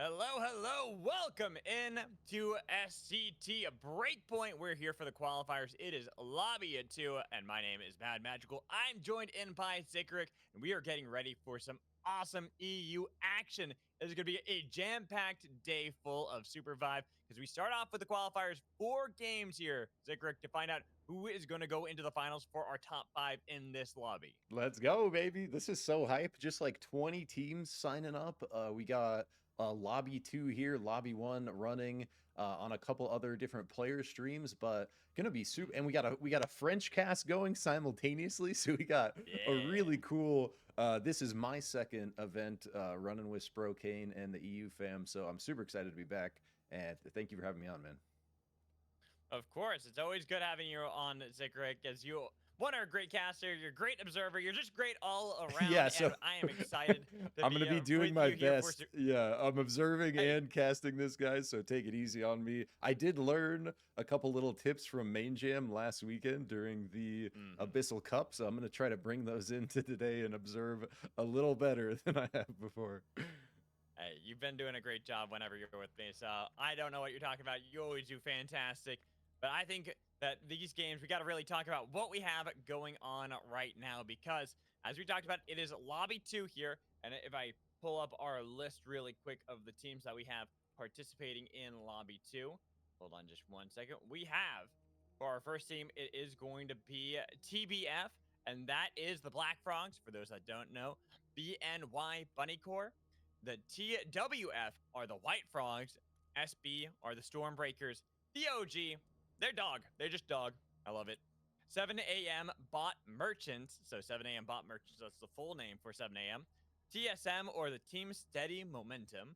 Hello, welcome in to SCT Breakpoint. We're here for the qualifiers. It is Lobby 2, and my name is Mad Magical. I'm joined in by Zikric, and we are getting ready for some awesome EU action. This is going to be a jam-packed day full of SUPERVIVE, because we start off with the qualifiers, 4 games here, Zikric, to find out who is going to go into the finals for our top 5 in this lobby. Let's go, baby. This is so hype. Just like 20 teams signing up. We got Lobby 2 here, Lobby 1 running on a couple other different player streams, but gonna be super. And we got a French cast going simultaneously, so we got a really cool. This is my second event running with Sprocaine and the EU fam, so I'm super excited to be back. And thank you for having me on, man. Of course, it's always good having you on, Zikric, as you one are a great caster, you're a great observer, you're just great all around. Yeah, so and I am excited to I'm gonna be doing my best. for Yeah, I'm observing and casting this, guys, so take it easy on me. I did learn a couple little tips from Main Jam last weekend during the Abyssal Cup, so I'm gonna try to bring those into today and observe a little better than I have before. Hey, you've been doing a great job whenever you're with me, so I don't know what you're talking about. You always do fantastic. But I think that these games, we got to really talk about what we have going on right now, because as we talked about, it is Lobby 2 here. And if I pull up our list really quick of the teams that we have participating in Lobby 2, hold on just one second. We have, for our first team, it is going to be TBF, and that is the Black Frogs, for those that don't know. BNY Bunny Corps. The TWF are the White Frogs. SB are the Stormbreakers. The OG, they're dog. They're just dog. I love it. 7 a.m. Bot Merchants. So 7 a.m. Bot Merchants, that's the full name for 7 a.m. TSM, or the Team Steady Momentum.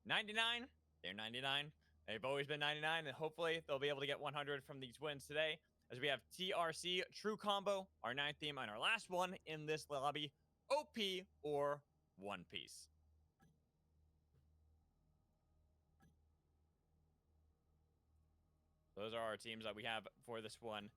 99, they're 99. They've always been 99, and hopefully they'll be able to get 100 from these wins today. As we have TRC, True Combo, our 9th team, and our last one in this lobby, OP, or One Piece. Those are our teams that we have for this one.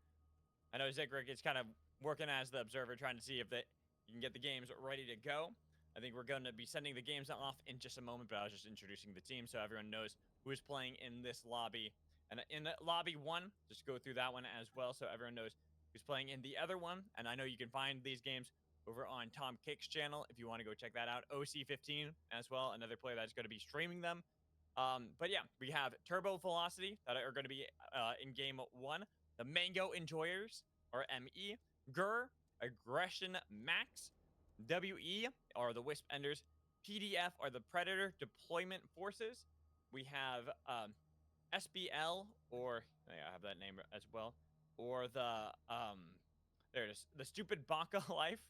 I know Zikric is kind of working as the observer, trying to see if you can get the games ready to go. I think we're going to be sending the games off in just a moment, but I was just introducing the team so everyone knows who is playing in this lobby. And in the lobby 1, just go through that one as well so everyone knows who's playing in the other one. And I know you can find these games over on Tom Kick's channel if you want to go check that out. OC15 as well, another player that's going to be streaming them. But yeah, we have Turbo Velocity that are going to be in game 1. The Mango Enjoyers, or ME. GUR, Aggression Max. WE are the Wisp Enders. PDF are the Predator Deployment Forces. We have SBL, or I have that name as well, or the there it is, the Stupid Baka Life.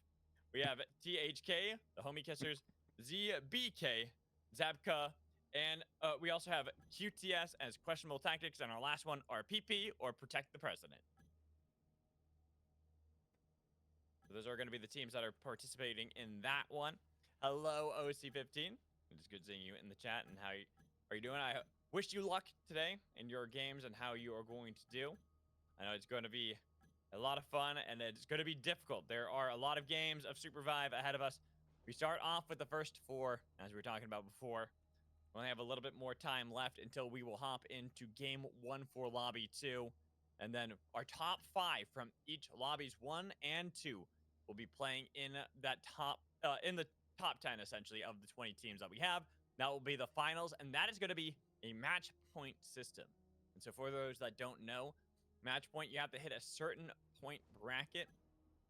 We have THK, the Homie Kissers. ZBK, Zabka. And we also have QTS as Questionable Tactics, and our last one are PP, or Protect the President. So those are going to be the teams that are participating in that one. Hello, OC15. It is good seeing you in the chat, and how are you doing? I wish you luck today in your games and how you are going to do. I know it's going to be a lot of fun, and it's going to be difficult. There are a lot of games of SUPERVIVE ahead of us. We start off with the first 4, as we were talking about before. We only have a little bit more time left until we will hop into game 1 for lobby 2. And then our top 5 from each lobbies 1 and 2 will be playing in that in the top 10, essentially, of the 20 teams that we have. That will be the finals, and that is going to be a match point system. And so for those that don't know, match point, you have to hit a certain point bracket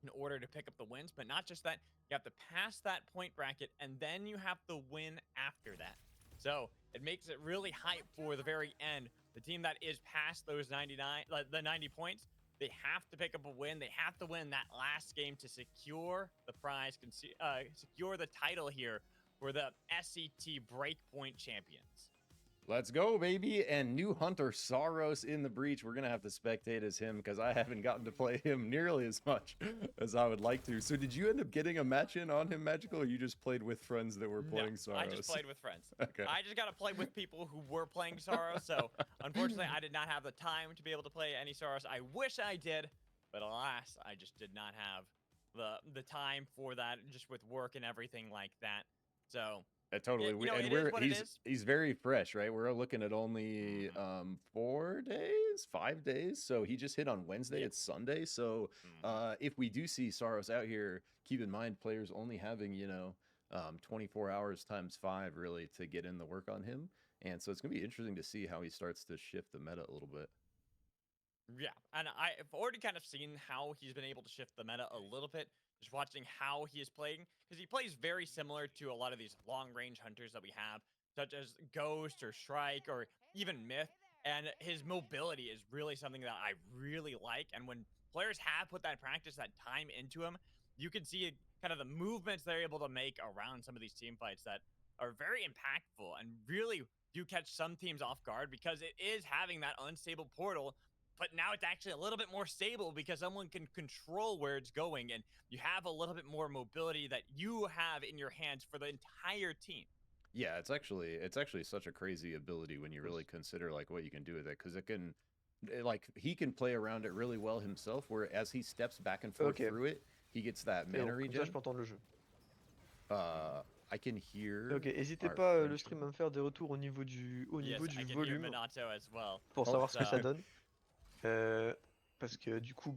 in order to pick up the wins. But not just that, you have to pass that point bracket, and then you have to win after that. So it makes it really hype for the very end. The team that is past those 90 points, they have to pick up a win. They have to win that last game to secure the prize, secure the title here for the SCT Breakpoint champions. Let's go, baby. And new Hunter Saros in the breach. We're going to have to spectate as him because I haven't gotten to play him nearly as much as I would like to. So did you end up getting a match in on him, Magical, or you just played with friends that were playing Saros? I just played with friends. Okay. I just got to play with people who were playing Saros. So unfortunately, I did not have the time to be able to play any Saros. I wish I did, but alas, I just did not have the time for that, just with work and everything like that. So Totally. You know, And it is what it is. he's very fresh, right? We're looking at only Mhm. 4 days, 5 days. So he just hit on Wednesday. Yeah. It's Sunday. So Mhm. if we do see Saros out here, keep in mind players only having 24 hours times 5 really to get in the work on him. And so it's gonna be interesting to see how he starts to shift the meta a little bit. Yeah, and I've already kind of seen how he's been able to shift the meta a little bit, just watching how he is playing, because he plays very similar to a lot of these long-range hunters that we have, such as Ghost or Shrike or even Myth, and his mobility is really something that I really like, and when players have put that practice, that time into him, you can see kind of the movements they're able to make around some of these team fights that are very impactful and really do catch some teams off guard because it is having that unstable portal, but now it's actually a little bit more stable because someone can control where it's going and you have a little bit more mobility that you have in your hands for the entire team. Yeah, it's actually such a crazy ability when you really consider like what you can do with it, because it can like he can play around it really well himself, where as he steps back and forth Ok, through it, he gets that c'est mana bon, comme ça je regen. peux entendre le jeu. I can hear Ok, n'hésitez our pas le French. stream à me faire des retours au Yes, niveau I du can hear volume Minato as well. pour Oh, savoir ce que ça So, donne. Parce que du coup,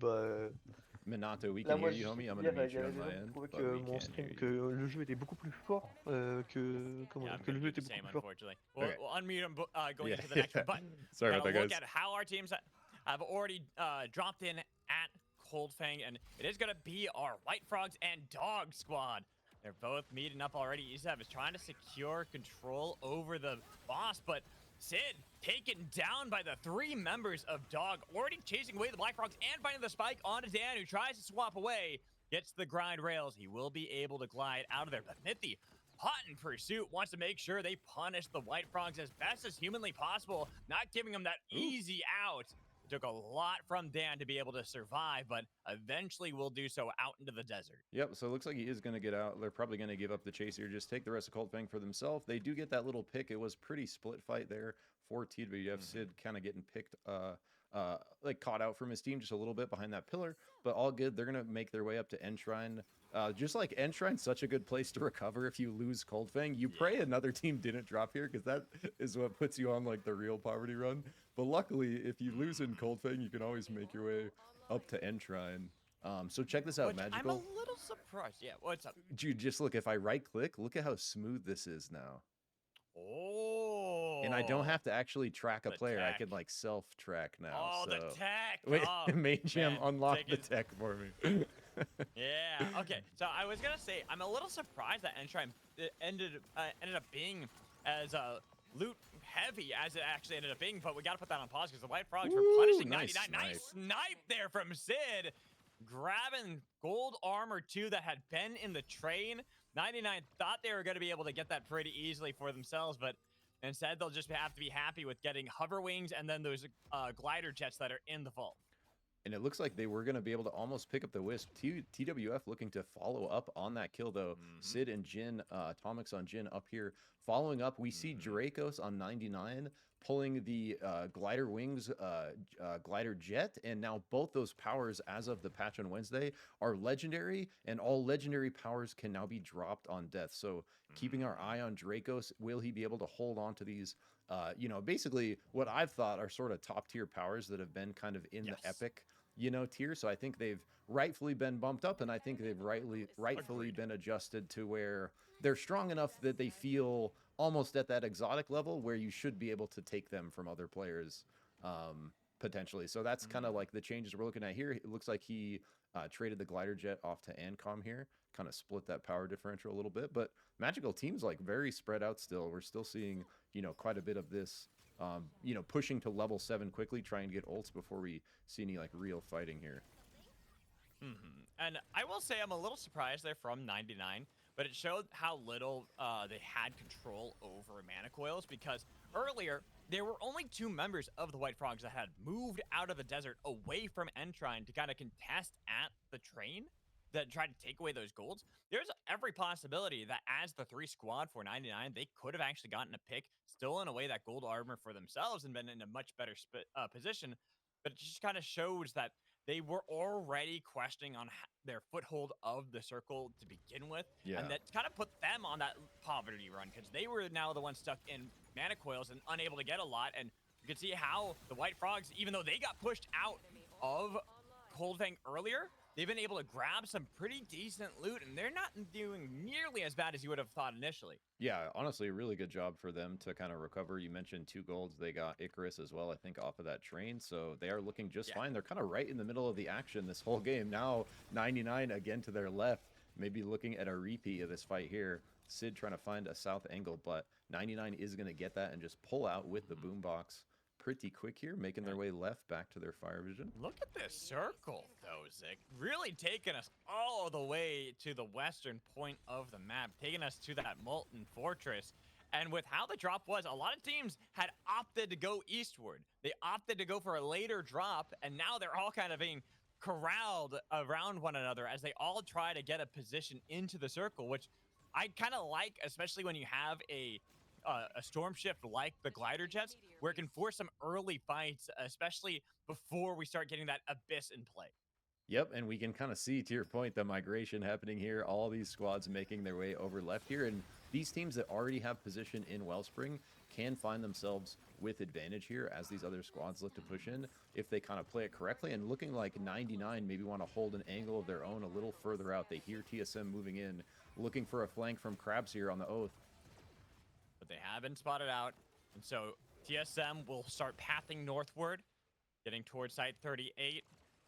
Minato, we là can moi, hear you, homie. I'm gonna hier, mute il y you avait on des my gens qui end, trouvaient but que we mon can't stream, hear que you. le jeu était beaucoup plus fort, comment yeah, dire, I'm que going le to jeu do était the beaucoup same, plus fort. unfortunately. We'll, Okay. we'll unmute him going Yeah. into the next one. But Sorry gotta about that, look guys. at how our teams have already dropped in at Coldfang, and it is going to be our White Frogs and Dog squad. They're both meeting up already. Isev is trying to secure control over the boss, but Sid taken down by the 3 members of Dog, already chasing away the Black Frogs and finding the spike onto Dan, who tries to swap away, gets the grind rails. He will be able to glide out of there, but Mithy, hot in pursuit, wants to make sure they punish the White Frogs as best as humanly possible, not giving them that easy out. It took a lot from Dan to be able to survive, but eventually will do so out into the desert. Yep, so it looks like he is going to get out. They're probably going to give up the chase here, just take the rest of Cold Fang for themselves. They do get that little pick. It was pretty split fight there for TWF. Sid kind of getting picked, like caught out from his team just a little bit behind that pillar, but all good. They're going to make their way up to Enshrine. Just like Enshrine's such a good place to recover if you lose Cold Fang. You pray another team didn't drop here, because that is what puts you on like the real poverty run. But luckily, if you lose in Cold Fang, you can always make your way up to Enshrine. So check this out, Which I'm a Magical. little surprised. Yeah, what's up? Dude, just look, if I right click, look at how smooth this is now. Oh. And I don't have to actually track a The player. I tech. can like self-track now. Oh, so. the tech. Wait, Oh, Mayhem man, unlocked the is- tech for me. Yeah. Okay. So I was gonna say I'm a little surprised that Enshrine ended up being as loot heavy as it actually ended up being, but we gotta put that on pause because the White Frogs were punishing nice 99. Nice snipe there from Sid, grabbing gold armor too that had been in the train. 99 thought they were gonna be able to get that pretty easily for themselves, but instead they'll just have to be happy with getting hover wings and then those glider jets that are in the vault. And it looks like they were going to be able to almost pick up the Wisp. TWF looking to follow up on that kill, though. Sid and Jin, Atomics on Jin up here. Following up, we see Dracos on 99 pulling the glider wings, glider jet. And now both those powers, as of the patch on Wednesday, are legendary. And all legendary powers can now be dropped on death. So keeping our eye on Dracos, will he be able to hold on to these? Basically what I've thought are sort of top tier powers that have been kind of in the epic, tier. So I think they've rightfully been bumped up, and I think they've rightfully been adjusted to where they're strong enough that they feel almost at that exotic level where you should be able to take them from other players, potentially. So that's kind of like the changes we're looking at here. It looks like he traded the glider jet off to Ancom here, kind of split that power differential a little bit. But Magical team's like very spread out still. We're still seeing, quite a bit of this, pushing to level 7 quickly, trying to get ults before we see any like real fighting here. And I will say I'm a little surprised they're from 99, but it showed how little they had control over mana coils, because earlier there were only 2 members of the White Frogs that had moved out of the desert away from Enshrine to kind of contest at the train that tried to take away those golds. There's every possibility that as the 3 squad for 99, they could have actually gotten a pick, stolen away that gold armor for themselves, and been in a much better position. But it just kind of shows that they were already questioning on their foothold of the circle to begin with. Yeah. And that kind of put them on that poverty run because they were now the ones stuck in mana coils and unable to get a lot. And you can see how the White Frogs, even though they got pushed out of Coldfang earlier, they've been able to grab some pretty decent loot, and they're not doing nearly as bad as you would have thought initially. Yeah, honestly, a really good job for them to kind of recover. You mentioned 2 golds. They got Icarus as well, I think, off of that train. So they are looking just fine. They're kind of right in the middle of the action this whole game. Now 99 again to their left, maybe looking at a repeat of this fight here. Sid trying to find a south angle, but 99 is going to get that and just pull out with the boombox pretty quick here, making their way left back to their fire vision. Look at this circle, though, Zick. Really taking us all the way to the western point of the map, taking us to that Molten Fortress. And with how the drop was, a lot of teams had opted to go eastward. They opted to go for a later drop, and now they're all kind of being corralled around one another as they all try to get a position into the circle, which I kind of like, especially when you have a storm shift like the glider jets, where it can force some early fights, especially before we start getting that abyss in play. Yep, and we can kind of see, to your point, the migration happening here. All these squads making their way over left here, and these teams that already have position in Wellspring can find themselves with advantage here as these other squads look to push in if they kind of play it correctly. And looking like 99 maybe want to hold an angle of their own a little further out. They hear TSM moving in, looking for a flank from Krabs here on the Oath. But they have been spotted out, and so TSM will start pathing northward, getting towards Site 38.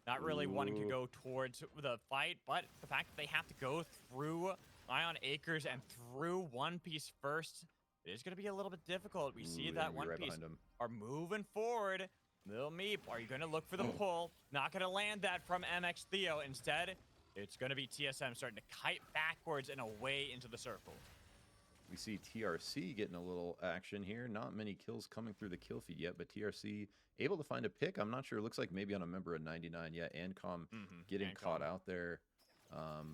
Not really wanting to go towards the fight, but the fact that they have to go through Ion Acres and through One Piece first, it is going to be a little bit difficult. We see that One Piece are moving forward. Little Meep, are you going to look for the pull? Not going to land that from MX Theo. Instead, it's going to be TSM starting to kite backwards and away into the circle. We see TRC getting a little action here. Not many kills coming through the kill feed yet, but TRC able to find a pick. I'm not sure. It looks like maybe on a member of 99 yet. Ancom getting caught out there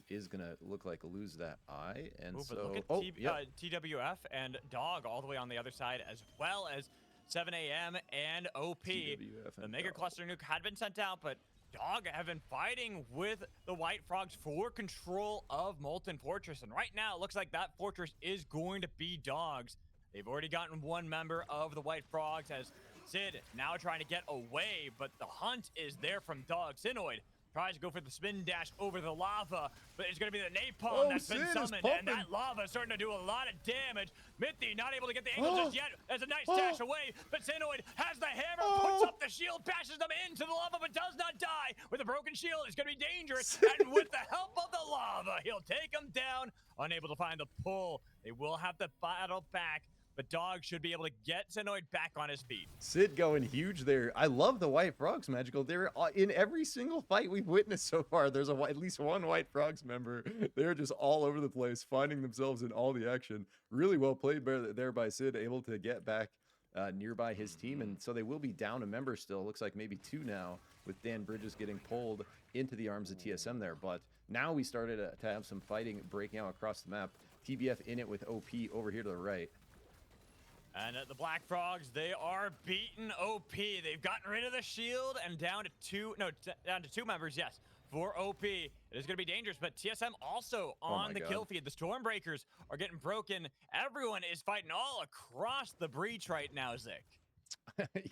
is going to look like lose that eye. And so, look at TWF and Dog all the way on the other side, as well as 7 a.m. and OP. The Mega Cluster Nuke had been sent out, but Dog have been fighting with the White Frogs for control of Molten Fortress. And right now, it looks like that fortress is going to be Dog's. They've already gotten one member of the White Frogs as Sid now trying to get away, but the hunt is there from Dog. Sinoid tries to go for the spin dash over the lava, but it's going to be the napalm that's been summoned, and that lava is starting to do a lot of damage. Mithy not able to get the angle just yet. There's a nice dash away, but Sinoid has the hammer, puts up the shield, bashes them into the lava, but does not die. With a broken shield, it's going to be dangerous, and with the help of the lava, he'll take him down. Unable to find the pull. They will have to battle back, but Dog should be able to get Sinoid back on his feet. Sid going huge there. I love the White Frogs, Magical. They're in every single fight we've witnessed so far. There's at least one White Frogs member. They're just all over the place, finding themselves in all the action. Really well played there by Sid, able to get back nearby his team. And so they will be down a member still. Looks like maybe 2 now, with Dan Bridges getting pulled into the arms of TSM there. But now we started to have some fighting breaking out across the map. TBF in it with OP over here to the right. And the Black Frogs, they are beaten OP. They've gotten rid of the shield and down to 2 members, yes, for OP. It is going to be dangerous, but TSM also on the kill feed. The Stormbreakers are getting broken. Everyone is fighting all across the breach right now, Zick.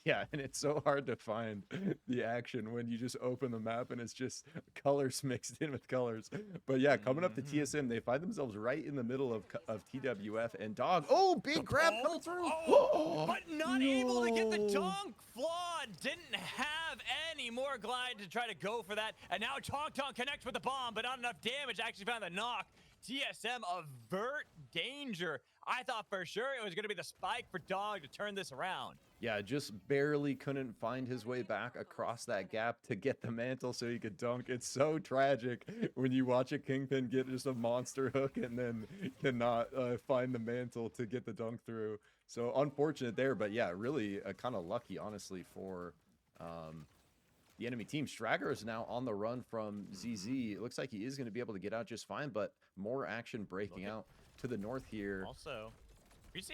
Yeah, and it's so hard to find the action when you just open the map and it's just colors mixed in with colors. But yeah, coming up to TSM, they find themselves right in the middle of TWF and Dog. Oh, big grab coming through. But not able to get the dunk. Flawed didn't have any more glide to try to go for that. And now Tong Tong connects with the bomb, but not enough damage. Actually found the knock. TSM avert danger. I thought for sure it was going to be the spike for Dog to turn this around. Yeah, just barely couldn't find his way back across that gap to get the mantle so he could dunk. It's so tragic when you watch a Kingpin get just a monster hook and then cannot find the mantle to get the dunk through. So unfortunate there, but yeah, really kind of lucky, honestly, for the enemy team. Strager is now on the run from ZZ. It looks like he is going to be able to get out just fine, but more action breaking out to the north here. Also, we see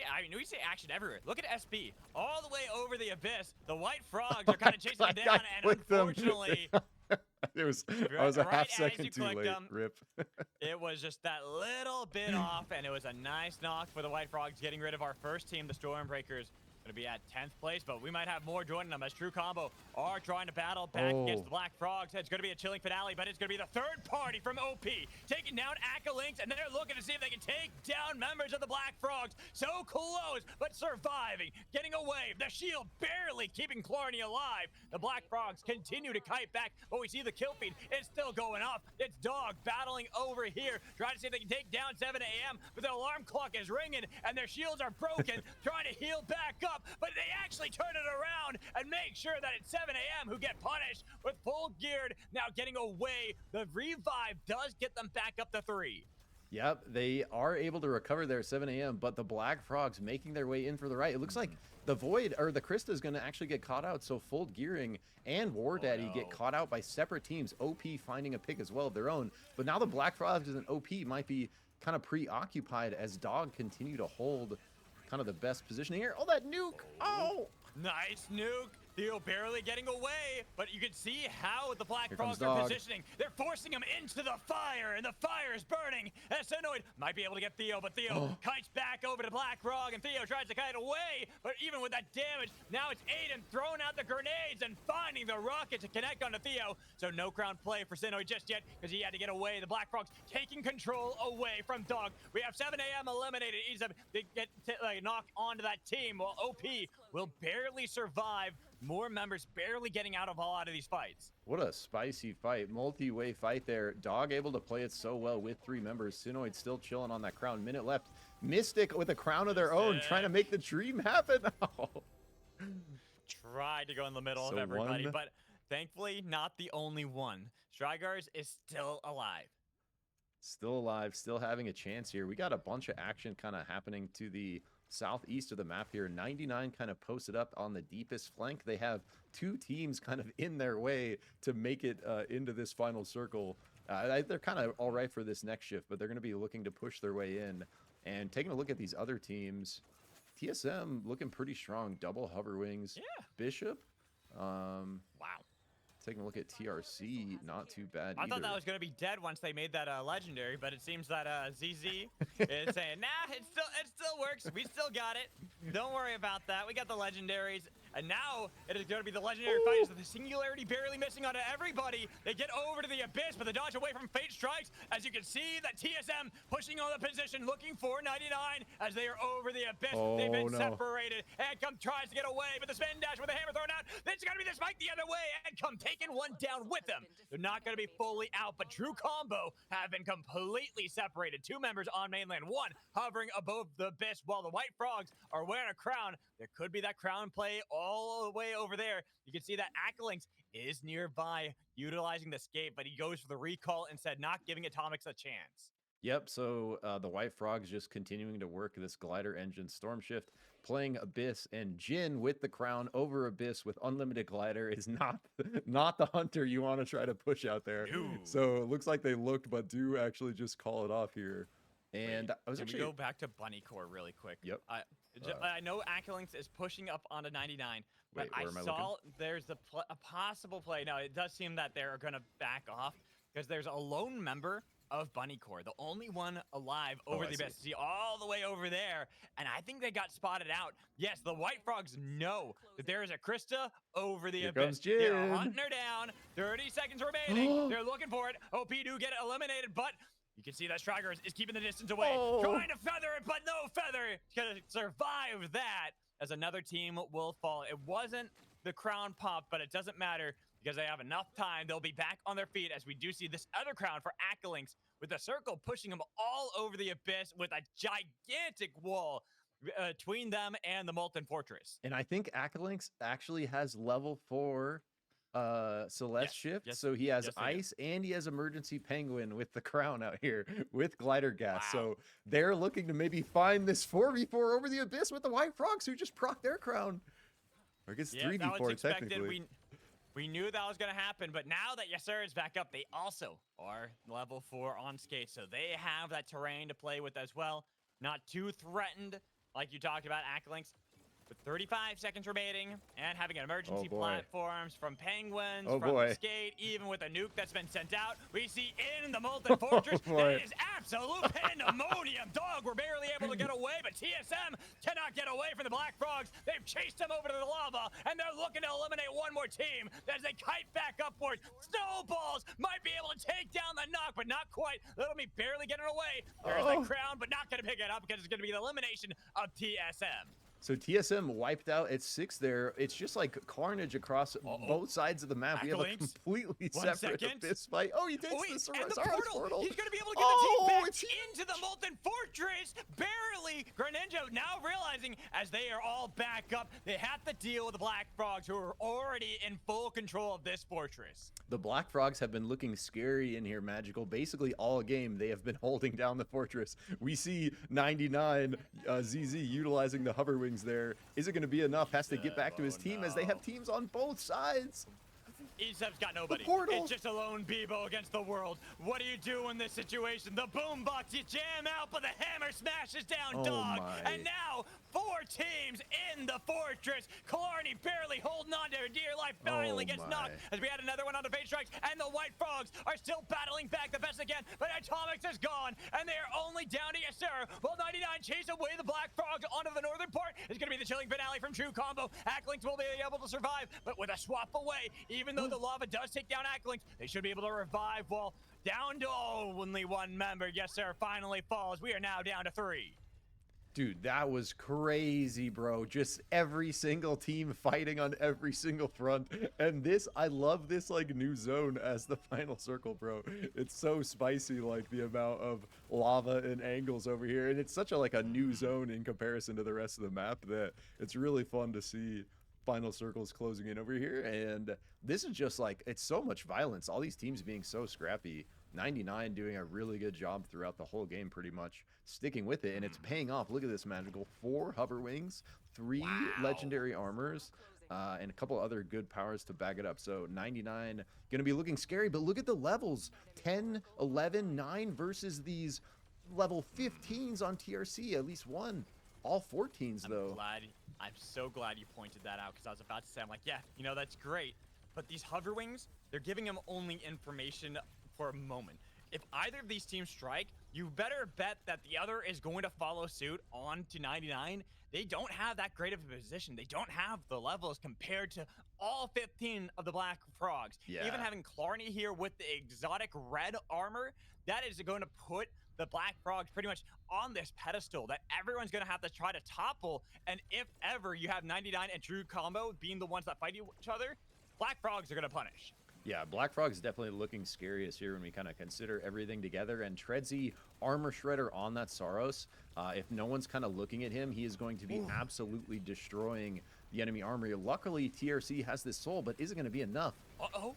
action everywhere. Look at SB all the way over the abyss. The White Frogs are kind of chasing him down, and unfortunately, It was I was a Right half as you second too clicked late. them. Rip. It was just that little bit off, and it was a nice knock for the White Frogs, getting rid of our first team, the Stormbreakers. Going to be at 10th place, but we might have more joining them as True Combo are trying to battle back against the Black Frogs. It's going to be a chilling finale, but it's going to be the third party from OP taking down Akalinks, and they're looking to see if they can take down members of the Black Frogs. So close, but surviving, getting away. The shield barely keeping Clarny alive. The Black Frogs continue to kite back, but we see the kill feed. It's still going up. It's Dog battling over here, trying to see if they can take down 7 a.m., but the alarm clock is ringing, and their shields are broken, trying to heal back up. But they actually turn it around and make sure that it's 7 a.m. who get punished with full geared, now getting away. The revive does get them back up to 3. Yep, they are able to recover there at 7 a.m., but the Black Frogs making their way in for the right. It looks like the Void, or the Krista, is going to actually get caught out, so Full Gearing and War Daddy get caught out by separate teams. OP finding a pick as well of their own, but now the Black Frogs and OP might be kind of preoccupied as Dog continue to hold kind of the best position here. Oh, that nuke! Oh! Nice nuke. Theo barely getting away, but you can see how the Black Here Frogs comes are Dog. positioning. They're forcing him into the fire, and the fire is burning. And Sinoid might be able to get Theo, but Theo kites back over to Black Frog, and Theo tries to kite away. But even with that damage, now it's Aiden throwing out the grenades and finding the rocket to connect onto Theo. So no crown play for Sinoid just yet, because he had to get away. The Black Frogs taking control away from Dog. We have 7 a.m. eliminated. They get knocked onto that team, while OP will barely survive. More members barely getting out of a lot of these fights. What a spicy fight. Multi-way fight there. Dog able to play it so well with 3 members. Sinoid still chilling on that crown. Minute left. Mystic with a crown of their own, trying to make the dream happen. Tried to go in the middle of everybody, but thankfully not the only one. Strygars is still alive. Still alive, still having a chance here. We got a bunch of action kind of happening to the southeast of the map here. 99 kind of posted up on the deepest flank. They have 2 teams kind of in their way to make it into this final circle. They're kind of all right for this next shift, but they're going to be looking to push their way in. And taking a look at these other teams, TSM looking pretty strong. Double hover wings. Yeah. Bishop. Wow. Taking a look at TRC, not too bad I either. thought that was going to be dead once they made that legendary, but it seems that ZZ is saying, nah, it still works. We still got it. Don't worry about that. We got the legendaries. And now it is going to be the legendary fight. The singularity barely missing onto everybody. They get over to the abyss, but the dodge away from Fate strikes. As you can see, that TSM pushing on the position, looking for 99 as they are over the abyss. They've been separated. Come tries to get away, but the spin dash with the hammer thrown out. Then it's going to be the spike the other way. Come taking one down with them. They're not going to be fully out, but True Combo have been completely separated. 2 members on mainland, 1 hovering above the abyss, while the White Frogs are wearing a crown. There could be that crown play all the way over there. You can see that Akalinks is nearby, utilizing the escape, but he goes for the recall instead, not giving Atomics a chance. Yep, so the White Frogs just continuing to work this glider engine Storm Shift, playing Abyss, and Jin with the crown over Abyss with unlimited glider is not the hunter you want to try to push out there. No. So it looks like they looked, but do actually just call it off here. And I was Can actually we go back to Bunny Core really quick? Yep. I know Akalinks is pushing up onto 99, but Wait, where am I looking? there's a possible play. Now, it does seem that they're going to back off because there's a lone member of Bunny Core, the only one alive over the abyss. See, all the way over there, and I think they got spotted out. Yes, the White Frogs know that there is a Krista over the abyss. Comes Jin. They're hunting her down. 30 seconds remaining. They're looking for it. OP do get eliminated, but you can see that Striker is keeping the distance away, trying to feather it, but no feather. Gonna survive that as another team will fall. It wasn't the crown pop, but it doesn't matter because they have enough time. They'll be back on their feet as we do see this other crown for Akalinks with the circle pushing them all over the abyss with a gigantic wall between them and the Molten Fortress. And I think Akalinks actually has level 4 Celeste shift, so he has ice and he has emergency penguin with the crown out here with glider gas. So they're looking to maybe find this 4v4 over the abyss with the White Frogs who just proc their crown. Or I guess 3v4 technically. We knew that was going to happen, but now that Yasser is back up, they also are level 4 on skate, so they have that terrain to play with as well. Not too threatened, like you talked about, Akalinks. with 35 seconds remaining and having emergency boy. platforms from Penguins, Oh, from boy. the Skate, even with a nuke that's been sent out. We see in the Molten Fortress, boy. that is absolute pandemonium. Dog, we're barely able to get away, but TSM cannot get away from the Black Frogs. They've chased them over to the lava, and they're looking to eliminate one more team as they kite back upward. Snowballs might be able to take down the knock, but not quite. Little me barely getting away. There's the crown, but not going to pick it up because it's going to be the elimination of TSM. So TSM wiped out at 6 there. It's just like carnage across both sides of the map. We have a Accolades. completely 1 separate second. abyss fight. Oh, he takes Wait, the and the Saros portal. He's going to be able to get Oh, the team back it's into the Molten Fortress. Barely. Greninja now realizing as they are all back up, they have to deal with the Black Frogs who are already in full control of this fortress. The Black Frogs have been looking scary in here, Magical. Basically all game, they have been holding down the fortress. We see 99 ZZ utilizing the hover wings there. Is it going to be enough? Has to get back to his team as they have teams on both sides. ESEP's got nobody. portal. It's just a lone Bebo against the world. What do you do in this situation? The boombox, you jam out, but the hammer smashes down, Oh dog. my. And now 4 teams in the fortress. Killarney barely holding on to her dear life. Finally Oh gets my. knocked as we had another one on the Fate Strikes, and the White Frogs are still battling back the best again. But Atomics is gone, and they are only down to Yes Sir. Well, 99 chase away the Black Frogs onto the northern part. It's going to be the chilling finale from True Combo. Acklinks will be able to survive, but with a swap away, even though the lava does take down Acklinks, they should be able to revive. Well, down to only 1 member. Yes Sir finally falls. We are now down to 3. Dude, that was crazy, bro. Just every single team fighting on every single front. And this, I love this like new zone as the final circle, bro. It's so spicy, like the amount of lava and angles over here. And it's such a like a new zone in comparison to the rest of the map that it's really fun to see final circles closing in over here. And this is just like, it's so much violence. All these teams being so scrappy. 99 doing a really good job throughout the whole game, pretty much sticking with it, and it's paying off. Look at this, Magical. 4 hover wings, 3 legendary armors, and a couple other good powers to back it up. So 99 gonna be looking scary, but look at the levels. 10, 11, 9 versus these level 15s on TRC, at least one. All 14s though. I'm so glad you pointed that out, because I was about to say, I'm like, yeah, you know, that's great. But these hover wings, they're giving them only information for a moment. If either of these teams strike, you better bet that the other is going to follow suit on to 99. They don't have that great of a position. They don't have the levels compared to all 15 of the Black Frogs. Yeah. Even having Killarney here with the exotic red armor, that is going to put the Black Frogs pretty much on this pedestal that everyone's going to have to try to topple. And if ever you have 99 and True Combo being the ones that fight each other, Black Frogs are going to punish. Yeah, Black Frog's definitely looking scariest here when we kind of consider everything together. And Treadsy, Armor Shredder on that Saros. If no one's kind of looking at him, he is going to be absolutely destroying the enemy armory. Luckily, TRC has this soul, but is it going to be enough? Uh-oh.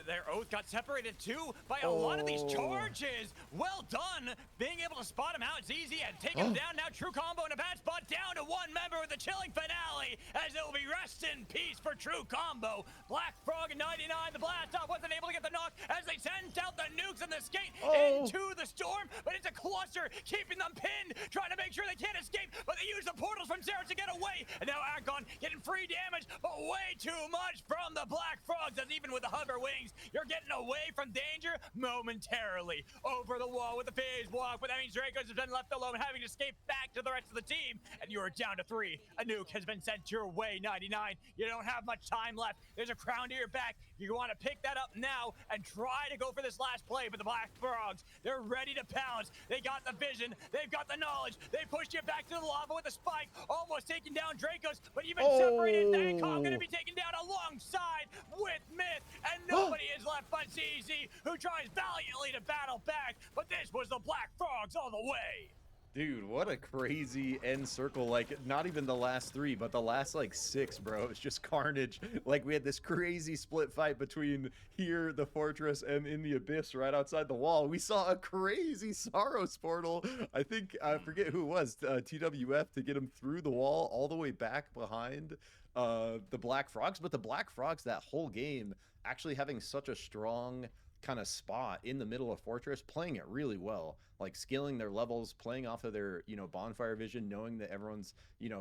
Their oath got separated too by a lot of these charges. Well done, being able to spot him out. ZZ and take him down. Now True Combo in a bad spot, down to 1 member with the chilling finale, as it will be rest in peace for True Combo. Black Frog and 99, the blast off wasn't able to get the knock as they sent out the nukes and the skate into the storm, but it's a cluster keeping them pinned, trying to make sure they can't escape, but they use the portals from Sarah to get away. And now Argon getting free damage, but way too much from the Black Frogs, as even with the hover wings, you're getting away from danger momentarily. Over the wall with the phase walk, but that means Dracos has been left alone, having to escape back to the rest of the team, and you are down to 3. A nuke has been sent your way, 99. You don't have much time left. There's a crown to your back. You want to pick that up now and try to go for this last play, but the Black Frogs, they're ready to pounce. They got the vision. They've got the knowledge. They pushed you back to the lava with a spike, almost taking down Dracos, but even separated, Dankon going to be taken down alongside with Myth, and nobody is left but ZZ, who tries valiantly to battle back, but this was the Black Frogs all the way. Dude, what a crazy end circle. Like, not even the last 3, but the last, like, 6, bro. It's just carnage. Like, we had this crazy split fight between here, the fortress, and in the abyss right outside the wall. We saw a crazy Saros portal. I think, I forget who it was, TWF, to get him through the wall all the way back behind the Black Frogs. But the Black Frogs, that whole game, actually having such a strong kind of spot in the middle of Fortress, playing it really well, like scaling their levels, playing off of their, bonfire vision, knowing that everyone's,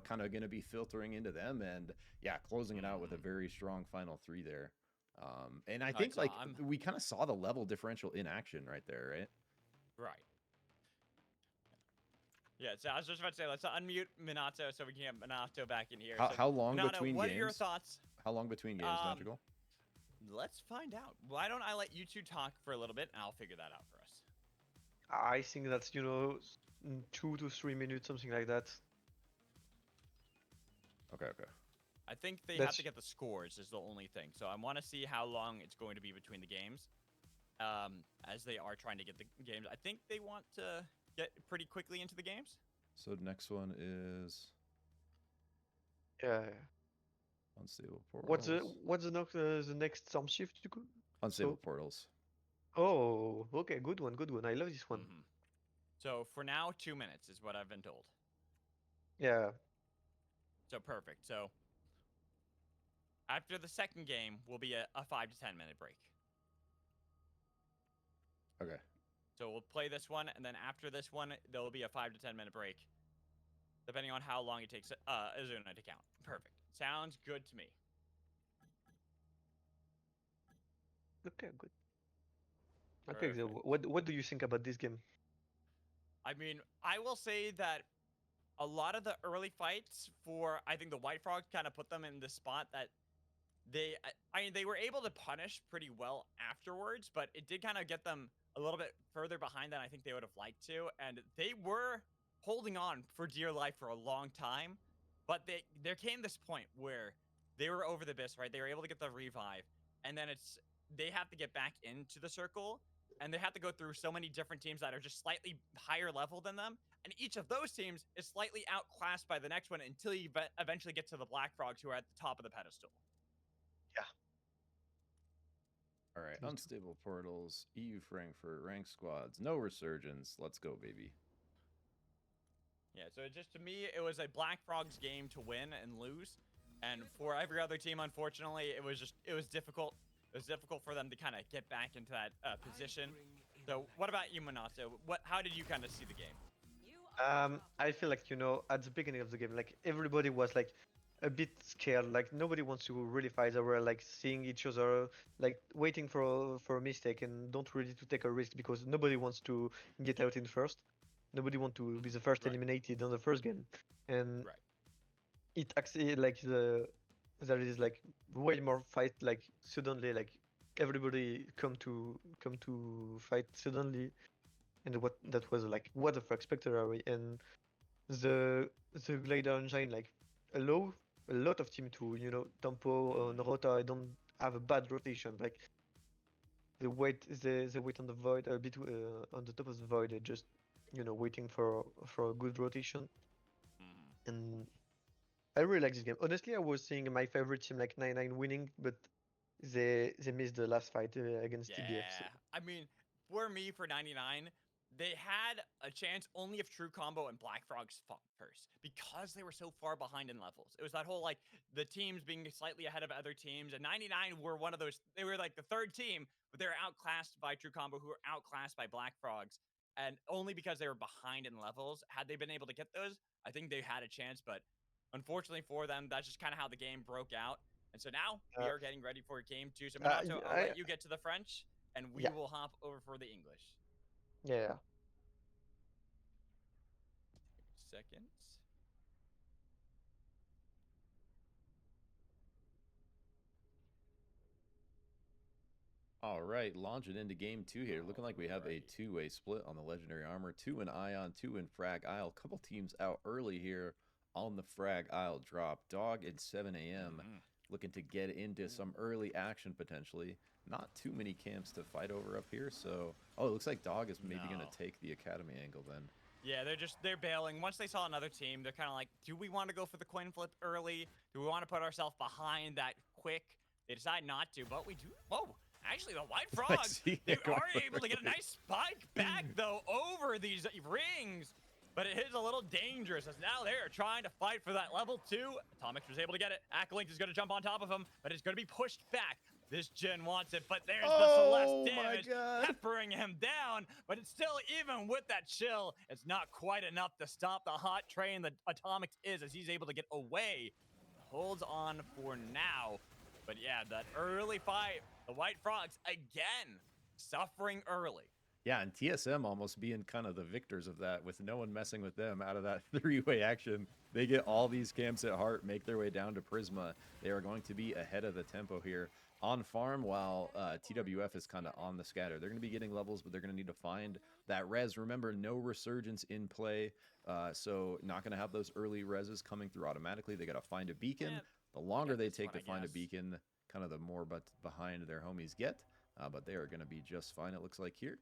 kind of going to be filtering into them, and yeah, closing it out with a very strong final 3 there. And I think like we kind of saw the level differential in action right there, right? Right. Yeah, so I was just about to say, let's unmute Minato so we can get Minato back in here. How long Minato, between what games? are your thoughts? How long between games, Magical? Let's find out. Why don't I let you two talk for a little bit, and I'll figure that out for us. I think that's 2 to 3 minutes, something like that. Okay. I think they have to get the scores is the only thing. So I want to see how long it's going to be between the games, as they are trying to get the games. I think they want to get pretty quickly into the games. So next one is Yeah. unstable portals. What's the next storm shift? Unstable portals. Oh, okay, good one. I love this one. So for now, 2 minutes is what I've been told. Yeah. So perfect. So after the second game will be a 5 to 10 minute break. Okay. So we'll play this one, and then after this one, there will be a 5 to 10 minute break, depending on how long it takes Izuna to count. Perfect. Sounds good to me. Okay, good. Okay, so Perfect. what do you think about this game? I mean, I will say that a lot of the early fights for, I think the White Frogs kind of put them in the spot that they were able to punish pretty well afterwards, but it did kind of get them a little bit further behind than I think they would have liked to, and they were holding on for dear life for a long time, but there came this point where they were over the abyss, right? They were able to get the revive, and then they have to get back into the circle, and they have to go through so many different teams that are just slightly higher level than them, and each of those teams is slightly outclassed by the next one until you eventually get to the Black Frogs, who are at the top of the pedestal. All right, unstable portals, EU Frankfurt, ranked squads, no resurgence. Let's go, baby. Yeah, so just to me, it was a Black Frogs game to win and lose, and for every other team, unfortunately, it was difficult. It was difficult for them to kind of get back into that position. So, what about you, Minato? How did you kind of see the game? I feel like at the beginning of the game, like everybody was like a bit scared. Like nobody wants to really fight. They were like seeing each other, like waiting for a mistake and don't really to take a risk because nobody wants to get out in first. Nobody wants to be the first eliminated on the first game, and it actually like there is like way more fight. Like suddenly, like everybody come to fight suddenly, and that was like what the fuck spectacular. And the glider engine like allow a lot of team to tempo on rota. I don't have a bad rotation. Like the wait on the void a bit on the top of the void. They just waiting for a good rotation. And I really like this game. Honestly, I was seeing my favorite team like 9-9 winning, but they missed the last fight against TBF. So. I mean, for me, for 99, they had a chance only if True Combo and Black Frogs fought first because they were so far behind in levels. It was that whole, like, the teams being slightly ahead of other teams, and 99 were one of those. They were, like, the third team, but they were outclassed by True Combo, who were outclassed by Black Frogs, and only because they were behind in levels. Had they been able to get those, I think they had a chance, but unfortunately for them, that's just kind of how the game broke out. And so now we are getting ready for game 2. So, Minato, I'll let you get to the French, and we will hop over for the English. Yeah. Seconds. All right, launching into game 2 here. Looking like we have a 2-way split on the legendary armor. 2 in Ion, 2 in Frag Isle. Couple teams out early here on the Frag Isle drop. Dog at 7 a.m. Looking to get into some early action potentially. Not too many camps to fight over up here, so it looks like Dog is maybe going to take the academy angle then. Yeah, they're bailing. Once they saw another team, they're kind of like, do we want to go for the coin flip early? Do we want to put ourselves behind that quick? They decide not to, but we do. Whoa, actually, the White Frogs, they are able to get a nice spike back, though, over these rings. But it is a little dangerous as now they are trying to fight for that level 2. Atomics was able to get it. Accolink is going to jump on top of him, but it's going to be pushed back. This Jin wants it, but there's the Oh Celeste my damage God. peppering him down. But it's still, even with that chill, it's not quite enough to stop the hot train that Atomics is, as he's able to get away. Holds on for now. But yeah, that early fight, the White Frogs again suffering early. Yeah, and TSM almost being kind of the victors of that, with no one messing with them out of that three-way action. They get all these camps at heart, make their way down to Prisma. They are going to be ahead of the tempo here on farm, while TWF is kind of on the scatter. They're going to be getting levels, but they're going to need to find that res. Remember, no resurgence in play, so not going to have those early reses coming through automatically. They got to find a beacon. Yeah, The longer they this take one, to I find a guess. beacon, kind of the more behind their homies get. But they are going to be just fine, it looks like here.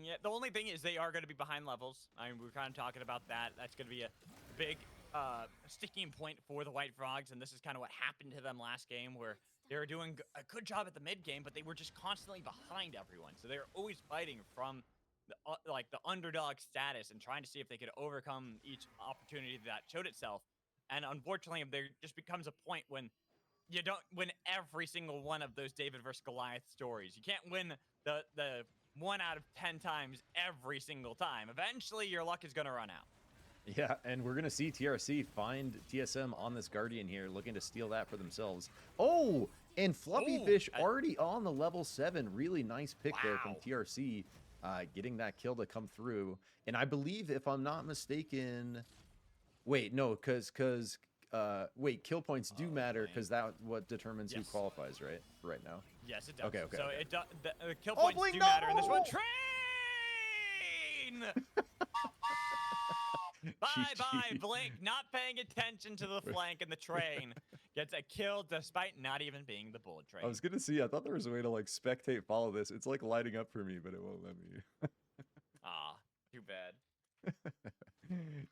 Yeah, the only thing is they are going to be behind levels. I mean, we were kind of talking about that. That's going to be a big sticking point for the White Frogs, and this is kind of what happened to them last game, where they were doing a good job at the mid game, but they were just constantly behind everyone. So they were always fighting from the, like the underdog status and trying to see if they could overcome each opportunity that showed itself. And unfortunately, there just becomes a point when you don't win every single one of those David versus Goliath stories. You can't win the 1 out of 10 times every single time. Eventually, your luck is going to run out. Yeah, and we're going to see TRC find TSM on this Guardian here, looking to steal that for themselves. Oh, and Fluffy Ooh, Fish already on the level 7. Really nice pick there from Wow. TRC, getting that kill to come through. And I believe, if I'm not mistaken... Wait, no, because wait, kill points do matter, because that's what determines who Yes. qualifies, right now. Yes, it does. Okay, okay, So okay. it the kill Oh, points Blink, do matter in this one. no! Train! Bye-bye, Blink. Not paying attention to the flank and the train. Gets a kill despite not even being the bullet train. I was going to see, I thought there was a way to, like, spectate follow this. It's, like, lighting up for me, but it won't let me. Ah, too bad.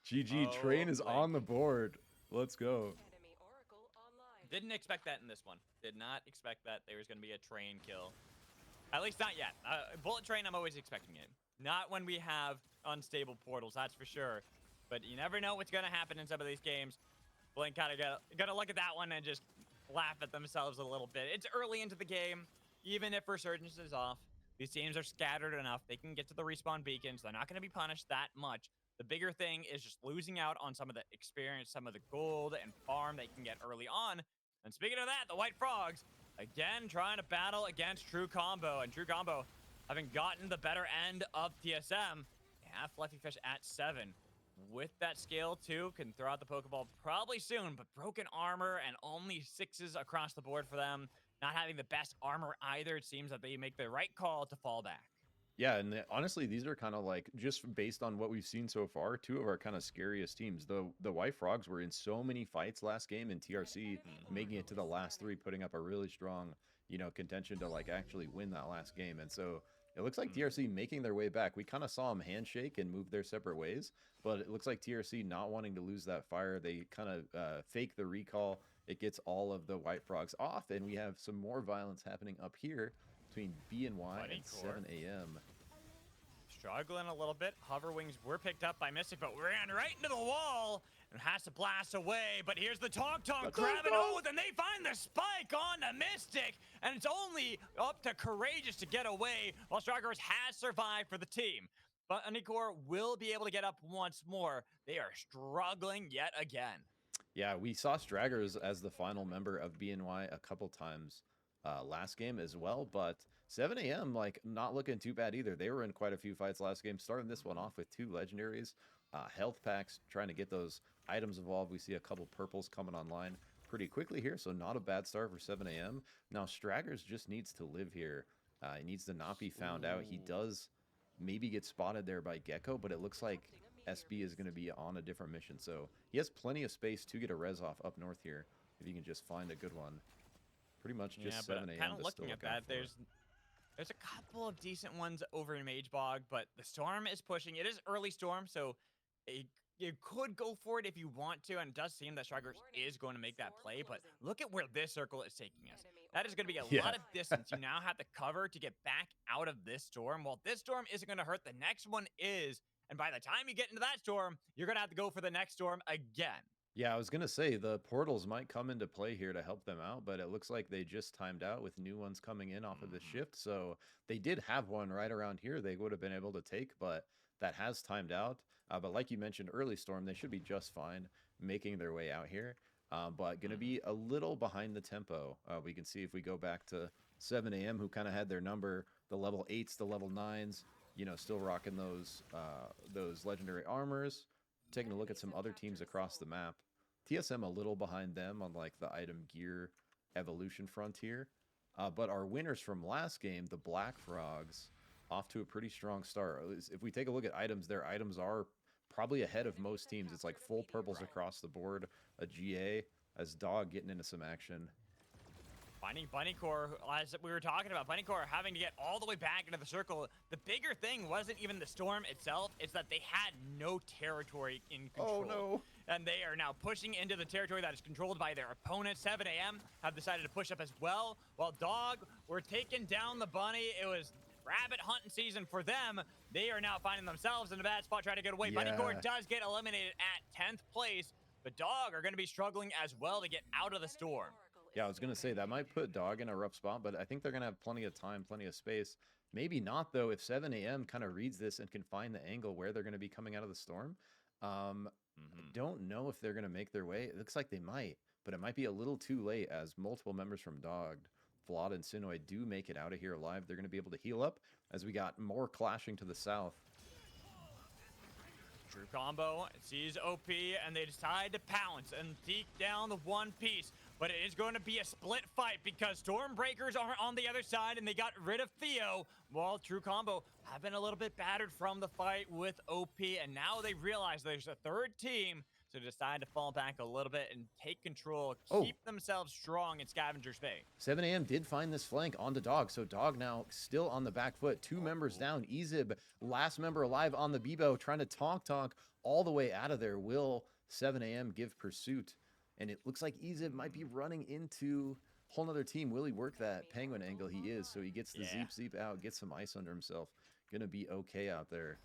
GG, Oh, train is Blink. on the board. Let's go. Enemy Oracle online. Didn't expect that in this one. Did not expect that there was going to be a train kill. At least not yet. Bullet train, I'm always expecting it. Not when we have unstable portals, that's for sure. But you never know what's going to happen in some of these games. Blink kind of got to look at that one and just laugh at themselves a little bit. It's early into the game. Even if Resurgence is off, these teams are scattered enough. They can get to the respawn beacons. They're not going to be punished that much. The bigger thing is just losing out on some of the experience, some of the gold and farm they can get early on. And speaking of that, the White Frogs, again, trying to battle against True Combo. And True Combo, having gotten the better end of TSM, they have Fluffy Fish at 7. With that scale, too, can throw out the Pokeball probably soon, but broken armor and only 6s across the board for them. Not having the best armor either, it seems that they make the right call to fall back. Yeah, and honestly, these are kind of like, just based on what we've seen so far, 2 of our kind of scariest teams. The White Frogs were in so many fights last game in TRC, making it to the last 3, putting up a really strong, contention to, like, actually win that last game. And so it looks like TRC making their way back. We kind of saw them handshake and move their separate ways, but it looks like TRC not wanting to lose that fire. They kind of fake the recall. It gets all of the White Frogs off, and we have some more violence happening up here between BNY and 7 AM. Struggling a little bit. Hover Wings were picked up by Mystic, but ran right into the wall and has to blast away. But here's the Tong grabbing hold, and they find the spike on the Mystic, and it's only up to Courageous to get away, while Stragglers has survived for the team. But Unicor will be able to get up once more. They are struggling yet again. Yeah, we saw Stragglers as the final member of BNY a couple times last game as well, but 7 AM, like, not looking too bad either. They were in quite a few fights last game, starting this one off with 2 legendaries, health packs, trying to get those items evolved. We see a couple purples coming online pretty quickly here, so not a bad start for 7 AM. Now, Stragglers just needs to live here. He needs to not be found out. He does maybe get spotted there by Gecko, but it looks like SB is going to be on a different mission, so he has plenty of space to get a res off up north here if he can just find a good one. Pretty much just 7 AM. Kind of looking at that, there's a couple of decent ones over in Mage Bog, but the storm is pushing. It is early storm, so you could go for it if you want to, and it does seem that Stragglers is going to make that play, but look at where this circle is taking us. That is going to be a lot of distance you now have to cover to get back out of this storm. While this storm isn't going to hurt, the next one is, and by the time you get into that storm, you're going to have to go for the next storm again. Yeah, I was gonna say the portals might come into play here to help them out, but it looks like they just timed out with new ones coming in off of the shift. So they did have one right around here they would have been able to take, but that has timed out. But like you mentioned early, Storm, they should be just fine making their way out here. But gonna be a little behind the tempo. We can see if we go back to 7 a.m. who kind of had their number, the level 8s, the level 9s, you know, still rocking those legendary armors. Taking a look at some other teams across the map. TSM a little behind them on like the item gear evolution frontier. But our winners from last game, the Black Frogs, off to a pretty strong start. If we take a look at items, their items are probably ahead of most teams. It's like full purples across the board, a GA, as Dog getting into some action. Finding Bunny Core, as we were talking about, Bunny Core having to get all the way back into the circle. The bigger thing wasn't even the storm itself, it's that they had no territory in control. Oh no. And they are now pushing into the territory that is controlled by their opponent. 7 a.m. have decided to push up as well. While Dog were taking down the Bunny, it was rabbit hunting season for them. They are now finding themselves in a bad spot trying to get away. Yeah. Bunny Core does get eliminated at 10th place, but Dog are going to be struggling as well to get out of the storm. Yeah, I was going to say that might put Dog in a rough spot, but I think they're going to have plenty of time, plenty of space. Maybe not, though, if 7 a.m. kind of reads this and can find the angle where they're going to be coming out of the storm. I don't know if they're going to make their way. It looks like they might, but it might be a little too late as multiple members from Dogged, Flawed, and Sinnoy do make it out of here alive. They're going to be able to heal up as we got more clashing to the south. True Combo sees OP and they decide to pounce and take down the one piece. But it is going to be a split fight because Stormbreakers are on the other side and they got rid of Theo, while True Combo have been a little bit battered from the fight with OP, and now they realize there's a third team, so they decide to fall back a little bit and take control, keep themselves strong in Scavenger's Bay. 7 a.m. did find this flank onto Dog, so Dog now still on the back foot. 2 members down. Ezib, last member alive on the Bebo, trying to talk all the way out of there. Will 7 a.m. give pursuit? And it looks like Ezib might be running into a whole nother team. Will he work that penguin angle? He is, so he gets the Zeep out, gets some ice under himself. Gonna be okay out there.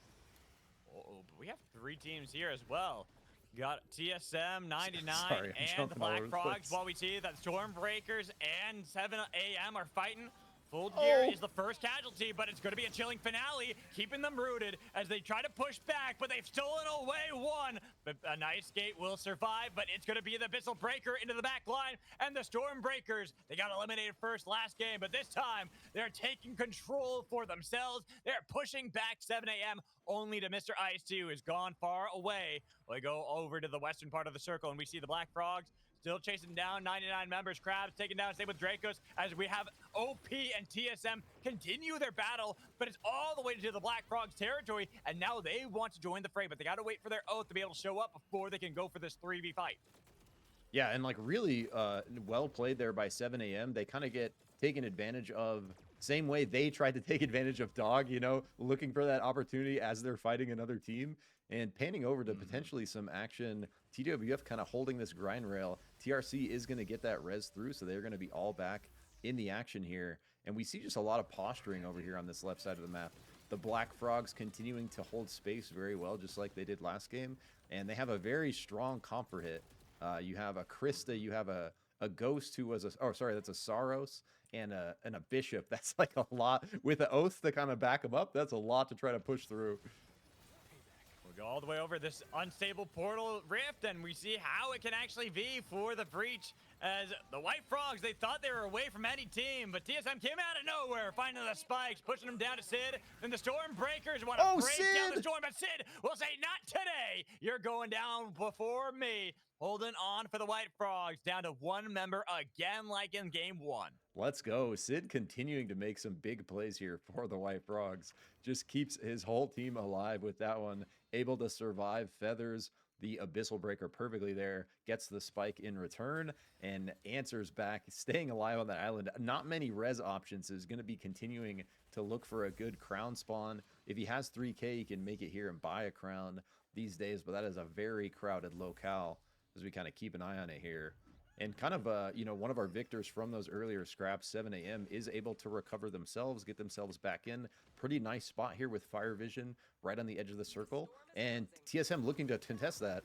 Oh, but we have 3 teams here as well. You got TSM 99 Sorry, and the Black Frogs, while we see that Stormbreakers and 7 a.m. are fighting. Full Gear is the first casualty, but it's going to be a chilling finale, keeping them rooted as they try to push back, but they've stolen away one. But a nice gate will survive, but it's going to be the Abyssal Breaker into the back line, and the Stormbreakers, they got eliminated first last game, but this time they're taking control for themselves. They're pushing back 7 a.m. only to Mr. Ice 2 is gone far away. We go over to the western part of the circle, and we see the Black Frogs still chasing down 99 members. Crabs taking down, same with Dracos, as we have OP and TSM continue their battle, but it's all the way to the Black Frogs territory, and now they want to join the fray, but they got to wait for their oath to be able to show up before they can go for this 3v fight. Yeah, and like really well played there by 7 a.m. They kind of get taken advantage of, same way they tried to take advantage of Dog, you know, looking for that opportunity as they're fighting another team and panning over to potentially some action. TWF kind of holding this grind rail. TRC is going to get that res through, so they're going to be all back in the action here. And we see just a lot of posturing over here on this left side of the map. The Black Frogs continuing to hold space very well, just like they did last game. And they have a very strong comfort hit. You have a Krista, you have a Ghost who was that's a Saros, and a Bishop. That's like a lot. With an Oath to kind of back them up, that's a lot to try to push through. We'll go all the way over this unstable portal rift, and we see how it can actually be for the breach. As the White Frogs, they thought they were away from any team, but TSM came out of nowhere, finding the spikes, pushing them down to Sid. Then the Stormbreakers want to break down the storm, but Sid will say, "Not today. You're going down before me." Holding on for the White Frogs, down to 1 member again, like in game 1. Let's go. Sid continuing to make some big plays here for the White Frogs. Just keeps his whole team alive with that one. Able to survive Feathers, the Abyssal Breaker perfectly there. Gets the spike in return and answers back. Staying alive on that island. Not many res options. Is going to be continuing to look for a good crown spawn. If he has 3k, he can make it here and buy a crown these days. But that is a very crowded locale as we kind of keep an eye on it here. And kind of, one of our victors from those earlier scraps, 7 a.m., is able to recover themselves, get themselves back in. Pretty nice spot here with Fire Vision right on the edge of the circle. And TSM looking to contest that.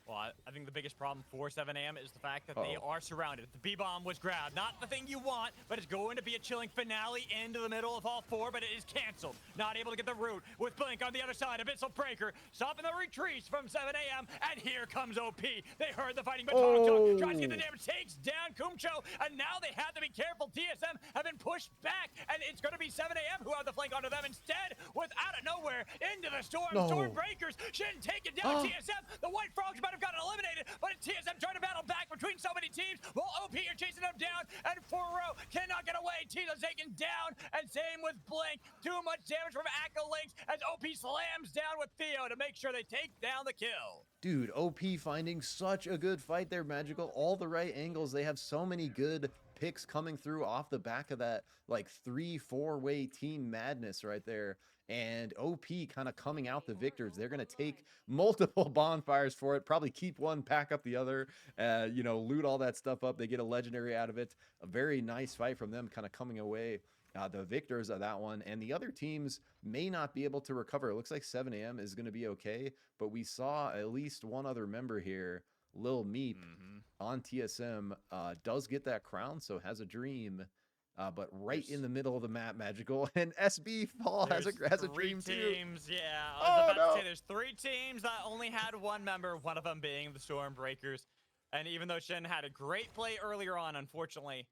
Well, I think the biggest problem for 7 a.m. is the fact that they are surrounded. The B-bomb was grabbed. Not the thing you want, but it's going to be a chilling finale into the middle of all four, but it is canceled. Not able to get the root with Blink on the other side. Abyssal Breaker stopping the retreats from 7 a.m. And here comes OP. They heard the fighting, but Tongchong tries to get the damage, takes down Kumcho, and now they have to be careful. TSM have been pushed back, and it's going to be 7 a.m. who have the flank onto them instead. With out of nowhere into the storm. Stormbreakers shouldn't take it down. TSM, the White Frogs might have gotten eliminated, but it's TSM trying to battle back between so many teams. While OP are chasing them down, and Furo cannot get away. Tito's taken down, and same with Blink. Too much damage from Accolynx as OP slams down with Theo to make sure they take down the kill. Dude, OP finding such a good fight there, Magical. All the right angles. They have so many good picks coming through off the back of that, like 3-4-way team madness right there. And OP kind of coming out the victors. They're going to take multiple bonfires for it, probably keep one, pack up the other, you know, loot all that stuff up. They get a legendary out of it. A very nice fight from them, kind of coming away the victors of that one. And the other teams may not be able to recover. It looks like 7 a.m. is going to be okay, but we saw at least one other member here, Lil Meep, on TSM, does get that crown, so has a dream. But right in the middle of the map, Magical, and SB Fall has a dream teams, too. Yeah, I was about to say there's 3 teams that only had one member, one of them being the Stormbreakers. And even though Shen had a great play earlier on, unfortunately,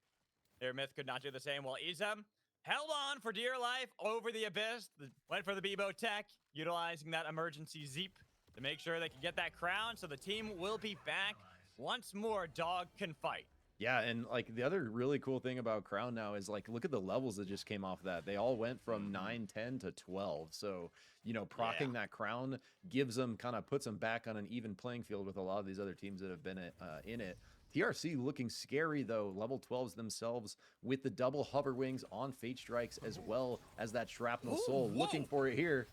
their myth could not do the same. While Izum held on for dear life over the Abyss, went for the Bebo tech, utilizing that emergency Zeep to make sure they can get that crown, so the team will be back once more. Dog can fight. Yeah, and like the other really cool thing about Crown now is like, look at the levels that just came off of that. They all went from 9, 10 to 12. So, you know, procking that crown gives them, kind of puts them back on an even playing field with a lot of these other teams that have been in it. TRC looking scary though, level 12s themselves with the double hover wings on Fate Strikes as well as that Shrapnel Soul. Looking for it here.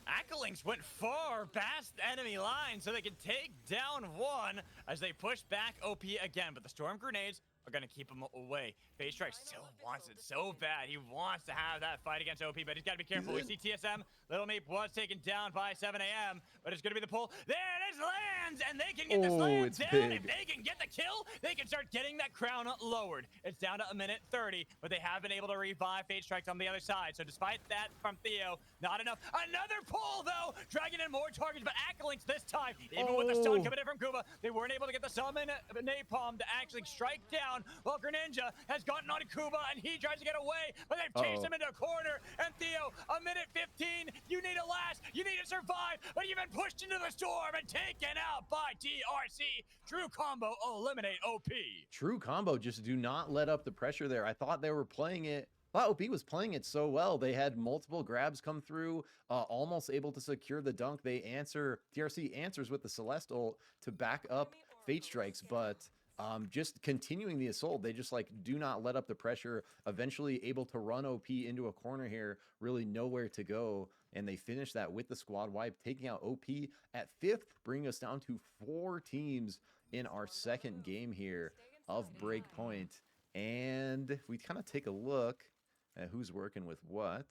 Accolynx went far past the enemy line so they can take down one as they push back OP again, but the Storm Grenades are going to keep him away. Fate Strike still wants it so bad. He wants to have that fight against OP, but he's got to be careful. We see TSM. Little Meep was taken down by 7 a.m., but it's going to be the pull. There it is, lands, and they can get the slam down. If they can get the kill, they can start getting that crown lowered. It's down to 1:30, but they have been able to revive Fate Strikes on the other side. So despite that from Theo, not enough. Another pull, though, dragging in more targets, but Accolynx this time, even with the stun coming in from Kuba, they weren't able to get the summon Napalm to actually strike down. Well, Greninja has gotten on Kuba, and he tries to get away, but they've chased him into a corner. And Theo, 1:15, you need to last, you need to survive, but you've been pushed into the storm and taken out by TRC. True combo eliminate OP. True combo, just do not let up the pressure there. I thought they were playing it. I thought OP was playing it so well. They had multiple grabs come through, almost able to secure the dunk. They answer, TRC answers with the Celeste ult to back up Fate Strikes, but just continuing the assault. They just like do not let up the pressure, eventually able to run OP into a corner here, really nowhere to go. And they finish that with the squad wipe, taking out OP at 5th, bringing us down to 4 teams in our second game here of Breakpoint. And if we kind of take a look at who's working with what,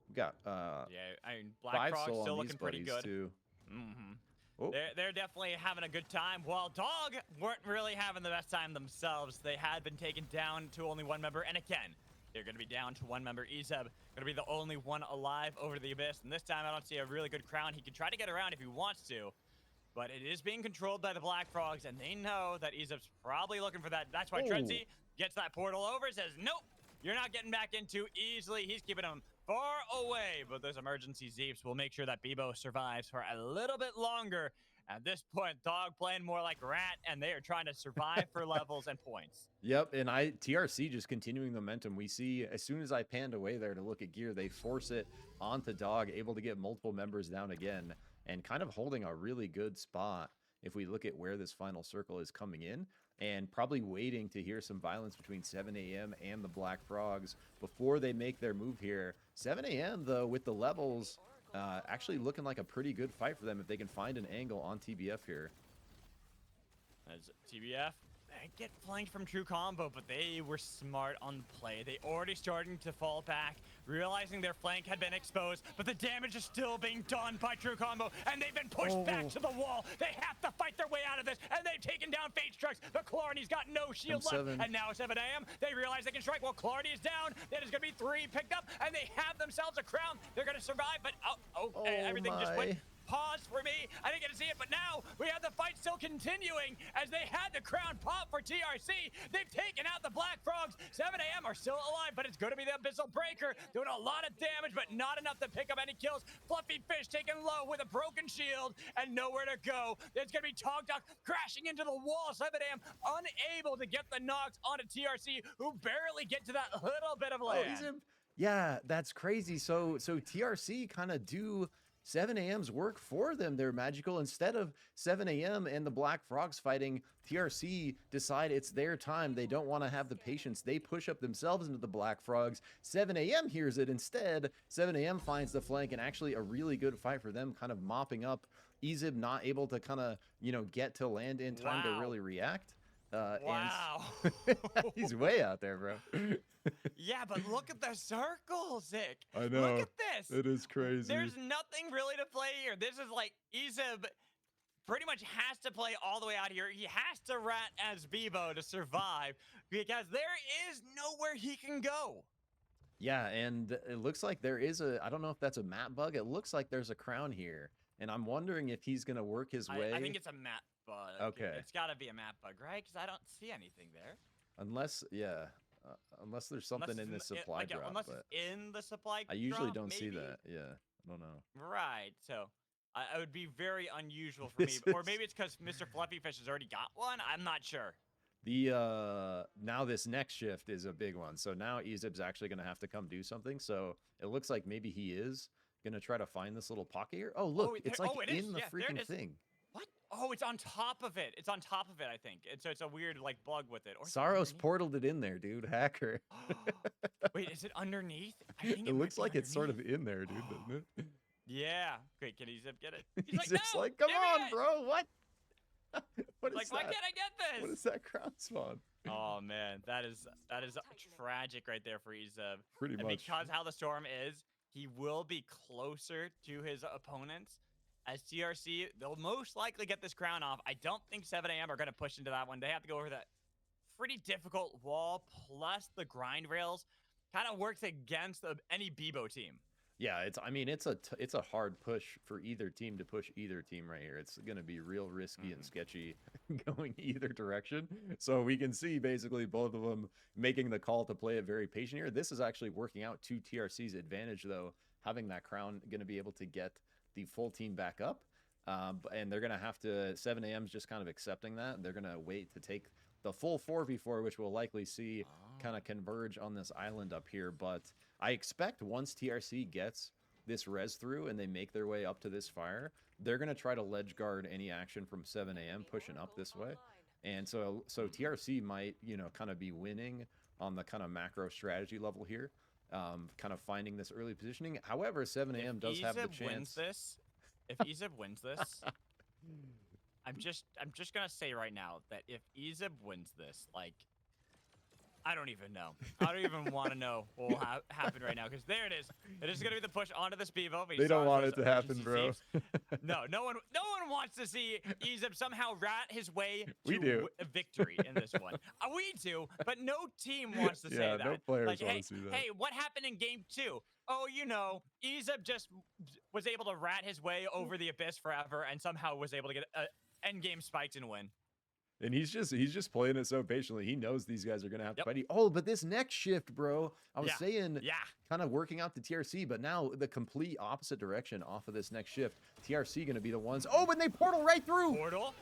we got I mean, Black Frog still looking pretty good too. They're definitely having a good time, while Dog weren't really having the best time themselves. They had been taken down to only one member, and again, they're going to be down to one member. Izeb going to be the only one alive over the Abyss, and this time I don't see a really good crown. He can try to get around if he wants to, but it is being controlled by the Black Frogs, and they know that Izeb's probably looking for that. That's why Trenzy gets that portal over, says, nope, you're not getting back in too easily. He's keeping him far away, but those emergency Zeeps will make sure that Bebo survives for a little bit longer. At this point, Dog playing more like Rat, and they are trying to survive for levels and points. Yep, and TRC just continuing the momentum. We see as soon as I panned away there to look at gear, they force it onto Dog, able to get multiple members down again, and kind of holding a really good spot if we look at where this final circle is coming in, and probably waiting to hear some violence between 7 a.m. and the Black Frogs before they make their move here. 7 a.m. though, with the levels, actually looking like a pretty good fight for them if they can find an angle on TBF here. As TBF They get flanked from True Combo, but they were smart on the play. They already starting to fall back, realizing their flank had been exposed, but the damage is still being done by True Combo, and they've been pushed back to the wall. They have to fight their way out of this, and they've taken down Fate Strikes. But Clarny's got no shield left, M7. and now 7 a.m. They realize they can strike while Clarny is down. That is going to be 3 picked up, and they have themselves a crown. They're going to survive, but everything just went. Pause for me. I didn't get to see it, but now we have the fight still continuing as they had the crown pop for TRC. They've taken out the Black Frogs. 7 a.m. are still alive, but it's going to be the Abyssal Breaker doing a lot of damage, but not enough to pick up any kills. Fluffy Fish taken low with a broken shield and nowhere to go. It's going to be Togdog crashing into the wall. 7 a.m. unable to get the knocks onto TRC, who barely get to that little bit of land. Yeah, that's crazy. So TRC kind of do 7 a.m.'s work for them. They're magical. Instead of 7 a.m. and the Black Frogs fighting, TRC decide it's their time. They don't want to have the patience. They push up themselves into the Black Frogs. 7 a.m. hears it instead. 7 a.m. finds the flank, and actually a really good fight for them, kind of mopping up. Ezib not able to kind of, get to land in time to really react. Wow. And he's way out there, bro. Yeah, but look at the circle, Zick. I know. Look at this. It is crazy. There's nothing really to play here. This is like Ezib pretty much has to play all the way out here. He has to rat as Bebo to survive because there is nowhere he can go. Yeah, and it looks like there is I don't know if that's a map bug. It looks like there's a crown here. And I'm wondering if he's going to work his way. I think it's a map bug. Okay. It's got to be a map bug, right? Because I don't see anything there. Unless, unless there's something in this supply drop. Unless but it's in the supply I usually drop, don't see maybe? that. Yeah, I don't know. Right, so it would be very unusual for me. Or maybe it's because Mr. Fluffy Fish has already got one. I'm not sure. Now this next shift is a big one. So now Ezib's actually going to have to come do something. So it looks like maybe he is going to try to find this little pocket here. Oh, look, it's like in the freaking thing. What? Oh, it's on top of it. It's on top of it, I think. And so it's a weird like bug with it. Or Saros portaled it in there, dude. Hacker. Wait, is it underneath? I think it looks like it's sort of in there, dude, doesn't it? Yeah. Great, can Ezib get it? He's just like, come on, bro. What? What is like, that? why can't I get this? What is that crown spawn? Oh man, that is tragic right there for Ezib. Pretty and much. Because how the storm is, he will be closer to his opponents. As TRC, they'll most likely get this crown off. I don't think 7 a.m. are going to push into that one. They have to go over that pretty difficult wall, plus the grind rails kind of works against any Bebo team. Yeah, it's a hard push for either team to push either team right here. It's going to be real risky and sketchy going either direction. So we can see basically both of them making the call to play it very patient here. This is actually working out to TRC's advantage, though, having that crown going to be able to get the full team back up. And they're going to have to, 7 a.m. is just kind of accepting that. They're going to wait to take the full 4v4, which we'll likely see kind of converge on this island up here. But I expect once TRC gets this res through and they make their way up to this fire, they're going to try to ledge guard any action from 7 a.m. pushing up this way. And so TRC might, kind of be winning on the kind of macro strategy level here, kind of finding this early positioning. However, 7 a.m. does have the chance. If Ezib wins this, I'm just gonna say right now that if Ezib wins this, like, I don't even know. I don't even want to know what will happen right now, because there it is. It is gonna be the push onto this Bevo. They don't want it to happen, bro. No one wants to see Ezib somehow rat his way We to do. a victory in this one. We do, but no team wants to say that. No players like, want to see that. Hey, what happened in game 2? Oh, Ezib just was able to rat his way over the abyss forever and somehow was able to get endgame spikes and win. And he's just playing it so patiently. He knows these guys are going to have to fight. Oh, but this next shift, bro, I was saying kind of working out the TRC, but now the complete opposite direction off of this next shift. TRC going to be the ones. Oh, but they portal right through. Portal.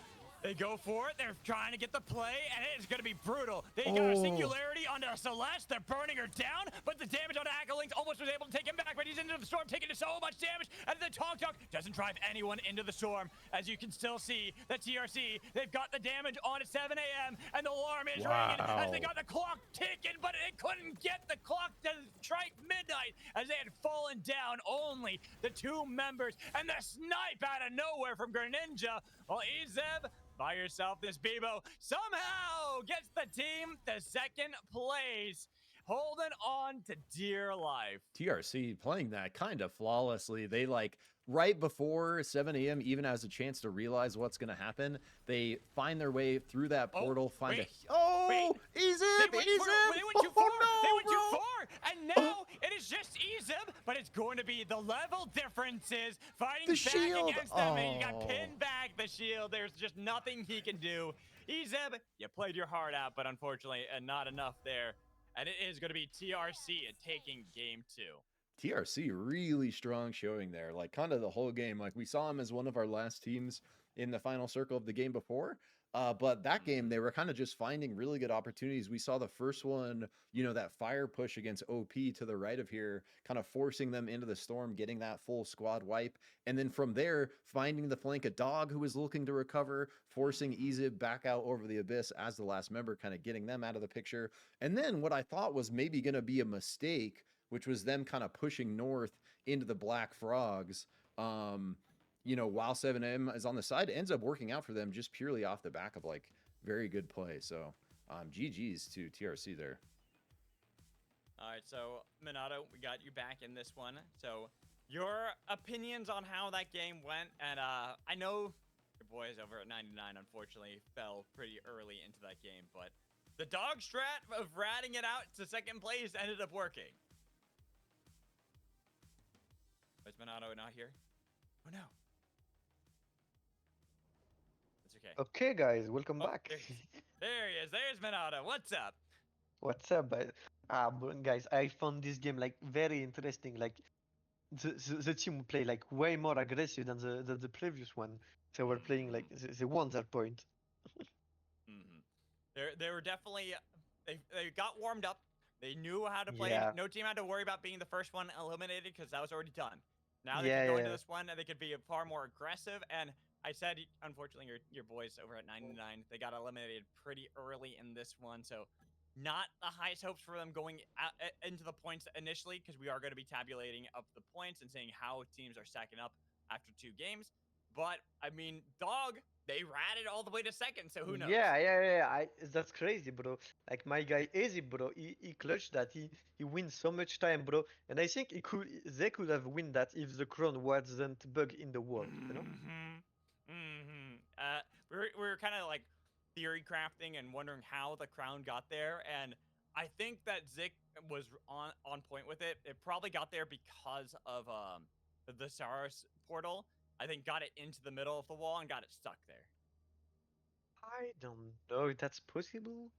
They go for it. They're trying to get the play, and it's going to be brutal. They got a singularity onto Celeste. They're burning her down, but the damage on Akalinks almost was able to take him back, but he's into the storm, taking so much damage, and the Togdog doesn't drive anyone into the storm. As you can still see, the TRC, they've got the damage on at 7 a.m., and the alarm is ringing as they got the clock ticking, but it couldn't get the clock to strike midnight as they had fallen down. Only the 2 members, and the snipe out of nowhere from Greninja. Well, Ezib, by yourself. This Bebo somehow gets the team to second place, holding on to dear life. TRC playing that kind of flawlessly. They like right before 7 a.m. even has a chance to realize what's going to happen. They find their way through that portal, find wait, Ezib, They went too far. They went too far. And now it is just Ezib, but it's going to be the level differences fighting The back shield. against them. And he got Oh. pinned back the shield. There's just nothing he can do. Ezib, you played your heart out, but unfortunately not enough there. And it is going to be TRC taking game 2. TRC really strong showing there, like kind of the whole game. Like we saw him as one of our last teams in the final circle of the game before. But that game, they were kind of just finding really good opportunities. We saw the first one, you know, that fire push against OP to the right of here, kind of forcing them into the storm, getting that full squad wipe. And then from there, finding the flank of Dog, who was looking to recover, forcing Ezib back out over the abyss as the last member, kind of getting them out of the picture. And then what I thought was maybe going to be a mistake, which was them kind of pushing north into the Black Frogs. You know, while 7M is on the side, it ends up working out for them just purely off the back of like very good play. So GG's to TRC there. All right, so Minato, we got you back in this one. So your opinions on how that game went, and I know your boys over at 99 unfortunately fell pretty early into that game, but the dog strat of ratting it out to second place ended up working. Is Minato not here? Oh no. That's okay. Okay, guys, welcome Oh, back. there he is. There's Minato. What's up? What's up, guys? I found this game like very interesting. Like the team play like way more aggressive than the previous one. They were playing like they won that point. They were definitely they got warmed up. They knew how to play. Yeah. No team had to worry about being the first one eliminated because that was already done. Now they Yeah, can go into yeah. this one and they could be far more aggressive. And I said, unfortunately, your boys over at 99, they got eliminated pretty early in this one. So not the highest hopes for them going out, into the points initially, because we are going to be tabulating up the points and seeing how teams are stacking up after 2 games. But I mean, Dog, they ratted all the way to second, so who knows? Yeah. That's crazy, bro. Like my guy Easy, bro. He clutched that. He wins so much time, bro. And I think they could have win that if the crown wasn't bug in the wall. You know? We were kind of like theory crafting and wondering how the crown got there, and I think that Zik was on point with it. It probably got there because of the Saros portal. I think got it into the middle of the wall and got it stuck there. I don't know if that's possible.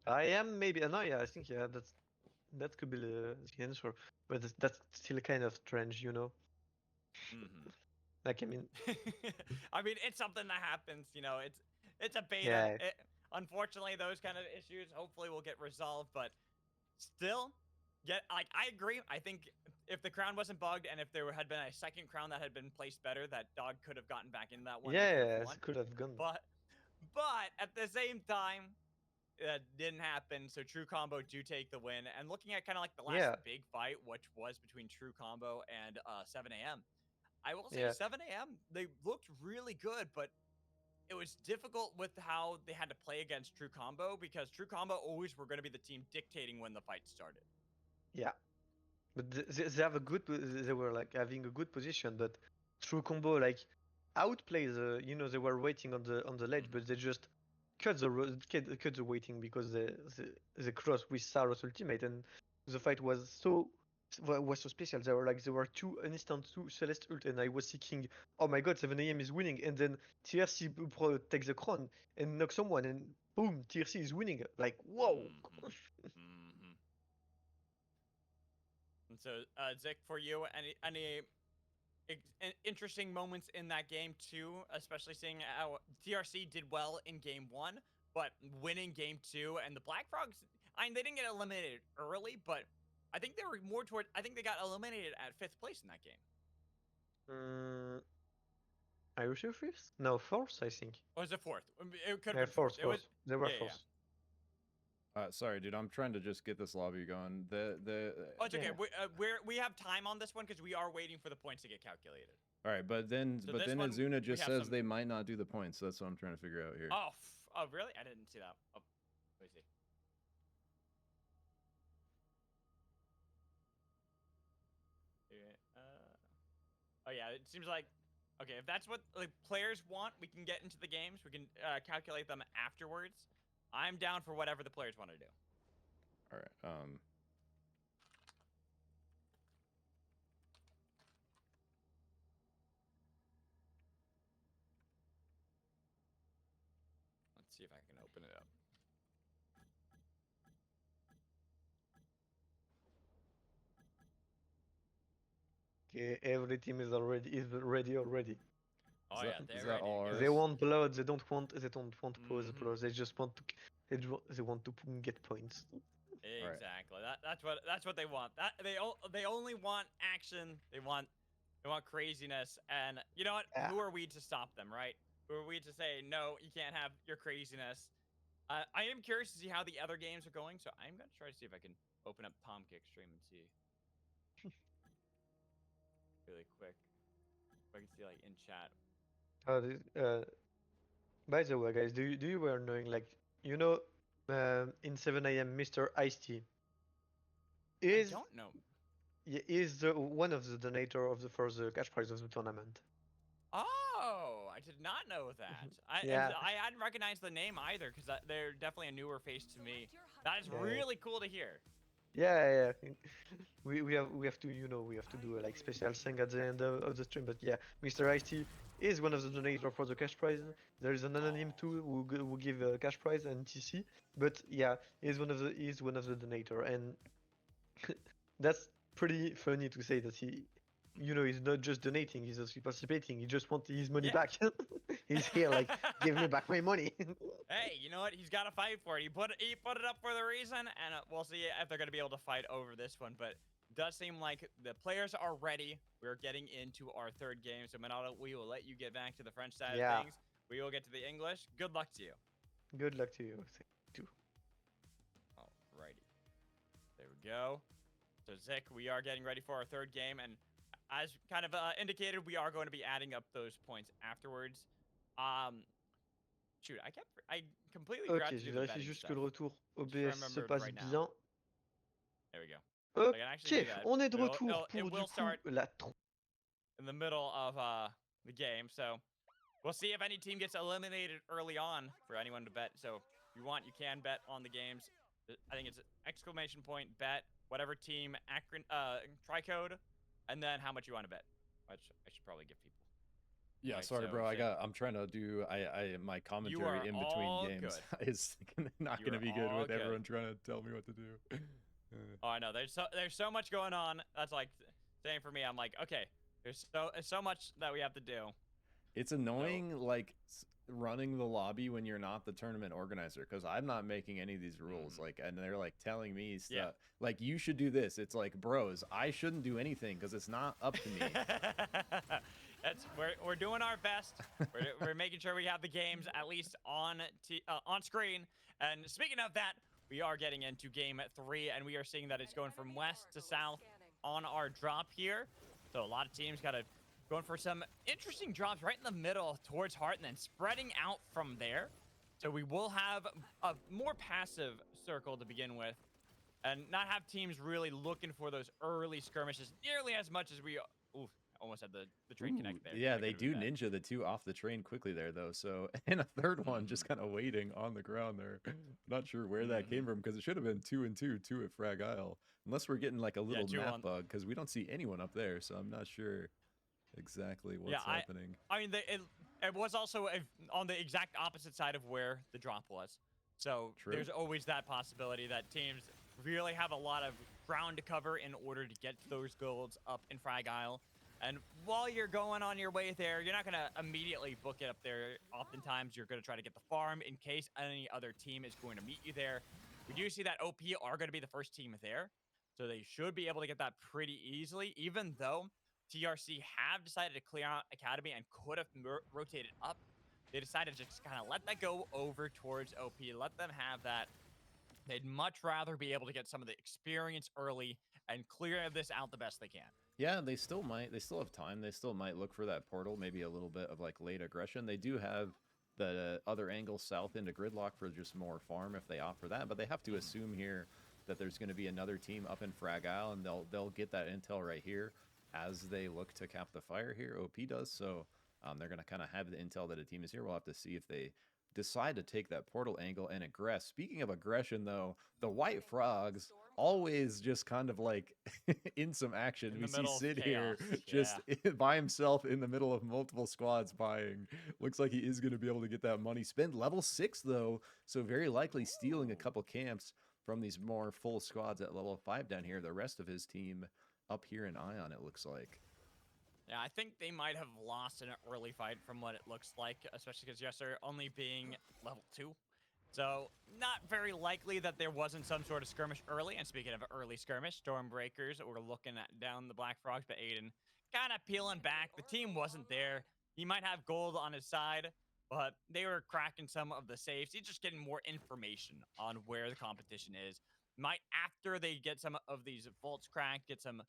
I am maybe. No, yeah, I think that could be the answer, but that's still kind of strange, you know. Like I mean, I mean, it's something that happens. You know, it's a beta. Yeah. Unfortunately, those kind of issues hopefully will get resolved, but still. Like I agree. I think if the crown wasn't bugged and if there had been a second crown that had been placed better, that Dog could have gotten back into that one. yeah, it could have gone. But at the same time, that didn't happen. So True Combo do take the win. And looking at kind of like the last big fight, which was between True Combo and 7 a.m. I will say 7 a.m. they looked really good, but it was difficult with how they had to play against True Combo because True Combo always were going to be the team dictating when the fight started. Yeah, but they have a good. They were like having a good position, but True Combo like outplay the. You know, they were waiting on the ledge, but they just cut the waiting because they crossed with Saros ultimate, and the fight was so special. They were two Celeste ult, and I was thinking, oh my god, 7 a.m. is winning, and then TRC takes the crown and knocks someone, and boom, TRC is winning. Like whoa. And so, Zik, for you, any interesting moments in that game too, especially seeing how TRC did well in game 1, but winning game 2, and the Black Frogs, I mean, they didn't get eliminated early, but I think they were more toward. I think they got eliminated at 5th place in that game. Are you sure 5th? No, 4th, I think. Or was it 4th? It could Yeah, have been 4th. They were 4th. Sorry, dude. I'm trying to just get this lobby going. Oh, it's okay. We have time on this one because we are waiting for the points to get calculated. All right, but then So this one, Izuna we just have says some- they might not do the points. So that's what I'm trying to figure out here. Oh, really? I didn't see that. Oh, let me see. Yeah, oh yeah, it seems like okay. If that's what the players want, we can get into the games. We can calculate them afterwards. I'm down for whatever the players want to do. All right. Let's see if I can open it up. Okay, every team is ready already. Oh Is yeah, that- they're is that ready to all go. ours? They want blood. They don't want pose Mhm. blood. They just want to. They want to get points. right. Exactly. That's what they want. They only want action. They want craziness. And you know what? Yeah. Who are we to stop them, right? Who are we to say no? You can't have your craziness. I am curious to see how the other games are going, so I'm gonna try to see if I can open up Tom Kick stream and see really quick. If I can see like in chat. By the way, guys, do you were knowing like in 7 a.m. Mr. Ice-T I is don't know. is one of the donator of the for the cash prize of the tournament. Oh, I did not know that. Yeah. I hadn't recognized the name either because they're definitely a newer face to me. That is Yeah. really cool to hear. Yeah. We have to we have to do a like special thing at the end of the stream. But yeah, Mr. Ice-T is one of the donator for the cash prize. There is an anonym too who give a cash prize and TC. But yeah, he's one of the donator, and that's pretty funny to say that he's not just donating, he's also participating. He just wants his money Yeah. back. He's here like, give me back my money. Hey, you know what? He's got to fight for it. He put it up for the reason, and we'll see if they're going to be able to fight over this one. But it does seem like the players are ready. We're getting into our third game. So, Minato, we will let you get back to the French side Yeah. of things. We will get to the English. Good luck to you. Good luck to you. Alrighty. There we go. So, Zik, we are getting ready for our third game. And as kind of indicated, we are going to be adding up those points afterwards. Shoot, I completely forgot Ok, to je do the vérifie betting juste stuff. que le retour OBS se remembered passe right now. bien. There we go. I can actually do Ok, that. on est de It'll- retour it'll- pour it du will coup start la in the middle of the game. So we'll see if any team gets eliminated early on for anyone to bet. So if you want, you can bet on the games. I think it's exclamation point bet whatever team try code, and then how much you want to bet. Which I should probably give people. Yeah, Right, sorry, so bro. say- I'm trying to do my are commentary in between all games good. is not You going to are be good all with good. everyone trying to tell me what to do. Oh, I know. There's so much going on. That's like same for me. I'm like, okay, there's so much that we have to do. It's annoying, like running the lobby when you're not the tournament organizer, because I'm not making any of these rules. Like, and they're like telling me stuff. Yeah. Like, you should do this. It's like, bros, I shouldn't do anything because it's not up to me. We're doing our best. We're making sure we have the games at least on screen. And speaking of that, we are getting into game 3, and we are seeing that it's going from west to south on our drop here. So a lot of teams going for some interesting drops right in the middle towards Heart and then spreading out from there. So we will have a more passive circle to begin with and not have teams really looking for those early skirmishes nearly as much as we... Ooh, almost had the train connect there. Yeah, That they could've do been bad. ninja the two off the train quickly there, though. So, and a third one just kind of waiting on the ground there. Not sure where that came from, because it should have been 2 and 2 at Frag Isle. Unless we're getting like a little 2 map on- bug, because we don't see anyone up there. So I'm not sure exactly what's happening. I mean, it was also on the exact opposite side of where the drop was. So True. there's always that possibility that teams really have a lot of ground to cover in order to get those golds up in Frag Isle. And while you're going on your way there, you're not going to immediately book it up there. Oftentimes, you're going to try to get the farm in case any other team is going to meet you there. We do see that OP are going to be the first team there. So they should be able to get that pretty easily, even though TRC have decided to clear out Academy and could have rotated up. They decided to just kind of let that go over towards OP, let them have that. They'd much rather be able to get some of the experience early and clear this out the best they can. Yeah, they still might. They still have time. They still might look for that portal. Maybe a little bit of like late aggression. They do have the other angle south into gridlock for just more farm if they opt for that. But they have to assume here that there's going to be another team up in Fragile, and they'll get that intel right here as they look to cap the fire here. OP does so. They're going to kind of have the intel that a team is here. We'll have to see if they decide to take that portal angle and aggress. Speaking of aggression, though, the White Frogs always just kind of like in some action. In We the see middle of Sid here chaos, just by himself in the middle of multiple squads buying. Looks like he is going to be able to get that money spent. Level 6, though, so very likely stealing a couple camps from these more full squads at level 5 down here. The rest of his team up here in Ion, it looks like. Yeah, I think they might have lost in an early fight from what it looks like, especially because Yesser only being level 2. So not very likely that there wasn't some sort of skirmish early. And speaking of early skirmish, Stormbreakers were looking at down the Black Frogs, but Aiden kind of peeling back. The team wasn't there. He might have gold on his side, but they were cracking some of the safes. He's just getting more information on where the competition is. Might, after they get some of these vaults cracked, get some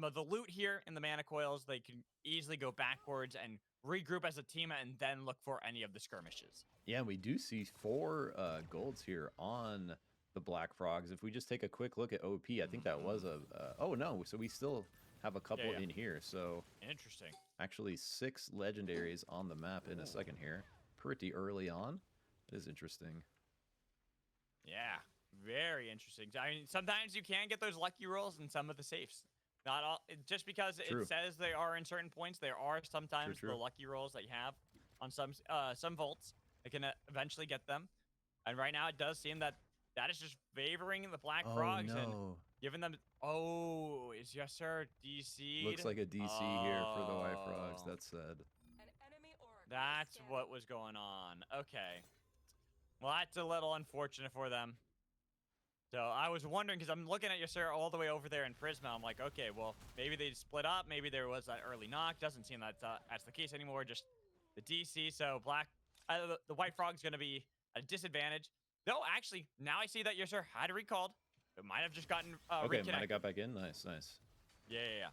of the loot here in the mana coils, they can easily go backwards and regroup as a team and then look for any of the skirmishes. Yeah, we do see 4 golds here on the Black Frogs. If we just take a quick look at OP, I think that was a... oh, no. So we still have a couple in here. So interesting. Actually, 6 legendaries on the map in a second here. Pretty early on. It is interesting. Yeah, very interesting. I mean, sometimes you can get those lucky rolls in some of the safes. Not all, just because it says they are in certain points. There are sometimes the lucky rolls that you have on some vaults that can eventually get them. And right now, it does seem that is just favoring the Black Frogs and giving them. Oh, is yes sir DC? Looks like a DC here for the White Frogs. That's sad. That's what was going on. Okay. Well, that's a little unfortunate for them. So I was wondering, because I'm looking at Yasser all the way over there in Prisma. I'm like, okay, well, maybe they split up. Maybe there was that early knock. Doesn't seem that that's the case anymore. Just the DC. So the White Frog's going to be a disadvantage. Though, actually, now I see that Yasser had recalled. It might have just gotten okay, might have got back in. Nice, nice. Yeah.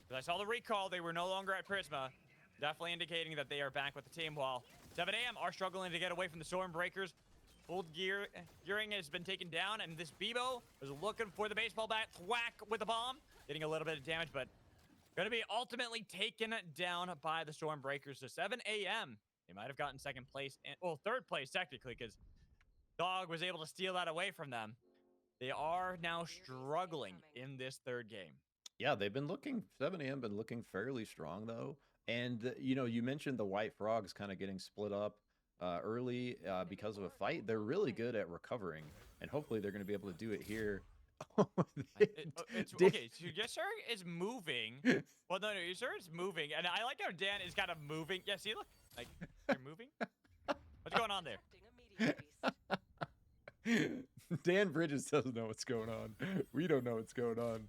Because I saw the recall. They were no longer at Prisma. Definitely indicating that they are back with the team. While 7 AM are struggling to get away from the Stormbreakers. Full gearing has been taken down, and this Bebo is looking for the baseball bat. Thwack with a bomb. Getting a little bit of damage, but going to be ultimately taken down by the Stormbreakers. So 7 AM. They might have gotten second place, well, third place technically, because Dog was able to steal that away from them. They are now struggling in this third game. Yeah, they've been looking, 7 AM been looking fairly strong, though. And, you know, you mentioned the White Frogs kind of getting split up early because of a fight. They're really good at recovering, and hopefully they're going to be able to do it here. Okay, so Yasser is moving. Well, no, Yasser is moving, and I like how Dan is kind of moving. Yeah, see, look, like they're moving. What's going on there? Dan Bridges doesn't know what's going on. We don't know what's going on.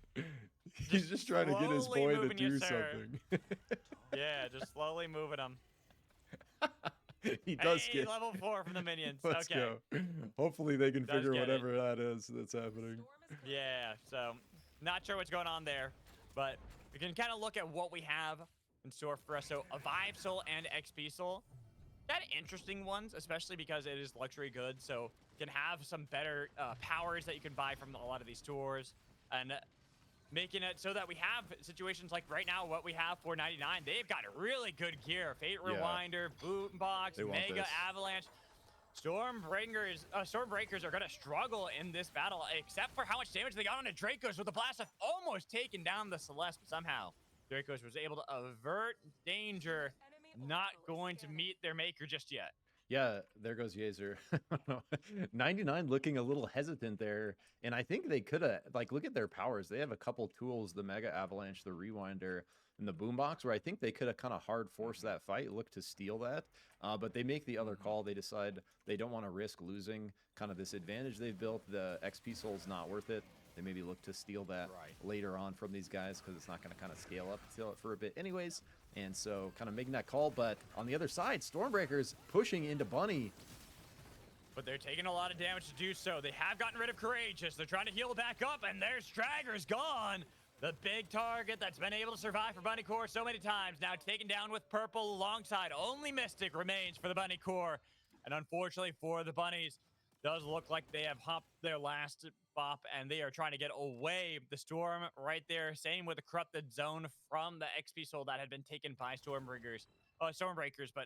He's just trying to get his boy to do something. Yeah, just slowly moving him. He does get level 4 from the minions. Let's go. Hopefully they can figure whatever that is that's happening. Yeah, so not sure what's going on there, but we can kind of look at what we have in store for us. So a Vive Soul and XP Soul. Kind of interesting ones, especially because it is luxury goods, so you can have some better powers that you can buy from a lot of these tours, and making it so that we have situations like right now, what we have for 99, they've got really good gear. Fate Rewinder, Boombox, Mega Avalanche. Stormbreakers are going to struggle in this battle, except for how much damage they got on the Dracos with the blast of almost taking down the Celeste, but somehow Dracos was able to avert danger, not going to meet their maker just yet. Yeah, there goes Yeazer. 99 looking a little hesitant there. And I think they could have, like, look at their powers. They have a couple tools, the Mega Avalanche, the Rewinder, and the Boombox, where I think they could have kind of hard forced that fight, look to steal that. But they make the other call. They decide they don't want to risk losing kind of this advantage they've built. The XP Soul's not worth it. They maybe look to steal that later on from these guys because it's not going to kind of scale up it for a bit anyways. And so kind of making that call. But on the other side, Stormbreakers pushing into Bunny. But they're taking a lot of damage to do so. They have gotten rid of Courageous. They're trying to heal back up, and their Stragger's gone. The big target that's been able to survive for Bunny Core so many times, now taken down with purple alongside. Only Mystic remains for the Bunny Core. And unfortunately for the Bunnies, does look like they have hopped their last bop and they are trying to get away. The Storm right there. Same with the corrupted zone from the XP soul that had been taken by Stormbreakers. But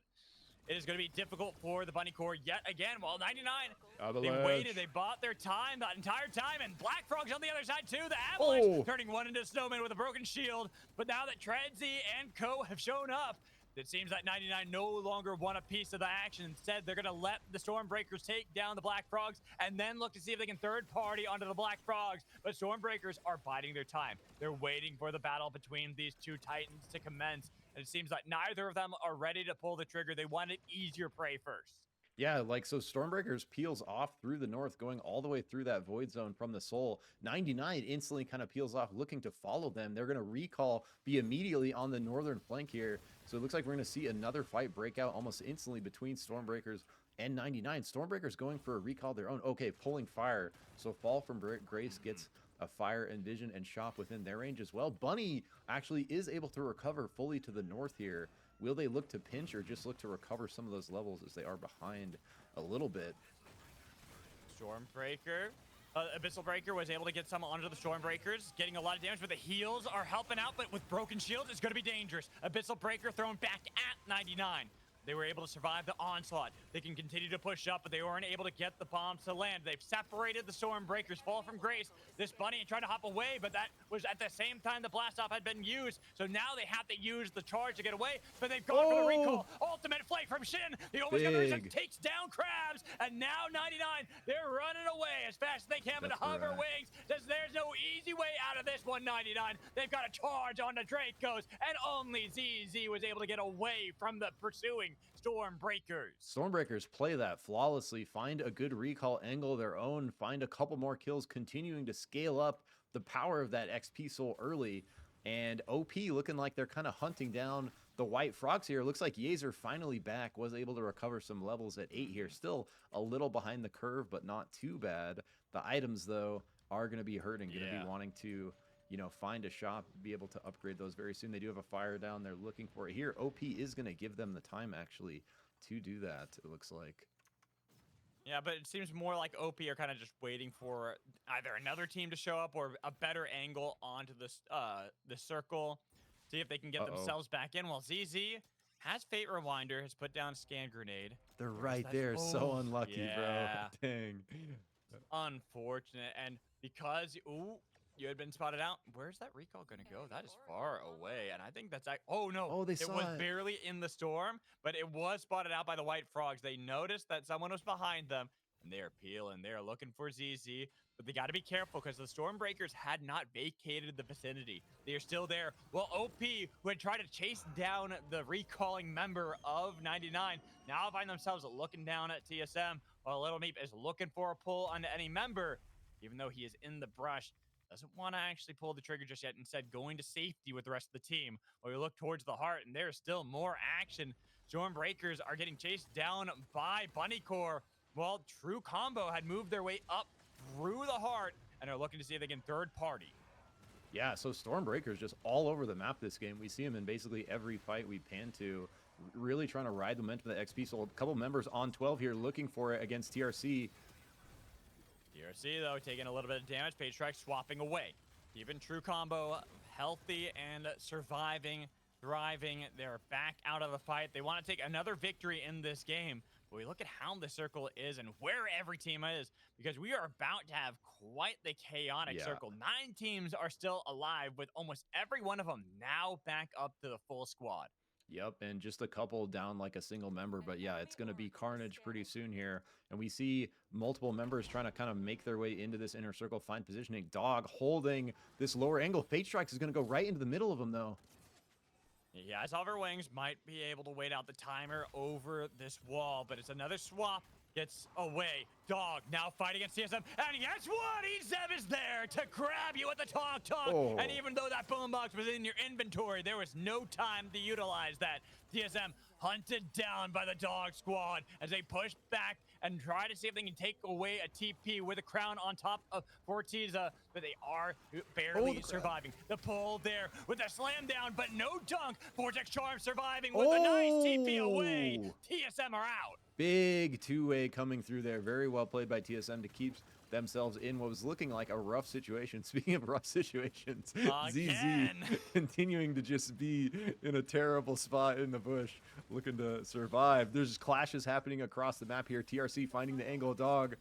it is going to be difficult for the Bunny Core yet again. Well, 99, they waited, they bought their time that entire time, and Black Frog's on the other side too. The Avalanche turning one into Snowman with a broken shield. But now that Treadsy and Co have shown up, it seems that 99 no longer want a piece of the action. Instead, they're going to let the Stormbreakers take down the Black Frogs and then look to see if they can third party onto the Black Frogs. But Stormbreakers are biding their time. They're waiting for the battle between these two Titans to commence. And it seems like neither of them are ready to pull the trigger. They wanted easier prey first. Yeah, like, so Stormbreakers peels off through the north, going all the way through that void zone from the soul. 99 instantly kind of peels off, looking to follow them. They're going to recall, be immediately on the northern flank here. So it looks like we're going to see another fight break out almost instantly between Stormbreakers and 99. Stormbreakers going for a recall of their own. Okay, pulling fire. So Fall from Grace gets a fire and vision and shop within their range as well. Bunny actually is able to recover fully to the north here. Will they look to pinch or just look to recover some of those levels as they are behind a little bit? Stormbreaker. Abyssal Breaker was able to get some onto the Stormbreakers, getting a lot of damage, but the heals are helping out, but with broken shields, it's going to be dangerous. Abyssal Breaker thrown back at 99. They were able to survive the onslaught. They can continue to push up, but they weren't able to get the bombs to land. They've separated the Stormbreakers. Fall from Grace. This Bunny tried to hop away, but that was at the same time the blast off had been used. So now they have to use the charge to get away, but they've gone for the recall. Ultimate flake from Shin. The almost takes down Krabs, and now 99, they're running away as fast as they can with the hover wings. There's no easy way out of this one, 99. They've got to charge on the Dracos, and only ZZ was able to get away from the pursuing Stormbreakers. Stormbreakers play that flawlessly, find a good recall angle of their own, find a couple more kills, continuing to scale up the power of that XP soul early. And OP looking like they're kind of hunting down the White Frogs here. Looks like Yazer finally back, was able to recover some levels at 8 here. Still a little behind the curve, but not too bad. The items, though, are going to be hurting, going to be wanting to, you know, find a shop, be able to upgrade those very soon. They do have a fire down. They're looking for it here. OP is going to give them the time, actually, to do that, it looks like. Yeah, but it seems more like OP are kind of just waiting for either another team to show up or a better angle onto the circle. See if they can get themselves back in. While ZZ has Fate Rewinder, has put down a scan grenade. They're right there. So unlucky, bro. Dang. Unfortunate. And because... Ooh. You had been spotted out. Where's that recall going to go? That is far away. And I think that's... Oh, no. Oh, it was barely in the storm, but it was spotted out by the White Frogs. They noticed that someone was behind them, and they are peeling. They are looking for ZZ, but they got to be careful because the Stormbreakers had not vacated the vicinity. They are still there. Well, OP, who had tried to chase down the recalling member of 99, now find themselves looking down at TSM, while Little Meep is looking for a pull on any member, even though he is in the brush. Doesn't want to actually pull the trigger just yet, instead going to safety with the rest of the team. While we look towards the heart, and there's still more action. Stormbreakers are getting chased down by Bunny Core. Well, True Combo had moved their way up through the heart and are looking to see if they can third party. Yeah, so Stormbreakers just all over the map this game. We see them in basically every fight we pan to, really trying to ride the momentum of the XP soul. A couple members on 12 here looking for it against TRC. TRC, though, taking a little bit of damage. Page Strike swapping away. Keeping True Combo healthy and surviving, thriving. They're back out of the fight. They want to take another victory in this game. But we look at how the circle is and where every team is, because we are about to have quite the chaotic circle. 9 teams are still alive, with almost every one of them now back up to the full squad. Yep, and just a couple down like a single member, but yeah, it's going to be carnage pretty soon here. And we see multiple members trying to kind of make their way into this inner circle, find positioning. Dog holding this lower angle. Fate Strikes is going to go right into the middle of them, though. Yeah, Hover Wings might be able to wait out the timer over this wall, but it's another swap. Gets away. Dog now fighting against TSM. And guess what? EZEB is there to grab you at the talk. And even though that boombox was in your inventory, there was no time to utilize that. TSM hunted down by the dog squad as they push back and try to see if they can take away a TP with a crown on top of Fortiza, but they are barely surviving. The pull there with a slam down, but no dunk. Vortex Charm surviving with a nice TP away. TSM are out. Big two-way coming through there. Very well played by TSM to keep themselves in what was looking like a rough situation. Speaking of rough situations, ZZ continuing to just be in a terrible spot in the bush, looking to survive. There's clashes happening across the map here. TRC finding the angle dog.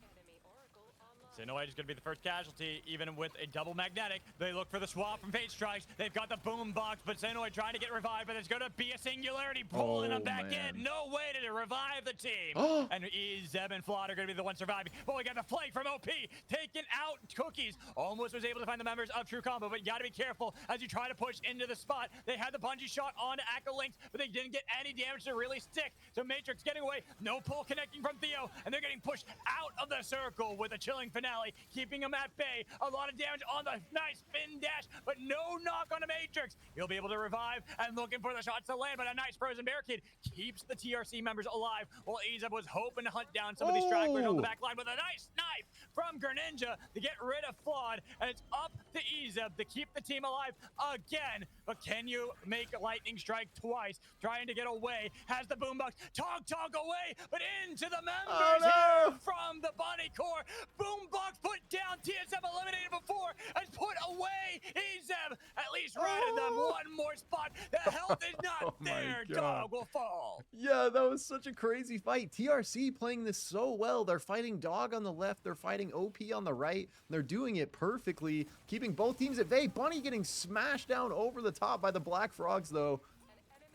Xenoid is going to be the first casualty, even with a double magnetic. They look for the swap from Fate Strikes. They've got the boom box, but Xenoid trying to get revived, but there's going to be a singularity pulling them back in. No way to revive the team. And Zeb and Flawed are going to be the ones surviving. But we got the flank from OP, taking out Cookies. Almost was able to find the members of True Combo, but you got to be careful as you try to push into the spot. They had the bungee shot onto Echo Links, but they didn't get any damage to really stick. So Matrix getting away, no pull connecting from Theo, and they're getting pushed out of the circle with a chilling finale, keeping him at bay. A lot of damage on the nice spin dash, but no knock on the Matrix. He'll be able to revive and looking for the shots to land, but a nice frozen barricade keeps the TRC members alive, while Ezeb was hoping to hunt down some of these stragglers on the back line with a nice knife from Greninja to get rid of Flawed, and it's up to Ezeb to keep the team alive again. But can you make a lightning strike twice, trying to get away? Has the boombox, Tog away, but into the members here from the Bunny Core. Boombox put down, TSM eliminated before, and put away Ezeb. At least routed them one more spot. The health is not there. Dog will fall. Yeah, that was such a crazy fight. TRC playing this so well. They're fighting Dog on the left. They're fighting OP on the right. They're doing it perfectly, keeping both teams at bay. Bunny getting smashed down over the top by the Black Frogs, though.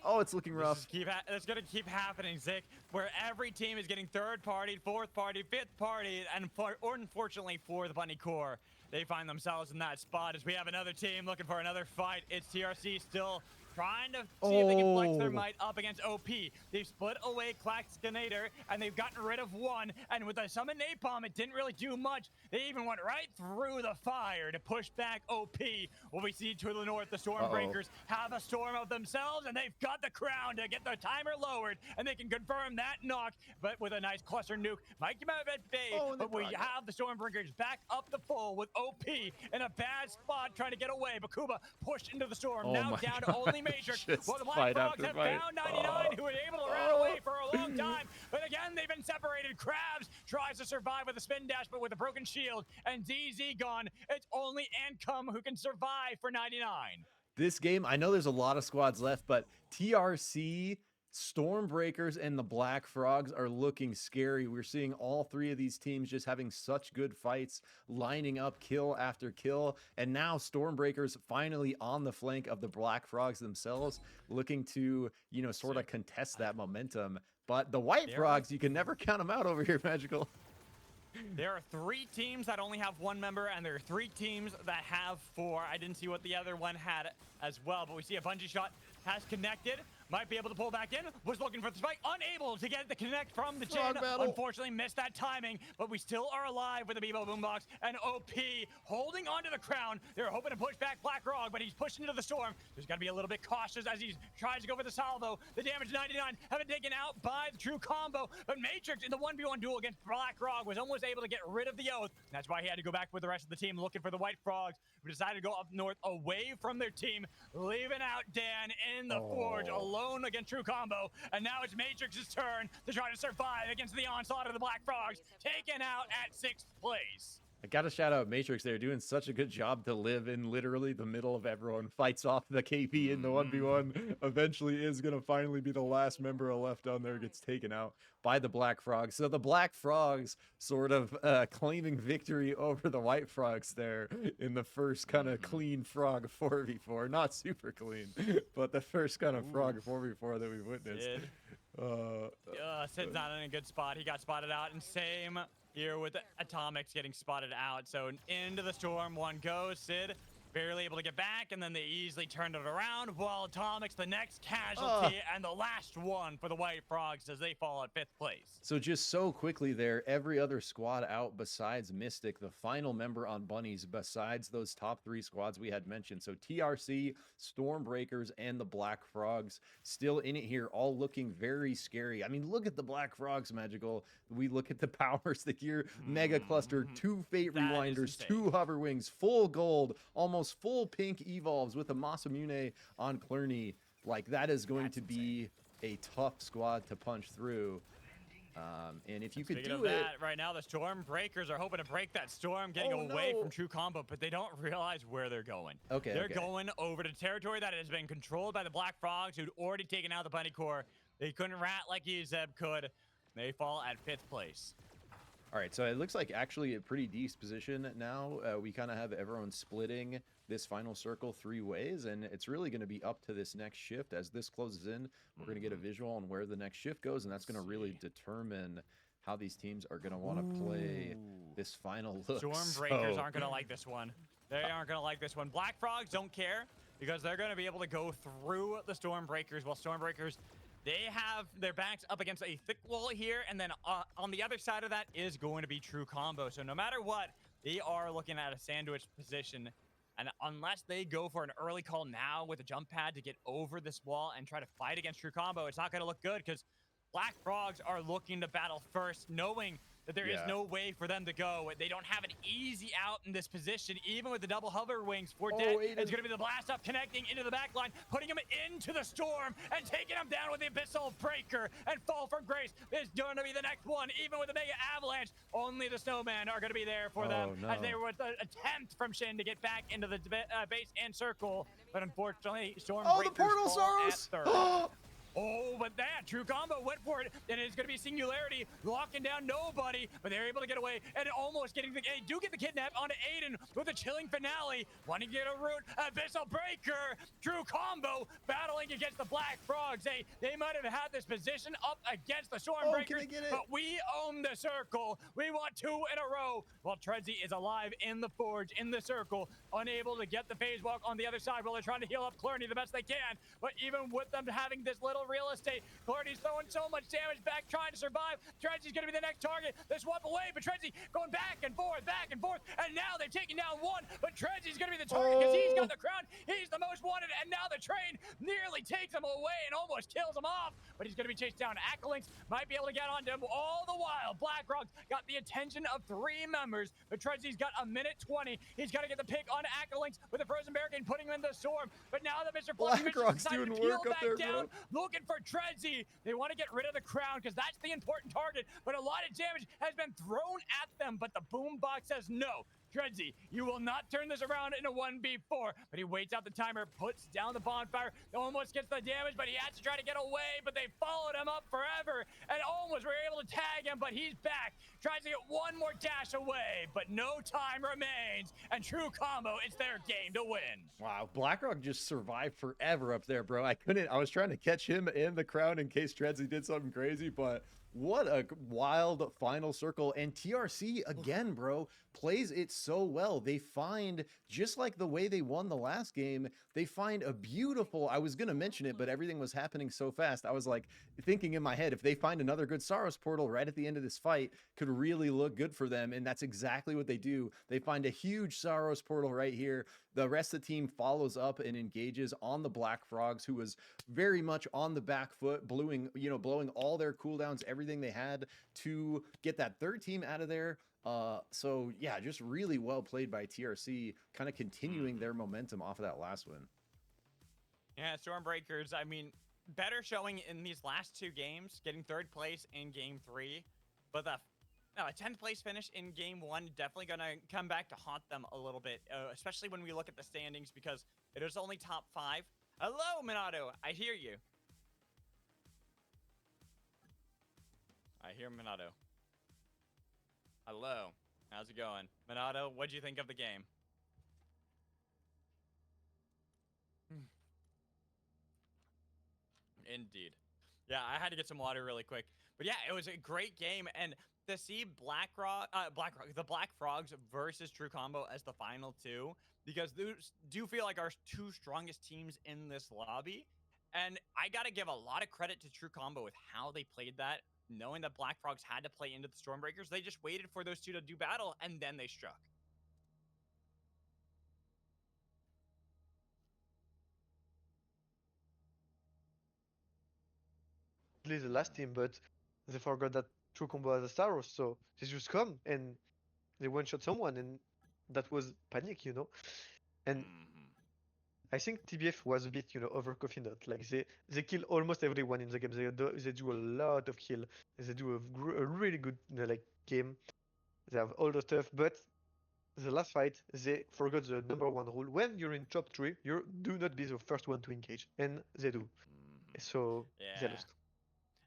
Oh, it's looking rough. It's going to keep happening, Zick, where every team is getting third party, fourth party, fifth party, and unfortunately for the Bunny Core, they find themselves in that spot as we have another team looking for another fight. It's TRC still trying to see if they can flex their might up against OP. They've split away Claxcanator, and they've gotten rid of one. And with the summon Napalm, it didn't really do much. They even went right through the fire to push back OP. What we see to the north, the Stormbreakers have a storm of themselves, and they've got the crown to get the timer lowered, and they can confirm that knock. But with a nice cluster nuke, Mikey Mavet Bay, but we have the Stormbreakers back up the full with OP in a bad spot trying to get away. Bakuba pushed into the storm, now down to only Matrix. Well, the Black Frogs have found 99, who was able to run away for a long time. But again, they've been separated. Krabs tries to survive with a spin dash, but with a broken shield. And DZ gone. It's only Ancom who can survive for 99. This game, I know there's a lot of squads left, but TRC, Stormbreakers, and the Black Frogs are looking scary. We're seeing all three of these teams just having such good fights, lining up kill after kill. And now Stormbreakers finally on the flank of the Black Frogs themselves, looking to, you know, sort of contest that momentum. But the White Frogs, you can never count them out over here, Magical. There are 3 teams that only have 1 member, and there are 3 teams that have 4. I didn't see what the other one had as well, but we see a bungee shot has connected. Might be able to pull back in. Was looking for the spike. Unable to get the connect from the Jin. Unfortunately, missed that timing. But we still are alive with the Bebo Boombox. And OP holding onto the crown. They're hoping to push back Black Frog, but he's pushed into the storm. There's got to be a little bit cautious as he tries to go for the salvo. The damage 99 have been taken out by the True Combo. But Matrix in the 1v1 duel against Black Frog was almost able to get rid of the Oath. That's why he had to go back with the rest of the team looking for the White Frogs, who decided to go up north away from their team, leaving out Dan in the Forge alone against True Combo. And now it's Matrix's turn to try to survive against the onslaught of the Black Frogs, taken out at 6th place. I gotta shout out Matrix. They're doing such a good job to live in literally the middle of everyone. Fights off the KP in the 1v1. Eventually is gonna finally be the last member left on there, gets taken out by the Black Frogs. So the Black Frogs sort of claiming victory over the White Frogs there in the first kind of clean frog 4v4. Not super clean, but the first kind of frog 4v4 that we've witnessed. Sid's not in a good spot. He got spotted out, and same here with Atomics getting spotted out. So into the storm, one goes. Sid barely able to get back, and then they easily turned it around, while Atomic's the next casualty and the last one for the White Frogs as they fall at 5th place. So just so quickly there, every other squad out besides Mystic, the final member on Bunnies, besides those top 3 squads we had mentioned. So TRC, Stormbreakers, and the Black Frogs still in it here, all looking very scary. I mean, look at the Black Frogs, Magical. We look at the powers, the gear, Mega Cluster, 2 Fate That is Rewinders, insane. 2 Hover Wings, full gold, almost full pink evolves with a Masamune on Clerney. Like, that is going That's to be a tough squad to punch through. And if you could Speaking do of it, that, right now the Stormbreakers are hoping to break that storm, getting Oh, away no. from True Combo, but they don't realize where they're going. Okay, They're okay. going over to territory that has been controlled by the Black Frogs, who'd already taken out the Bunny Core. They couldn't rat like Zeb could. They fall at 5th place. all right, so it looks like actually a pretty decent position now. We kind of have everyone splitting this final circle 3 ways, and it's really going to be up to this next shift. As this closes in, we're going to get a visual on where the next shift goes, and that's going to really determine how these teams are going to want to play this final look. Stormbreakers So- aren't going to like this one. They aren't going to like this one. Black Frogs don't care because they're going to be able to go through the Stormbreakers, while Stormbreakers, they have their backs up against a thick wall here, and then on the other side of that is going to be True Combo. So no matter what, they are looking at a sandwich position, and unless they go for an early call now with a jump pad to get over this wall and try to fight against True Combo, it's not going to look good because Black Frogs are looking to battle first, knowing that there is Yeah. no way for them to go. They don't have an easy out in this position, even with the double hover wings. For Oh, Dead, Aiden. it's going to be the blast up connecting into the back line, putting him into the storm and taking him down with the Abyssal Breaker and Fall from Grace. Is going to be the next one, even with the Mega Avalanche. Only the Snowmen are going to be there for them, Oh, as they no. were with an attempt from Shin to get back into the base and circle. But unfortunately, Stormbreakers Oh, the portal fall at Saros! 3rd. Oh, but that True Combo went for it, and it's going to be Singularity locking down nobody, but they're able to get away and almost getting the. They do get the kidnap onto Aiden with a chilling finale, wanting to get a root. Abyssal Breaker, True Combo battling against the Black Frogs. They might have had this position up against the Stormbreakers, can they get it? but we own the circle. We want 2 in a row, while Treadsy is alive in the forge in the circle, unable to get the phase walk on the other side while they're trying to heal up Clerney the best they can. But even with them having this little real estate, Clerney's throwing so much damage back, trying to survive. Tredzy's going to be the next target. They swap away, but Tredsy going back and forth, and now they've taken down 1, but Tredzy's going to be the target because he's got the crown. He's the most wanted, and now the train nearly takes him away and almost kills him off, but he's going to be chased down. Akalinks might be able to get onto him. All the while, Blackrock got the attention of 3 members, but Tredzy's got a minute 20. He's got to get the pick on Akalinks with the frozen barricade, putting him in the storm, but now that Mr. Fluffy Blackrock's decided to doing peel work up back there, down, bro. looking for Tredsy. They want to get rid of the crown because that's the important target, but a lot of damage has been thrown at them, but the boombox says no. Tredsy, you will not turn this around in a 1v4, but he waits out the timer, puts down the bonfire, almost gets the damage, but he has to try to get away, but they followed him up forever, and almost were able to tag him, but he's back, tries to get one more dash away, but no time remains, and True Combo, it's their game to win. Wow, Blackrock just survived forever up there, bro. I was trying to catch him in the crown in case Tredsy did something crazy, but what a wild final circle. And TRC, again, bro, plays it so well. They find, just like the way they won the last game, they find a beautiful, I was going to mention it, but everything was happening so fast. I was like thinking in my head, if they find another good Saros portal right at the end of this fight, could really look good for them. And that's exactly what they do. They find a huge Saros portal right here. The rest of the team follows up and engages on the Black Frogs, who was very much on the back foot, blowing all their cooldowns, everything they had to get that 3rd team out of there. So yeah, just really well played by TRC, kind of continuing their momentum off of that last win. Yeah, Stormbreakers, I mean, better showing in these last 2 games, getting 3rd place in game 3, but a 10th place finish in game 1 definitely going to come back to haunt them a little bit, especially when we look at the standings, because it is only top 5. Hello, Minato, I hear you. I hear Minato. Hello, how's it going? Minato, what'd you think of the game? Indeed. Yeah, I had to get some water really quick. But yeah, it was a great game, and to see the Black Frogs versus True Combo as the final two, because those do feel like our two strongest teams in this lobby. And I got to give a lot of credit to True Combo with how they played that, knowing that Black Frogs had to play into the Stormbreakers. They just waited for those two to do battle, and then they struck. The last team, but they forgot that True Combo has a Staros, so they just come and they one-shot someone, and that was panic, you know. And I think TBF was a bit, overconfident. Like they kill almost everyone in the game. They do a lot of kill. They do a really good like game. They have all the stuff, but the last fight they forgot the #1 rule. When you're in top 3, you do not be the first one to engage, and they do. So they Yeah. lost.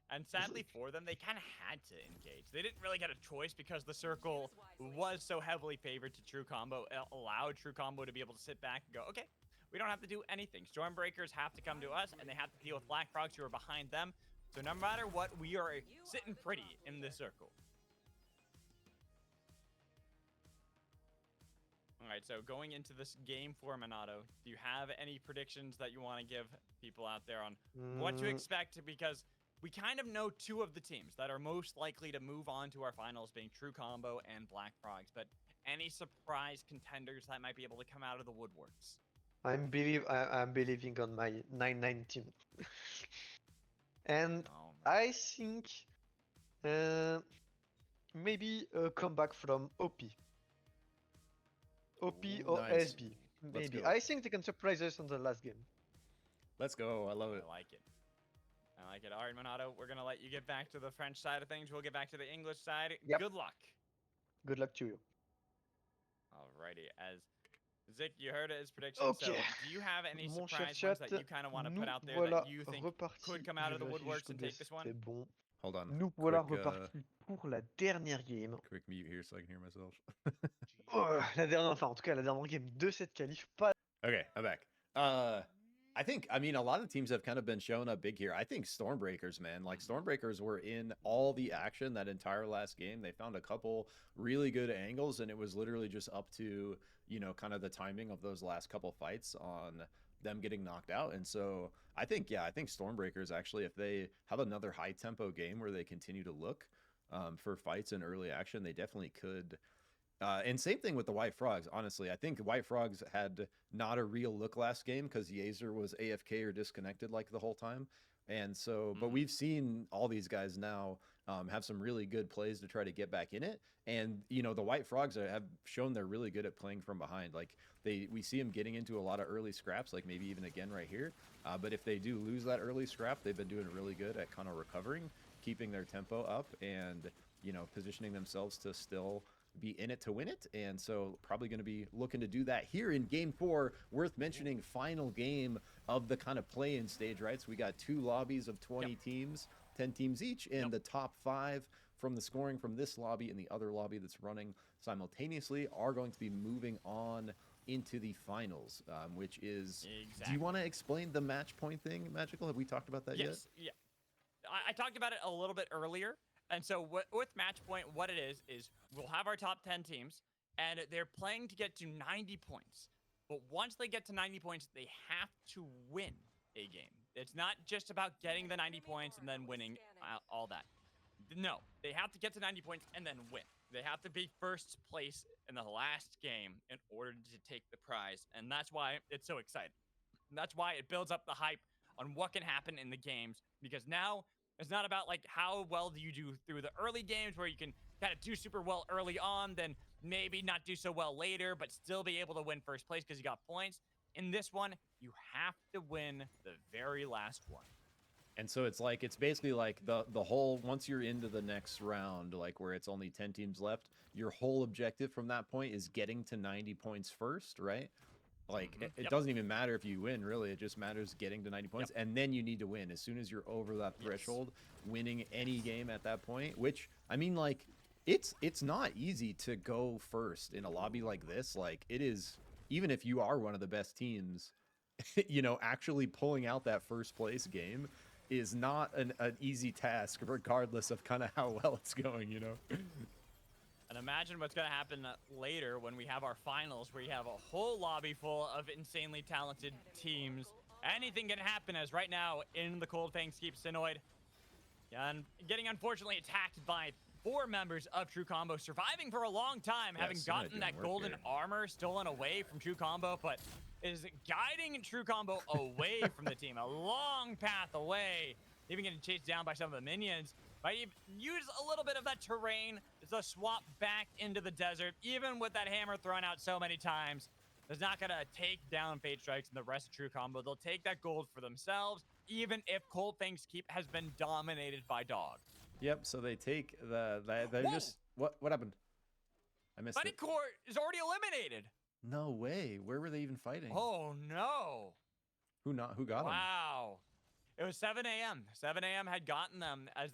And sadly for them, they kind of had to engage. They didn't really get a choice because the circle was so heavily favored to True Combo. It allowed True Combo to be able to sit back and go, okay, we don't have to do anything. Stormbreakers have to come to us, and they have to deal with Black Frogs who are behind them. So no matter what, we are sitting pretty in this circle. All right, so going into this game for Minato, do you have any predictions that you want to give people out there on what to expect? Because we kind of know two of the teams that are most likely to move on to our finals, being True Combo and Black Frogs. But any surprise contenders that might be able to come out of the woodworks? I'm believing on my 9-9 team, and I think maybe a comeback from OP. OP or nice. SB. Let's Maybe. go. I think they can surprise us on the last game. Let's go. I love it. I like it. I like it. All right, Minato, we're going to let you get back to the French side of things. We'll get back to the English side. Yep. Good luck. Good luck to you. Alrighty. As Zik, you heard his prediction. Okay. So do you have any Mon surprise cher ones chat, that you kind of want to put out there voilà that you think repartis. could come out of the Je vérifie woodworks juste and que take this one? c'est bon. Hold on. Nous voilà Quick, repartis pour la dernière game. Quick mute here so I can hear myself. La dernière, enfin en tout cas la dernière game de cette qualif. Pas Okay, I'm back. I mean, a lot of teams have kind of been showing up big here. I think Stormbreakers, man, like Stormbreakers were in all the action that entire last game. They found a couple really good angles, and it was literally just up to, kind of the timing of those last couple fights on them getting knocked out. And so I think Stormbreakers actually, if they have another high tempo game where they continue to look for fights in early action, they definitely could. And same thing with the White Frogs, honestly. I think White Frogs had not a real look last game because Yeazer was AFK or disconnected like the whole time. And so, but we've seen all these guys now have some really good plays to try to get back in it. And, the White Frogs have shown they're really good at playing from behind. Like we see them getting into a lot of early scraps, like maybe even again right here. But if they do lose that early scrap, they've been doing really good at kind of recovering, keeping their tempo up and, positioning themselves to still be in it to win it. And so probably going to be looking to do that here in game 4. Worth mentioning, final game of the kind of play-in stage, right? So we got 2 lobbies of 20 teams, 10 teams each, and the top 5 from the scoring from this lobby and the other lobby that's running simultaneously are going to be moving on into the finals, which is Do you want to explain the match point thing, Magical? Have we talked about that yet? Yeah. I talked about it a little bit earlier. And so with Matchpoint, what it is we'll have our top 10 teams, and they're playing to get to 90 points. But once they get to 90 points, they have to win a game. It's not just about getting the 90 points and then winning all that. No, they have to get to 90 points and then win. They have to be first place in the last game in order to take the prize. And that's why it's so exciting. And that's why it builds up the hype on what can happen in the games, because now it's not about like how well do you do through the early games where you can kind of do super well early on, then maybe not do so well later, but still be able to win first place because you got points. In this one, you have to win the very last one. And so it's basically like the whole, once you're into the next round, like where it's only 10 teams left, your whole objective from that point is getting to 90 points first, right? Like it doesn't even matter if you win, really. It just matters getting to 90 points, and then you need to win. As soon as you're over that threshold, winning any game at that point, which, I mean, like, it's not easy to go first in a lobby like this. Like, it is, even if you are one of the best teams, actually pulling out that first place game is not an easy task, regardless of kind of how well it's going, you know? And imagine what's going to happen later when we have our finals, where you have a whole lobby full of insanely talented teams. Anything can happen, as right now in the Cold Fangs keep Sinoid and getting unfortunately attacked by 4 members of True Combo, surviving for a long time, having Sinoid gotten doing that work golden here. armor stolen away from True Combo, but is guiding True Combo away from the team, a long path away, even getting chased down by some of the minions. Might even use a little bit of that terrain to swap back into the desert, even with that hammer thrown out so many times. It's not going to take down Fate Strikes and the rest of True Combo. They'll take that gold for themselves, even if Cold Fangs Keep has been dominated by Dog. Yep, so they take they Whoa! just what happened? I missed Buddy it. Court is already eliminated. No way. Where were they even fighting? Oh no. Who got them? Wow. It was 7 a.m. 7 a.m. had gotten them as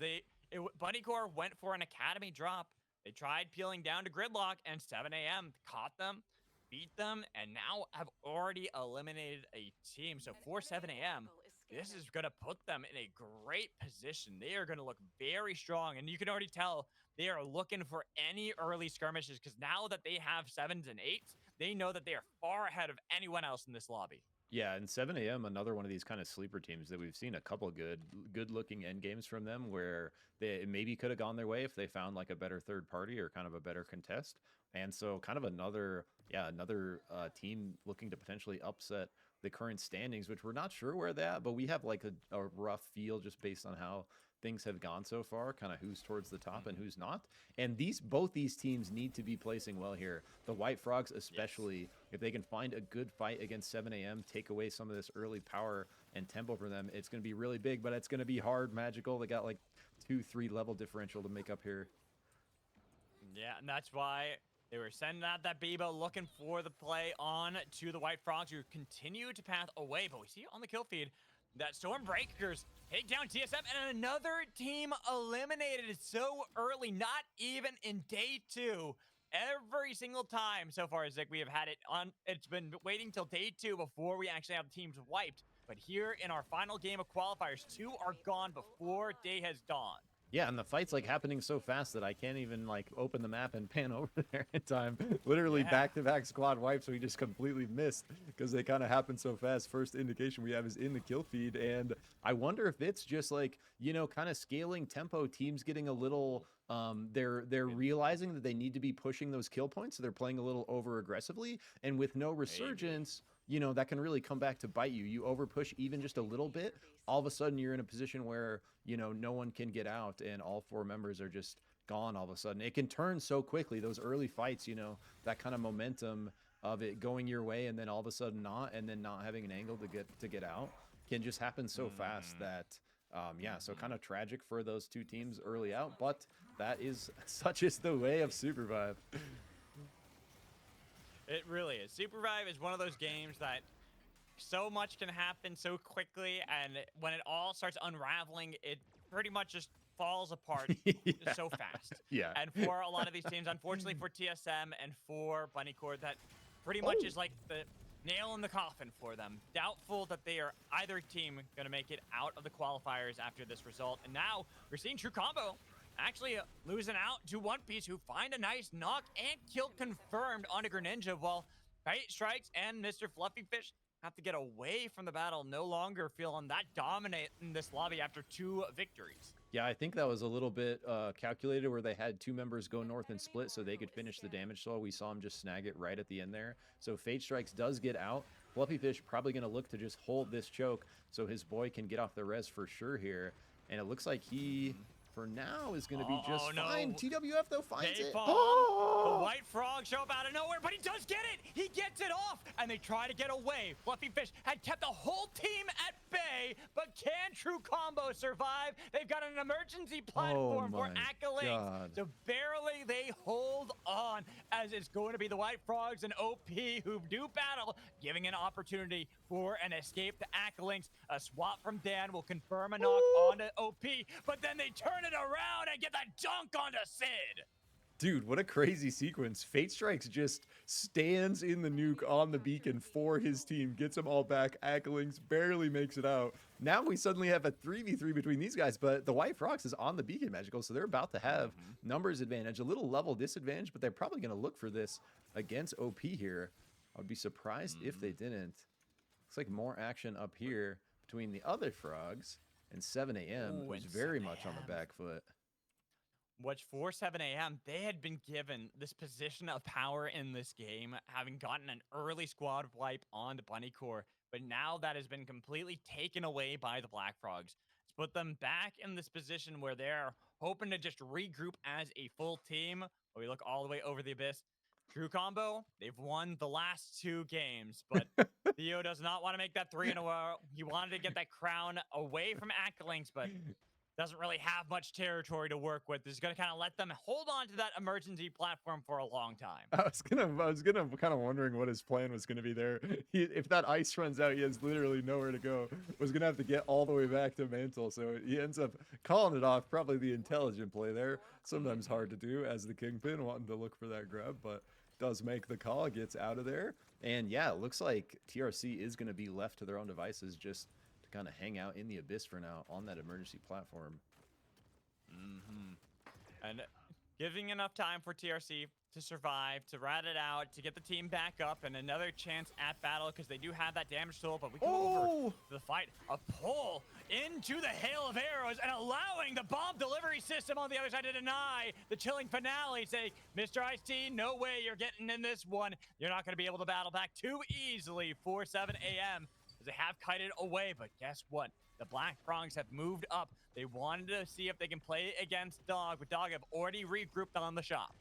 Bunny Core went for an academy drop. They tried peeling down to Gridlock, and 7 a.m. caught them, beat them, and now have already eliminated a team. So for 7 a.m., this is going to put them in a great position. They are going to look very strong, and you can already tell they are looking for any early skirmishes, because now that they have 7s and 8s, they know that they are far ahead of anyone else in this lobby. Yeah, and 7 a.m., another one of these kind of sleeper teams that we've seen a couple good looking end games from them, where they maybe could have gone their way if they found like a better third party or kind of a better contest. And so kind of another team looking to potentially upset the current standings, which we're not sure where they're at, but we have like a rough feel just based on how things have gone so far, kind of who's towards the top and who's not. And both these teams need to be placing well here. The White Frogs especially, yes. If they can find a good fight against 7 a.m., take away some of this early power and tempo for them, it's going to be really big, but it's going to be hard. Magical, they got like 2-3 level differential to make up here. Yeah, and that's why they were sending out that Bibo, looking for the play on to the White Frogs, who continue to path away. But we see on the kill feed that Stormbreakers take down TSM, and another team eliminated so early, not even in day 2. Every single time so far, Zick, we have had it on. It's been waiting till day 2 before we actually have teams wiped. But here in our final game of qualifiers, 2 are gone before day has dawned. Yeah, and the fight's like happening so fast that I can't even like open the map and pan over there in time. Literally back-to-back squad wipes we just completely missed because they kind of happen so fast. First indication we have is in the kill feed, and I wonder if it's just like, you know, kind of scaling tempo, teams getting a little they're realizing that they need to be pushing those kill points, so they're playing a little over aggressively, and with no resurgence, you know, that can really come back to bite you. You overpush even just a little bit, all of a sudden you're in a position where, you know, no one can get out and all 4 members are just gone all of a sudden. It can turn so quickly. Those early fights, you know, that kind of momentum of it going your way and then all of a sudden not, and then not having an angle to get out can just happen so fast that yeah, so kind of tragic for those 2 teams early out, but that is such is the way of SUPERVIVE. It really is. SUPERVIVE is one of those games that so much can happen so quickly, and when it all starts unraveling, it pretty much just falls apart so fast. Yeah. And for a lot of these teams, unfortunately for TSM and for Bunny Cord, that pretty much is like the nail in the coffin for them. Doubtful that they are either team going to make it out of the qualifiers after this result. And now we're seeing True Combo actually losing out to One Piece, who find a nice knock and kill confirmed onto Greninja, while Fate Strikes and Mr. Fluffy Fish have to get away from the battle, no longer feeling that dominant in this lobby after 2 victories. Yeah, I think that was a little bit calculated, where they had 2 members go north and split so they could finish the damage slow. We saw him just snag it right at the end there. So Fate Strikes does get out. Fluffy Fish probably going to look to just hold this choke so his boy can get off the res for sure here. And it looks like he, for now, is going to be just fine. TWF, though, finds it. The White Frog show up out of nowhere, but he does get it. He gets it off, and they try to get away. Fluffy Fish had kept the whole team at bay, but can True Combo survive? They've got an emergency platform for Accolades, so barely they hold on, as it's going to be the White Frogs and OP who do battle, giving an opportunity for an escape to Accolades. A swap from Dan will confirm a knock onto OP, but then they turn it around and get that dunk onto Sid. Dude, what a crazy sequence. Fate Strikes just stands in the nuke on the beacon for his team, gets them all back. Acklings barely makes it out. Now we suddenly have a 3v3 between these guys, but the White Frogs is on the beacon, Magical, so they're about to have numbers advantage, a little level disadvantage, but they're probably going to look for this against OP here. I would be surprised if they didn't. Looks like more action up here between the other Frogs and 7 a.m., Ooh, who's and very 7 much on the back foot. Which for 7 a.m., they had been given this position of power in this game, having gotten an early squad wipe on the Bunny Core. But now that has been completely taken away by the Black Frogs. It's put them back in this position where they're hoping to just regroup as a full team. We look all the way over the Abyss. True Combo, they've won the last 2 games, but Theo does not want to make that 3 in a row. He wanted to get that crown away from Acklings, but doesn't really have much territory to work with. Is going to kind of let them hold on to that emergency platform for a long time. I was gonna kind of wondering what his plan was gonna be there. If that ice runs out, he has literally nowhere to go. Was gonna have to get all the way back to Mantle, so he ends up calling it off. Probably the intelligent play there. Sometimes hard to do as the Kingpin, wanting to look for that grab, but does make the call, gets out of there. And yeah, it looks like TRC is gonna be left to their own devices, just to kind of hang out in the Abyss for now on that emergency platform. And giving enough time for TRC to survive, to rat it out, to get the team back up, and another chance at battle because they do have that damage tool. But we go over to the fight. A pull into the hail of arrows and allowing the bomb delivery system on the other side to deny the chilling finale. Say, Mr. Ice-T, no way you're getting in this one. You're not going to be able to battle back too easily for 7 a.m. as they have kited away. But guess what? The Black Frogs have moved up. They wanted to see if they can play against Dog, but Dog have already regrouped on the shop.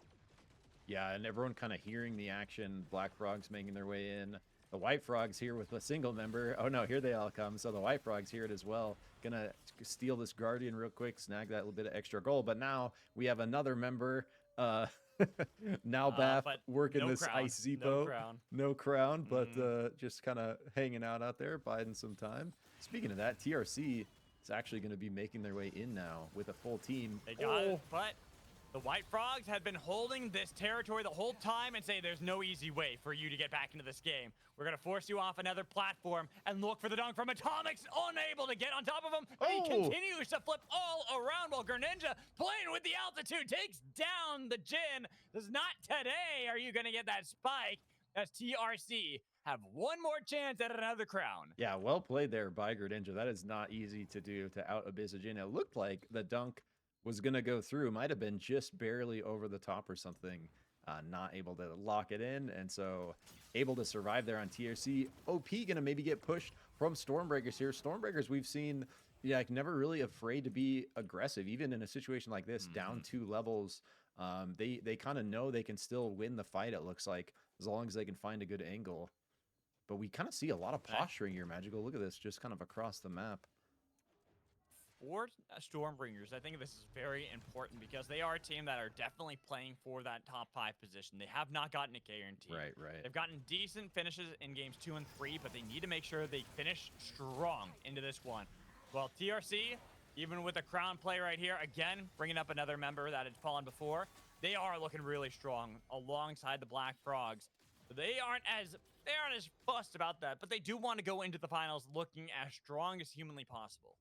Yeah, and everyone kind of hearing the action. Black Frogs making their way in. The White Frogs here with a single member. Oh no, here they all come. So the White Frogs hear it as well. Gonna steal this Guardian real quick, snag that little bit of extra gold. But now we have another member. Now Bath working no this crown. Ice Zeppo. No crown, but just kind of hanging out there, biding some time. Speaking of that, TRC is actually going to be making their way in now with a full team. They got it, but the White Frogs had been holding this territory the whole time and say there's no easy way for you to get back into this game. We're going to force you off another platform and look for the dunk from Atomics, unable to get on top of him. But he continues to flip all around while Greninja, playing with the altitude, takes down the Jin. Does not today are you going to get that spike as TRC have one more chance at another crown. Yeah, well played there by Greninja. That is not easy to do, to out Abyss a Jin. It looked like the dunk was going to go through. Might have been just barely over the top or something. Not able to lock it in, and so able to survive there on TRC. OP going to maybe get pushed from Stormbreakers here. Stormbreakers we've seen, like, never really afraid to be aggressive, even in a situation like this, down 2 levels. They kind of know they can still win the fight, it looks like, as long as they can find a good angle. But we kind of see a lot of posturing here, Magical. Look at this, just kind of across the map. For Stormbringers, I think this is very important because they are a team that are definitely playing for that top 5 position. They have not gotten a guarantee. Right. They've gotten decent finishes in games 2 and 3, but they need to make sure they finish strong into this one. Well, TRC, even with a crown play right here, again, bringing up another member that had fallen before, they are looking really strong alongside the Black Frogs. They aren't as fussed about that, but they do want to go into the finals looking as strong as humanly possible.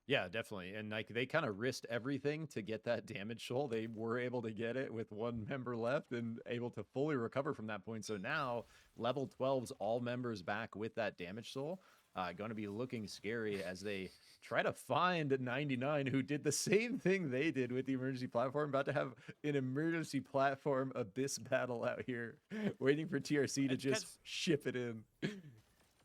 Yeah, definitely. And like they kind of risked everything to get that damage soul. They were able to get it with 1 member left and able to fully recover from that point. So now level 12's all members back with that damage soul. Going to be looking scary as they try to find 99, who did the same thing they did with the emergency platform. About to have an emergency platform Abyss battle out here, waiting for TRC to just ship it in.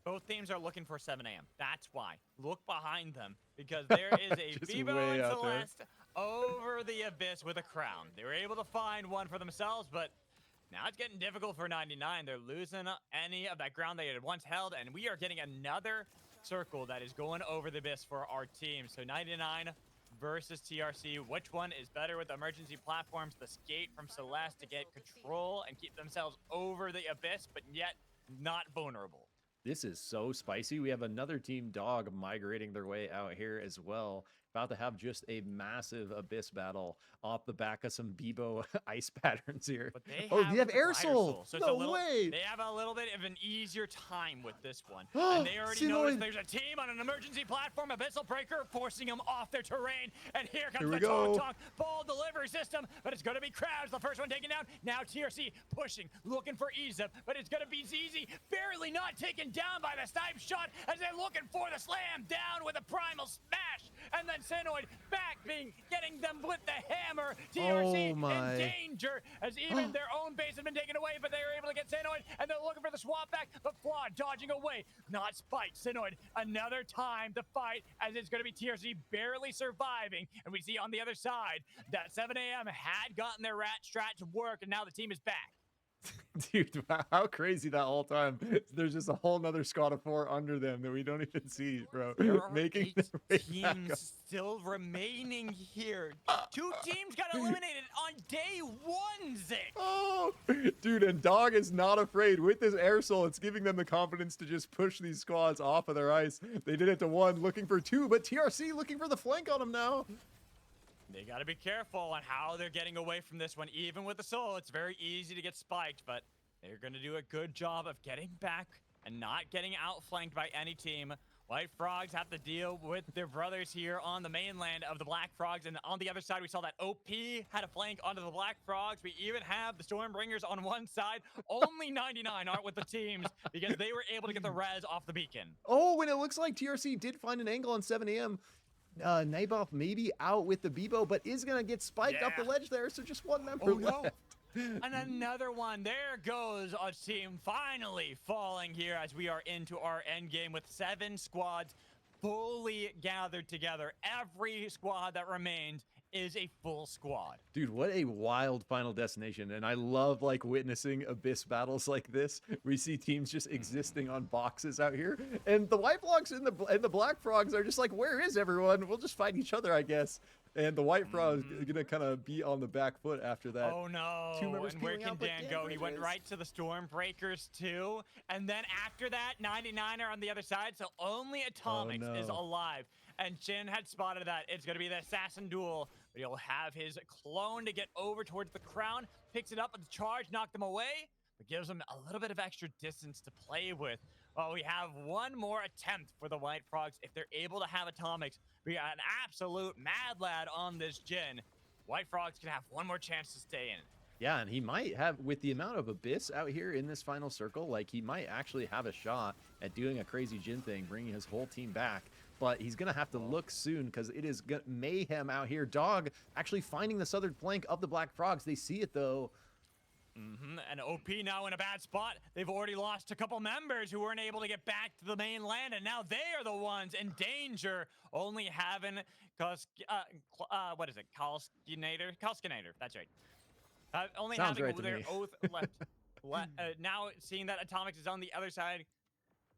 Both teams are looking for 7 a.m. That's why. Look behind them, because there is a Vivo and Celeste over the Abyss with a crown. They were able to find one for themselves, but now it's getting difficult for 99. They're losing any of that ground they had once held, and we are getting another circle that is going over the Abyss for our team. So 99 versus TRC. Which one is better with emergency platforms? The skate from Celeste to get control and keep themselves over the Abyss, but yet not vulnerable. This is so spicy. We have another team, Dog, migrating their way out here as well. about to have just a massive Abyss battle off the back of some Bebo ice patterns here. But they Oh, they have the Air Fire Soul. So it's No a little, way. They have a little bit of an easier time with this one. And they already noticed there's a team on an emergency platform, Abyssal Breaker, forcing them off their terrain. And here comes the Tonk ball delivery system. But it's going to be Krabs, the first one taken down. Now TRC pushing, looking for Izuna. But it's going to be ZZ, barely not taken down by the snipe shot as they're looking for the slam down with a primal smash. And then Sinoid back getting them with the hammer. TRC in danger as even their own base has been taken away, but they are able to get Sinoid and they're looking for the swap back, but Flawed dodging away. Not spiked. Sinoid another time to fight as it's going to be TRC barely surviving. And we see on the other side that 7 a.m. had gotten their rat strat to work and now the team is back. Dude, how crazy that whole time. There's just a whole nother squad of 4 under them that we don't even see, bro. There are Making 8 their way back up. teams still remaining here. 2 teams got eliminated on day 1, Zick. Oh, dude, and Dog is not afraid. With this Air Soul, it's giving them the confidence to just push these squads off of their ice. They did it to 1, looking for 2, but TRC looking for the flank on him now. They got to be careful on how they're getting away from this one. Even with the soul, it's very easy to get spiked, but they're going to do a good job of getting back and not getting outflanked by any team. White Frogs have to deal with their brothers here on the mainland of the Black Frogs. And on the other side, we saw that OP had a flank onto the Black Frogs. We even have the Stormbringers on one side. Only 99 aren't with the teams because they were able to get the res off the beacon. Oh, and it looks like TRC did find an angle on 7 a.m. Naboth maybe out with the Bebo, but is going to get spiked up the ledge there. So just 1 member left. And another one. There goes a team finally falling here as we are into our end game with 7 squads fully gathered together. Every squad that remains is a full squad. Dude, what a wild final destination. And I love like witnessing Abyss battles like this. We see teams just existing on boxes out here. And the White Frogs and the Black Frogs are just like, where is everyone? We'll just fight each other, I guess. And the White Frog is going to kind of be on the back foot after that. Oh, no. And where can Dan go? He went right to the Stormbreakers, too. And then after that, 99 are on the other side, so only Atomics is alive. And Shin had spotted that. It's going to be the Assassin duel, but he'll have his clone to get over towards the crown, picks it up with the charge, knocked them away, but gives them a little bit of extra distance to play with. Well, we have one more attempt for the White Frogs. If they're able to have Atomics, we got an absolute mad lad on this gen. White Frogs can have one more chance to stay in. Yeah, and he might have, with the amount of Abyss out here in this final circle, like he might actually have a shot at doing a crazy Jin thing, bringing his whole team back. But he's going to have to look soon because it is mayhem out here. Dog actually finding the southern flank of the Black Frogs. They see it, though. And OP now in a bad spot. They've already lost a couple members who weren't able to get back to the mainland, and now they are the ones in danger. Only having what is it? Kalskinator. That's right. Only Sounds having right to their me. oath left. Now seeing that Atomics is on the other side,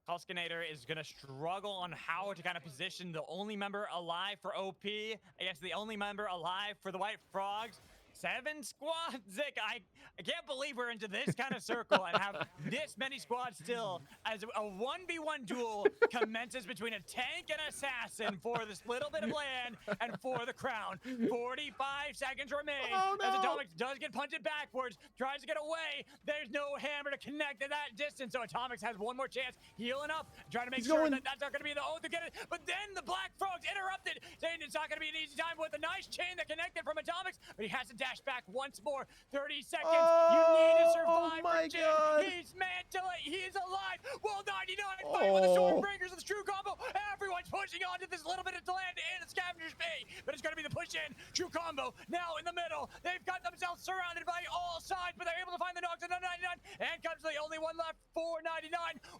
Kalskinator is going to struggle on how to kind of position the only member alive for OP. I guess the only member alive for the White Frogs. 7 squads, Zick. I can't believe we're into this kind of circle and have this many squads still as a 1v1 duel commences between a tank and assassin for this little bit of land and for the crown. 45 seconds remain as Atomics does get punted backwards, tries to get away. There's no hammer to connect at that distance, so Atomics has one more chance, healing up, trying to make sure that that's not going to be the oath to get it. But then the Black Frogs interrupted, saying it's not going to be an easy time with a nice chain that connected from Atomics, but he has to dash back once more. 30 seconds. You need to survive. My Jin. God. He's mantling. He's alive. Well, 99 fighting with the Stormbringers of the True Combo. Everyone's pushing onto this little bit of land in the Scavenger's Bay, but it's going to be the push in. True Combo now in the middle. They've got themselves surrounded by all sides, but they're able to find the knocks on the 99. And comes the only one left for 99.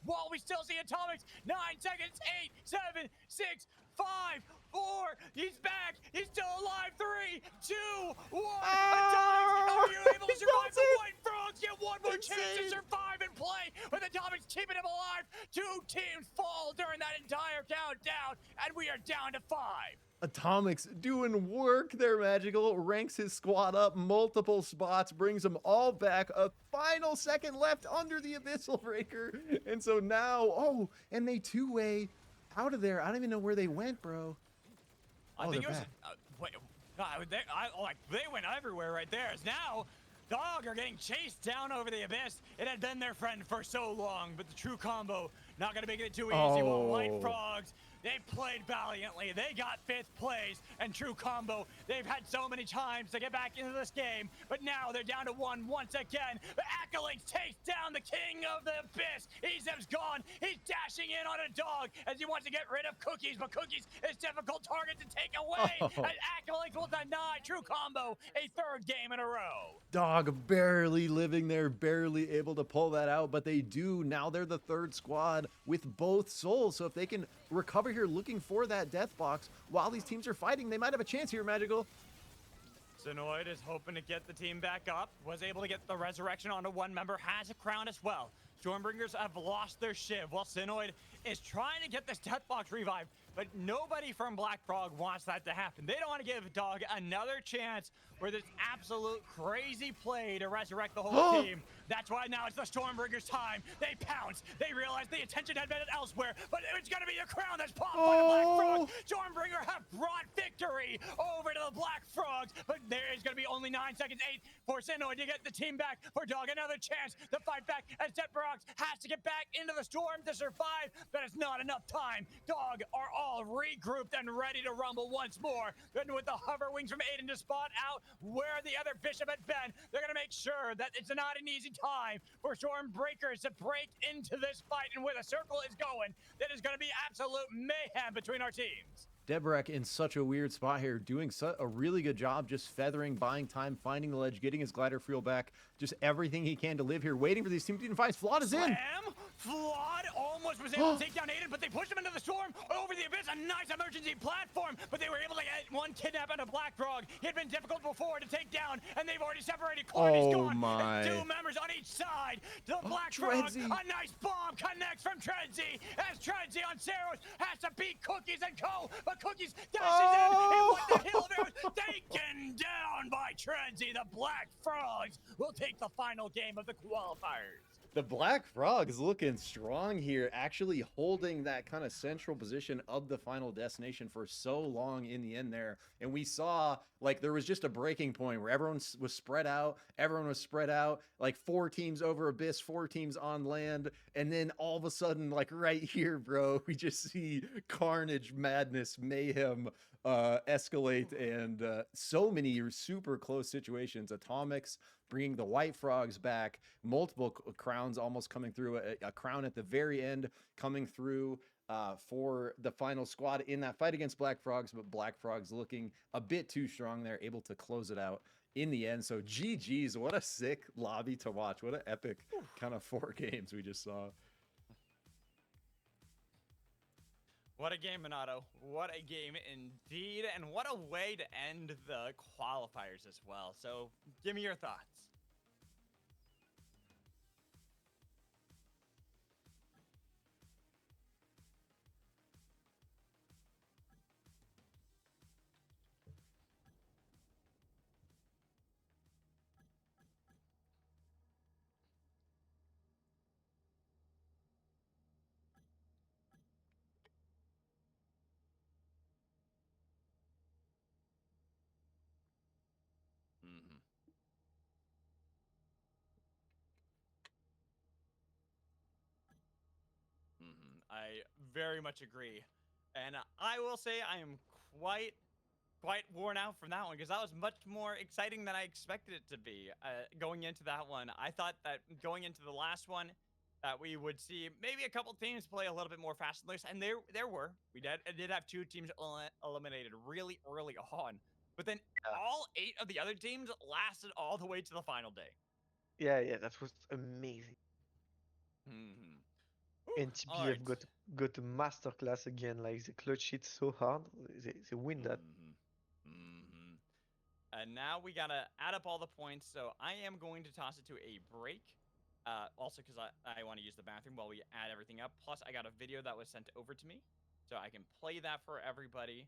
While we still see Atomics. 9 seconds. 8, 7, 6, 5, 4. He's back. He's still alive. 3, 2, 1. Atomics, are you able to survive? The White Frogs get one more chance to survive and play with Atomics keeping him alive. 2 teams fall during that entire countdown, and we are down to 5. Atomics doing work there, Magical. Ranks his squad up multiple spots, brings them all back. A final second left under the Abyssal Breaker. And so now, and they 2-way out of there. I don't even know where they went, bro. I Oh, think it they're was. back. Wait, they went everywhere right there. As now, Dog are getting chased down over the abyss. It had been their friend for so long, but the true combo not gonna make it too easy. While White Oh. Frogs, they played valiantly. They got 5th place, and true combo, they've had so many times to get back into this game, but now they're down to 1 once again. The Acolytes takes down the king of the abyss. Ezem's gone. He's dashing in on a Dog as he wants to get rid of Cookies, but Cookies is difficult target to take away. Oh. And Acolytes will deny true combo a 3rd game in a row. Dog barely living there, barely able to pull that out, but they do. Now they're the 3rd squad with both souls. So if they can recover here, looking for that death box while these teams are fighting, they might have a chance here, Magical. Synoid is hoping to get the team back up, was able to get the resurrection onto one member, has a crown as well. Stormbringers have lost their shiv while Synoid is trying to get this death box revived, but nobody from Black Frog wants that to happen. They don't want to give Dog another chance for this absolute crazy play to resurrect the whole team. That's why now it's the Stormbringers' time. They pounce. They realize the attention had been elsewhere, but it's going to be the crown that's popped by the Black Frog. Stormbringer have brought victory over to the Black Frogs, but there is going to be only 9 seconds, 8 for Synoid to get the team back. For Dog, another chance to fight back as Deadbrox has to get back into the storm to survive, but it's not enough time. Dog are all regrouped and ready to rumble once more. Then with the hover wings from Aiden to spot out where the other Bishop had been, they're going to make sure that it's not an easy time for Stormbreakers to break into this fight. And where the circle is going, that is going to be absolute mayhem between our teams. Deborek in such a weird spot here, doing a really good job just feathering, buying time, finding the ledge, getting his glider fuel back, just everything he can to live here, waiting for these teams to find. Flawed is in. Slam! Flawed almost was able to take down Aiden, but they pushed him into the storm over the abyss. A nice emergency platform, but they were able to get one kidnap and a Black Frog. He had been difficult before to take down, and they've already separated. Corny's gone. My. And 2 members on each side. The Black Frog, Treadsy. a nice bomb connects from Treadsy, as Treadsy on Saros has to beat Cookies and Co. But Cookies dashes in, and what the hell there was taken down by Treadsy. The Black Frogs will take the final game of the qualifiers. The Black Frog is looking strong here, actually holding that kind of central position of the final destination for so long in the end there. And we saw, like, there was just a breaking point where everyone was spread out. Everyone was spread out, like 4 teams over Abyss, 4 teams on land. And then all of a sudden, like right here, bro, we just see carnage, madness, mayhem escalate, and so many super close situations. Atomics bringing the White Frogs back, multiple crowns almost coming through, a crown at the very end coming through for the final squad in that fight against Black Frogs, but Black Frogs looking a bit too strong there, able to close it out in the end. So GG's, what a sick lobby to watch. What an epic kind of 4 games we just saw. What a game, Minato. What a game indeed. And what a way to end the qualifiers as well. So give me your thoughts. I very much agree. And I will say I am quite worn out from that one, because that was much more exciting than I expected it to be going into that one. I thought that going into the last one that we would see maybe a couple teams play a little bit more fast and loose, and there were. We did have 2 teams eliminated really early on, but then all 8 of the other teams lasted all the way to the final day. Yeah, that was amazing. And TP have got a masterclass again. Like, they clutch it so hard, they win that. And now we gotta add up all the points. So I am going to toss it to a break. Also, because I want to use the bathroom while we add everything up. Plus, I got a video that was sent over to me, so I can play that for everybody.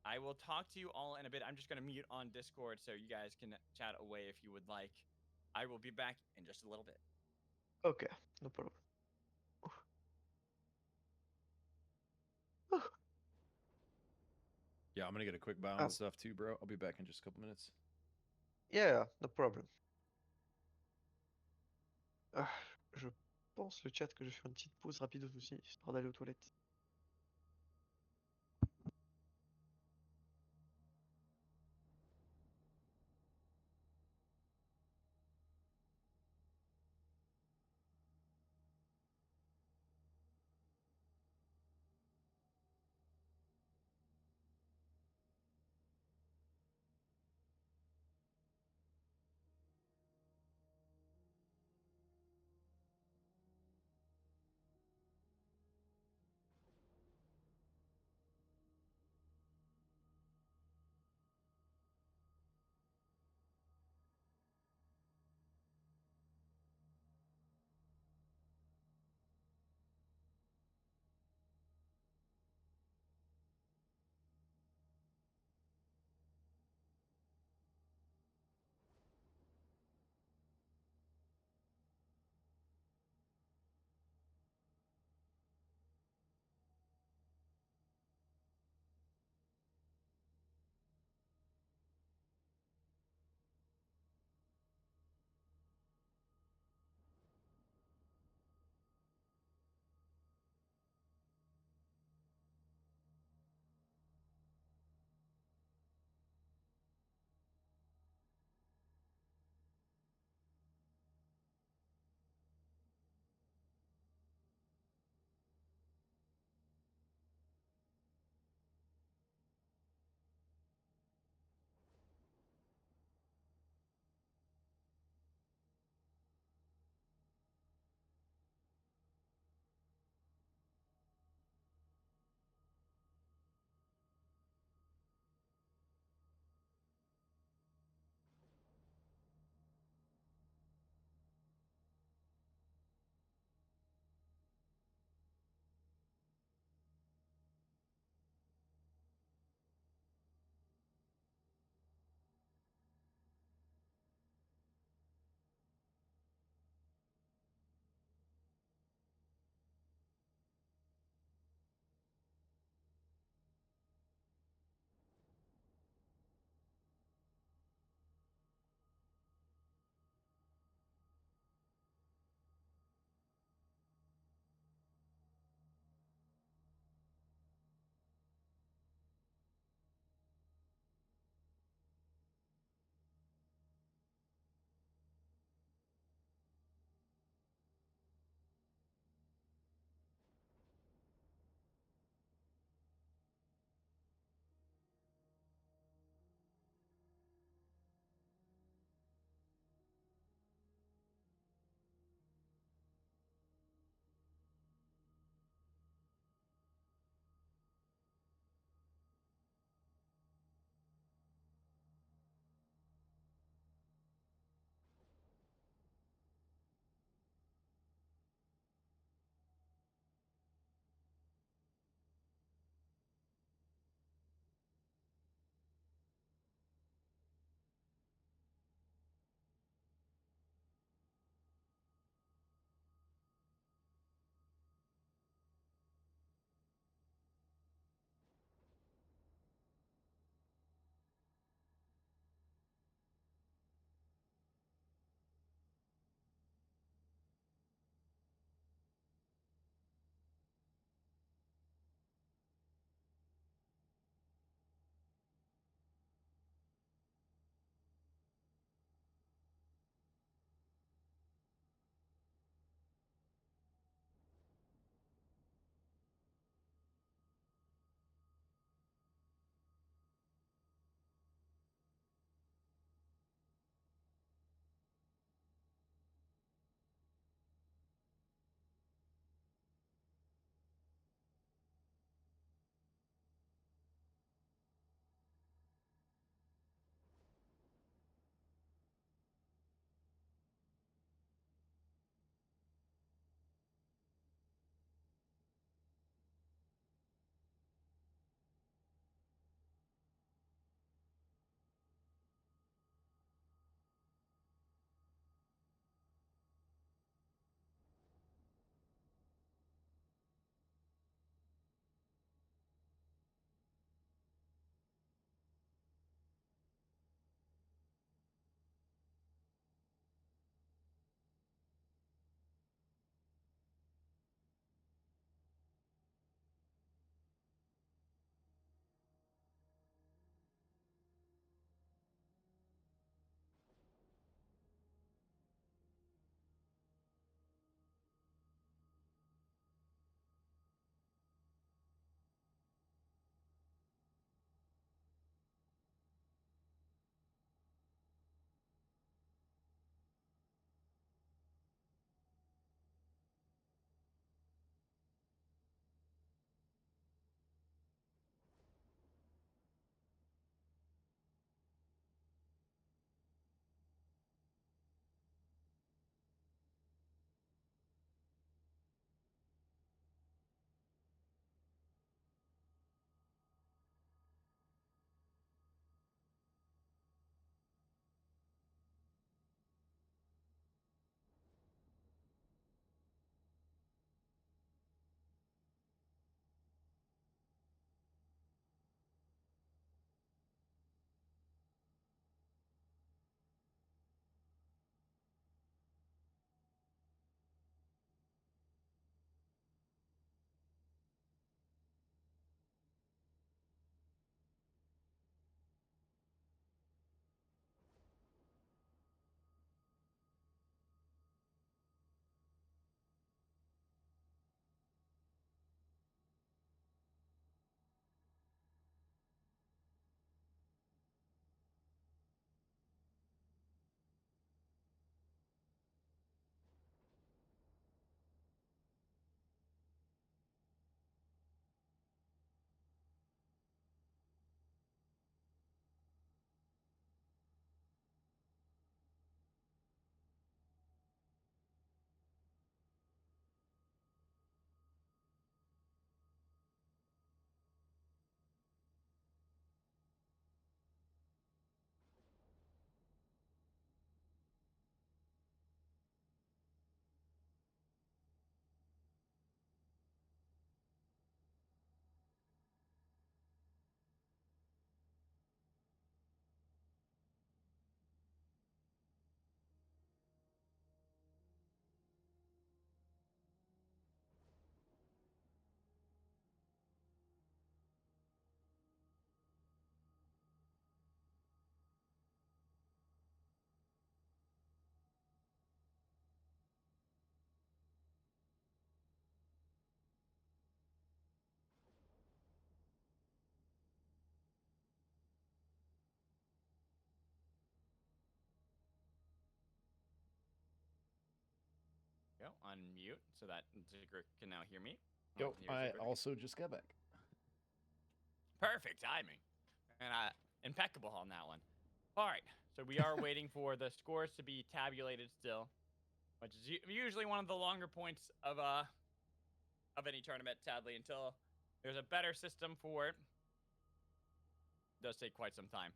I will talk to you all in a bit. I'm just gonna mute on Discord so you guys can chat away if you would like. I will be back in just a little bit. Okay, no problem. Yeah, I'm gonna get a quick bow Ah. and stuff too, bro. I'll be back in just a couple minutes. Yeah, no problem. Ah, je pense le chat que je fais une petite pause rapide aussi, histoire d'aller aux toilettes. Go unmute so that Zigger can now hear me. Yo, Here's I Zigger. also just got back. Perfect timing. And impeccable on that one. All right, so we are waiting for the scores to be tabulated still, which is usually one of the longer points of any tournament, sadly, until there's a better system for it. It does take quite some time.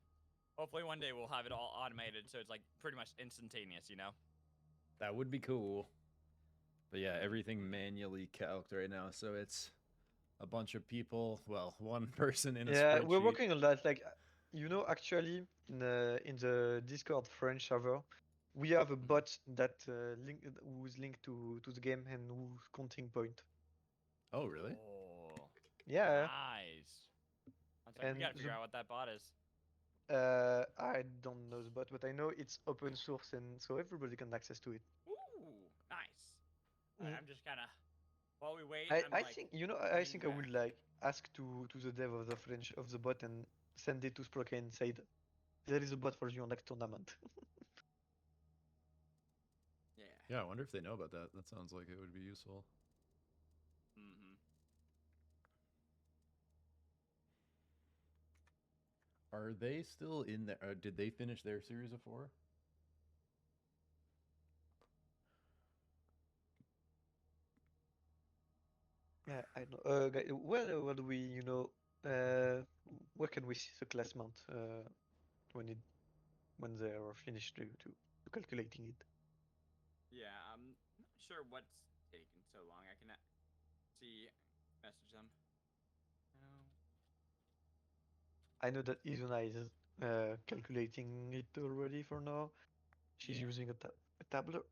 Hopefully one day we'll have it all automated, so it's like pretty much instantaneous, you know? That would be cool. But yeah, everything manually calced right now, so it's a bunch of people. Well, one person in a Yeah, we're spreadsheet. working on that. Like, actually, in the Discord French server, we have a bot that who's linked to the game and who's counting point. Oh, really? Oh, Yeah. nice. One second, we And gotta figure out what that bot is. I don't know the bot, but I know it's open source, and so everybody can access to it. Ooh, nice. Mm. I'm just kind of, while we wait, I I'm like, think I reading think I would back. like ask to the dev of the French of the bot and send it to Sprocaine and say there is a bot for your next tournament. Yeah. Yeah, I wonder if they know about that. That sounds like it would be useful. Mm-hmm. Are they still in there? Did they finish their series of 4? Yeah, I know. Where do we, where can we see the classment when they are finished to calculating it? Yeah, I'm not sure what's taking so long. I can see, message them. No. I know that Izuna is calculating it already for now. She's Yeah. using a tablet.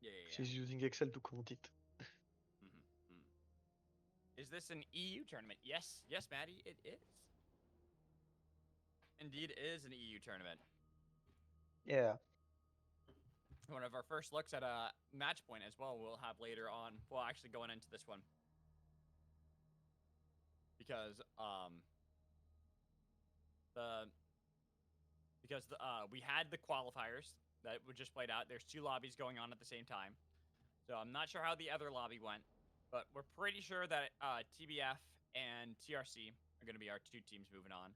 Yeah. She's using Excel to count it. Mm-hmm. Is this an EU tournament? Yes, Maddie, it is. Indeed, it is an EU tournament. Yeah. One of our first looks at a match point as well. We'll have later on. Well, actually, going into this one, because we had the qualifiers that were just played out. There's 2 lobbies going on at the same time, so I'm not sure how the other lobby went, but we're pretty sure that TBF and TRC are going to be our 2 teams moving on.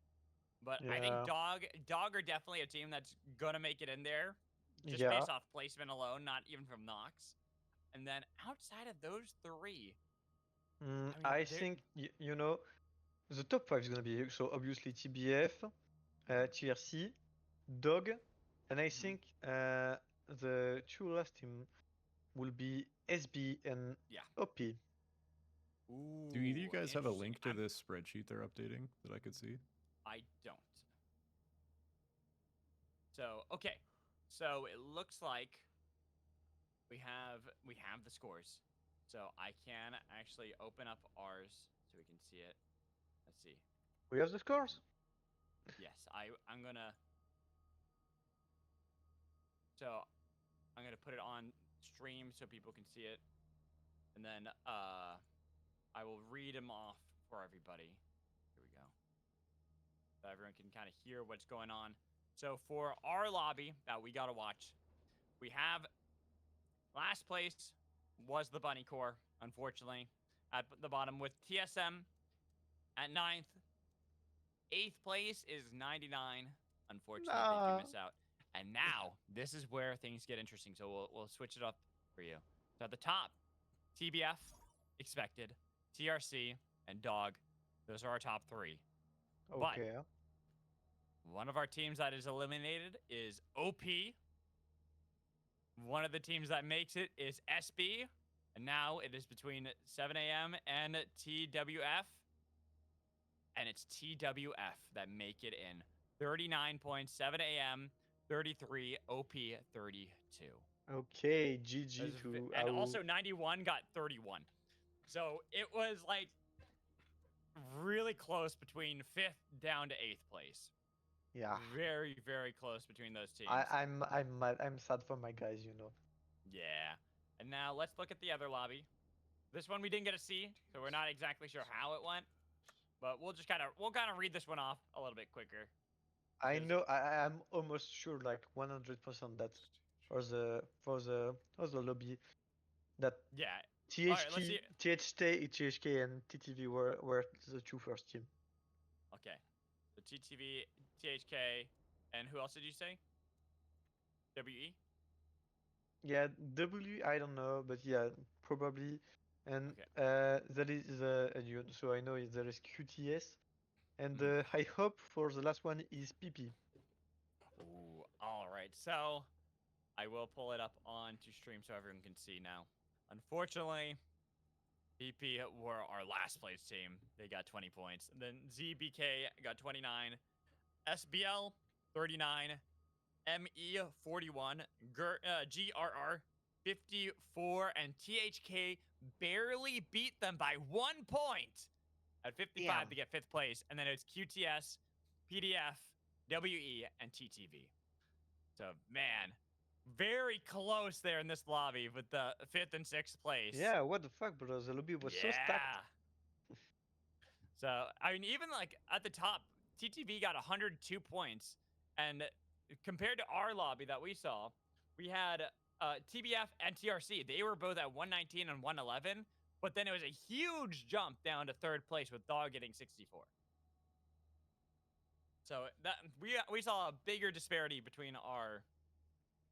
But I think Dog are definitely a team that's gonna make it in there, just based off placement alone, not even from Nox. And then outside of those 3, I think the top 5 is gonna be so obviously TBF, TRC, Dog, and I think the 2 last team will be SB and OP. Ooh, Do either of you guys have a interesting. link to this spreadsheet they're updating that I could see? I don't. So okay, so it looks like we have the scores. So I can actually open up ours so we can see it. Let's see. We have the scores. Yes, I'm gonna. So I'm gonna put it on stream so people can see it, and then I will read them off for everybody. Here we go. So everyone can kind of hear what's going on. So for our lobby that we gotta watch, we have last place was the Bunny Corps, unfortunately, at the bottom with TSM at 9th. 8th place is 99. Unfortunately, they do miss out. And now this is where things get interesting. So we'll switch it up for you. So at the top, TBF, expected, TRC, and Dog. Those are our top 3. Okay. But one of our teams that is eliminated is OP. One of the teams that makes it is SB. And now it is between 7 a.m. and TWF. And it's TWF that make it in. 39 points, 7 a.m., 33, OP 32. Okay, GG to and also 91 got 31. So it was like really close between 5th down to 8th place. Yeah. Very, very close between those teams. I'm mad. I'm sad for my guys, Yeah. And now let's look at the other lobby. This one we didn't get to see, so we're not exactly sure how it went. But we'll kind of read this one off a little bit quicker. I know. I'm almost sure, like 100%, that for the lobby, That Yeah. THT, right, let's see. THK, and TTV were the two first team. Okay. So TTV, THK, and who else did you say? WE? Yeah, W I don't know, but yeah, probably. And Okay. that is so I know there is QTS, and Mhm. I hope for the last one is PP. Ooh, all right. So I will pull it up onto stream so everyone can see now. Unfortunately, BP were our last place team. They got 20 points. And then ZBK got 29, SBL 39, ME 41, GRR 54, and THK barely beat them by 1 point at 55 Damn. to get 5th place. And then it's QTS, PDF, WE, and TTV. So, man, very close there in this lobby with the 5th and 6th place. Yeah, what the fuck, bro? The lobby was so stacked. So, I mean, even like at the top, TTV got 102 points. And compared to our lobby that we saw, we had TBF and TRC. They were both at 119 and 111. But then it was a huge jump down to 3rd place with Dog getting 64. So that we saw a bigger disparity between our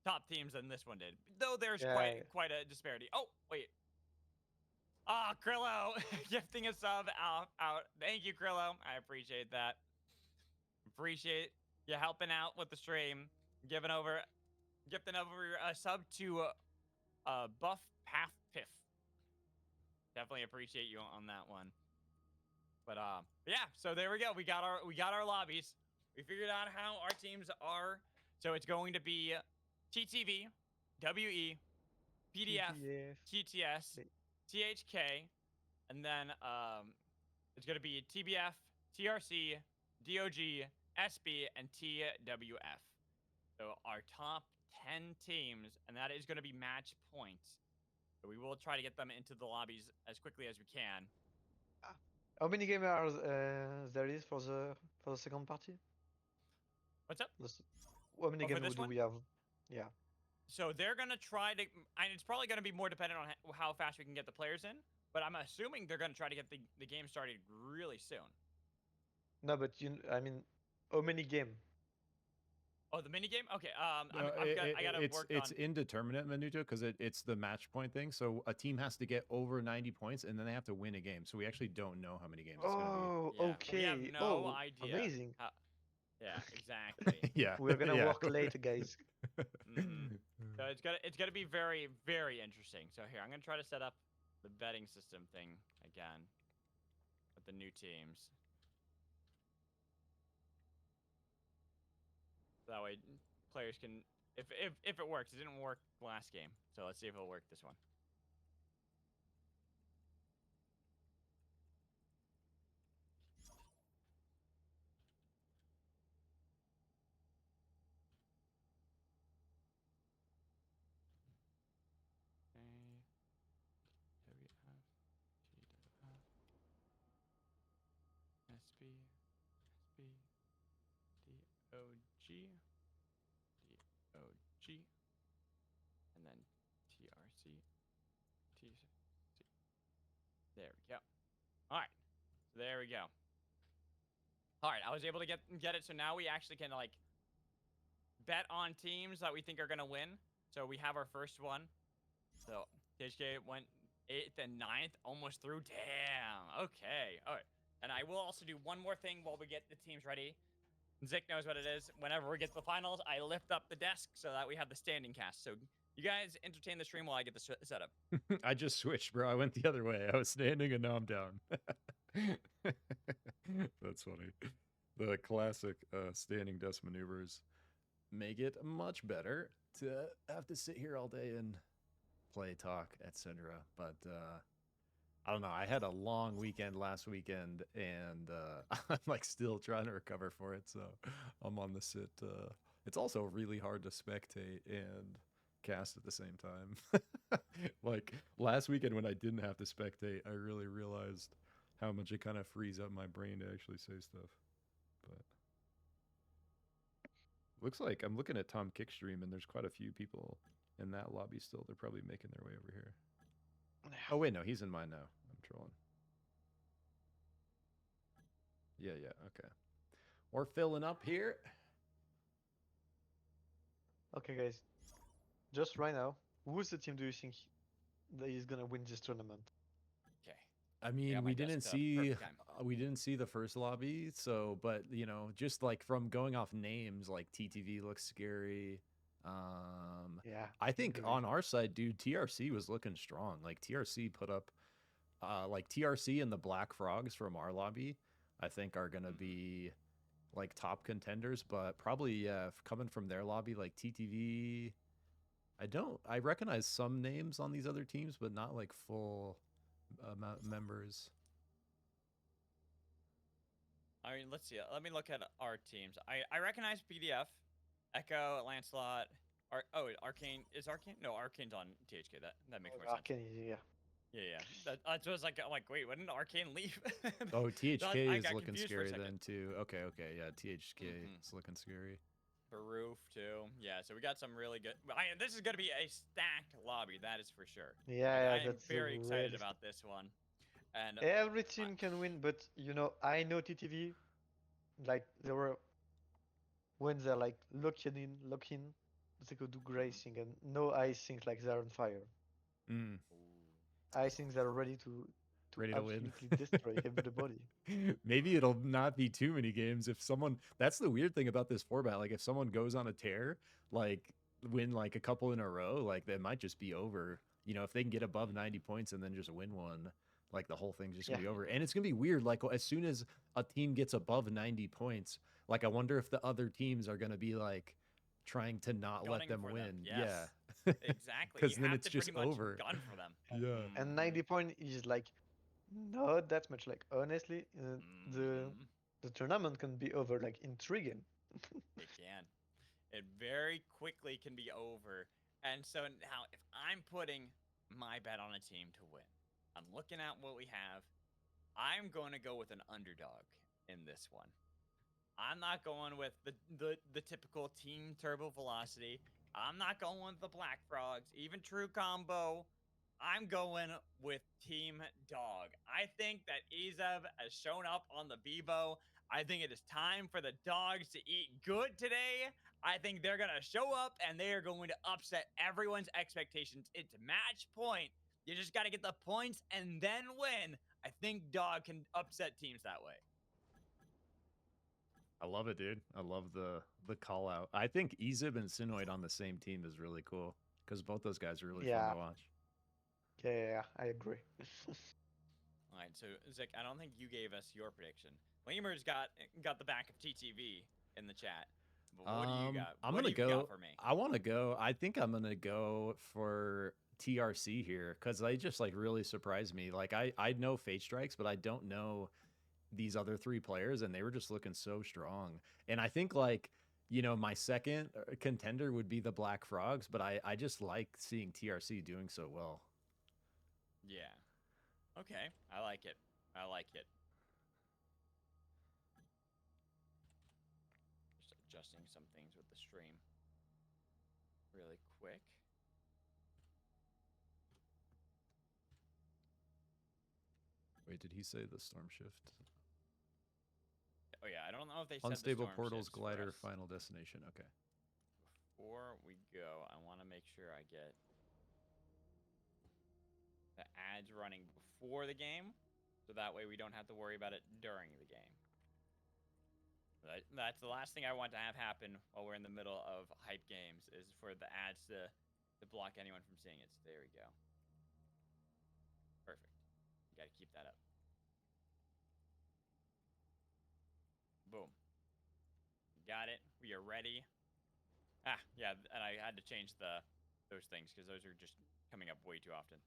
top teams than this one did. Though there's Yeah. quite a disparity. Oh, wait. Ah, Krillo gifting a sub out. Thank you, Krillo. I appreciate that. Appreciate you helping out with the stream. Gifting over a sub to Buff Path Piff. Definitely appreciate you on that one. But yeah, so there we go. We got our lobbies. We figured out how our teams are. So it's going to be TTV, WE, PDF, TTF. TTS, THK, and then it's going to be TBF, TRC, DOG, SB, and TWF. So our top 10 teams, and that is going to be match points. So we will try to get them into the lobbies as quickly as we can. How many games are there is for the second party? What's up? How many Oh, for games this do one? we have? Yeah. So they're going to try to, and it's probably going to be more dependent on how fast we can get the players in, but I'm assuming they're going to try to get the game started really soon. No, but I mean, how many games? Oh, the mini game? Okay. I got to work it's on. indeterminate, Menudo, because it's the match point thing. So a team has to get over 90 points, and then they have to win a game. So we actually don't know how many games it's going to be. Oh, Yeah, okay. we have no Oh, idea. amazing. Yeah, exactly. Yeah, We're gonna yeah. work late, guys. So it's gonna be very, very interesting. So here, I'm gonna try to set up the betting system thing again with the new teams. So that way players can, if it works. It didn't work last game, so let's see if it'll work this one. SB, DOG, and then TRC, TC. There we go. All right, so there we go. All right, I was able to get it, so now we actually can like bet on teams that we think are gonna win. So we have our first one. So THK went 8th and 9th, almost through. Damn. Okay. All right. And I will also do one more thing while we get the teams ready. Zick knows what it is. Whenever we get to the finals, I lift up the desk so that we have the standing cast. So you guys entertain the stream while I get the setup. I just switched, bro. I went the other way. I was standing and now I'm down. That's funny. The classic standing desk maneuvers make it much better to have to sit here all day and play, talk, etc. But I don't know. I had a long weekend last weekend, and I'm like still trying to recover for it. So I'm on the sit. It's also really hard to spectate and cast at the same time. Like last weekend when I didn't have to spectate, I really realized how much it kind of frees up my brain to actually say stuff. But looks like I'm looking at Tom Kickstream, and there's quite a few people in that lobby still. They're probably making their way over here. Oh wait, no, he's in mine now. I'm trolling. Yeah, okay. We're filling up here. Okay, guys. Just right now, who's the team do you think that is gonna win this tournament? Okay. I mean, got my desk set up perfect time. we didn't see the first lobby, so but you know, just like from going off names, like TTV looks scary. Yeah. I think agree. on our side, dude, TRC was looking strong. Like TRC put up, like TRC and the Black Frogs from our lobby, I think are gonna be like top contenders. But probably coming from their lobby, like TTV. I recognize some names on these other teams, but not like full members. I mean, let's see. Let me look at our teams. I recognize PDF, Echo, Lancelot. Arcane is Arcane? No, Arcane's on THK. That makes more sense. Arcane, yeah. Yeah. That's what I was like. I'm like, wait, when did Arcane leave? Oh, I THK is got looking confused for a scary second. then too. Okay, yeah, THK is looking scary. Baroof too. Yeah, so we got some really good. This is gonna be a stacked lobby, that is for sure. Yeah, I am that's very excited really about this one. And every team can win, but you know, I know TTV, like they were when they're like locking in, they could do great thing, and no, I think like they're on fire. I think they're ready to Ready to win. absolutely destroy everybody. Maybe it'll not be too many games if someone. That's the weird thing about this format. Like if someone goes on a tear, like win like a couple in a row, like that might just be over. You know, if they can get above 90 points and then just win one, like the whole thing's just gonna be over. And it's gonna be weird. Like as soon as a team gets above 90 points, like I wonder if the other teams are gonna be like trying to not let them win. Yes. Yeah. Exactly. Because You then have it's to just pretty much over. gun for them. Yeah. And 90 point is like not that much. Like honestly, the tournament can be over like in 3 games. It can. It very quickly can be over. And so now, if I'm putting my bet on a team to win, I'm looking at what we have. I'm going to go with an underdog in this one. I'm not going with the typical Team Turbo Velocity. I'm not going with the Black Frogs, even True Combo. I'm going with Team Dog. I think that Ezev has shown up on the Bebo. I think it is time for the dogs to eat good today. I think they're going to show up and they are going to upset everyone's expectations. It's match point. You just got to get the points and then win. I think Dog can upset teams that way. I love it, dude. I love the call out. I think Ezib and Sinoid on the same team is really cool because both those guys are really fun to watch. Yeah, I agree. All right, so Zik, I don't think you gave us your prediction. Lemur's got the back of TTV in the chat. But what do you got? I'm what gonna do you go. got for me? I want to go. I think I'm gonna go for TRC here because they just like really surprised me. Like I know Fate Strikes, but I don't know these other 3 players, and they were just looking so strong. And I think like, you know, my second contender would be the Black Frogs, but I just like seeing TRC doing so well. Yeah. Okay, I like it. I like it. Just adjusting some things with the stream really quick. Wait, did he say the Storm Shift? Oh yeah, I don't know if they said Unstable the storm Portals shifts for Glider us. Final Destination. Okay. Before we go, I want to make sure I get the ads running before the game, so that way we don't have to worry about it during the game. That's the last thing I want to have happen while we're in the middle of hype games, is for the ads to block anyone from seeing it. So there we go. Perfect. You got to keep that up. Boom. Got it. We are ready. Yeah, and I had to change those things because those are just coming up way too often.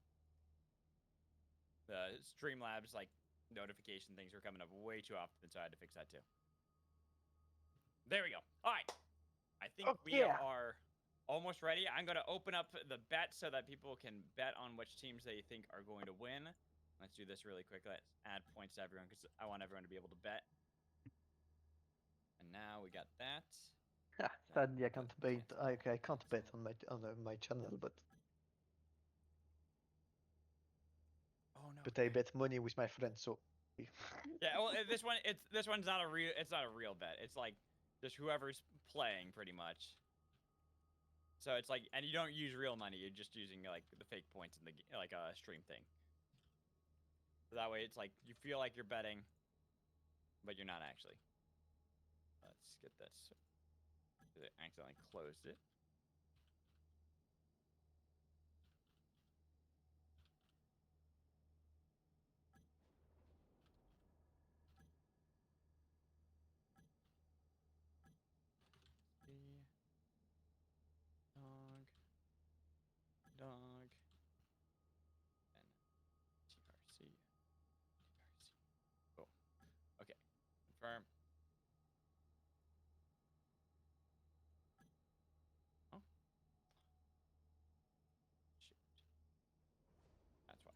The Streamlabs like notification things are coming up way too often, so I had to fix that too. There we go. All right. I think we are almost ready. I'm going to open up the bet so that people can bet on which teams they think are going to win. Let's do this really quick. Let's add points to everyone because I want everyone to be able to bet. And now we got that. Sadly, I can't bet. I can't bet on my channel, but but I bet money with my friends, so. Yeah, well, this one's not a real bet. It's like just whoever's playing pretty much. So it's like, and you don't use real money. You're just using like the fake points in the like a stream thing. So that way, it's like you feel like you're betting, but you're not actually. Let's get this. I accidentally closed it. Dog, and TRC. Cool. Okay. Confirm. Oh. Shoot. That's why.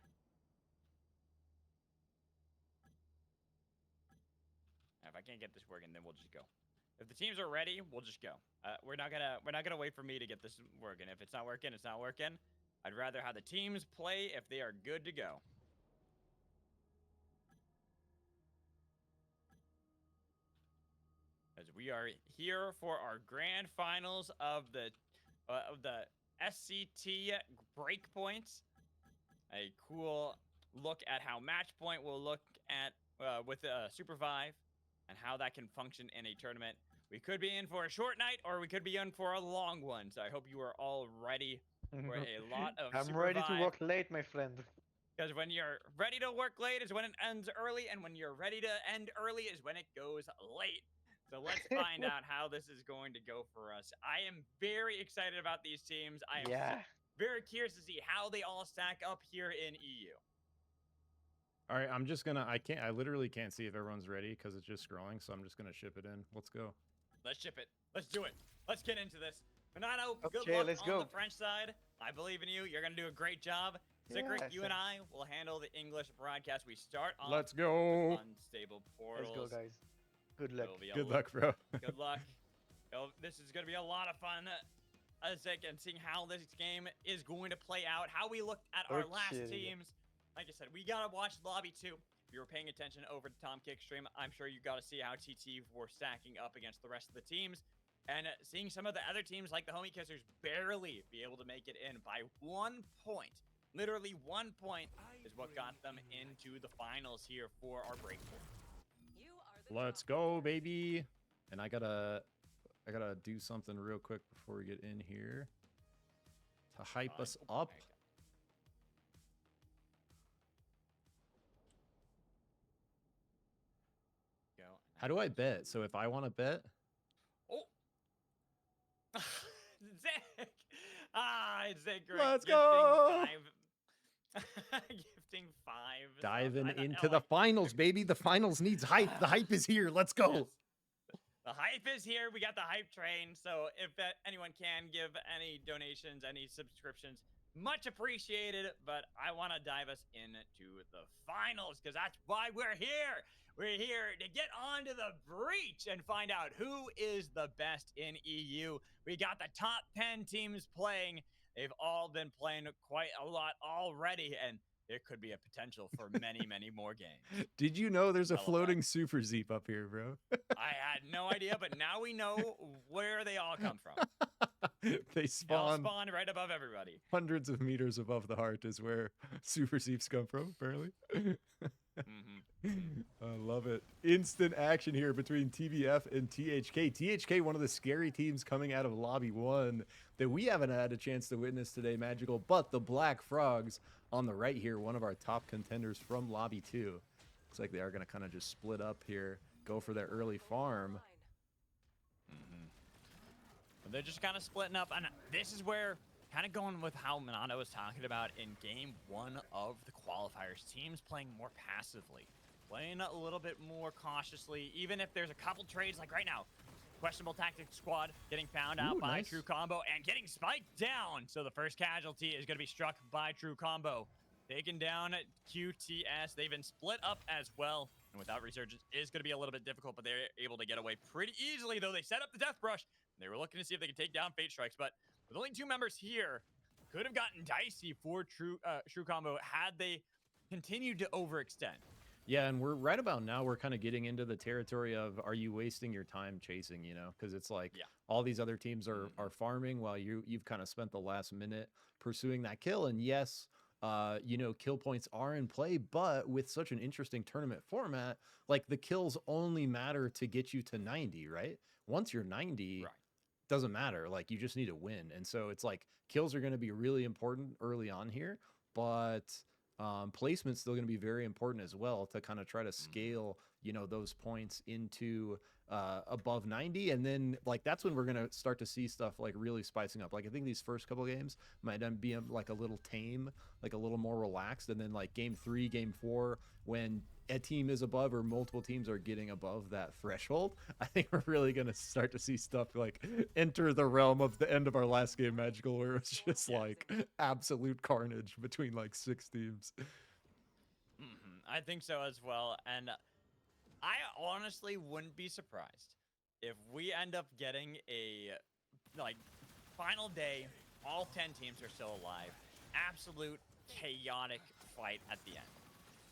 Now, if I can't get this working, then we'll just go. If the teams are ready, we'll just go. We're not gonna wait for me to get this working. If it's not working, it's not working. I'd rather have the teams play if they are good to go. As we are here for our grand finals of the SCT Breakpoint. A cool look at how Matchpoint will look at with SUPERVIVE and how that can function in a tournament. We could be in for a short night or we could be in for a long one. So I hope you are all ready for a lot of I'm ready to work late, my friend. Because when you're ready to work late is when it ends early, and when you're ready to end early is when it goes late. So let's find out how this is going to go for us. I am very excited about these teams. I am very curious to see how they all stack up here in EU. All right, I'm just gonna. I literally can't see if everyone's ready because it's just scrolling. So I'm just gonna ship it in. Let's go. Let's ship it. Let's do it. Let's get into this. Fernando, good Okay, luck let's on go. the French side. I believe in you. You're gonna do a great job. Zikrik, Yes. you and I will handle the English broadcast. We start off Let's go. with unstable portals. Let's go, guys. Good luck. It'll be a Good luck, bro. Good luck. This is going to be a lot of fun. And seeing how this game is going to play out, how we looked at our last Okay. teams. Like I said, we got to watch Lobby 2. If you were paying attention over to Tom Kick's stream, I'm sure you got to see how TT were stacking up against the rest of the teams. And seeing some of the other teams like the Homie Kissers barely be able to make it in by 1 point. Literally 1 point is what got them into the finals here for our Breakpoint. You are the Let's go, baby. And I gotta do something real quick before we get in here to hype us up. Go. How do I bet? So if I want to bet, Oh, Zach! It's Zach. Let's go! Gifting 5. diving into the finals, baby. The finals needs hype. The hype is here. Let's go. Yes. The hype is here. We got the hype train. So if anyone can give any donations, any subscriptions, much appreciated. But I want to dive us into the finals because that's why we're here. We're here to get onto the breach and find out who is the best in EU. We got the top 10 teams playing. They've all been playing quite a lot already, and there could be a potential for many, many more games. Did you know there's a I love floating super Zeep up here, bro? I had no idea, but now we know where they all come from. They They all spawn spawn right above everybody. hundreds of meters above the heart is where super Zeeps come from, apparently. I love it. Instant action here between TBF and THK. THK, one of the scary teams coming out of Lobby 1 that we haven't had a chance to witness today, Magical, but the Black Frogs on the right here, one of our top contenders from Lobby 2. Looks like they are going to kind of just split up here, go for their early farm. But they're just kind of splitting up, and this is where, kind of going with how Minando was talking about in game 1 of the qualifiers, teams playing more passively, playing a little bit more cautiously, even if there's a couple trades like right now. Questionable Tactics Squad getting found out by nice. True Combo and getting spiked down. So the first casualty is going to be struck by True Combo. Taking down QTS. They've been split up as well. And without Resurgence, it is going to be a little bit difficult, but they're able to get away pretty easily, though they set up the Death Brush. They were looking to see if they could take down Fate Strikes, but with only 2 members here, could have gotten dicey for True Combo had they continued to overextend. Yeah, and we're right about now, we're kind of getting into the territory of, are you wasting your time chasing, you know? Because it's like Yeah. all these other teams are farming while you've kind of spent the last minute pursuing that kill. And yes, you know, kill points are in play, but with such an interesting tournament format, like the kills only matter to get you to 90, right? Once you're 90, Right. doesn't matter. Like, you just need to win. And so it's like kills are going to be really important early on here, but placement's still going to be very important as well to kind of try to scale, you know, those points into above 90. And then like that's when we're going to start to see stuff like really spicing up. Like I think these first couple games might be like a little tame, like a little more relaxed, and then like game 3, game 4, when a team is above or multiple teams are getting above that threshold, I think we're really going to start to see stuff like enter the realm of the end of our last game, Magical, where it's just like absolute carnage between like 6 teams. I think so as well. And I honestly wouldn't be surprised if we end up getting a like final day, all 10 teams are still alive. Absolute chaotic fight at the end.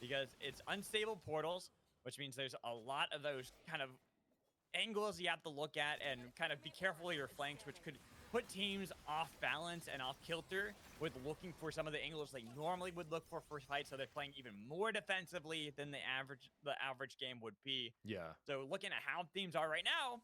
Because it's unstable portals, which means there's a lot of those kind of angles you have to look at and kind of be careful of your flanks, which could put teams off balance and off kilter with looking for some of the angles they normally would look for fights, so they're playing even more defensively than the average game would be. Yeah. So looking at how teams are right now,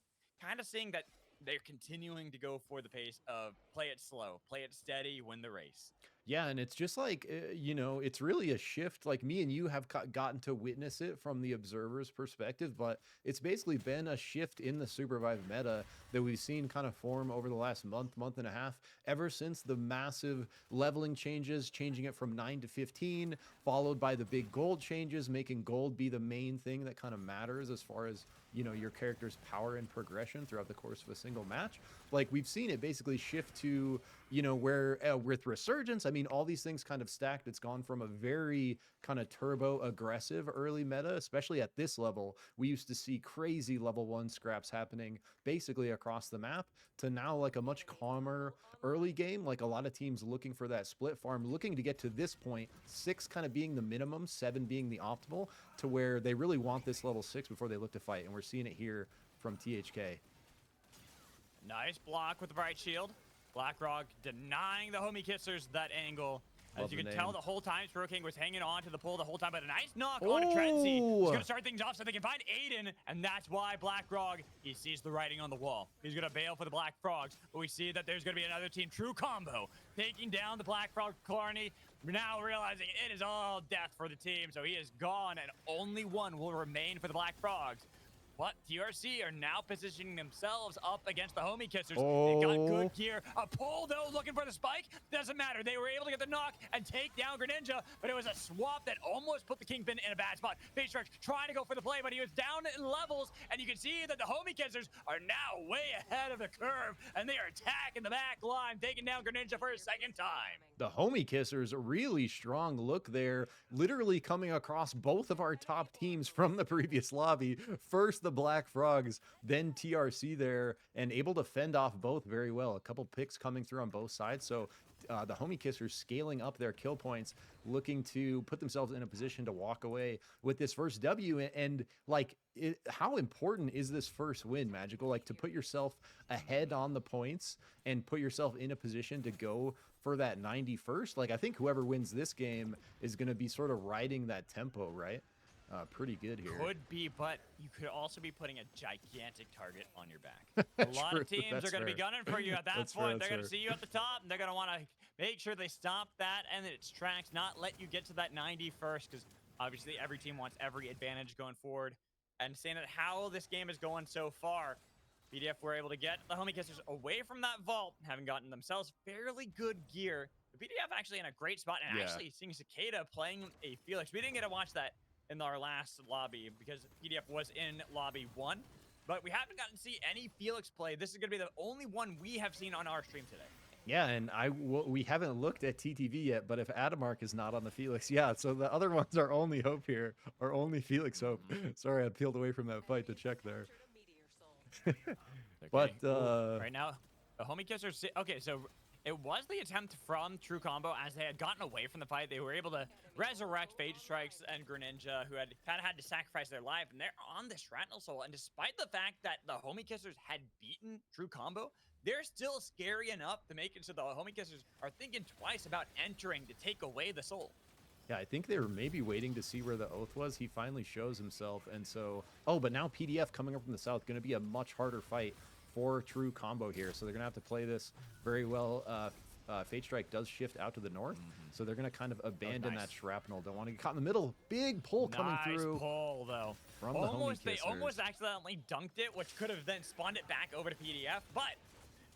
kind of seeing that they're continuing to go for the pace of play it slow, play it steady, win the race. Yeah, and it's just like, you know, it's really a shift. Like me and you have gotten to witness it from the observer's perspective, but it's basically been a shift in the SUPERVIVE meta that we've seen kind of form over the last month and a half, ever since the massive leveling changes, changing it from 9 to 15, followed by the big gold changes, making gold be the main thing that kind of matters as far as, you know, your character's power and progression throughout the course of a single match. Like we've seen it basically shift to, you know, where with Resurgence, I mean, all these things kind of stacked. It's gone from a very kind of turbo aggressive early meta, especially at this level. We used to see crazy level 1 scraps happening basically across the map, to now like a much calmer early game. Like a lot of teams looking for that split farm, looking to get to this point, 6 kind of being the minimum, 7 being the optimal, to where they really want this level 6 before they look to fight. And we're seeing it here from THK. Nice block with the Bright Shield. BlackRock denying the Homie Kissers that angle. As Love you the can tell, name. the whole time Sprocaine was hanging on to the pole the whole time, but a nice knock on Trenzy. He's going to start things off so they can find Aiden, and that's why BlackRock, he sees the writing on the wall. He's going to bail for the Black Frogs, but we see that there's going to be another team, True Combo, taking down the Black Frog Clarny, now realizing it is all death for the team, so he is gone, and only one will remain for the Black Frogs. But TRC are now positioning themselves up against the Homie Kissers. They got good gear. A pull, though, looking for the spike. Doesn't matter. They were able to get the knock and take down Greninja, but it was a swap that almost put the Kingpin in a bad spot. FaceTrax trying to go for the play, but he was down in levels, and you can see that the Homie Kissers are now way ahead of the curve, and they are attacking the back line, taking down Greninja for a second time. The Homie Kissers, really strong look there, literally coming across both of our top teams from the previous lobby. First the Black Frogs, then TRC there, and able to fend off both very well. A couple picks coming through on both sides. So the Homie Kissers scaling up their kill points, looking to put themselves in a position to walk away with this first W. And like, how important is this first win, Magical? Like, to put yourself ahead on the points and put yourself in a position to go for that 91st. Like, I think whoever wins this game is going to be sort of riding that tempo, right? Pretty good here. Could be, but you could also be putting a gigantic target on your back. A lot of teams are going to be gunning for you at that point. They're going to see you at the top, and they're going to want to make sure they stop that and its tracks, not let you get to that 91st, because obviously every team wants every advantage going forward. And saying that how this game is going so far, BDF were able to get the Homie Kissers away from that vault, having gotten themselves fairly good gear. The BDF actually in a great spot, and actually seeing Cicada playing a Felix. We didn't get to watch that in our last lobby because PDF was in lobby 1, but we haven't gotten to see any Felix play. This is going to be the only one we have seen on our stream today. Yeah, and we haven't looked at TTV yet, but if Adamark is not on the Felix, yeah, so the other ones are only hope here, or only Felix hope. Sorry, I peeled away from that fight to check there. Okay, But cool. Right now, the Homie Kissers. Okay, so It was the attempt from True Combo as they had gotten away from the fight. They were able to resurrect Fate Strikes and Greninja, who had kind of had to sacrifice their life, and they're on the Shrapnel Soul. And despite the fact that the Homie Kissers had beaten True Combo, they're still scary enough to make it so the Homie Kissers are thinking twice about entering to take away the soul. Yeah, I think they were maybe waiting to see where the Oath was. He finally shows himself, and so... Oh, but now PDF coming up from the south, going to be a much harder fight for True Combo here. So they're going to have to play this very well. Fate Strike does shift out to the north, so they're going to kind of abandon that Shrapnel. Don't want to get caught in the middle. Big pull coming through. Nice pull, though. From They almost accidentally dunked it, which could have then spawned it back over to PDF, but...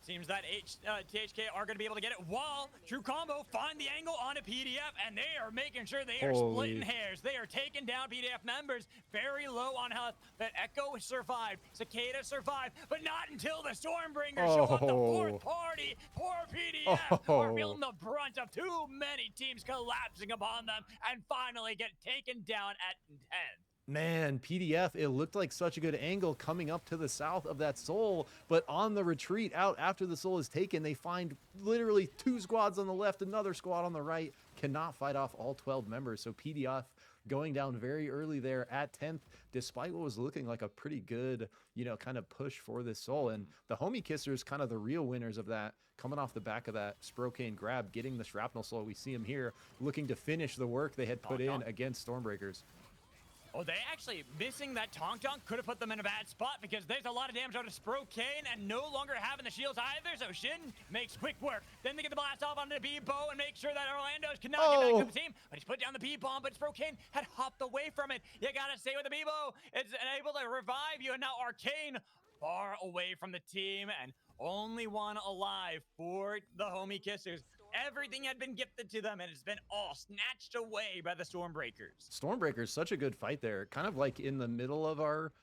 Seems that THK are going to be able to get it while True Combo find the angle on a PDF, and they are making sure they are splitting hairs. They are taking down PDF members very low on health. That Echo survived, Cicada survived, but not until the Stormbringers show up. The fourth party, poor PDF, are feeling the brunt of too many teams collapsing upon them and finally get taken down at 10. Man, PDF, it looked like such a good angle coming up to the south of that soul, but on the retreat out after the soul is taken, they find literally 2 squads on the left, another squad on the right, cannot fight off all 12 members. So PDF going down very early there at 10th, despite what was looking like a pretty good, kind of push for this soul. And the Homie Kissers, kind of the real winners of that, coming off the back of that Sprocaine grab, getting the Shrapnel Soul. We see him here looking to finish the work they had put in against Stormbreakers. Oh, they actually missing that Tonk could have put them in a bad spot because there's a lot of damage out of Sprocaine and no longer having the shields either. So Shin makes quick work. Then they get the blast off onto the B-bow and make sure that Orlando's cannot get back to the team. But he's put down the B-bomb, but Sprocaine had hopped away from it. You gotta stay with the B-bow. It's able to revive you, and now Arcane far away from the team and only one alive for the Homie Kissers. Everything had been gifted to them, and it's been all snatched away by the Stormbreakers. Stormbreakers, such a good fight there. Kind of like in the middle of our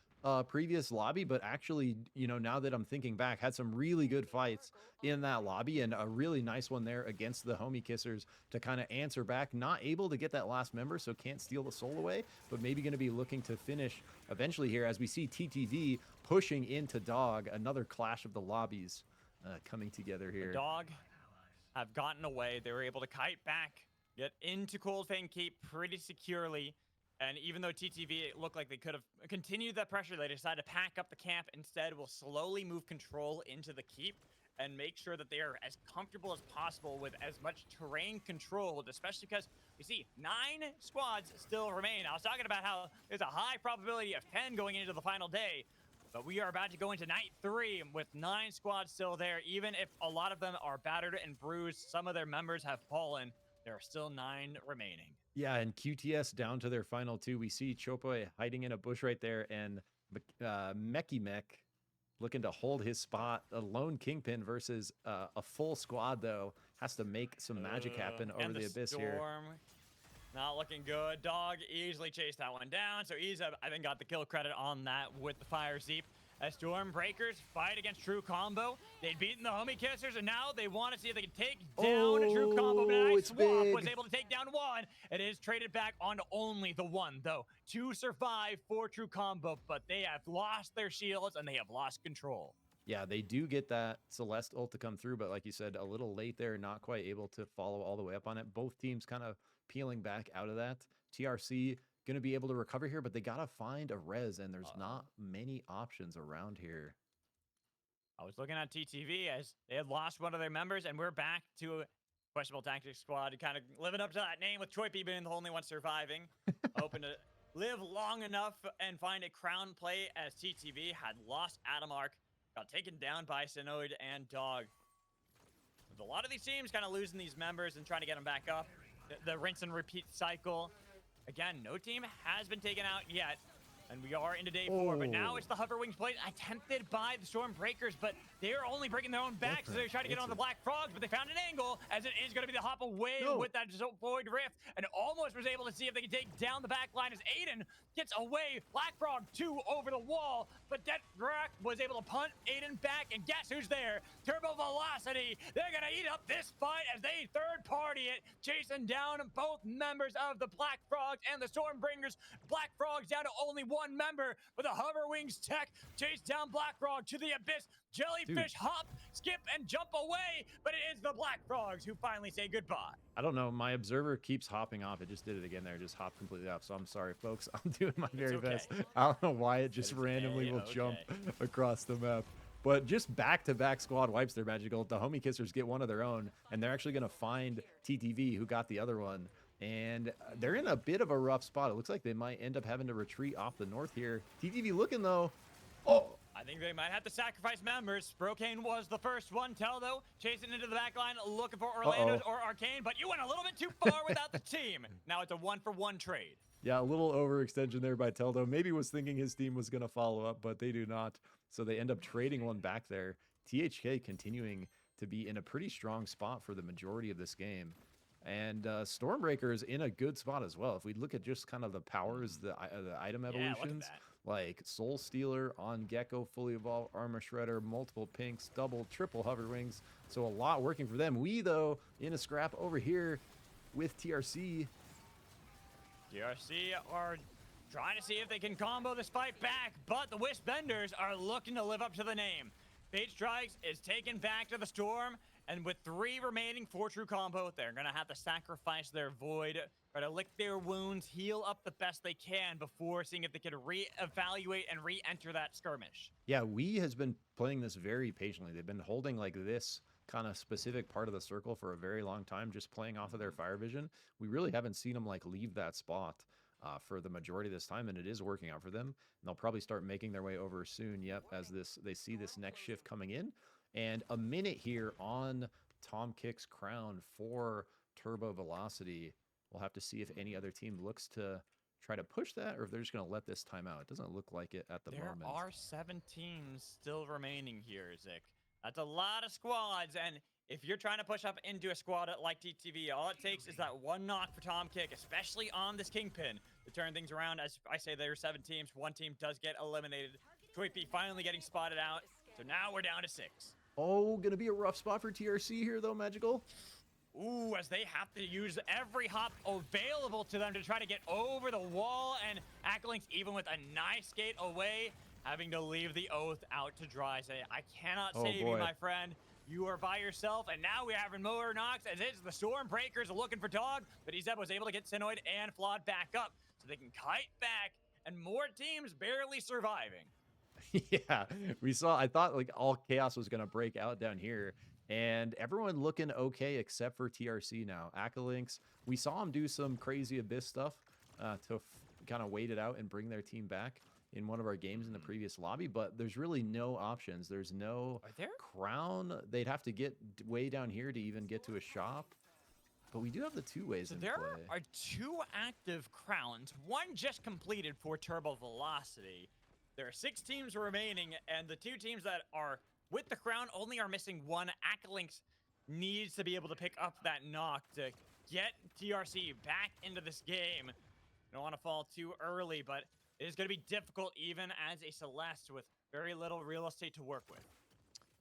previous lobby, but actually, now that I'm thinking back, had some really good fights in that lobby, and a really nice one there against the Homie Kissers to kind of answer back. Not able to get that last member, so can't steal the soul away, but maybe going to be looking to finish eventually here as we see TTV pushing into Dog. Another clash of the lobbies coming together here. The Dog have gotten away. They were able to kite back, get into Cold Fang Keep pretty securely. And even though TTV looked like they could have continued that pressure, they decided to pack up the camp. Instead, will slowly move control into the keep and make sure that they are as comfortable as possible with as much terrain controlled, especially because we see 9 squads still remain. I was talking about how there's a high probability of 10 going into the final day. But we are about to go into night 3 with 9 squads still there. Even if a lot of them are battered and bruised, some of their members have fallen, there are still 9 remaining. Yeah, and QTS down to their final 2. We see Chopoy hiding in a bush right there, and Mecky Mech looking to hold his spot. A lone Kingpin versus a full squad, though, has to make some magic happen over the abyss here. Not looking good. Dog easily chased that one down. So Iza, I think, got the kill credit on that with the Fire Zeep. As Stormbreakers fight against True Combo. They'd beaten the Homie Kissers, and now they want to see if they can take down True Combo. But Nice Swap was able to take down 1. It is traded back on only the 1, though, to survive for True Combo. But they have lost their shields, and they have lost control. Yeah, they do get that Celeste ult to come through, but like you said, a little late there, not quite able to follow all the way up on it. Both teams kind of peeling back out of that. TRC going to be able to recover here, but they got to find a res, and there's not many options around here. I was looking at TTV as they had lost one of their members, and we're back to a questionable tactics squad, kind of living up to that name with Choipy being the only one surviving. Hoping to live long enough and find a crown play as TTV had lost Adamark, got taken down by Synoid and Dog. With a lot of these teams kind of losing these members and trying to get them back up. The rinse and repeat cycle. Again, no team has been taken out yet. And we are into day 4, but now it's the Hoverwings play attempted by the Stormbreakers, but they're only breaking their own back, so they're trying to get on the Black Frogs, but they found an angle, as it is going to be the hop away with that Void Rift, and almost was able to see if they can take down the back line as Aiden gets away. Black Frog 2 over the wall, but that Drak was able to punt Aiden back, and guess who's there? Turbo Velocity. They're going to eat up this fight as they third party it, chasing down both members of the Black Frogs and the Stormbringers. Black Frogs down to only 1 one member, but the Hover Wings tech chase down Black Frog to the abyss. Jellyfish hop, skip, and jump away, but it is the Black Frogs who finally say goodbye. I don't know. My observer keeps hopping off. It just did it again there. Just hopped completely off. So I'm sorry, folks. I'm doing my very okay. best. I don't know why it just It's randomly will A-okay. jump across the map. But just back-to-back squad wipes there, Magical. The Homie Kissers get one of their own, and they're actually going to find TTV, who got the other one. And they're in a bit of a rough spot. It looks like they might end up having to retreat off the north here. TTV looking, though. Oh! I think they might have to sacrifice members. Sprocaine was the first one. Teldo chasing into the back line, looking for Orlando's or Arcane, but you went a little bit too far without the team. Now it's a 1-for-1 trade. Yeah, a little overextension there by Teldo. Maybe was thinking his team was going to follow up, but they do not. So they end up trading one back there. THK continuing to be in a pretty strong spot for the majority of this game. And Stormbreaker is in a good spot as well. If we look at just kind of the powers, the item evolutions, like Soul Stealer on Gecko, fully evolved Armor Shredder, multiple pinks, double, triple hover wings. So a lot working for them. We, though, in a scrap over here with TRC. TRC are trying to see if they can combo this fight back, but the Wisp Benders are looking to live up to the name. Fate Strikes is taken back to the Storm, and with 3 remaining for true combo, they're going to have to sacrifice their Void, try to lick their wounds, heal up the best they can before seeing if they can re-evaluate and re-enter that skirmish. Yeah, We has been playing this very patiently. They've been holding like this kind of specific part of the circle for a very long time, just playing off of their fire vision. We really haven't seen them like leave that spot for the majority of this time, and it is working out for them. And they'll probably start making their way over soon. Yep, as they see this next shift coming in. And a minute here on Tom Kick's crown for Turbo Velocity. We'll have to see if any other team looks to try to push that, or if they're just going to let this time out. It doesn't look like it at the moment. There are 7 teams still remaining here, Zik. That's a lot of squads, and if you're trying to push up into a squad like TTV, all it takes is that one knock for Tom Kick, especially on this Kingpin, to turn things around. As I say, there are 7 teams. 1 team does get eliminated. Tweepy finally getting spotted out, so now we're down to 6. Oh, gonna be a rough spot for TRC here, though, Magical. Ooh, as they have to use every hop available to them to try to get over the wall, and Acklings, even with a nice skate away, having to leave the Oath out to dry. Say, I cannot save you, my friend. You are by yourself, and now we're having more knocks as it's the Stormbreakers looking for Dog, but Ezeb was able to get Sinoid and Flawed back up, so they can kite back, and more teams barely surviving. Yeah, I thought like all chaos was going to break out down here, and everyone looking okay except for TRC now. Akalinks, we saw him do some crazy Abyss stuff to kind of wait it out and bring their team back in one of our games in the previous lobby, but there's really no options. There's no crown. They'd have to get way down here to even get to a shop. But we do have the 2 ways in play. There are 2 active crowns. One just completed for Turbo Velocity. There are 6 teams remaining, and the 2 teams that are with the crown only are missing 1. Akalinks needs to be able to pick up that knock to get TRC back into this game. Don't want to fall too early, but it is going to be difficult even as a Celeste with very little real estate to work with.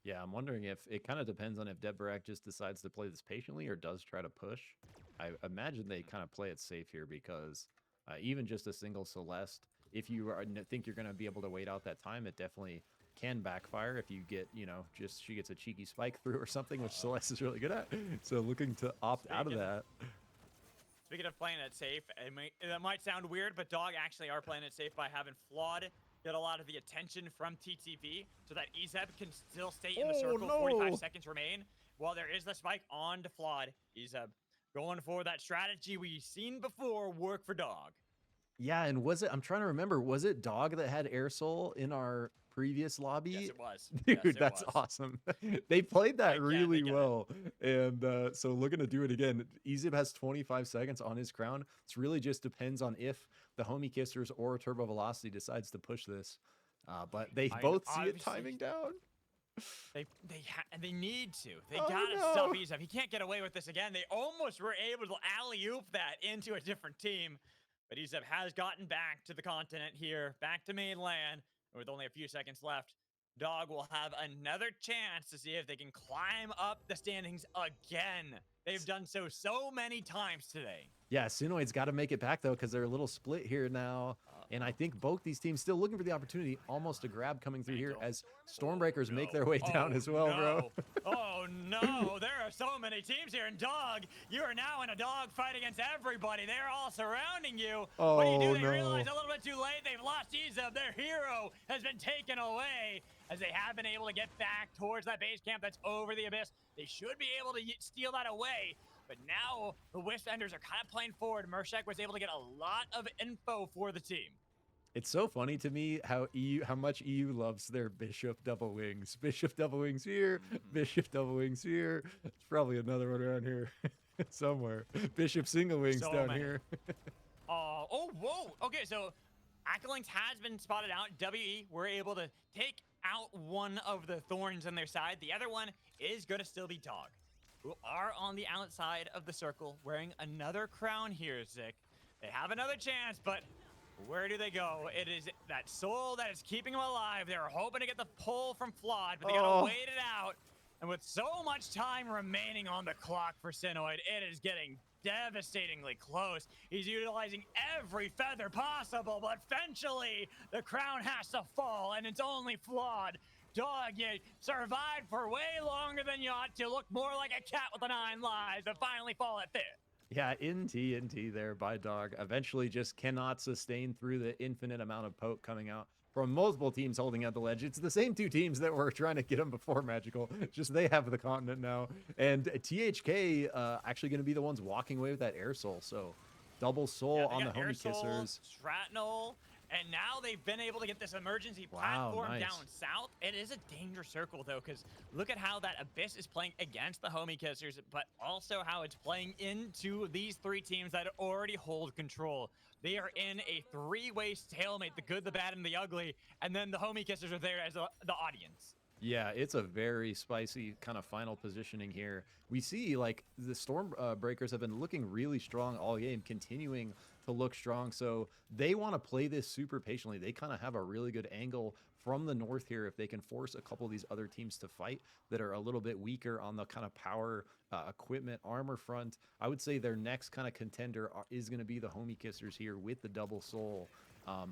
Yeah, I'm wondering if it kind of depends on if Deborah just decides to play this patiently or does try to push. I imagine they kind of play it safe here because even just a single Celeste, if you think you're going to be able to wait out that time, it definitely can backfire if you get, just she gets a cheeky spike through or something, which Celeste is really good at. So looking to opt out of that. Speaking of playing it safe, that might sound weird, but Dog actually are playing it safe by having Flawed get a lot of the attention from TTV so that Ezeb can still stay in the circle. 45 seconds remain. While there is the spike on to Flawed, Ezeb going for that strategy we've seen before work for Dog. Yeah, and I'm trying to remember, was it Dog that had Air Soul in our previous lobby? Yes, it was. Dude, yes, that's was. awesome. They played that really well. And so looking to do it again. Ezeb has 25 seconds on his crown. It really just depends on if the Homie Kissers or Turbo Velocity decides to push this. But they both see it timing down. They need to. They gotta stop Ezeb. He can't get away with this again. They almost were able to alley-oop that into a different team. But Ezeb has gotten back to the continent here, back to mainland. With only a few seconds left, Dog will have another chance to see if they can climb up the standings again. They've done so many times today. Yeah, Sunoid's got to make it back, though, because they're a little split here now. And I think both these teams still looking for the opportunity, almost a grab coming through here as Stormbreakers make their way down as well, bro. Oh, no. There are so many teams here. And Dog, you are now in a dog fight against everybody. They're all surrounding you. What do you do? They realize a little bit too late. They've lost Izub. Their hero has been taken away as they have been able to get back towards that base camp that's over the abyss. They should be able to steal that away. But now the Wisp-Enders are kind of playing forward. Mershek was able to get a lot of info for the team. It's so funny to me how much EU loves their Bishop double wings. Bishop double wings here, Bishop double wings here. There's probably another one around here somewhere. Bishop single wings down here. Oh, whoa. Okay, so Akalinks has been spotted out. WE were able to take out one of the thorns on their side. The other one is going to still be Dog, who are on the outside of the circle wearing another crown here, Zick. They have another chance, but where do they go? It is that soul that is keeping them alive. They're hoping to get the pull from Flawed, but they gotta wait it out. And with so much time remaining on the clock for Sinoid, it is getting devastatingly close. He's utilizing every feather possible, but eventually the crown has to fall, and it's only Flawed. Dog, you survived for way longer than you ought to. Look more like a cat with the 9 lives, but finally fall at 5th. Yeah, in TNT there by Dog. Eventually just cannot sustain through the infinite amount of poke coming out from multiple teams holding out the ledge. It's the same 2 teams that were trying to get him before Magical. Just they have the continent now. And THK actually going to be the ones walking away with that Air Soul. So double soul on the Homie Kissers. Shrapnel. And now they've been able to get this emergency platform down south. It is a danger circle, though, because look at how that Abyss is playing against the Homie Kissers, but also how it's playing into these 3 teams that already hold control. They are in a 3-way stalemate, the good, the bad, and the ugly, and then the Homie Kissers are there as the audience. Yeah, it's a very spicy kind of final positioning here. We see, like, the Stormbreakers have been looking really strong all game, continuing to look strong. So they want to play this super patiently. They kind of have a really good angle from the north here if they can force a couple of these other teams to fight that are a little bit weaker on the kind of power, equipment, armor front. I would say their next kind of contender is going to be the Homie Kissers here with the double soul.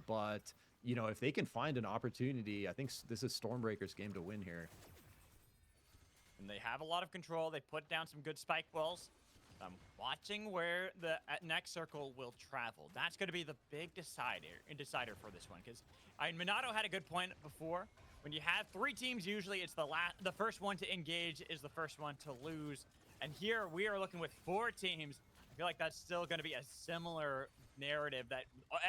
But you know, if they can find an opportunity, I think this is Stormbreaker's game to win here. And they have a lot of control. They put down some good spike walls. I'm watching where the next circle will travel. That's going to be the big decider for this one. Because Minato had a good point before. When you have 3 teams, usually it's the first one to engage is the first one to lose. And here we are looking with 4 teams. I feel like that's still going to be a similar narrative that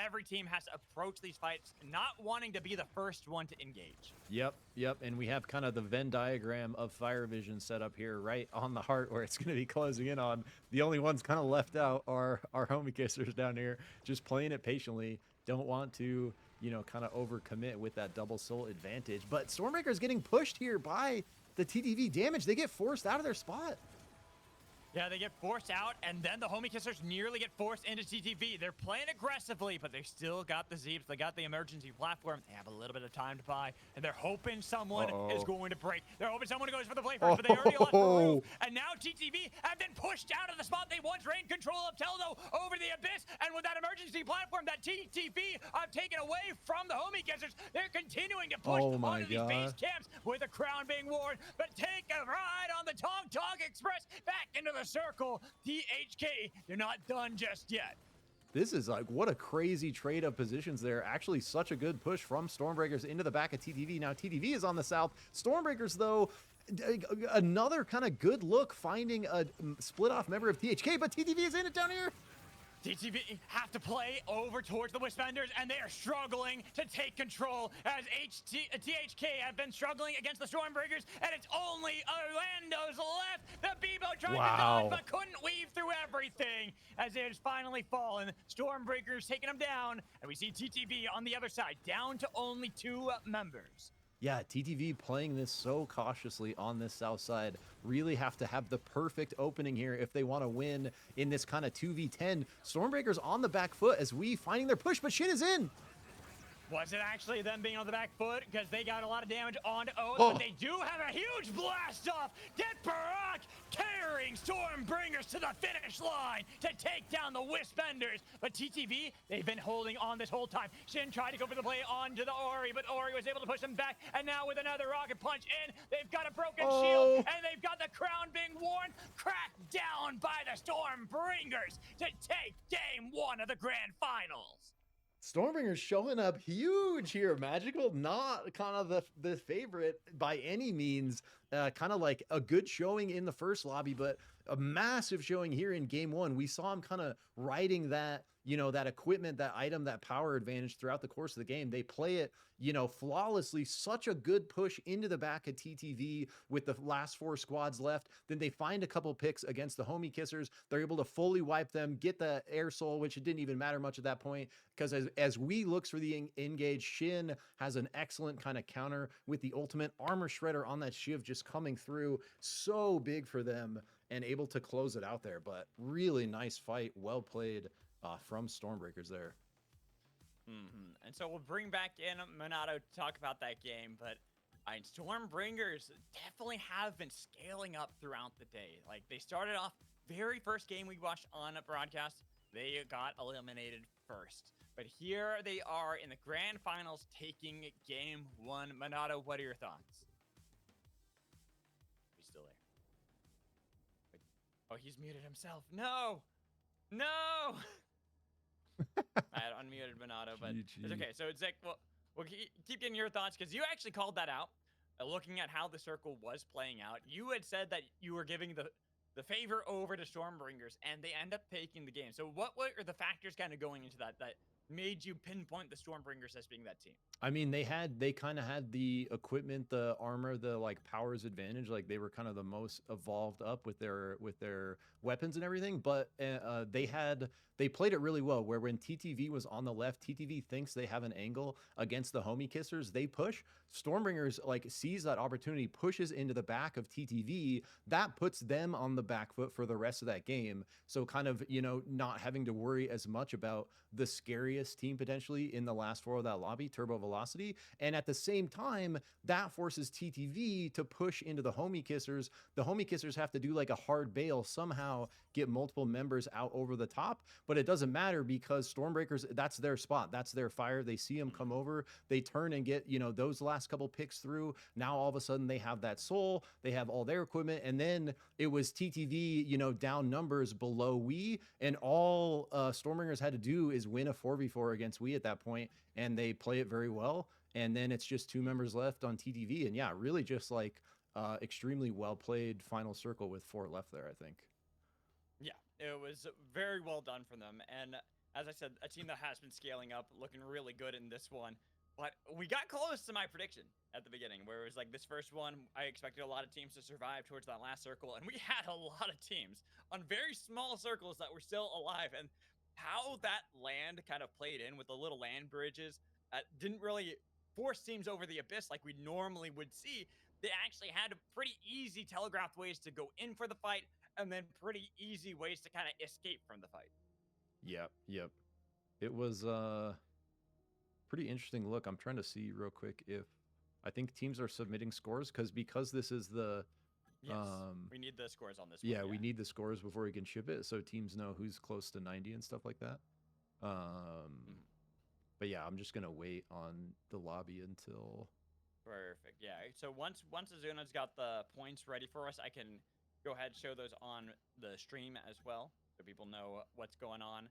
every team has to approach these fights not wanting to be the first one to engage. Yep. And we have kind of the Venn diagram of Fire Vision set up here right on the heart where it's going to be closing in on. The only ones kind of left out are our Homie Kissers down here, just playing it patiently. Don't want to, you know, kind of overcommit with that double soul advantage. But Stormbreaker is getting pushed here by the TTV damage. They get forced out of their spot. Yeah, they get forced out, and then the Homie Kissers nearly get forced into TTV. They're playing aggressively, but they still got the Zeeps. They got the emergency platform. They have a little bit of time to buy, and they're hoping someone is going to break. They're hoping someone goes for the play first, but they already left the roof. And now TTV have been pushed out of the spot they once reigned control of Teldo over the Abyss, and with that emergency platform that TTV have taken away from the Homie Kissers, they're continuing to push onto these base camps with the crown being worn. But take a ride on the Tong Tong Express back into the circle. THK, they're not done just yet. This is like, what a crazy trade of positions there. Actually, such a good push from Stormbreakers into the back of TTV. Now, TTV is on the south. Stormbreakers, though, another kind of good look finding a split-off member of THK, but TTV is in it down here. TTV have to play over towards the Wisp-Enders, and they are struggling to take control as THK have been struggling against the Stormbreakers, and it's only Orlando's left. The Bebo tried to dodge, but couldn't weave through everything as it has finally fallen. Stormbreakers taking them down, and we see TTV on the other side, down to only 2 members. Yeah, TTV playing this so cautiously on this south side. Really have to have the perfect opening here if they want to win in this kind of 2v10. Stormbreakers on the back foot as we finding their push, but shit is in. Was it actually them being on the back foot? Because they got a lot of damage onto Oath, Oh. but they do have a huge blast off. Get Barack carrying Stormbringers to the finish line to take down the Wispenders. But TTV, they've been holding on this whole time. Shin tried to go for the play onto the Ori, but Ori was able to push him back. And now with another rocket punch in, they've got a broken shield, and they've got the crown being worn, cracked down by the Stormbringers to take game 1 of the grand finals. Stormbringers showing up huge here. Magical, not kind of the favorite by any means. Kind of like a good showing in the first lobby, but a massive showing here in game 1. We saw him kind of riding that, that equipment, that item, that power advantage throughout the course of the game. They play it, flawlessly. Such a good push into the back of TTV with the last 4 squads left. Then they find a couple picks against the Homie Kissers. They're able to fully wipe them, get the air soul, which it didn't even matter much at that point, because as we looks for the engage, Shin has an excellent kind of counter with the ultimate armor shredder on that Shiv just coming through. So big for them and able to close it out there. But really nice fight, well played from Stormbreakers there. And so we'll bring back in Minato to talk about that game, but Stormbringers definitely have been scaling up throughout the day. Like, they started off, very first game we watched on a broadcast, they got eliminated first. But here they are in the grand finals taking game 1. Minato, what are your thoughts? He's still there. Wait. Oh, he's muted himself. No! No! I had unmuted Minato, but it's okay. So, Zach, we'll keep getting your thoughts, because you actually called that out. Looking at how the circle was playing out, you had said that you were giving the favor over to Stormbringers, and they end up taking the game. So what were the factors kind of going into that made you pinpoint the Stormbringers as being that team? I mean, they kind of had the equipment, the armor, the like powers advantage. Like, they were kind of the most evolved up with their weapons and everything. But they played it really well. Where when TTV was on the left, TTV thinks they have an angle against the Homie Kissers. They push. Stormbringers like sees that opportunity, pushes into the back of TTV. That puts them on the back foot for the rest of that game. So kind of, not having to worry as much about the scariest team potentially in the last 4 of that lobby, Turbo Velocity. And at the same time, that forces TTV to push into the Homie Kissers. The Homie Kissers have to do like a hard bail, somehow get multiple members out over the top. But it doesn't matter, because Stormbreakers, that's their spot. That's their fire. They see them come over. They turn and get, those last couple picks through. Now all of a sudden they have that soul. They have all their equipment. And then it was TTV, down numbers below we. And all Stormbringers had to do is win a 4v4 against we at that point, and they play it very well. And then it's just 2 members left on TTV. And yeah, really just like extremely well played final circle with 4 left there, I think. Yeah, it was very well done from them. And as I said, a team that has been scaling up, looking really good in this one. But we got close to my prediction at the beginning, where it was like this first one, I expected a lot of teams to survive towards that last circle. And we had a lot of teams on very small circles that were still alive. And how that land kind of played in with the little land bridges didn't really force teams over the abyss like we normally would see. They actually had pretty easy telegraphed ways to go in for the fight, and then pretty easy ways to kind of escape from the fight. Yep. It was pretty interesting look. I'm trying to see real quick if I think teams are submitting scores, because this is the Yes, we need the scores on this yeah, one. we need the scores before we can ship it, so teams know who's close to 90 and stuff like that. But yeah, I'm just gonna wait on the lobby until. Perfect. Yeah. So once Izuna's got the points ready for us, I can go ahead and show those on the stream as well, so people know what's going on.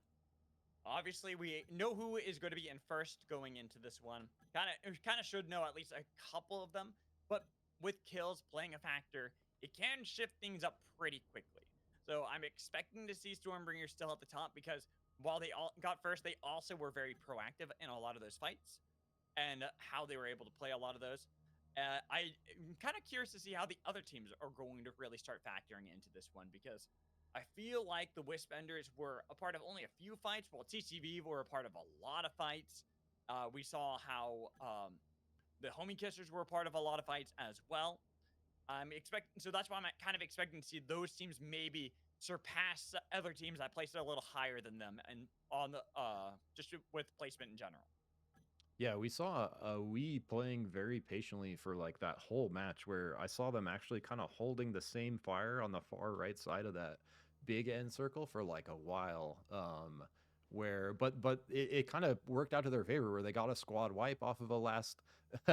Obviously, we know who is going to be in first going into this one. Kind of should know at least a couple of them, but with kills playing a factor, it can shift things up pretty quickly. So I'm expecting to see Stormbringers still at the top, because while they all got first, they also were very proactive in a lot of those fights and how they were able to play a lot of those. I'm kind of curious to see how the other teams are going to really start factoring into this one, because I feel like the Wispenders were a part of only a few fights, while TCV were a part of a lot of fights. We saw how the Homie Kissers were a part of a lot of fights as well. So that's why I'm kind of expecting to see those teams maybe surpass other teams that placed it a little higher than them, and on the just with placement in general. Yeah, we saw we playing very patiently for like that whole match where I saw them actually kind of holding the same fire on the far right side of that big end circle for like a while. Where but it kind of worked out to their favor where they got a squad wipe off of a last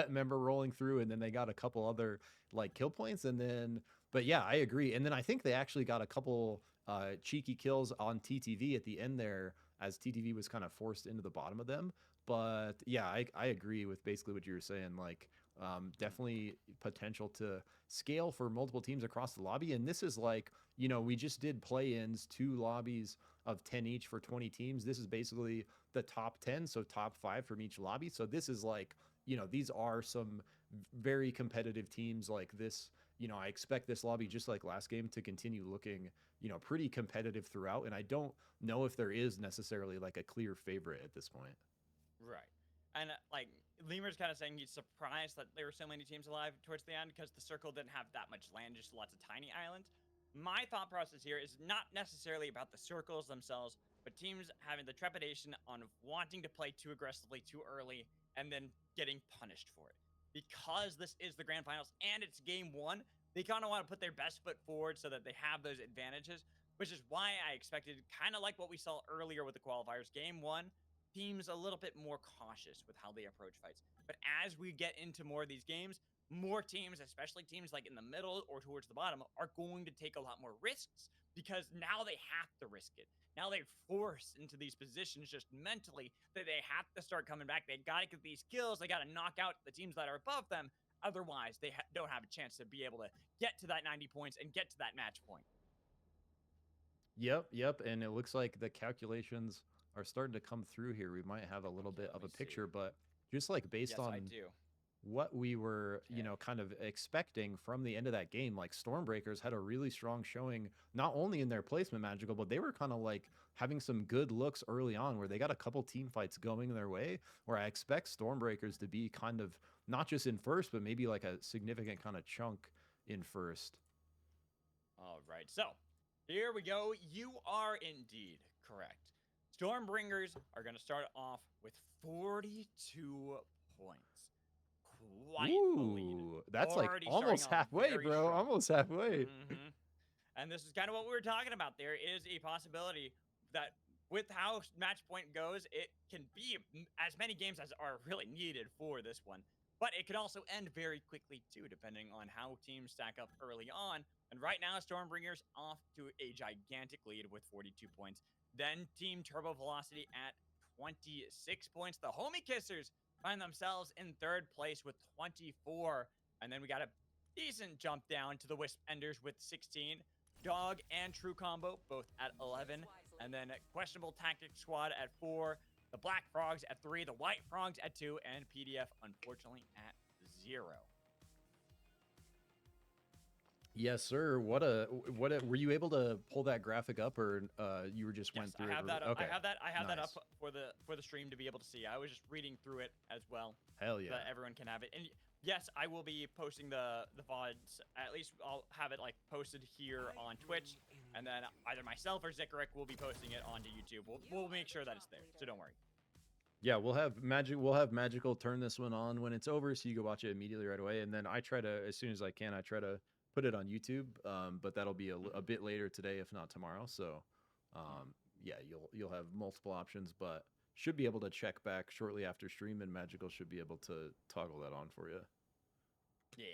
member rolling through, and then they got a couple other like kill points, and then but yeah, I agree. And then I think they actually got a couple cheeky kills on TTV at the end there as TTV was kind of forced into the bottom of them. But yeah, I agree with basically what you were saying. Like, definitely potential to scale for multiple teams across the lobby. And this is like, we just did play-ins, 2 lobbies of 10 each for 20 teams. This is basically the top 10, so top 5 from each lobby. So this is like, these are some very competitive teams like this. I expect this lobby, just like last game, to continue looking, pretty competitive throughout. And I don't know if there is necessarily like a clear favorite at this point. Right. And like Lemur's kind of saying he's surprised that there were so many teams alive towards the end because the circle didn't have that much land, just lots of tiny islands. My thought process here is not necessarily about the circles themselves, but teams having the trepidation on wanting to play too aggressively too early and then getting punished for it. Because this is the grand finals and it's game 1, they kind of want to put their best foot forward so that they have those advantages, which is why I expected, kind of like what we saw earlier with the qualifiers, game 1, teams a little bit more cautious with how they approach fights. But as we get into more of these games, more teams, especially teams like in the middle or towards the bottom, are going to take a lot more risks because now they have to risk it. Now they're forced into these positions just mentally that they have to start coming back. They got to get these kills. They got to knock out the teams that are above them. Otherwise, they don't have a chance to be able to get to that 90 points and get to that match point. Yep. And it looks like the calculations are starting to come through here. We might have a little bit of a picture, but just like based on what we were, kind of expecting from the end of that game, like Stormbreakers had a really strong showing, not only in their placement Magical, but they were kind of like having some good looks early on where they got a couple team fights going their way, where I expect Stormbreakers to be kind of not just in first, but maybe like a significant kind of chunk in first. All right, so here we go. You are indeed correct. Stormbringers are going to start off with 42 points. Quite the lead. That's like Already almost halfway, bro. Strong. Almost halfway. And this is kind of what we were talking about. There is a possibility that with how Matchpoint goes, it can be as many games as are really needed for this one. But it could also end very quickly, too, depending on how teams stack up early on. And right now, Stormbringers off to a gigantic lead with 42 points. Then Team Turbo Velocity at 26 points. The Homie Kissers find themselves in 3rd place with 24. And then we got a decent jump down to the Wisp Enders with 16. Dog and True Combo both at 11. And then Questionable Tactics Squad at 4. The Black Frogs at 3. The White Frogs at 2. And PDF, unfortunately, at 0. Yes, sir. What a were you able to pull that graphic up, or you were just went through I have it? That up. Okay. I have that up Nice. for the stream to be able to see. I was just reading through it as well. Hell yeah. So that everyone can have it. And yes, I will be posting the VODs. At least I'll have it like posted here on Twitch, and then either myself or Zikaric will be posting it onto YouTube. We'll make sure that it's there. So don't worry. Yeah, we'll have Magical turn this one on when it's over, so you can watch it immediately right away. And then I try to, as soon as I can, I try to put it on YouTube. But that'll be a bit later today, if not tomorrow. So, yeah, you'll have multiple options, but should be able to check back shortly after stream, and Magical should be able to toggle that on for you. Yeah.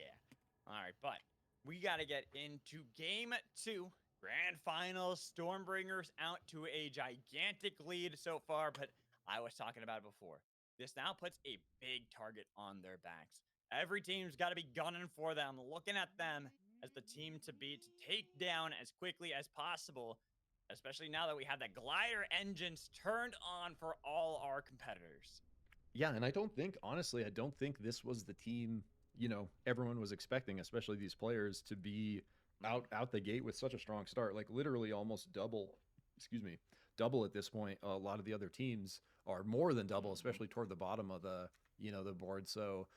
All right, but we got to get into game 2. Grand Finals. Stormbringers out to a gigantic lead so far, but I was talking about it before. This now puts a big target on their backs. Every team's got to be gunning for them, looking at them as the team to beat, to take down as quickly as possible, especially now that we have the glider engines turned on for all our competitors. Yeah, and I don't think this was the team, everyone was expecting, especially these players, to be out the gate with such a strong start. Like literally almost double at this point. A lot of the other teams are more than double, especially toward the bottom of the board. So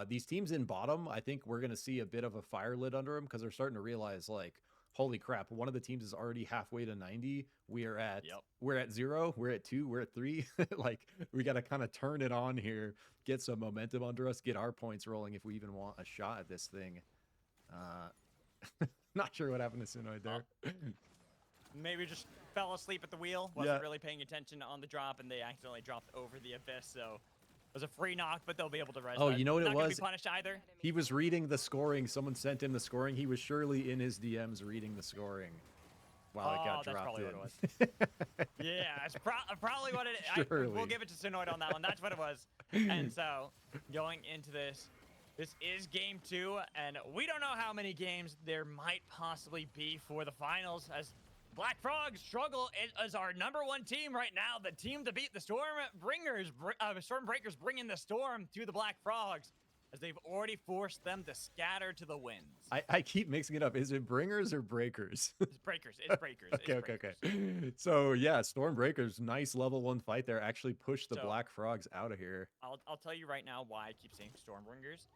these teams in bottom, I think we're going to see a bit of a fire lit under them because they're starting to realize, like, holy crap, one of the teams is already halfway to 90. We're at Yep. 0, we're at 2, we're at 3. Like, we got to kind of turn it on here, get some momentum under us, get our points rolling if we even want a shot at this thing. Not sure what happened to Sunoid there. Maybe just fell asleep at the wheel, wasn't really paying attention on the drop, and they accidentally dropped over the abyss. So it was a free knock, but they'll be able to res. Oh, that. you know what Not it gonna was? Be punished either. He was reading the scoring. Someone sent him the scoring. He was surely in his DMs reading the scoring while it got that's dropped probably in. what it Yeah, it's probably what it. Surely. We'll give it to Sonoid on that one. That's what it was. And so going into this is game 2, and we don't know how many games there might possibly be for the finals, as Black Frogs struggle as our #1 team right now, the team to beat the Stormbringers. Stormbreakers bringing the storm to the Black Frogs, as they've already forced them to scatter to the winds. I keep mixing it up. Is it Bringers or Breakers? It's Breakers. It's Breakers. Okay, it's okay, Breakers. okay. So yeah, Stormbreakers, nice level 1 fight there. Actually pushed the So- Black Frogs out of here. I'll tell you right now why I keep saying Stormbringers.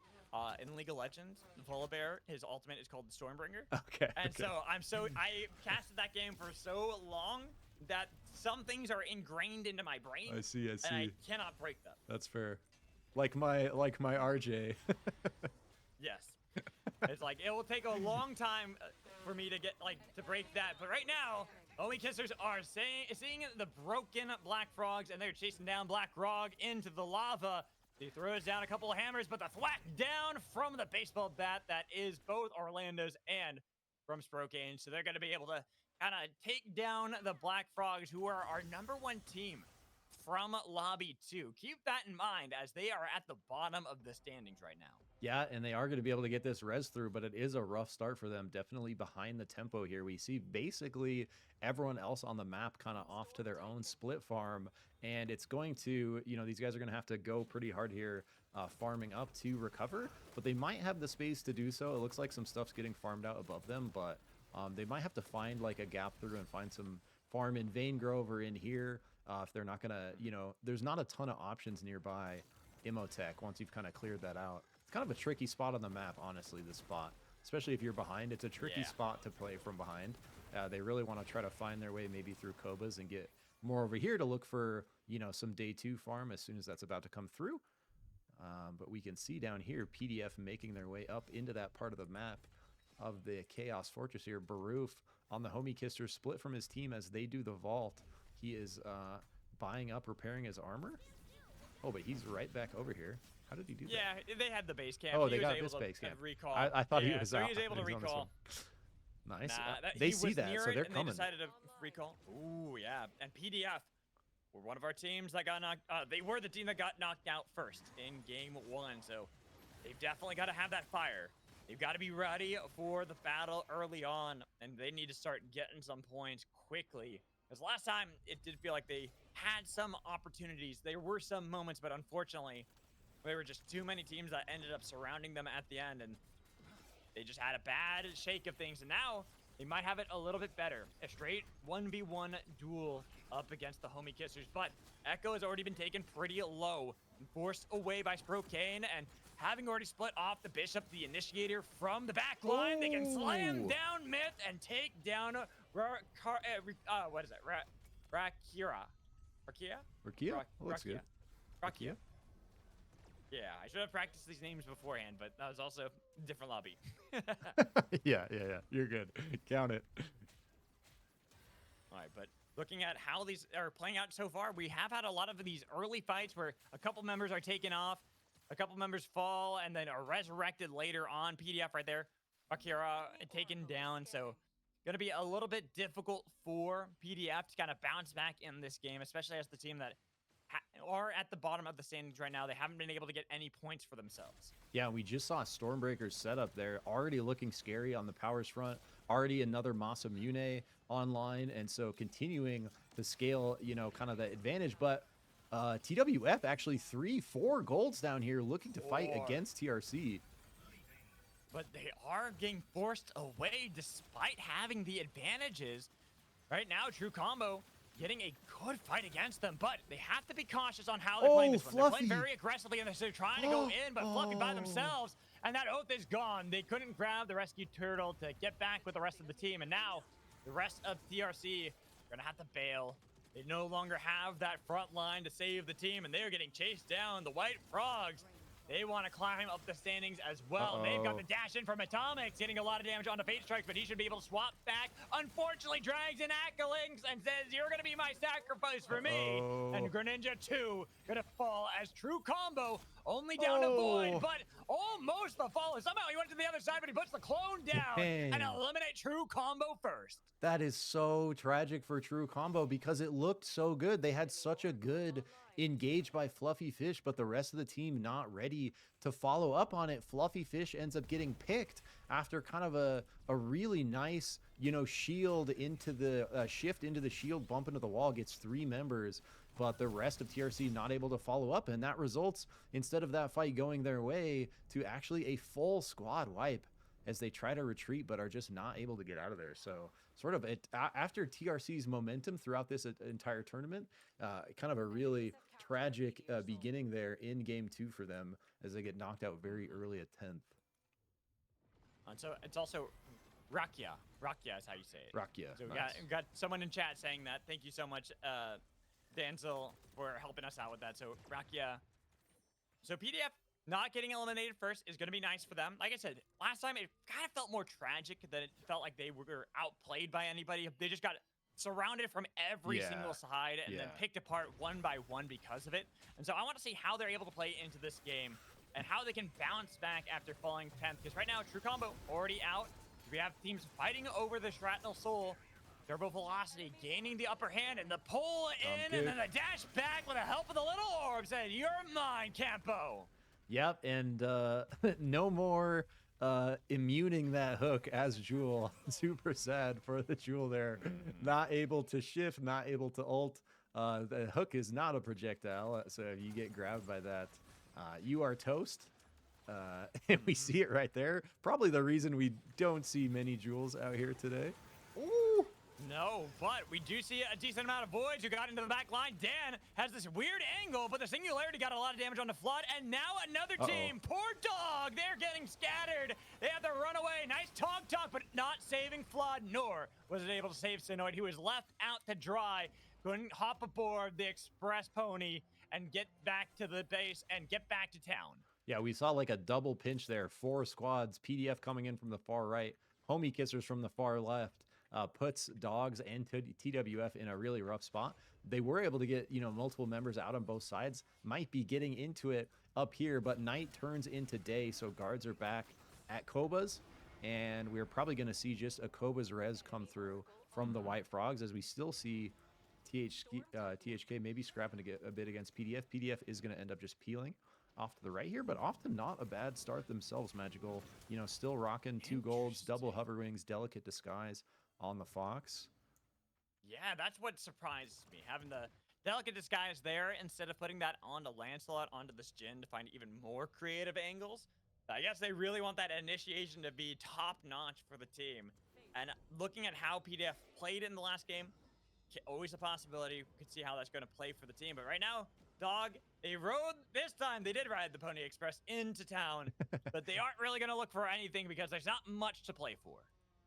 In League of Legends, Volibear, his ultimate is called the Stormbringer. Okay. And okay. so I casted that game for so long that some things are ingrained into my brain. I see. I And I see. cannot break them. That's fair. Like my RJ. Yes. It's like it will take a long time for me to get to break that. But right now, Homie Kissers are seeing the broken Black Frogs, and they're chasing down Black Frog into the lava. He throws down a couple of hammers, but the thwack down from the baseball bat that is both Orlando's and from Sprocaine. So they're going to be able to kind of take down the Black Frogs, who are our #1 team from Lobby 2. Keep that in mind, as they are at the bottom of the standings right now. Yeah, and they are going to be able to get this res through, but it is a rough start for them. Definitely behind the tempo here. We see basically everyone else on the map kind of off to their own split farm, and it's going to, these guys are going to have to go pretty hard here, farming up to recover, but they might have the space to do so. It looks like some stuff's getting farmed out above them, but they might have to find like a gap through and find some farm in Vein Grove or in here if they're not going to, there's not a ton of options nearby Imotech once you've kind of cleared that out. It's kind of a tricky spot on the map, honestly, this spot. Especially if you're behind. It's a tricky spot to play from behind. They really want to try to find their way maybe through Kobas and get more over here to look for, some day 2 farm as soon as that's about to come through. But we can see down here, PDF making their way up into that part of the map of the Chaos Fortress here. Baroof on the Homie Kisser split from his team as they do the vault. He is buying up, repairing his armor. Oh, but he's right back over here. How did he do that? Yeah, they had the base camp. Oh, He they was got able this to base camp. Recall. I thought he was so out. he was able to He was on this recall. one. Nice. Nah, They he see was that, near so it, they're and coming. They decided to recall. Ooh, yeah. And PDF were one of our teams that got knocked. They were the team that got knocked out first in game 1. So they've definitely got to have that fire. They've got to be ready for the battle early on, and they need to start getting some points quickly. Because last time, it did feel like they had some opportunities. There were some moments, but unfortunately, there were just too many teams that ended up surrounding them at the end, and they just had a bad shake of things. And now, they might have it a little bit better. A straight 1v1 duel up against the Homie Kissers. But Echo has already been taken pretty low and forced away by Sprocaine, and having already split off the Bishop, the initiator, from the back line, they can slam Ooh. down Myth and take down what is it? Rakia? Rakia? Looks good. Rakia. Yeah, I should have practiced these names beforehand, but that was also a different lobby. Yeah. You're good. Count it. All right, but looking at how these are playing out so far, we have had a lot of these early fights where a couple members are taken off, a couple members fall, and then are resurrected later on. PDF right there, Akira taken down, so going to be a little bit difficult for PDF to kind of bounce back in this game, especially as the team that are at the bottom of the standings right now. They haven't been able to get any points for themselves. Yeah, we just saw Stormbreaker's setup there, already looking scary on the powers front, already another Masamune online, and so continuing to scale, kind of the advantage. But TWF actually 3-4 golds down here looking to fight against TRC. But they are getting forced away despite having the advantages. Right now, True Combo getting a good fight against them, but they have to be cautious on how they're playing this one. They're playing Fluffy. very aggressively, and they're trying to go in, but Fluffy by themselves, And that oath is gone. They couldn't grab the rescue turtle to get back with the rest of the team. And now the rest of TRC are going to have to bail. They no longer have that front line to save the team, and they are getting chased down. The White Frogs, they want to climb up the standings as well. They've got the dash in from Atomics, getting a lot of damage on the Fate Strikes, but he should be able to swap back. Unfortunately, drags in Akalinks and says, you're going to be my sacrifice for me. And Greninja 2 going to fall as True Combo, only down to Void, but almost the fall. Somehow he went to the other side, but he puts the clone down and eliminate True Combo first. That is so tragic for True Combo because it looked so good. They had such a good engage by Fluffy Fish, but the rest of the team not ready to follow up on it. Fluffy Fish ends up getting picked after kind of a really nice, you know, shield into the shift into the shield, bump into the wall, gets 3 members, but the rest of TRC not able to follow up, and that results, instead of that fight going their way, to actually a full squad wipe as they try to retreat but are just not able to get out of there. So sort of after TRC's momentum throughout this entire tournament, kind of a really tragic beginning there in game 2 for them as they get knocked out very early at 10th. And so it's also Rakia. Rakia is how you say it. Rakia. So Nice. we got someone in chat saying that. Thank you so much, Danzel, for helping us out with that. So Rakia. So PDF not getting eliminated first is going to be nice for them. Like I said, last time it kind of felt more tragic than it felt like they were outplayed by anybody. They just got surrounded from every single side and then picked apart one by one because of it. And so I want to see how they're able to play into this game and how they can bounce back after falling 10th. Because right now, True Combo already out. We have teams fighting over the Shrapnel Soul. Turbo Velocity gaining the upper hand, and the pull in, and then the dash back with the help of the little orb said, "You're mine, Campo." Yep, and no more immuning that hook as Jewel. Super sad for the Jewel there. Not able to shift, not able to ult. The hook is not a projectile, so if you get grabbed by that, you are toast. And we see it right there. Probably the reason we don't see many Jewels out here today. Ooh. No, but we do see a decent amount of Voids who got into the back line. Dan has this weird angle, but the Singularity got a lot of damage on the Flood, and now another team, poor dog, they're getting scattered. They have to run away. Nice talk, but not saving Flood, nor was it able to save Sinoid, who was left out to dry. Couldn't hop aboard the Express Pony and get back to the base and get back to town. Yeah, we saw like a double pinch there. 4 squads, PDF coming in from the far right, Homie Kissers from the far left. Puts Dogs and TWF in a really rough spot. They were able to get, you know, multiple members out on both sides. Might be getting into it up here, but night turns into day, so guards are back at Koba's, and we're probably going to see just a Koba's res come through from the White Frogs as we still see THK maybe scrapping to get a bit against PDF. PDF is going to end up just peeling off to the right here, but often not a bad start themselves. Magical, you know, still rocking 2 golds, double hover wings, delicate disguise on the Fox. Yeah, that's what surprised me, having the delicate disguise there instead of putting that onto Lancelot, onto this Jhin to find even more creative angles. I guess they really want that initiation to be top-notch for the team. And looking at how PDF played in the last game, always a possibility. We could see how that's going to play for the team. But right now, Dog, they rode, this time they did ride the Pony Express into town, but they aren't really going to look for anything because there's not much to play for.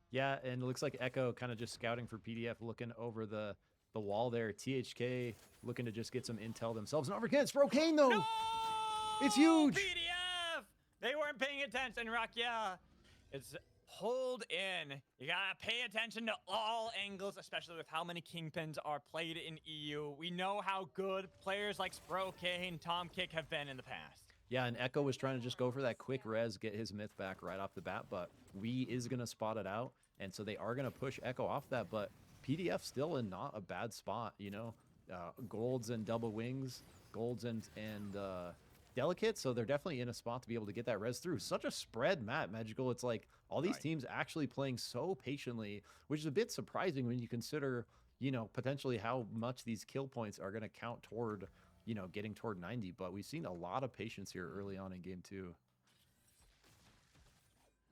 Yeah, and it looks like Echo kind of just scouting for PDF, looking over the wall there. THK looking to just get some intel themselves. And over again, Sprocaine though! No! It's huge! PDF! They weren't paying attention, Rakia. It's hold in. You gotta pay attention to all angles, especially with how many Kingpins are played in EU. We know how good players like Sprocaine, Tom Kick have been in the past. Yeah, and Echo was trying to just go for that quick res, get his myth back right off the bat, but Wee is going to spot it out, and so they are going to push Echo off that, but PDF still in not a bad spot, you know? Golds and double wings, golds and delicate, so they're definitely in a spot to be able to get that res through. Such a spread map, Magical. It's like all these teams actually playing so patiently, which is a bit surprising when you consider, you know, potentially how much these kill points are going to count toward, you know, getting toward 90, but we've seen a lot of patience here early on in game 2.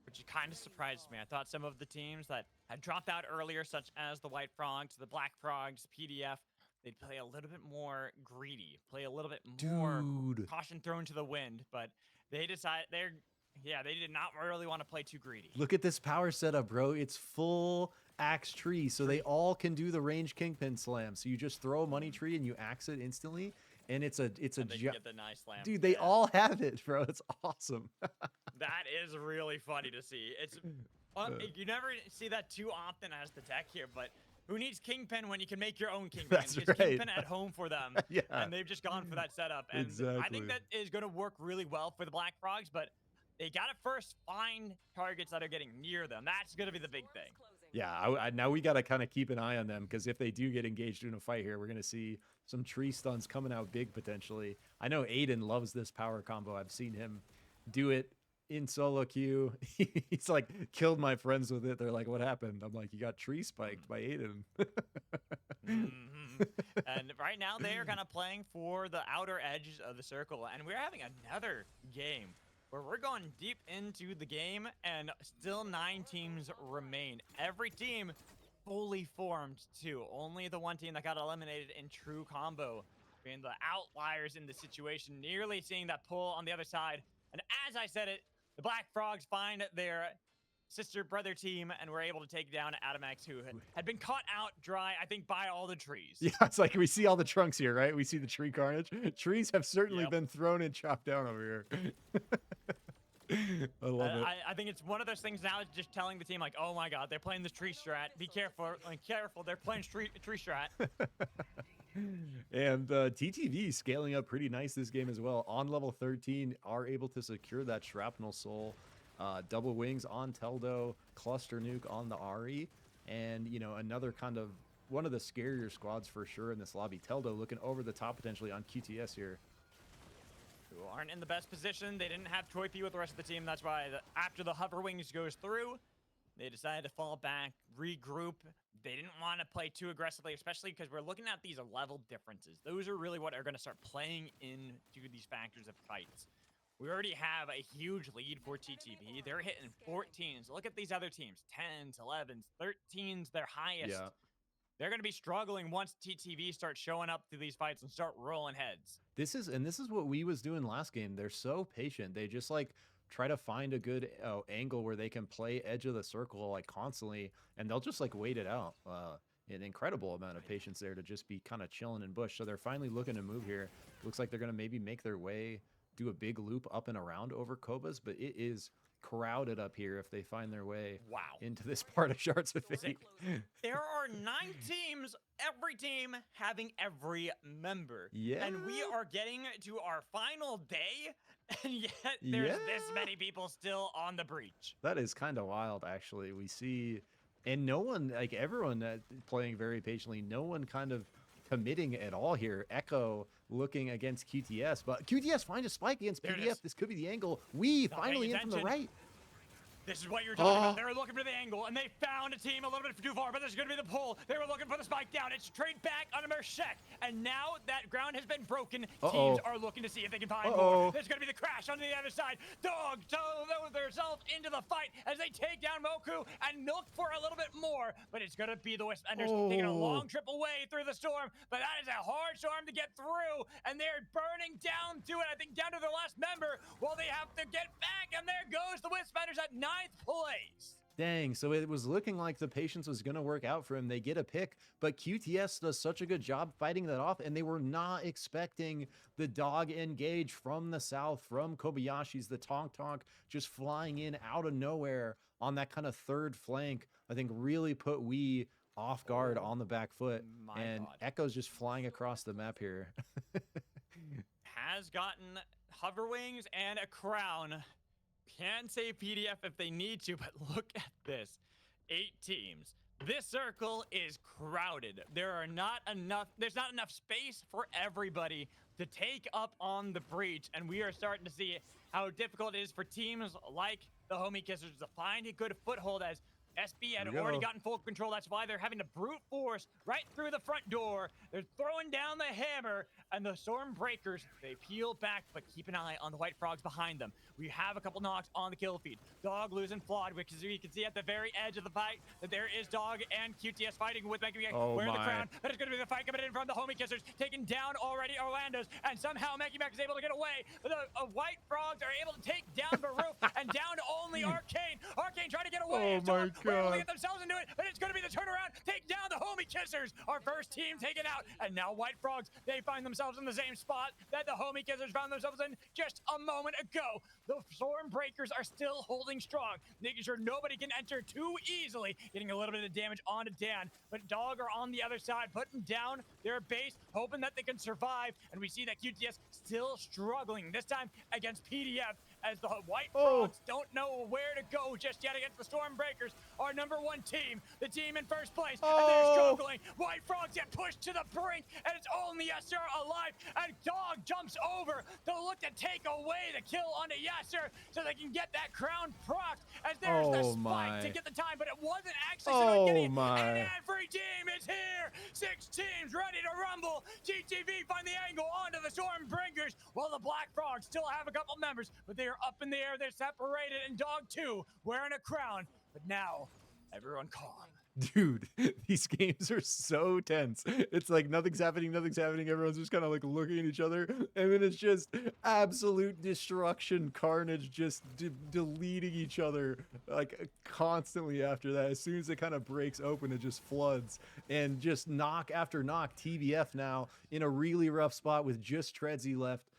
Which kind of surprised me. I thought some of the teams that had dropped out earlier, such as the White Frogs, the Black Frogs, PDF, they'd play a little bit more greedy, play a little bit more caution thrown to the wind, but they decide they're Yeah, they did not really want to play too greedy. Look at this power setup, bro. It's full axe tree, so they all can do the range kingpin slam. So you just throw a money tree and you axe it instantly, and it's a And they can get the nice slam. dude. They Yeah. all have it, bro. It's awesome. That is really funny to see. It's you never see that too often as the tech here, but who needs Kingpin when you can make your own Kingpin? That's Just right. Kingpin at home for them. Yeah. And they've just gone for that setup. And I Exactly. think that is going to work really well for the Black Frogs, but they got to first find targets that are getting near them. That's going to be the big thing. Yeah, now we got to kind of keep an eye on them, because if they do get engaged in a fight here, we're going to see some tree stuns coming out big potentially. I know Aiden loves this power combo. I've seen him do it in solo queue. He's like, killed my friends with it. They're like, what happened? I'm like, you got tree spiked by Aiden. And right now they are kind of playing for the outer edge of the circle, and we're having another game where we're going deep into the game, and still 9 teams remain. Every team fully formed too. Only the one team that got eliminated in true combo being the outliers in the situation, nearly seeing that pull on the other side. And as I said it, the Black Frogs find their sister brother team, and we're able to take down Atomax, who had been caught out dry, I think, by all the trees. Yeah, it's like we see all the trunks here, right? We see the tree carnage. Trees have certainly Yep. been thrown and chopped down over here. I love it. I think it's one of those things now, is just telling the team, like, oh my god, they're playing this tree strat. Be careful, careful, they're playing tree strat. And TTV scaling up pretty nice this game as well. On level 13, are able to secure that Shrapnel Soul. Double Wings on Teldo, Cluster Nuke on the Ari, and, you know, another kind of one of the scarier squads for sure in this lobby. Teldo looking over the top potentially on QTS here. Who aren't in the best position. They didn't have Choi P with the rest of the team. That's why after the Hover Wings goes through, they decided to fall back, regroup. They didn't want to play too aggressively, especially because we're looking at these level differences. Those are really what are going to start playing into these factors of fights. We already have a huge lead for TTV. They're hitting 14s. Look at these other teams. 10s, 11s, 13s, their highest. Yeah. They're going to be struggling once TTV starts showing up to these fights and start rolling heads. This is what we was doing last game. They're so patient. They just like try to find a good angle where they can play edge of the circle like constantly, and they'll just like wait it out. An incredible amount of patience there to just be kind of chilling in bush. So they're finally looking to move here. Looks like they're going to maybe make their way, do a big loop up and around over Kobas, but it is crowded up here if they find their way into this part of Shards of Fate. There are 9 teams, every team having every member. Yeah. And we are getting to our final day, and yet there's this many people still on the breach. That is kind of wild, actually. We see, and no one, like everyone playing very patiently, no one kind of committing at all here. Echo looking against QTS, but QTS find a spike against There it PDF. is. This could be the angle. We Not finally paying in from the attention. right. This is what you're talking about. They were looking for the angle, and they found a team a little bit too far, but there's going to be the pull. They were looking for the spike down. It's straight back on a Mershek, and now that ground has been broken. Teams are looking to see if they can find more. There's going to be the crash on the other side. Dog throw themselves into the fight as they take down Moku and look for a little bit more, but it's going to be the Wisp Enders taking a long trip away through the storm, but that is a hard storm to get through, and they're burning down to it, I think down to their last member, while they have to get back, and there goes the Wisp Enders at 9th place. Dang, so it was looking like the patience was going to work out for him. They get a pick, but QTS does such a good job fighting that off, and they were not expecting the dog engage from the south, from Kobayashi's, the Tonk just flying in out of nowhere on that kind of third flank. I think really put we off guard on the back foot, and God. Echo's just flying across the map here. Has gotten hover wings and a crown. Can say PDF if they need to, but look at this. 8 teams. This circle is crowded. There's not enough space for everybody to take up on the breach, and we are starting to see how difficult it is for teams like the Homie Kissers to find a good foothold, as SB had Here we already go. gotten full control. That's why they're having to brute force right through the front door. They're throwing down the hammer, and the Stormbreakers, they peel back, but keep an eye on the White Frogs behind them. We have a couple knocks on the kill feed. Dog losing Flawed, which is, you can see at the very edge of the fight that there is Dog and QTS fighting with Mega Oh wearing the my. crown. But it's going to be the fight coming in from the Homie Kissers, taking down already Orlando's, and somehow Mega is able to get away. The White Frogs are able to take down Baruch and down only Arcane. Arcane trying to get away. Oh my We're able to God. get themselves into it, but it's going to be the turnaround. Take down the Homie Kissers. Our first team taken out, and now White Frogs, they find themselves in the same spot that the Homie Kissers found themselves in just a moment ago. The Stormbreakers are still holding strong, making sure nobody can enter too easily, getting a little bit of damage onto Dan. But Dog are on the other side, putting down their base, hoping that they can survive. And we see that QTS still struggling, this time against PDF, as the White Frogs don't know where to go just yet against the Stormbreakers, our #1 team, the team in first place, and they're struggling. White Frogs get pushed to the brink, and it's only Yasser alive, and Dog jumps over to look to take away the kill onto Yasser so they can get that crown proc, as there's the Oh spike my. to get the time, but it wasn't actually so getting it. my. And every team is here. 6 teams ready to rumble. GTV find the angle onto the Stormbreakers, while the Black Frogs still have a couple members, but they are up in the air. They're separated, and Dog 2 wearing a crown. But now, everyone calm. Dude, these games are so tense. It's like nothing's happening. Everyone's just kind of like looking at each other. And then it's just absolute destruction, carnage, just deleting each other like constantly after that. As soon as it kind of breaks open, it just floods. And just knock after knock, TBF now in a really rough spot with just Tredsy left.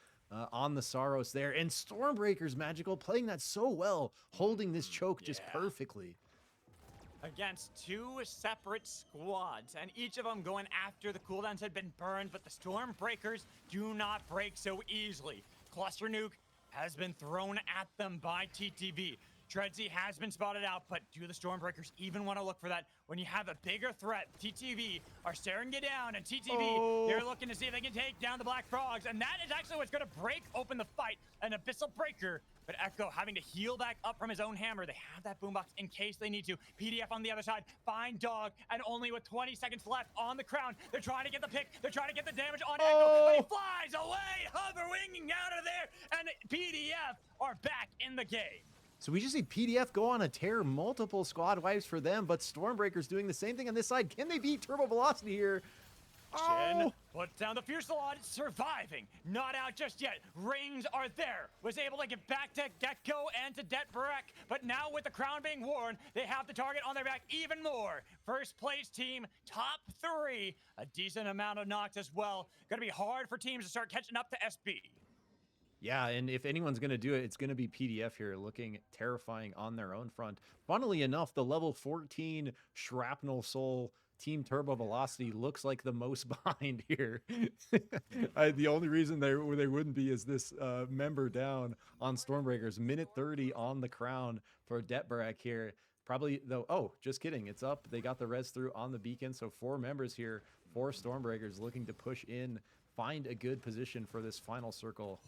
On the Saros there. And Stormbreakers, Magical, playing that so well, holding this choke just perfectly. Against 2 separate squads, and each of them going after the cooldowns had been burned, but the Stormbreakers do not break so easily. Cluster Nuke has been thrown at them by TTV. Tredsy has been spotted out, but do the Stormbreakers even want to look for that when you have a bigger threat? TTV are staring you down, and TTV, they're looking to see if they can take down the Black Frogs, and that is actually what's going to break open the fight. An Abyssal Breaker, but Echo having to heal back up from his own hammer. They have that boombox in case they need to. PDF on the other side, find Dog, and only with 20 seconds left on the crown, they're trying to get the pick, they're trying to get the damage on Echo, but he flies away, hovering out of there, and PDF are back in the game. So we just see PDF go on a tear, multiple squad wipes for them, but Stormbreakers doing the same thing on this side. Can they beat Turbo Velocity here? Shin puts down the Fusillade, surviving. Not out just yet. Rings are there. Was able to get back to Gecko and to Detbrek, but now with the crown being worn, they have the target on their back even more. First place team, top 3. A decent amount of knocks as well. Gonna be hard for teams to start catching up to SB. Yeah, and if anyone's going to do it, it's going to be PDF here, looking terrifying on their own front. Funnily enough, the level 14 Shrapnel Soul Team Turbo Velocity looks like the most behind here. The only reason they wouldn't be is this member down on Stormbreakers. Minute 30 on the crown for Detbarak here. Probably, though, oh, just kidding. It's up. They got the res through on the beacon, so 4 members here, 4 Stormbreakers looking to push in, find a good position for this final circle.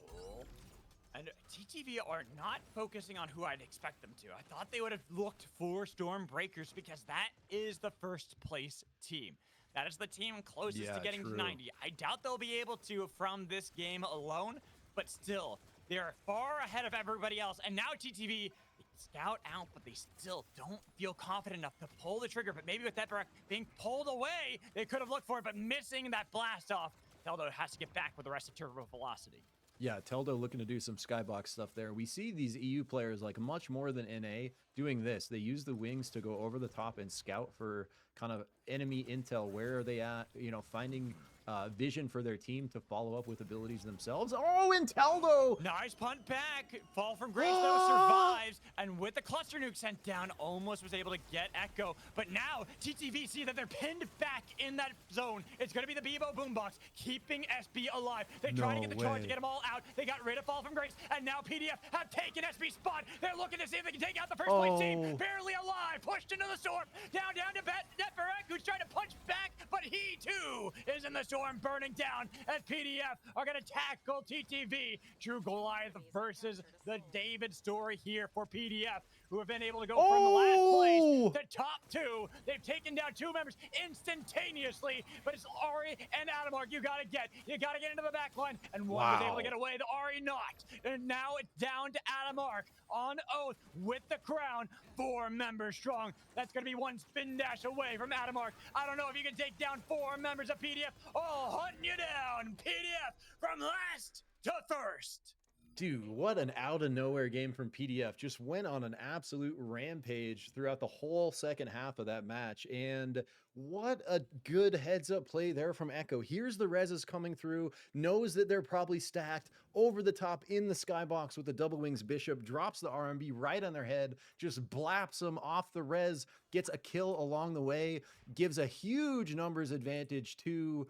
And TTV are not focusing on who I'd expect them to. I thought they would have looked for Stormbreakers because that is the first place team. That is the team closest to getting to 90. I doubt they'll be able to from this game alone, but still, they are far ahead of everybody else. And now TTV, they scout out, but they still don't feel confident enough to pull the trigger. But maybe with that being pulled away, they could have looked for it, but missing that blast off. Teldo has to get back with the rest of Turbo Velocity. Yeah, Teldo looking to do some skybox stuff there. We see these EU players, like much more than NA, doing this. They use the wings to go over the top and scout for kind of enemy intel. Where are they at? You know, finding vision for their team to follow up with abilities themselves. Oh, and Teldo! Nice punt back. Fall from grace, though, survives. And with the cluster nuke sent down, almost was able to get Echo. But now, TTV see that they're pinned back in that zone. It's going to be the Bebo boombox, keeping SB alive. They try to get the charge to get them all out. They got rid of Fall from grace, and now PDF have taken SB's spot. They're looking to see if they can take out the first place team. Barely alive, pushed into the storm. Down to Netferek, who's trying to punch back, but he, too, is in the storm. Storm burning down as PDF are going to tackle TTV. True Goliath versus the David story here for PDF, who have been able to go from the last Oh! place to top 2. They've taken down 2 members instantaneously, but it's Ari and Adamark you got to get. You got to get into the back line, and one was able to get away. The Ari knocked, and now it's down to Adamark on Oath with the crown. 4 members strong. That's going to be 1 spin dash away from Adamark. I don't know if you can take down 4 members of PDF. Oh, hunting you down. PDF from last to first. Dude, what an out of nowhere game from PDF. Just went on an absolute rampage throughout the whole second half of that match. And what a good heads up play there from Echo. Here's the reses coming through, knows that they're probably stacked over the top in the skybox with the double wings Bishop, drops the RMB right on their head, just blaps them off the res, gets a kill along the way, gives a huge numbers advantage to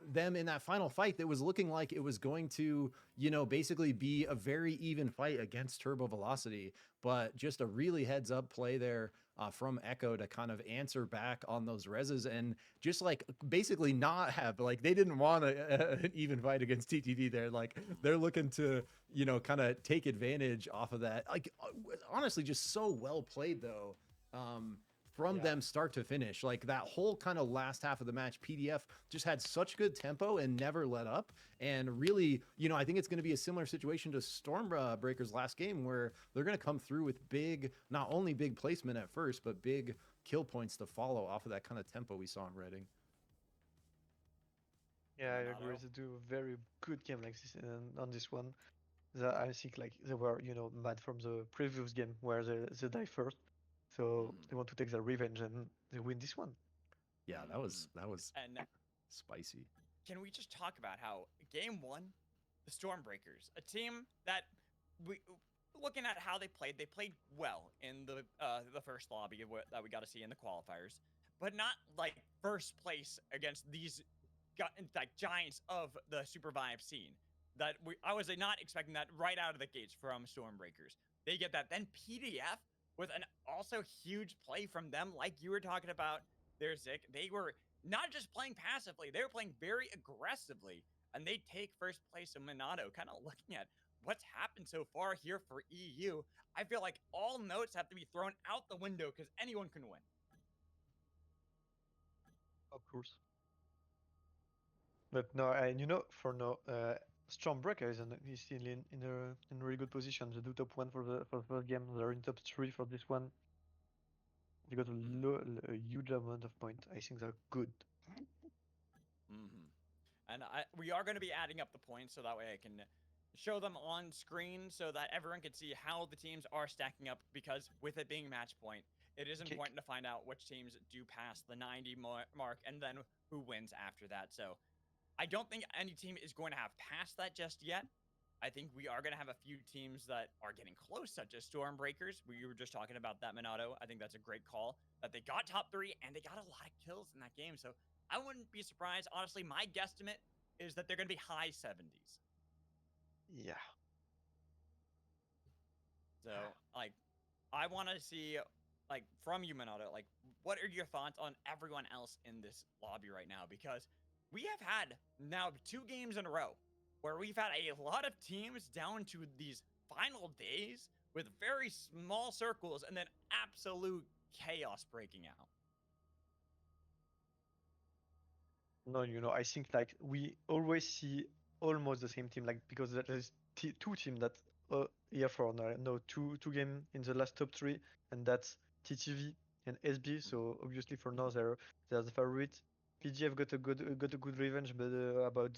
them in that final fight that was looking like it was going to, you know, basically be a very even fight against Turbo Velocity, but just a really heads up play there from Echo to kind of answer back on those reses and just like basically not have, like, they didn't want an even fight against TTV there. Like, they're looking to, you know, kind of take advantage off of that. Like, honestly, just so well played though. From them start to finish. Like, that whole kind of last half of the match, PDF just had such good tempo and never let up. And really, you know, I think it's going to be a similar situation to Stormbreaker's last game, where they're going to come through with big, not only big placement at first, but big kill points to follow off of that kind of tempo we saw in Reading. Yeah, I agree. They do a very good game like this on this one. I think like they were, you know, mad from the previous game where they die first. So they want to take their revenge and they win this one. Yeah, that was And spicy. can we just talk about how game 1, the Stormbreakers, a team that looking at how they played well in the first lobby that we got to see in the qualifiers, but not like first place against these like giants of the SUPERVIVE scene. I was not expecting that right out of the gates from Stormbreakers. They get that. Then PDF with an also huge play from them, like you were talking about there, Zik. They were not just playing passively, they were playing very aggressively, and they take first place in Minato. Kind of looking at what's happened so far here for EU, I feel like all notes have to be thrown out the window because anyone can win. Of course. But no, and you know, for now, Stormbreaker is still in a really good position. They do top 1 for the first game. They're in top 3 for this one. They got a huge amount of points. I think they're good. And we are going to be adding up the points so that way I can show them on screen so that everyone can see how the teams are stacking up, because with it being match point, it is important to find out which teams do pass the 90 mark and then who wins after that. So I don't think any team is going to have passed that just yet. I think we are going to have a few teams that are getting close, such as Stormbreakers. We were just talking about that, Minato. I think that's a great call, that they got top 3 and they got a lot of kills in that game. So I wouldn't be surprised. Honestly, my guesstimate is that they're going to be high 70s. Yeah. So, like, I want to see, like, from you, Minato, like, what are your thoughts on everyone else in this lobby right now? Because we have had now 2 games in a row where we've had a lot of teams down to these final days with very small circles and then absolute chaos breaking out. No, you know, I think like we always see almost the same team, like, because there's 2 teams that here for now, two game in the last top 3, and that's TTV and SB. So obviously for now they're the favorite. PGF got a good revenge, but about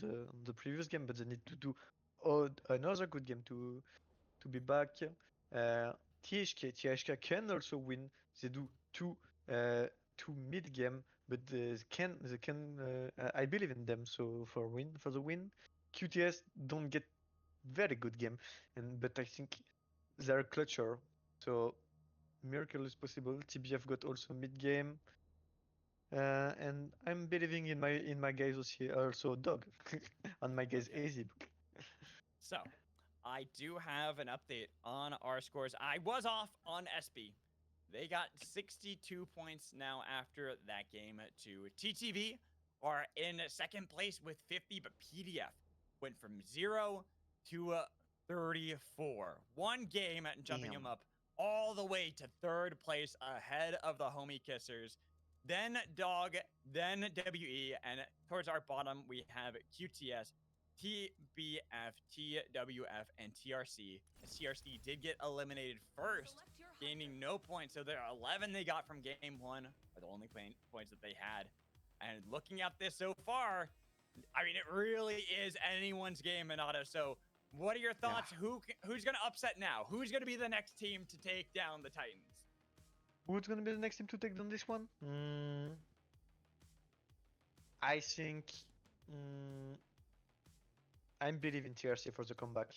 the previous game, but they need to do another good game to be back. THK can also win. They do two mid game, but they can I believe in them. So for the win, QTS don't get very good game, but I think they're clutcher. So miracle is possible. TBF got also mid game. And I'm believing in my guys also dog on my guys easy. So I do have an update on our scores. I was off on SB. They got 62 points now after that game to TTV. are in second place with 50, but PDF went from 0 to 34. One game jumping him Damn. up all the way to third place ahead of the Homie Kissers. Then Dog, then WE, and towards our bottom we have QTS, TBF, TWF, and TRC. The TRC did get eliminated first, Select your gaining hunter. no points. So their 11 they got from game 1 are the only points that they had. And looking at this so far, I mean, it really is anyone's game, Minato. So what are your thoughts? Who's going to upset now? Who's going to be the next team to take down the Titans? Who's gonna be the next team to take down this one? I think I'm believing TRC for the comeback.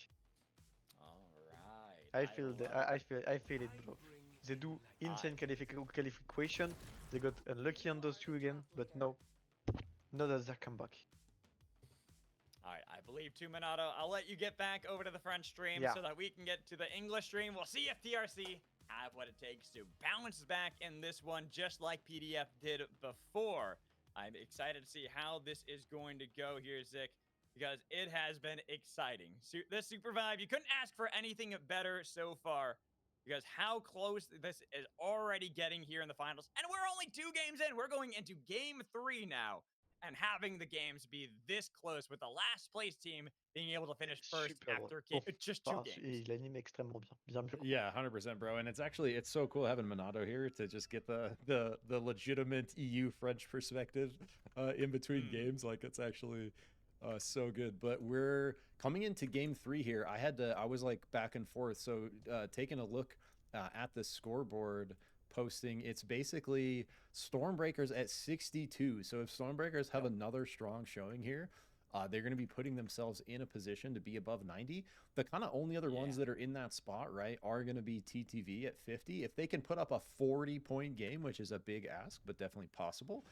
All right. I feel it, bro. They do insane qualification. They got unlucky on those two again, but no, not as their comeback. All right, I believe too, Minato. I'll let you get back over to the French stream Yeah. so that we can get to the English stream. We'll see if TRC have what it takes to bounce back in this one, just like PDF did before. I'm excited to see how this is going to go here, Zick, because it has been exciting. This SUPERVIVE, you couldn't ask for anything better so far, because how close this is already getting here in the finals. And we're only 2 games in. We're going into game 3 now. And having the games be this close with the last place team being able to finish first Super bon. after Oh, just 2 Ah, games. il anime extrêmement bien. Bien joué. Yeah, 100%, bro. And it's so cool having Minato here to just get the legitimate EU French perspective in between games. Like, it's actually so good. But we're coming into game 3 here. I was like back and forth. So taking a look at the scoreboard posting, it's basically Stormbreakers at 62. So if Stormbreakers have another strong showing here, they're going to be putting themselves in a position to be above 90. The kind of only other ones that are in that spot, right, are going to be TTV at 50. If they can put up a 40-point game, which is a big ask, but definitely possible,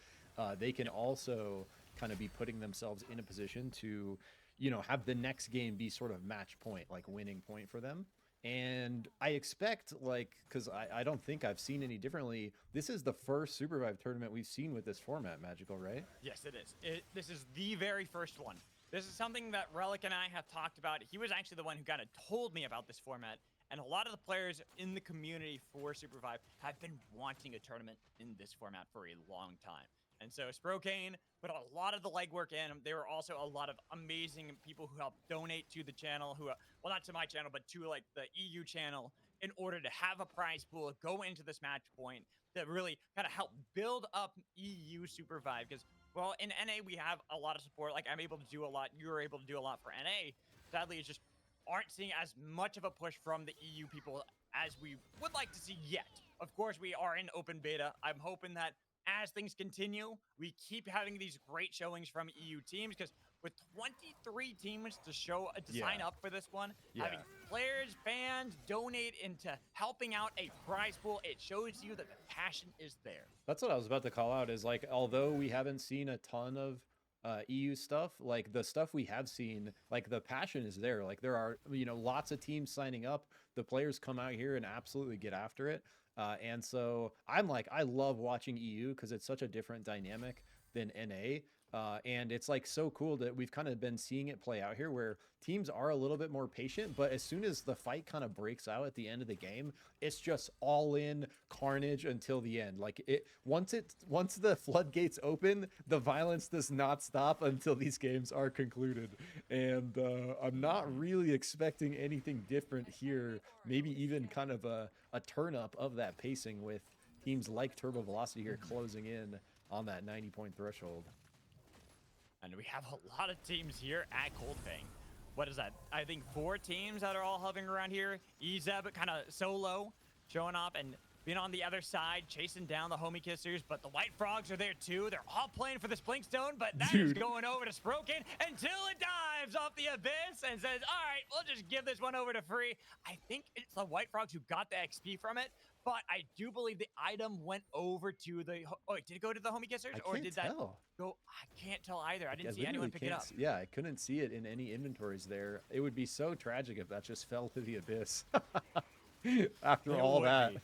they can also kind of be putting themselves in a position to, you know, have the next game be sort of match point, like winning point for them. And I expect, like, because I don't think I've seen any differently, this is the first SUPERVIVE tournament we've seen with this format, Magical, right? Yes, it is. This is the very first one. This is something that Relic and I have talked about. He was actually the one who kind of told me about this format. And a lot of the players in the community for SUPERVIVE have been wanting a tournament in this format for a long time. And so Sprocaine put a lot of the legwork in. There were also a lot of amazing people who helped donate to the channel, who, well, not to my channel, but to like the EU channel, in order to have a prize pool go into this match point that really kind of help build up EU SUPERVIVE. Because, well, in NA, we have a lot of support. Like, I'm able to do a lot. You're able to do a lot for NA. Sadly, it's just aren't seeing as much of a push from the EU people as we would like to see yet. Of course, we are in open beta. I'm hoping that as things continue, we keep having these great showings from EU teams, because with 23 teams to sign up for this one, having players, fans donate into helping out a prize pool, it shows you that the passion is there. That's what I was about to call out, is like, although we haven't seen a ton of EU stuff, like the stuff we have seen, like the passion is there. Like there are, you know, lots of teams signing up. The players come out here and absolutely get after it. And so I'm like, I love watching EU because it's such a different dynamic than NA. And it's like so cool that we've kind of been seeing it play out here, where teams are a little bit more patient, but as soon as the fight kind of breaks out at the end of the game, it's just all in carnage until the end. Like once the floodgates open, the violence does not stop until these games are concluded. And I'm not really expecting anything different here. Maybe even kind of a turn up of that pacing with teams like Turbo Velocity here closing in on that 90-point threshold. And we have a lot of teams here at Coldfang. What is that? I think 4 teams that are all hovering around here. Ezeb kind of solo, showing off and being on the other side, chasing down the Homie Kissers. But the White Frogs are there too. They're all playing for this Blinkstone, but that is going over to Sprocaine until it dives off the abyss and says, all right, we'll just give this one over to free. I think it's the White Frogs who got the XP from it, but I do believe the item went over to the... Oh, did it go to the Homie Kissers? Or did that go... I can't tell either. I didn't see anyone pick it up. Yeah, I couldn't see it in any inventories there. It would be so tragic if that just fell to the abyss after all that.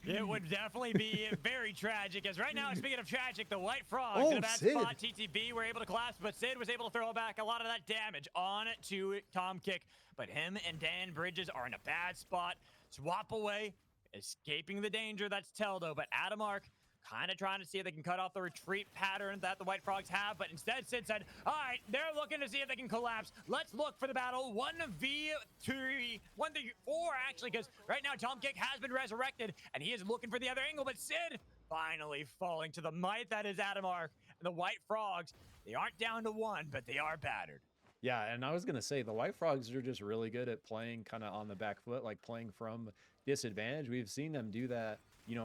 It would definitely be very tragic, as right now, speaking of tragic, the White Frogs Oh, in a bad Sid. spot. TTB were able to collapse, but Sid was able to throw back a lot of that damage on to Tom Kick. But him and Dan Bridges are in a bad spot. Swap away, escaping the danger that's Teldo, but Adamark kind of trying to see if they can cut off the retreat pattern that the White Frogs have, but instead Sid said, all right, they're looking to see if they can collapse. Let's look for the battle 1v3, 1v4 actually, because right now Tom Kick has been resurrected and he is looking for the other angle, but Sid finally falling to the might that is Adamark. And the White Frogs, they aren't down to 1, but they are battered. Yeah, and I was going to say the White Frogs are just really good at playing kind of on the back foot, like playing from disadvantage. We've seen them do that,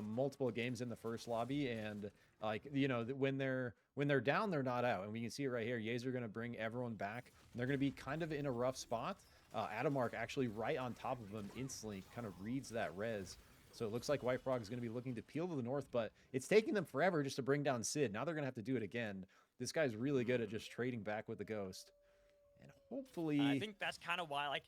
multiple games in the first lobby, and when they're down, they're not out. And we can see it right here. Yays are going to bring everyone back. They're going to be kind of in a rough spot. Adamark actually right on top of them instantly kind of reads that res. So it looks like White Frog is going to be looking to peel to the north, but it's taking them forever just to bring down Sid. Now they're going to have to do it again. This guy's really good at just trading back with the Ghost. And hopefully... I think that's kind of why,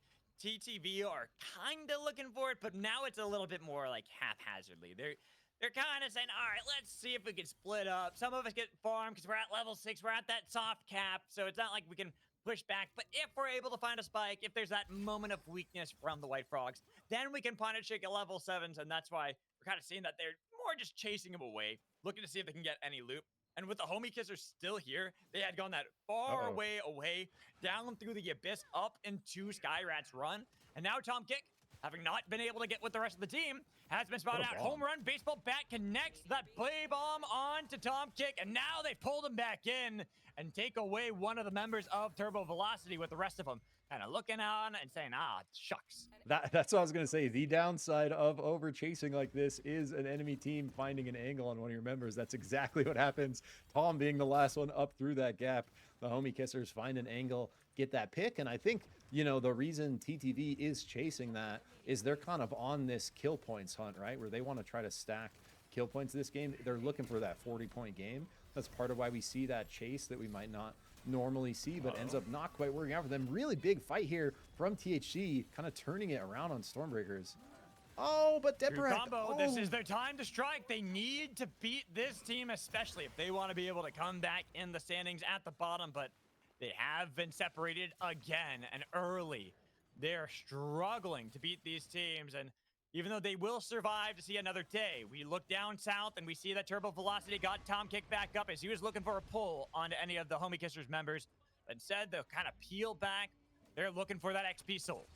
TTV are kind of looking for it, but now it's a little bit more, haphazardly. They're kind of saying, all right, let's see if we can split up. Some of us get farmed because we're at level 6. We're at that soft cap, so it's not like we can push back. But if we're able to find a spike, if there's that moment of weakness from the White Frogs, then we can punish it at level 7s, and that's why we're kind of seeing that they're more just chasing them away, looking to see if they can get any loot. And with the Homie Kissers still here, they had gone that far away, down through the abyss, up into Skyrat's run. And now Tom Kick, having not been able to get with the rest of the team, has been spotted out. Home run, baseball bat connects that play bomb on to Tom Kick. And now they pulled him back in and take away one of the members of Turbo Velocity with the rest of them kind of looking on and saying, shucks. That's what I was going to say. The downside of over chasing like this is an enemy team finding an angle on one of your members. That's exactly what happens. Tom being the last one up through that gap. The Homie Kissers find an angle, get that pick. And I think, the reason TTV is chasing that is they're kind of on this kill points hunt, right? Where they want to try to stack kill points this game. They're looking for that 40-point game. That's part of why we see that chase that we might not normally see, but ends up not quite working out for them. Really big fight here from THC, kind of turning it around on Stormbreakers. Oh, but Deborah. Combo. This is their time to strike. They need to beat this team, especially if they want to be able to come back in the standings at the bottom, but they have been separated again and early. They're struggling to beat these teams, and even though they will survive to see another day, we look down south and we see that Turbo Velocity got Tom Kick back up as he was looking for a pull onto any of the Homie Kissers members. But instead, they'll kind of peel back. They're looking for that XP soul.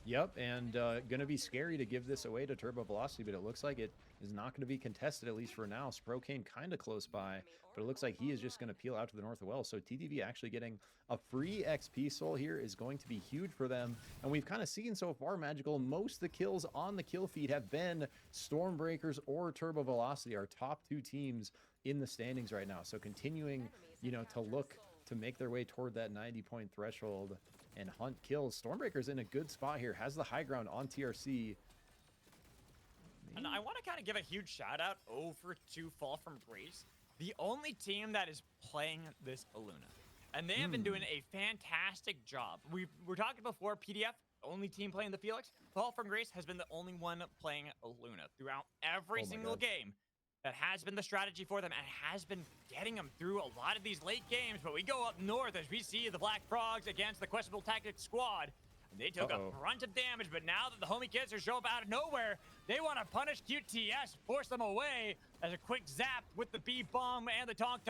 Yep, and going to be scary to give this away to Turbo Velocity, but it looks like it is not going to be contested, at least for now. Sprocaine kind of close by, but it looks like he is just going to peel out to the north as well. So TTV actually getting a free XP soul here is going to be huge for them. And we've kind of seen so far, Magical, most of the kills on the kill feed have been Stormbreakers or Turbo Velocity, our top 2 teams in the standings right now. So continuing, to look to make their way toward that 90-point threshold and hunt kills. Stormbreaker's in a good spot here, has the high ground on TRC. And I want to kind of give a huge shout out over to Fall from Grace, the only team that is playing this Izuna. And they have been doing a fantastic job. We were talking before, PDF, only team playing the Felix. Fall from Grace has been the only one playing Izuna throughout every single game. That has been the strategy for them and has been getting them through a lot of these late games. But we go up north as we see the Black Frogs against the Questionable Tactics squad. And they took a brunt of damage, but now that the Homie Kissers show up out of nowhere, they want to punish QTS, force them away as a quick zap with the B-bomb and the Tonk.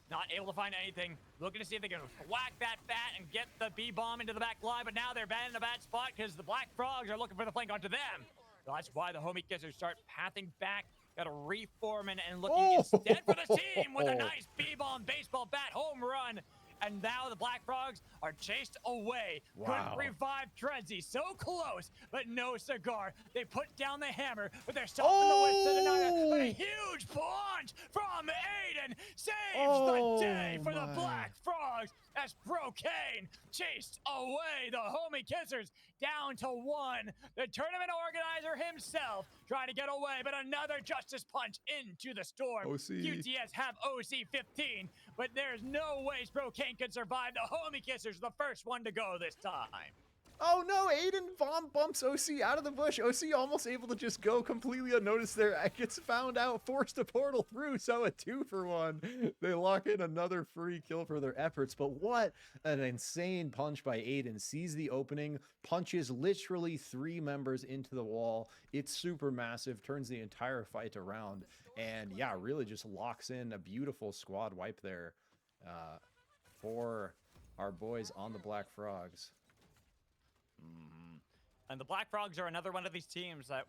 Not able to find anything. Looking to see if they can whack that bat and get the B-bomb into the back line, but now they're in a bad spot because the Black Frogs are looking for the flank onto them. So that's why the Homie Kissers start pathing back. Got to reform and looking instead for the team with a nice B-bomb baseball bat home run. And now the Black Frogs are chased away. Couldn't revive Trenzy. So close, but no cigar. They put down the hammer, but they're stopping the whip to deny it. But a huge plunge from Aiden saves the day for the Black Frogs as Sprocaine chased away the Homie Kissers down to 1. The tournament organizer himself trying to get away, but another justice punch into the storm. QTS have OC 15, but there's no way Sprocaine can survive. The Homie Kissers the first one to go this time. Oh no, Aiden bomb bumps OC out of the bush. OC almost able to just go completely unnoticed there. Gets found out, forced a portal through, so a 2-for-1. They lock in another free kill for their efforts, but what an insane punch by Aiden. Sees the opening, punches literally 3 members into the wall. It's super massive, turns the entire fight around, and yeah, really just locks in a beautiful squad wipe there for our boys on the Black Frogs. And the Black Frogs are another one of these teams that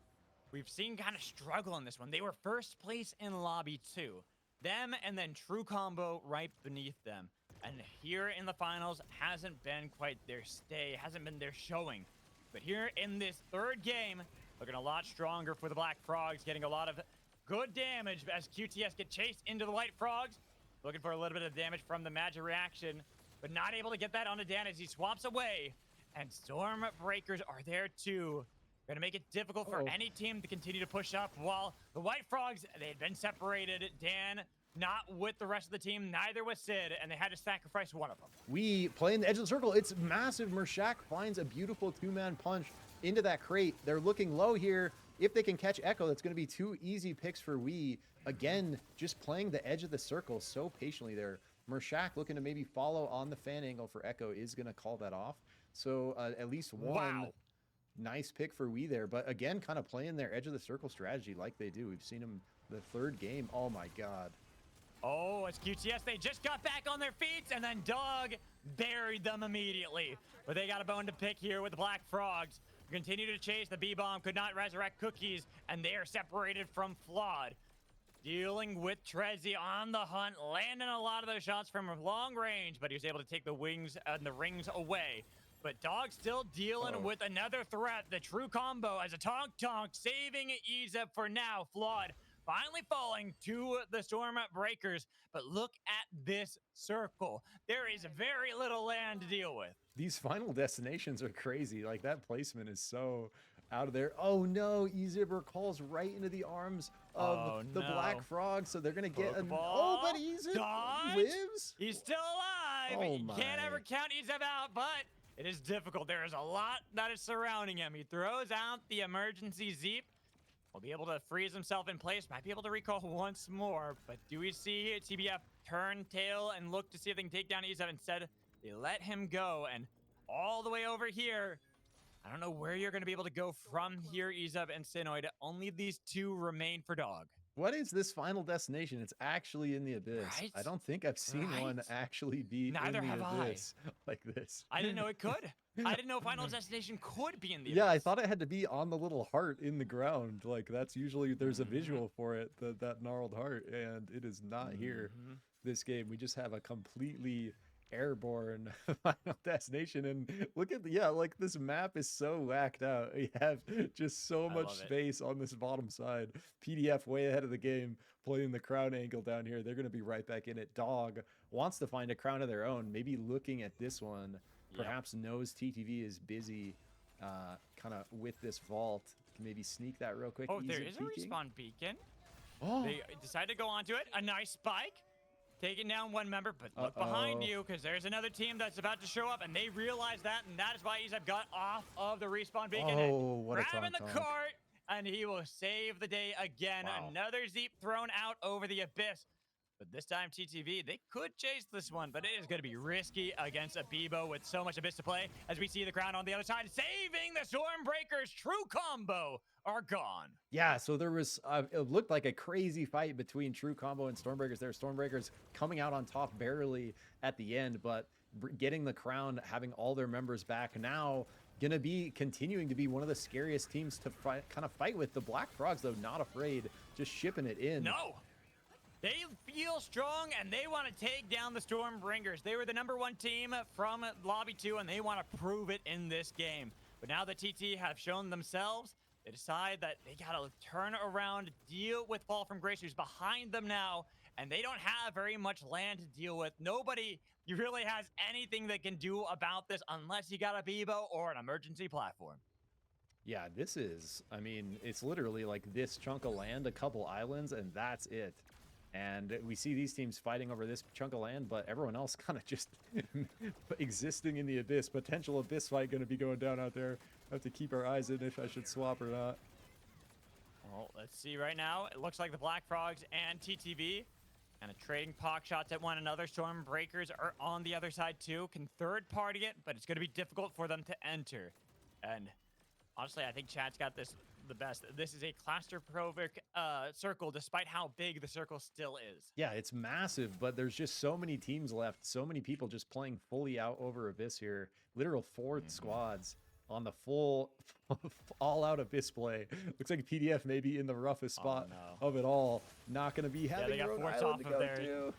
we've seen kind of struggle in this one. They were first place in Lobby 2. Them and then True Combo right beneath them. And here in the finals hasn't been quite their stay, hasn't been their showing. But here in this third game, looking a lot stronger for the Black Frogs, getting a lot of good damage as QTS get chased into the White Frogs. Looking for a little bit of damage from the magic reaction, but not able to get that onto Dan as he swaps away. And Stormbreakers are there too. Gonna make it difficult for any team to continue to push up, while the White Frogs, they had been separated. Dan not with the rest of the team, neither was Sid, and they had to sacrifice one of them. We play in the edge of the circle. It's massive. Mershak finds a beautiful 2-man punch into that crate. They're looking low here. If they can catch Echo, that's going to be 2 easy picks for We. Again, just playing the edge of the circle so patiently there. Mershak looking to maybe follow on the fan angle for Echo is going to call that off. So at least one nice pick for We there. But again, kind of playing their edge of the circle strategy like they do. We've seen them the third game. Oh my God. Oh, it's QTS. They just got back on their feet, and then Dog buried them immediately. But they got a bone to pick here with the Black Frogs. Continue to chase. The B-Bomb could not resurrect Cookies, and they are separated from Flawed. Dealing with Trezzy on the hunt, landing a lot of those shots from long range, but he was able to take the wings and the rings away. But Dog still dealing with another threat. The True Combo as a Tonk saving Iza for now. Flawed finally falling to the Stormbreakers. But look at this circle. There is very little land to deal with. These final destinations are crazy. Like, that placement is so out of there. Oh no, Ezibber calls right into the arms of the Black Frog, so they're gonna get Pokeball. but Ezib lives. He's still alive. Oh You can't ever count Ezib out, but it is difficult. There is a lot that is surrounding him. He throws out the emergency Zeep. Will be able to freeze himself in place. Might be able to recall once more. But do we see TBF turn tail and look to see if they can take down Ezib? Instead, they let him go. And all the way over here, I don't know where you're going to be able to go from here, Ezib and Sinoid. Only these 2 remain for Dog. What is this final destination? It's actually in the abyss. Right? I don't think I've seen one actually be Neither in the have abyss like this. I didn't know it could. I didn't know Final Destination could be in the Yeah, I abyss. thought it had to be on the little heart in the ground. Like, that's usually, there's a visual for it, that gnarled heart, and it is not here this game. We just have a completely airborne Final Destination, and look at like, this map is so whacked out. You have just so much space on this bottom side. PDF way ahead of the game, playing the crown angle down here. They're going to be right back in it. Dog wants to find a crown of their own, maybe looking at this one. Perhaps knows TTV is busy kind of with this vault. Can maybe sneak that real quick. Oh, there is a respawn beacon. They decide to go onto it. A nice spike. Taking down one member, but look behind you, because there's another team that's about to show up, and they realize that, and that is why Ezib got off of the respawn beacon. Oh, what a grabbing the cart, and he will save the day again. Another Zeep thrown out over the abyss. But this time, TTV, they could chase this one, but it is going to be risky against a Bebo with so much abyss to play, as we see the crown on the other side, saving the Stormbreakers. True Combo are gone. Yeah, so there was, it looked like a crazy fight between True Combo and Stormbreakers there. Stormbreakers coming out on top barely at the end, but getting the crown, having all their members back now, gonna be continuing to be one of the scariest teams to kind of fight with. The Black Frogs, though, not afraid, just shipping it in. No. They feel strong, and they want to take down the Stormbringers. They were the #1 team from Lobby 2, and they want to prove it in this game. But now the TT have shown themselves, they decide that they got to turn around, deal with Fall from Grace, who's behind them now, and they don't have very much land to deal with. Nobody really has anything they can do about this unless you got a Bebo or an emergency platform. Yeah, this is, I mean, it's literally like this chunk of land, a couple islands, and that's it. And we see these teams fighting over this chunk of land, but everyone else kind of just existing in the Abyss. Potential Abyss fight going to be going down out there. Have to keep our eyes in if I should swap or not. Well, let's see right now. It looks like the Black Frogs and TTV and trading pock shots at one another. Stormbreakers are on the other side too. Can third party it, but it's going to be difficult for them to enter. And honestly, I think chat's got this the best. This is a claustrophobic circle, despite how big the circle still is. Yeah, it's massive, but there's just so many teams left. So many people just playing fully out over Abyss here. Literal 4 squads on the full all-out Abyss play. Looks like PDF may be in the roughest spot of it all. Not going to be having they got Rhode forced Island off to of go there. to.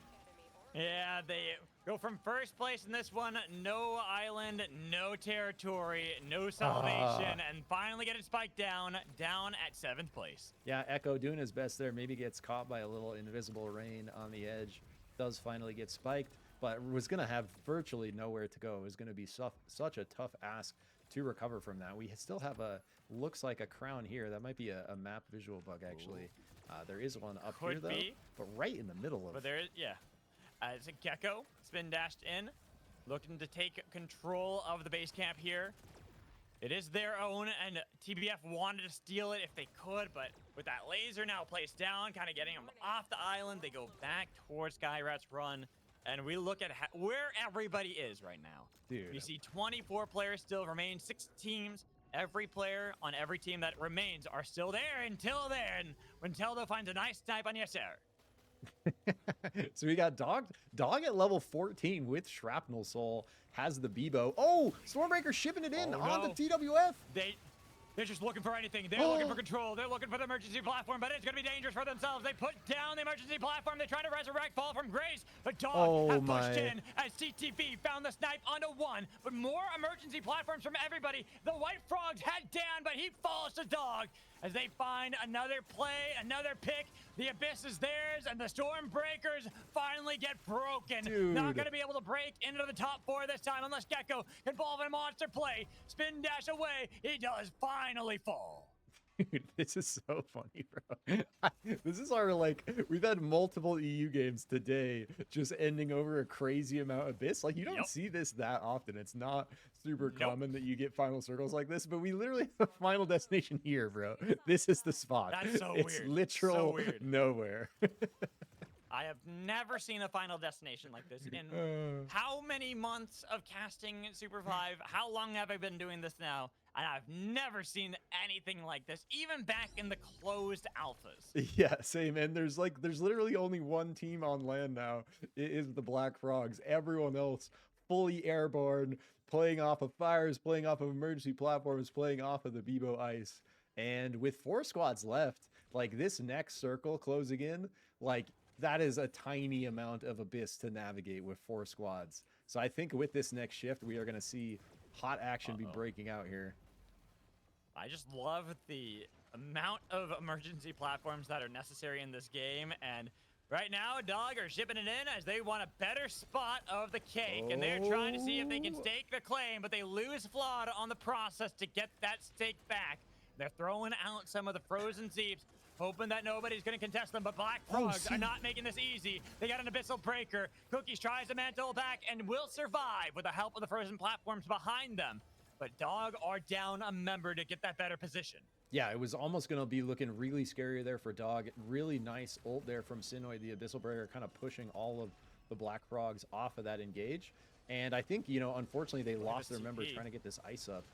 Yeah, they go from first place in this one. No island, no territory, no salvation, and finally get it spiked down at 7th place. Yeah, Echo doing his best there. Maybe gets caught by a little invisible rain on the edge. Does finally get spiked, but was going to have virtually nowhere to go. It was going to be such a tough ask to recover from that. We still have looks like a crown here. That might be a map visual bug, actually. There is one up here, though, but right in the middle of But there is, yeah. It's a Gecko, spin dashed in, looking to take control of the base camp here. It is their own, and TBF wanted to steal it if they could, but with that laser now placed down, kind of getting them off the island, they go back towards Skyrat's run, and we look at where everybody is right now. Dude. You see 24 players still remain, 6 teams. Every player on every team that remains are still there until then, when Teldo finds a nice snipe on Khyzaro. So we got Dog at level 14 with Shrapnel Soul, has the Bebo. Oh, Stormbreaker shipping it in on the TWF. They're just looking for anything. They're looking for control. They're looking for the emergency platform, but it's going to be dangerous for themselves. They put down the emergency platform. They try to resurrect, fall from grace. But Dog have pushed in as CTV found the snipe onto one. But more emergency platforms from everybody. The White Frogs had Dan, but he falls to Dog as they find another play, another pick. The Abyss is theirs, and the Stormbreakers finally get broken. Dude. Not going to be able to break into the top 4 this time unless Gecko can fall in a monster play. Spin dash away. He does finally fall. Dude, this is so funny, bro. This is our, we've had multiple EU games today just ending over a crazy amount of Abyss. Like, you don't see this that often. It's not super common that you get final circles like this, but we literally have a final destination here, bro. This is the spot. That's so it's weird. Literal So weird. nowhere. I have never seen a final destination like this in how many months of casting SUPERVIVE? How long have I been doing this now? And I've never seen anything like this, even back in the closed alphas. Yeah, same. And there's literally only one team on land now. It is the Black Frogs. Everyone else fully airborne, playing off of fires, playing off of emergency platforms, playing off of the Bebo ice. And with 4 squads left, this next circle closing in, that is a tiny amount of Abyss to navigate with 4 squads. So I think with this next shift, we are going to see hot action be breaking out here. I just love the amount of emergency platforms that are necessary in this game. And right now, Dog are shipping it in as they want a better spot of the cake. And they're trying to see if they can stake the claim, but they lose Flawed on the process to get that stake back. They're throwing out some of the frozen Zeeps, hoping that nobody's going to contest them, but Black Frogs are not making this easy. They got an Abyssal Breaker. Cookies tries to mantle back and will survive with the help of the frozen platforms behind them. But Dog are down a member to get that better position. Yeah, it was almost going to be looking really scary there for Dog. Really nice ult there from Sinoid, the Abyssal Breaker, kind of pushing all of the Black Frogs off of that engage. And I think, unfortunately, they lost their member trying to get this ice up.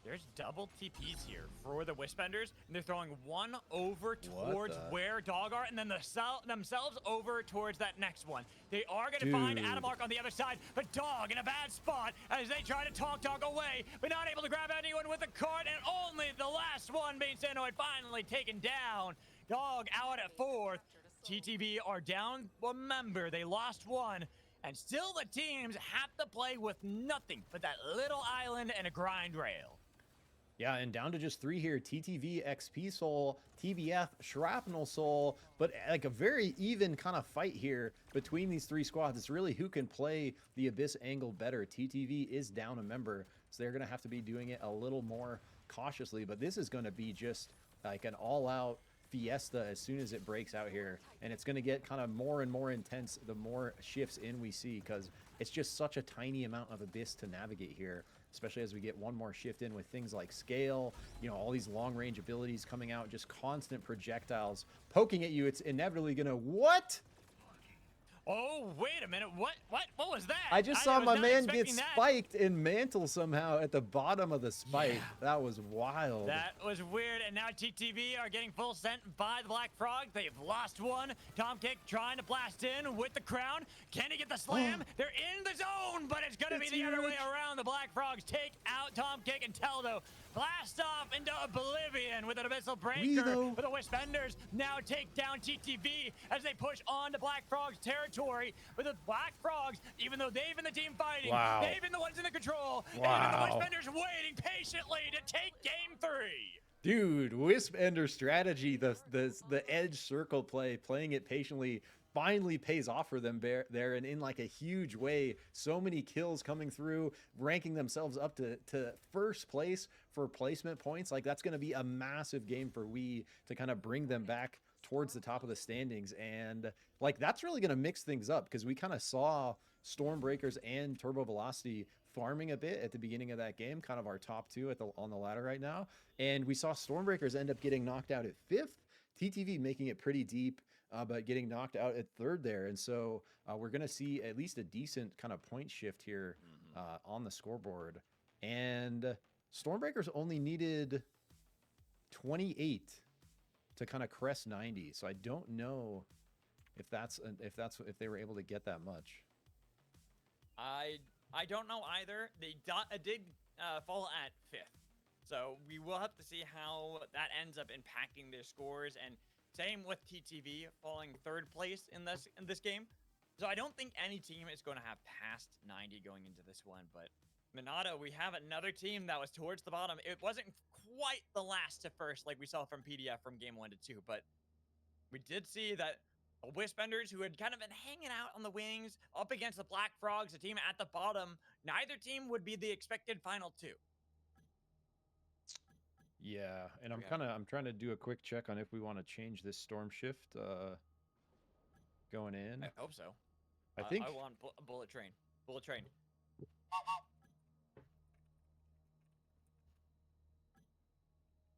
There's double TPs here for the Wispenders, and they're throwing one over towards where Dog are, and then themselves over towards that next one. They are going to find Adamark on the other side, but Dog in a bad spot as they try to talk Dog away, but not able to grab anyone with a cart, and only the last one being Sanoid finally taken down. Dog out at 4th. TTV are down a member. They lost one. And still the teams have to play with nothing but that little island and a grind rail. Yeah, and down to just 3 here. TTV, XP Soul, TBF, Shrapnel Soul, but a very even kind of fight here between these 3 squads. It's really who can play the Abyss angle better. TTV is down a member, so they're going to have to be doing it a little more cautiously, but this is going to be just an all-out fiesta as soon as it breaks out here, and it's going to get kind of more and more intense the more shifts in we see, because it's just such a tiny amount of abyss to navigate here, especially as we get one more shift in with things like scale, you know, all these long range abilities coming out, just constant projectiles poking at you. It's inevitably going to what? Oh, wait a minute. What was that? I just saw was my not man get expecting that. spiked and mantle somehow at the bottom of the spike. Yeah. That was wild. That was weird, and now TTV are getting full sent by the Black Frog. They've lost one. Tom Kick trying to blast in with the crown. Can he get the slam? They're in the zone, but it's going to be the other way around. The Black Frogs take out Tom Kick and Teldo. Blast off into oblivion with an abyssal breaker. But the Wispenders now take down TTV as they push on to Black Frog's territory. With the Black Frogs, even though they've been the team fighting, they've been the ones in the control. And the Wispenders waiting patiently to take game 3. Dude, Wisp Ender strategy, the edge circle play, playing it patiently, finally pays off for them there, and in like a huge way. So many kills coming through, ranking themselves up to first place for placement points. Like, that's going to be a massive game for we to kind of bring them back towards the top of the standings. And like, that's really going to mix things up, because we kind of saw Stormbreakers and Turbo Velocity farming a bit at the beginning of that game, kind of our top two on the ladder right now. And we saw Stormbreakers end up getting knocked out at 5th, TTV making it pretty deep, but getting knocked out at 3rd there. And so we're going to see at least a decent kind of point shift here on the scoreboard. And Stormbreakers only needed 28 to kind of crest 90. So I don't know if they were able to get that much. I don't know either. They did fall at 5th. So we will have to see how that ends up impacting their scores. And same with TTV falling 3rd place in this game. So I don't think any team is going to have passed 90 going into this one. But Minato, we have another team that was towards the bottom. It wasn't quite the last to first like we saw from PDF from game 1 to 2. But we did see that the Wispenders, who had kind of been hanging out on the wings up against the Black Frogs, a team at the bottom, neither team would be the expected final 2. Yeah, and I'm trying to do a quick check on if we want to change this storm shift going in. I hope so. I think I want a bullet train. Bullet train.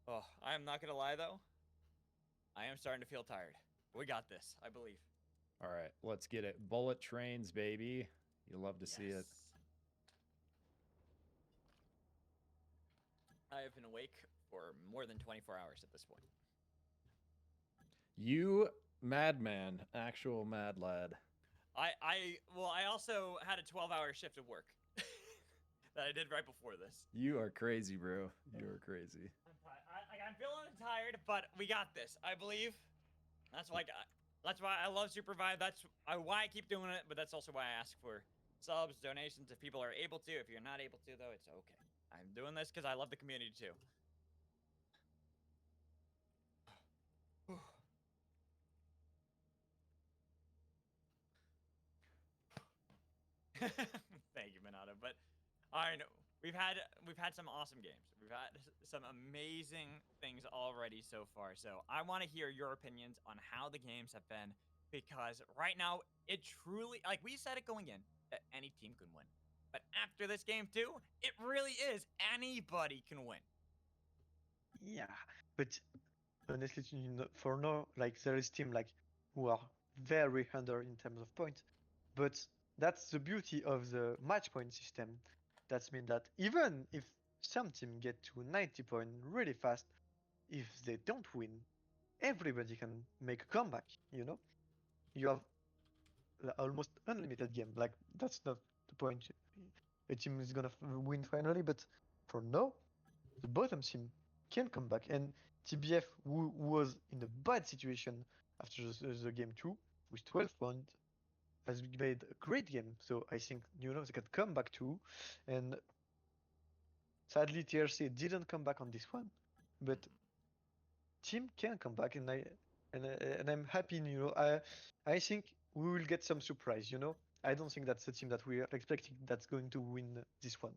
Oh, I am not gonna lie though. I am starting to feel tired. We got this, I believe. All right, let's get it. Bullet trains, baby. You love to see it. I have been awake for more than 24 hours at this point. You madman, actual mad lad. I also had a 12-hour shift of work that I did right before this. You are crazy, bro. You are crazy. I'm feeling tired, but we got this. I believe. That's why I love SUPERVIVE. That's why I keep doing it, but that's also why I ask for subs, donations if people are able to. If you're not able to, though, it's okay. I'm doing this because I love the community too. Thank you, Minato. But I know we've had some awesome games. We've had some amazing things already so far. So I want to hear your opinions on how the games have been, because right now it truly, like we said it going in, that any team can win. But after this game too, it really is anybody can win. Yeah, but honestly, for now, like there is team like who are very under in terms of points, but that's the beauty of the match point system. That means that even if some team get to 90 points really fast, if they don't win, everybody can make a comeback. You know, you have almost unlimited game. Like that's not the point. A team is gonna win finally, but for now, the bottom team can come back. And TBF, who was in a bad situation after the game 2 with 12 points, has made a great game. So I think they can come back too. And sadly, TRC didn't come back on this one, but team can come back, and I'm happy. I think we will get some surprise. I don't think that's the team that we are expecting that's going to win this one.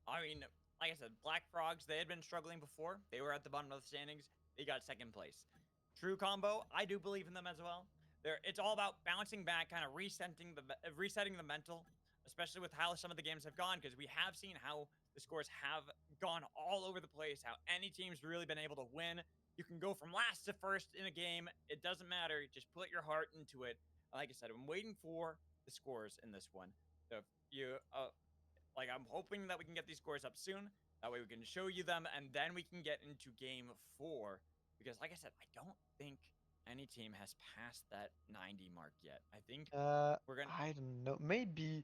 I mean, like I said, Black Frogs, they had been struggling before. They were at the bottom of the standings. they got second place. True Combo, I do believe in them as well. It's all about bouncing back, kind of resetting the mental, especially with how some of the games have gone, because we have seen how the scores have gone all over the place, how any team's really been able to win. You can go from last to first in a game. It doesn't matter. Just put your heart into it. Like I said, I'm waiting for the scores in this one. So if you, I'm hoping that we can get these scores up soon. That way we can show you them, and then we can get into game 4. Because like I said, I don't think any team has passed that 90 mark yet. I think we're gonna. I don't know. Maybe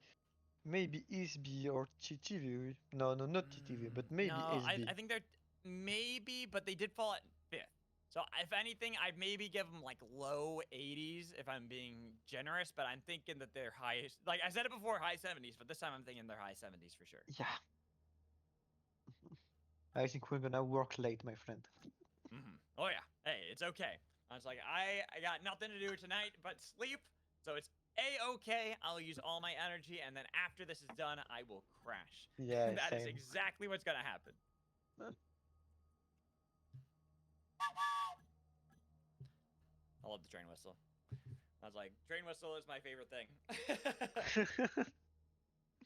SB or TTV. No, not TTV, but maybe No, SB. I think they're maybe, but they did fall at 5th. So if anything, I'd maybe give them like low 80s if I'm being generous, but I'm thinking that they're high. Like I said it before, high 70s, but this time I'm thinking they're high 70s for sure. Yeah. I think we're gonna work late, my friend. Oh yeah. Hey, it's okay. I was like, I got nothing to do tonight but sleep, so it's a-okay. I'll use all my energy, and then after this is done, I will crash. Yeah, That is same. exactly what's gonna happen. I love the train whistle. I was like, train whistle is my favorite thing.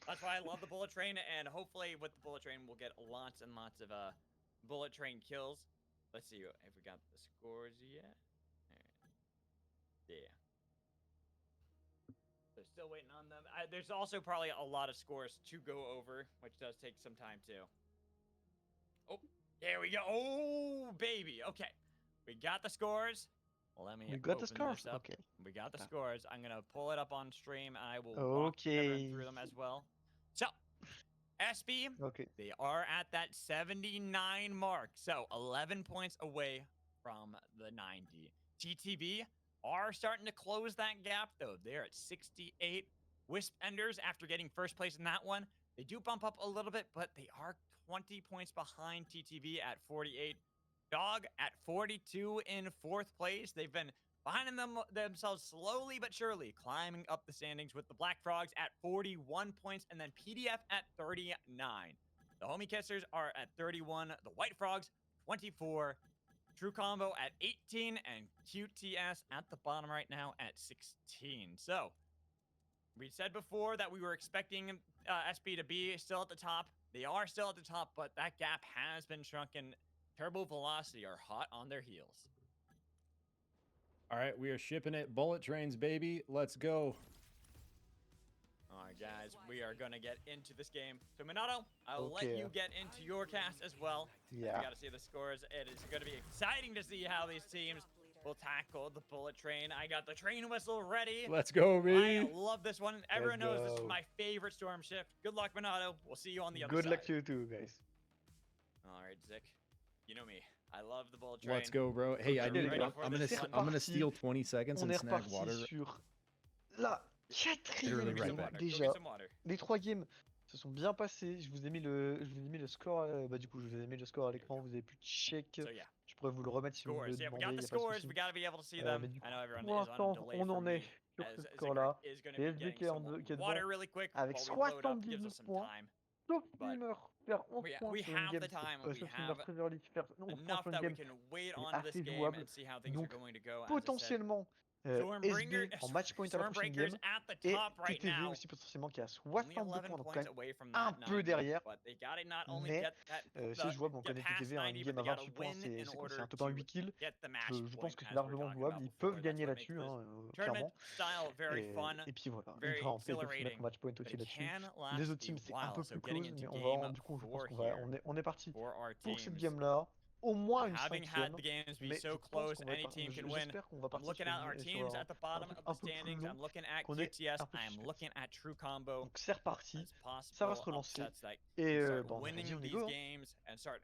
That's why I love the bullet train, and hopefully with the bullet train, we'll get lots and lots of bullet train kills. Let's see if we got the scores yet. Yeah. They're still waiting on them. There's also probably a lot of scores to go over, which does take some time too. Oh, there we go. Oh, baby. Okay. We got the scores. Let me You got the open scores? this up. Okay. We got the scores. I'm going to pull it up on stream, and I will walk everyone Okay. through them as well. So, SB, Okay. they are at that 79 mark. So, 11 points away from the 90. TTV are starting to close that gap, though. They're at 68. Wisp Enders, after getting first place in that one, they do bump up a little bit, but they are 20 points behind TTV at 48. Dog at 42 in 4th place. They've been finding themselves slowly but surely climbing up the standings with the Black Frogs at 41 points and then PDF at 39. The Homie Kissers are at 31. The White Frogs, 24. True Combo at 18 and QTS at the bottom right now at 16. So, we said before that we were expecting SB to be still at the top. They are still at the top, but that gap has been shrunken. Turbo Velocity are hot on their heels. All right, we are shipping it. Bullet trains, baby. Let's go. All right, guys, we are going to get into this game. So, Minato, I'll let Okay. you get into your cast as well. Yeah. We got to see the scores. It is going to be exciting to see how these teams will tackle the bullet train. I got the train whistle ready. Let's go, I baby. love this one. Everyone knows this is go. my favorite storm shift. Good luck, Minato. We'll see you on the other Good side. luck to you too, guys. All right, Zick. You know me. I love the bullet train. Let's go, bro. Hey, Okay, ready for I'm this gonna one? steal 20 seconds On and est snag reparti water. sur la Literally quatrième right game. back. Go Déjà, get some water. les 3 games se sont bien passés. Je vous ai mis le score. Bah du coup, je vous ai mis le score à l'écran. Vous avez pu check. So yeah, Je pourrais vous le remettre si vous me le scores. Yeah, we demandez. got Y the a pas de scores. souci. We gotta be able to see Mais them. du coup, I know everyone pour is on l'instant, delay on from en me, est sur as ce Ziggler score-là. is gonna Et be SB getting qui est some qui est water devant really quick avec while we load up. Gives 79 us some points. time. Top But teamer faire 11 points we sur une have game. the time. Sauf We une have Premier League faire 11 points enough sur une that we game. can wait c'est on this assez game jouable. and see how things are Donc, going to go. As I said, potentiellement, SB en match point à la prochaine game. Stormbreakers at the Et top right TTV now. aussi potentiellement qui a Only 62 11 points, donc quand points même away from un that peu 90, derrière. but they gotta not only Mais get that c'est jouable, on get connaît past TTV, un 90, game but à they gotta 28 points, win c'est in c'est quoi, order c'est un top 1 to 8 kills. get the match Je pense point, que c'est as we're largement talking jouable, about ils before. peuvent That's gagner what makes là-dessus, this hein, tournament clairement. style very fun, Et puis voilà, very il va en peut-être se mettre exhilarating, en match point but aussi it là-dessus. can Les last autres a teams c'est un while. peu So plus getting close, into mais game du coup je pense 4 qu'on va, here on est parti for our pour cette teams. game-là. Au moins une Having had cinquième, the games be mais so je pense close, qu'on va any team can win. j'espère qu'on va I'm partir looking sur, at our sur teams at the bottom truc of un the peu plus standings. long, I'm looking at qu'on ait QTS. un peu de I'm suspense. looking at True Combo. Donc c'est reparti, As ça va se possible relancer. upsets that Et can start bah, on a winning dit, on est these go, hein. games and start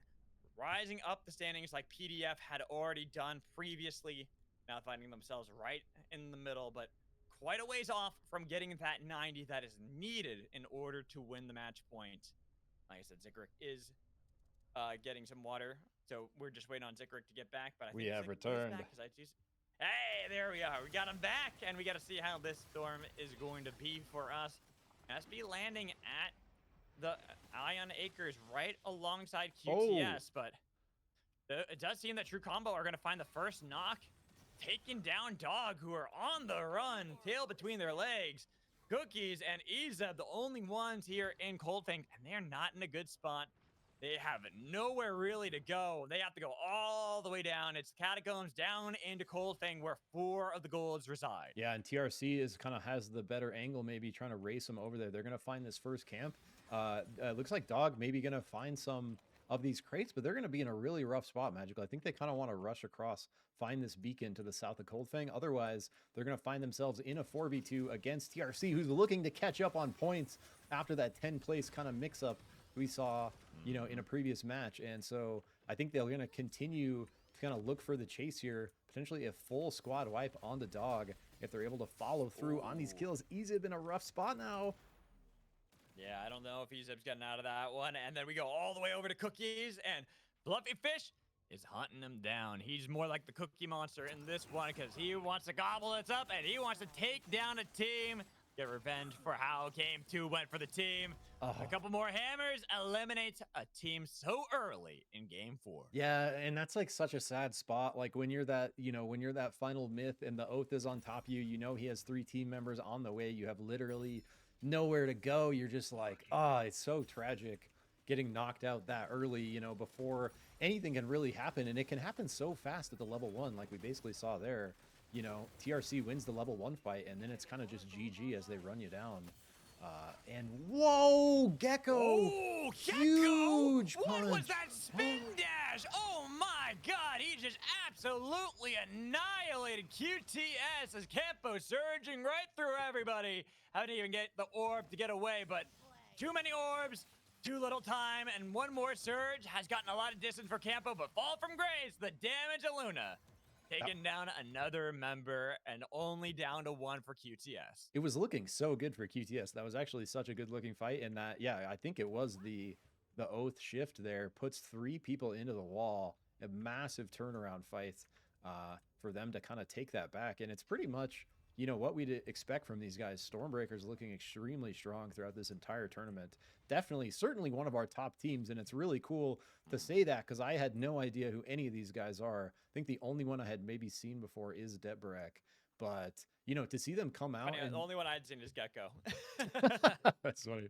rising up the standings like PDF had already done previously. Now finding themselves right in the middle, but quite a ways off from getting that 90 that is needed in order to win the match point. Like I said, Zickrick is getting some water, so we're just waiting on Zickrick to get back. But I We think have Zick is returned. back 'cause I just... Hey, there we are. We got him back, and we got to see how this storm is going to be for us. SB landing at the Ion Acres right alongside QTS, but It does seem that True Combo are going to find the first knock, taking down Dog, who are on the run, tail between their legs. Cookies and Izeb, the only ones here in Coldfang, and they're not in a good spot. They have nowhere really to go. They have to go all the way down. It's Catacombs down into Coldfang, where 4 of the golds reside. Yeah, and TRC is kind of has the better angle, maybe trying to race them over there. They're going to find this first camp. Looks like Dog maybe going to find some of these crates, but they're going to be in a really rough spot, Magical. I think they kind of want to rush across, find this beacon to the south of Coldfang. Otherwise, they're going to find themselves in a 4v2 against TRC, who's looking to catch up on points after that 10th place kind of mix-up we saw, you know, in a previous match. And so I think they're going to continue to kind of look for the chase here, potentially a full squad wipe on the Dog if they're able to follow through on these kills. Izeb in a rough spot now. Yeah, I don't know if Izeb's getting out of that one. And then we go all the way over to Cookies, and Fluffy Fish is hunting him down. He's more like the Cookie Monster in this one because he wants to gobble it up, and he wants to take down a team, get revenge for how game 2 went for the team. A couple more hammers eliminates a team so early in game 4. Yeah, and that's like such a sad spot. Like when you're that, you know, when you're that final myth and the oath is on top of you, you know he has 3 team members on the way. You have literally nowhere to go. You're just like, it's so tragic getting knocked out that early, you know, before anything can really happen. And it can happen so fast at the level 1, like we basically saw there. You know, TRC wins the level 1 fight, and then it's kind of just GG as they run you down. And whoa, Gecko! Oh, Gecko! Huge What punch. was that spin dash? Oh my god, he just absolutely annihilated QTS as Campo surging right through everybody. How didn't even get the orb to get away, but too many orbs, too little time, and one more surge has gotten a lot of distance for Campo, but fall from grace, the damage of Luna. Taking down another member and only down to 1 for QTS. It was looking so good for QTS. That was actually such a good looking fight. And that, yeah, I think it was the oath shift there puts 3 people into the wall. A massive turnaround fight for them to kind of take that back. And it's pretty much, you know, what we'd expect from these guys. Stormbreaker's looking extremely strong throughout this entire tournament. Definitely, certainly one of our top teams, and it's really cool to say that because I had no idea who any of these guys are. I think the only one I had maybe seen before is Deborek. But, you know, to see them come out. The only one I'd seen is Gecko. That's funny.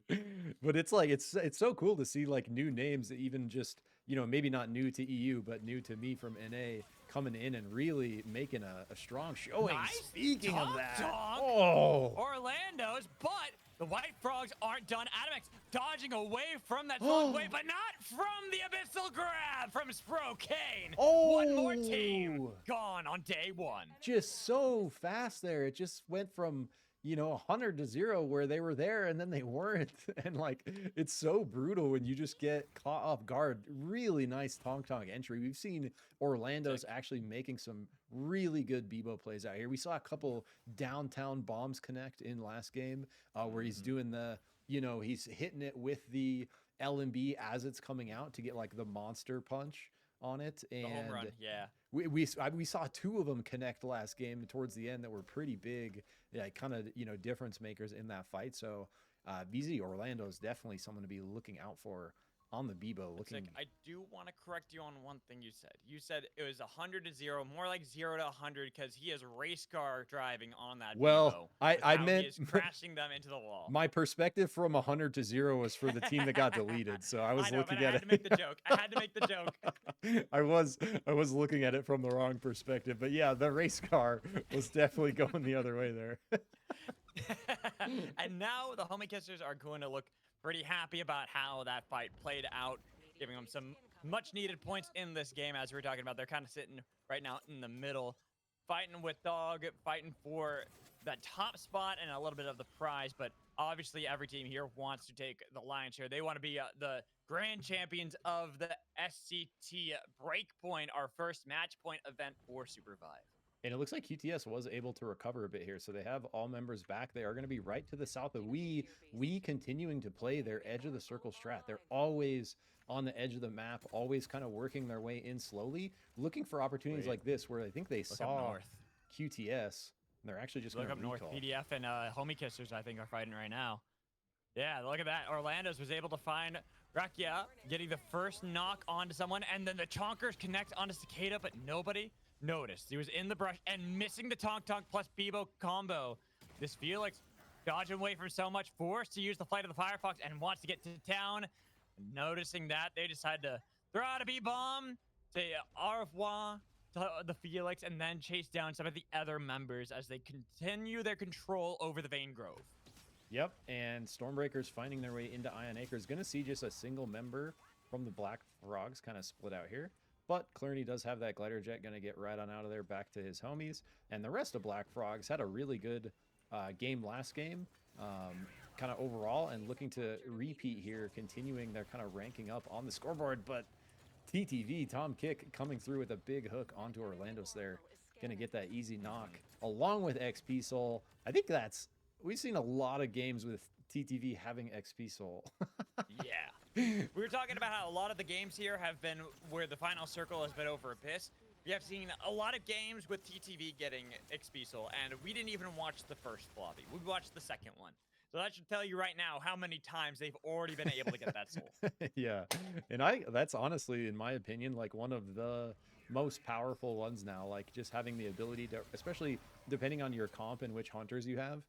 But it's like, it's so cool to see like new names, even just, you know, maybe not new to EU, but new to me from NA coming in and really making a strong showing. Nice Speaking of that, dunk. oh, Orlando's, but the White Frogs aren't done. Adamex dodging away from that solid wave, but not from the abyssal grab from Sprocaine. One more team gone on day 1. just so fast there. It just went from, you know, 100 to 0 where they were there and then they weren't. And like, it's so brutal when you just get caught off guard. Really nice Tong entry. We've seen Orlando's actually making some really good Bebo plays out here. We saw a couple downtown bombs connect in last game where he's doing the, you know, he's hitting it with the LMB as it's coming out to get like the monster punch on it. And The home run, yeah. we saw 2 of them connect last game towards the end that were pretty big, yeah, kind of, you know, difference makers in that fight. So VZ Orlando is definitely someone to be looking out for on the Bebo. Looking, I do want to correct you on one thing you said. You said it was 100 to 0, more like 0 to 100 because he is race car driving on that well, Bebo. I How meant he is crashing them into the wall. my perspective from 100 to 0 was for the team that got deleted. So I was I know, looking but I at had it. to make the joke. I had to make the joke. I was looking at it from the wrong perspective, but yeah, the race car was definitely going the other way there. And now the Homie Kissers are going to look pretty happy about how that fight played out, giving them some much needed points in this game. As we were talking about, they're kind of sitting right now in the middle, fighting with Dog, fighting for that top spot and a little bit of the prize. But obviously every team here wants to take the lion's share. They want to be the grand champions of the SCT Breakpoint, our first match point event for SUPERVIVE. And it looks like QTS was able to recover a bit here. So they have all members back. They are going to be right to the south of We continuing to play their edge of the circle strat. They're always on the edge of the map, always kind of working their way in slowly, looking for opportunities like this where I think they saw QTS. And they're actually just going Look to up north. PDF and Homie Kissers, I think, are fighting right now. Yeah, look at that. Orlando's was able to find Rakia getting the first knock onto someone, and then the Chonkers connect onto Cicada, but nobody noticed. He was in the brush and missing the Tonk plus Bebo combo. This Felix dodging away from so much, forced to use the Flight of the Firefox and wants to get to town. Noticing that, they decide to throw out a B-bomb, say au revoir to the Felix, and then chase down some of the other members as they continue their control over the Vane Grove. Yep, and Stormbreakers finding their way into Ion Acres. Going to see just a single member from the Black Frogs kind of split out here. But Clerney does have that glider jet, going to get right on out of there back to his homies. And the rest of Black Frogs had a really good game last game, kind of overall, and looking to repeat here, continuing their kind of ranking up on the scoreboard. But TTV, Tom Kick, coming through with a big hook onto Orlando's there. Going to get that easy knock along with XP Soul. I think that's... We've seen a lot of games with TTV having XP Soul. Yeah. We were talking about how a lot of the games here have been where the final circle has been over Abyss. We have seen a lot of games with TTV getting XP Soul, and we didn't even watch the first lobby. We watched the second one. So that should tell you right now how many times they've already been able to get that soul. Yeah. And that's honestly, in my opinion, like one of the most powerful ones now. Like just having the ability to, especially depending on your comp and which hunters you have,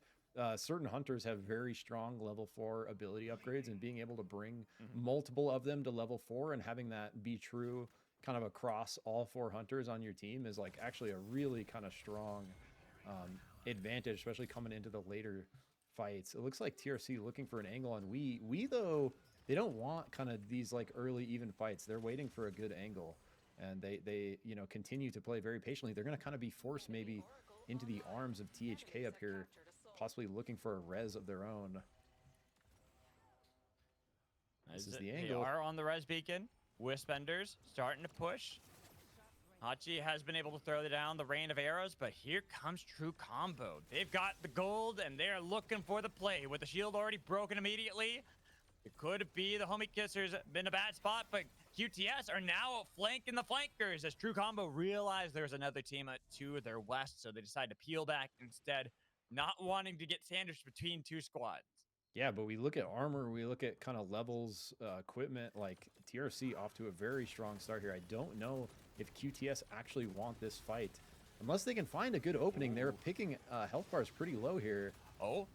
certain hunters have very strong level 4 ability upgrades, and being able to bring multiple of them to level 4 and having that be true kind of across all 4 hunters on your team is like actually a really kind of strong advantage, especially coming into the later fights. It looks like TRC looking for an angle on we though, they don't want kind of these like early even fights. They're waiting for a good angle, and they you know, continue to play very patiently. They're going to kind of be forced maybe into the arms of THK up here, possibly looking for a res of their own. This is the angle. They are on the res beacon. Wispenders starting to push. Hachi has been able to throw down the rain of arrows, but here comes True Combo. They've got the gold, and they're looking for the play. With the shield already broken immediately, it could be the Homie Kissers been a bad spot, but QTS are now flanking the flankers as True Combo realized there's another team to their west, so they decide to peel back instead, not wanting to get sandwiched between 2 squads. Yeah, but we look at armor, we look at kind of levels, equipment, like TRC off to a very strong start here. I don't know if QTS actually want this fight. Unless they can find a good opening. They're picking health bars pretty low here. Oh,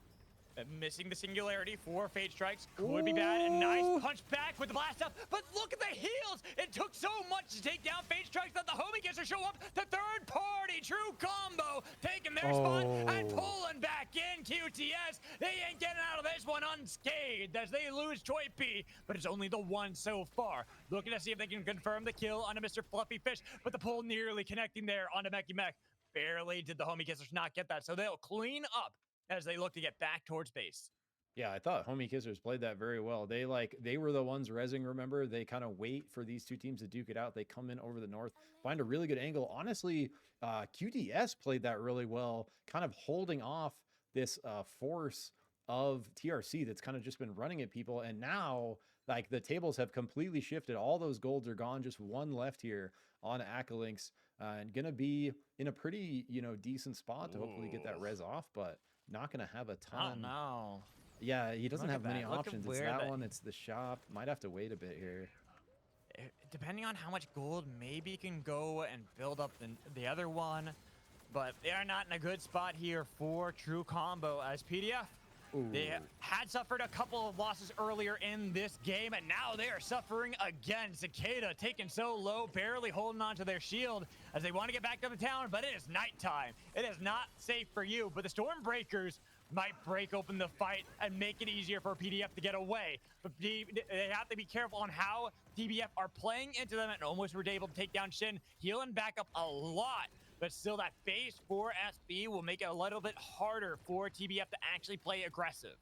missing the singularity for Fade Strikes could be bad. A nice punch back with the blast up, but look at the heals. It took so much to take down Fade Strikes that the Homie Kisser show up. The third party, True Combo, taking their spot and pulling back in QTS. They ain't getting out of this one unscathed as they lose Choi P, but it's only the one so far. Looking to see if they can confirm the kill onto Mr. Fluffy Fish, but the pull nearly connecting there onto Meki Mech. Barely did the Homie Kissers not get that, so they'll clean up as they look to get back towards base. Yeah, I thought Homie Kissers played that very well. They were the ones rezzing, remember? They kind of wait for these 2 teams to duke it out. They come in over the north, find a really good angle. Honestly, QTS played that really well, kind of holding off this force of TRC that's kind of just been running at people. And now, like, the tables have completely shifted. All those golds are gone. Just one left here on Akalinks, and gonna be in a pretty, you know, decent spot to hopefully get that res off, but not gonna have a ton. Oh, no. Yeah, he doesn't Look have at many that. Look at options. It's where that the- one, it's the shop. Might have to wait a bit here. Depending on how much gold, maybe you can go and build up the other one, but they are not in a good spot here for True Combo as PDF. They had suffered a couple of losses earlier in this game, and now they are suffering again. Cicada taken so low, barely holding on to their shield as they want to get back to the town, but it is nighttime. It is not safe for you, but the Stormbreakers might break open the fight and make it easier for PDF to get away. But they have to be careful on how TBF are playing into them, and almost were able to take down Shin, healing back up a lot. But still, that phase 4 SB will make it a little bit harder for TBF to actually play aggressive.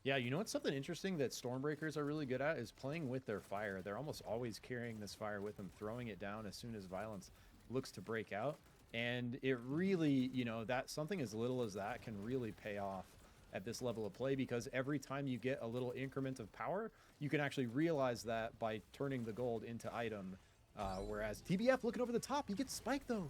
Yeah, you know what's something interesting that Stormbreakers are really good at is playing with their fire. They're almost always carrying this fire with them, throwing it down as soon as violence looks to break out. And it really, you know, that something as little as that can really pay off at this level of play, because every time you get a little increment of power, you can actually realize that by turning the gold into item. Whereas TBF looking over the top, he gets spiked though.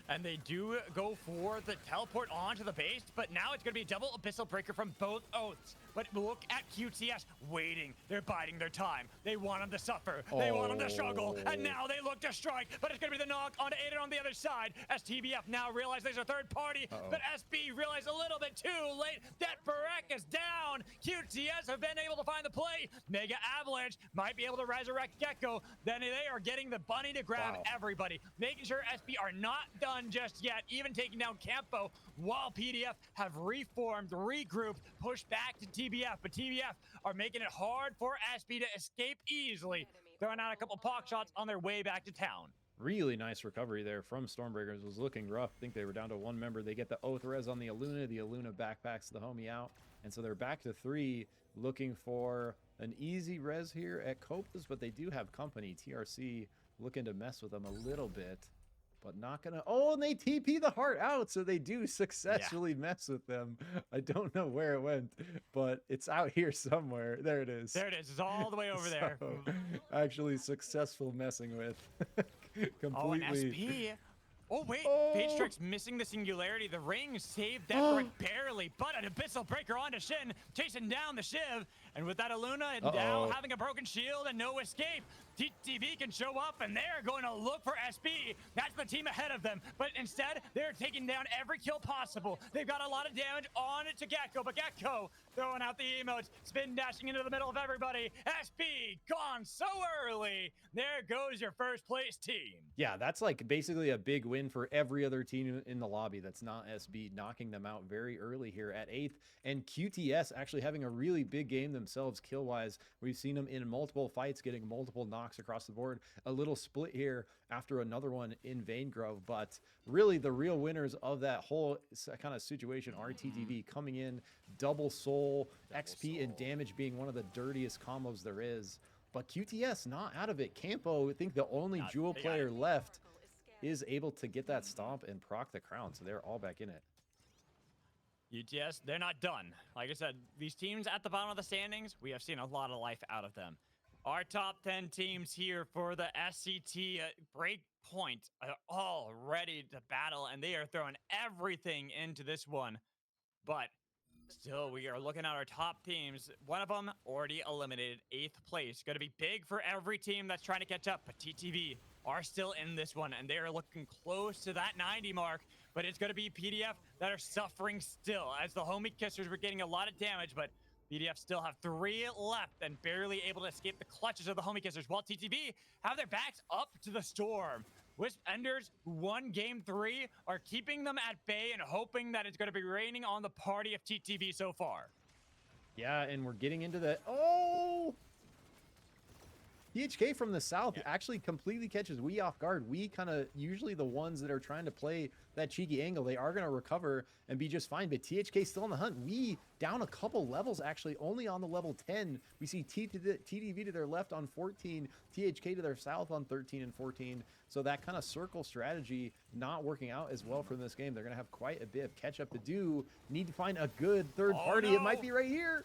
And they do go for the teleport onto the base, but now it's going to be a double Abyssal Breaker from both Oaths. But look at QTS waiting. They're biding their time. They want them to suffer. They want them to struggle. And now they look to strike. But it's going to be the knock onto Aiden on the other side. As TBF now realize there's a third party. But SB realized a little bit too late that Barek is down. QTS have been able to find the play. Mega Avalanche might be able to resurrect Gecko. Then they are getting the bunny to grab everybody. Making sure SB are not done just yet. Even taking down Campo while PDF have reformed, regrouped, pushed back to TBF. But TBF are making it hard for SB to escape easily. Throwing out a couple pock shots on their way back to town. Really nice recovery there from Stormbreakers. Was looking rough. I think they were down to 1 member. They get the Oath Res on the Izuna. The Izuna backpacks the homie out. And so they're back to 3, looking for an easy res here at Copas, but they do have company. TRC looking to mess with them a little bit, but not gonna. Oh, and they TP the heart out, so they do successfully mess with them. I don't know where it went, but it's out here somewhere. There it is. There it is. It's all the way over there. So, actually successful messing with. Completely. Oh, and SP. Oh, wait. Fate Strike's missing the singularity. The ring saved that right barely, but an Abyssal Breaker onto Shin, chasing down the Shiv. And with that Izuna and now having a broken shield and no escape, TTV can show up and they're going to look for SB. That's the team ahead of them. But instead, they're taking down every kill possible. They've got a lot of damage on it to Gecko, but Gecko throwing out the emotes, spin dashing into the middle of everybody. SB gone so early. There goes your first place team. Yeah, that's like basically a big win for every other team in the lobby that's not SB, knocking them out very early here at 8th. And QTS actually having a really big game themselves kill-wise. We've seen them in multiple fights, getting multiple knocks across the board. A little split here after another one in Vanegrove, but really the real winners of that whole kind of situation are TTV coming in, double soul, XP and damage being one of the dirtiest combos there is. But QTS not out of it. Campo, I think the only Jewel player left, is able to get that stomp and proc the crown, so they're all back in it. UTS, they're not done. Like I said, these teams at the bottom of the standings, we have seen a lot of life out of them. Our top 10 teams here for the SCT Breakpoint are all ready to battle, and they are throwing everything into this one. But still, we are looking at our top teams. One of them already eliminated, 8th place. Going to be big for every team that's trying to catch up, but TTV are still in this one, and they are looking close to that 90 mark. But it's going to be PDF that are suffering still, as the homie kissers were getting a lot of damage, but PDF still have 3 left and barely able to escape the clutches of the homie kissers, while TTV have their backs up to the storm. Wisp Enders, who won game 3, are keeping them at bay and hoping that it's going to be raining on the party of TTV so far. Yeah, and we're getting into the... Oh! THK from the south actually completely catches we off guard. We kind of usually the ones that are trying to play that cheeky angle, they are going to recover and be just fine. But THK still in the hunt. We down a couple levels, actually only on the level 10. We see TTV to their left on 14, THK to their south on 13 and 14. So that kind of circle strategy not working out as well for this game. They're going to have quite a bit of catch up to do. Need to find a good third party. No. It might be right here.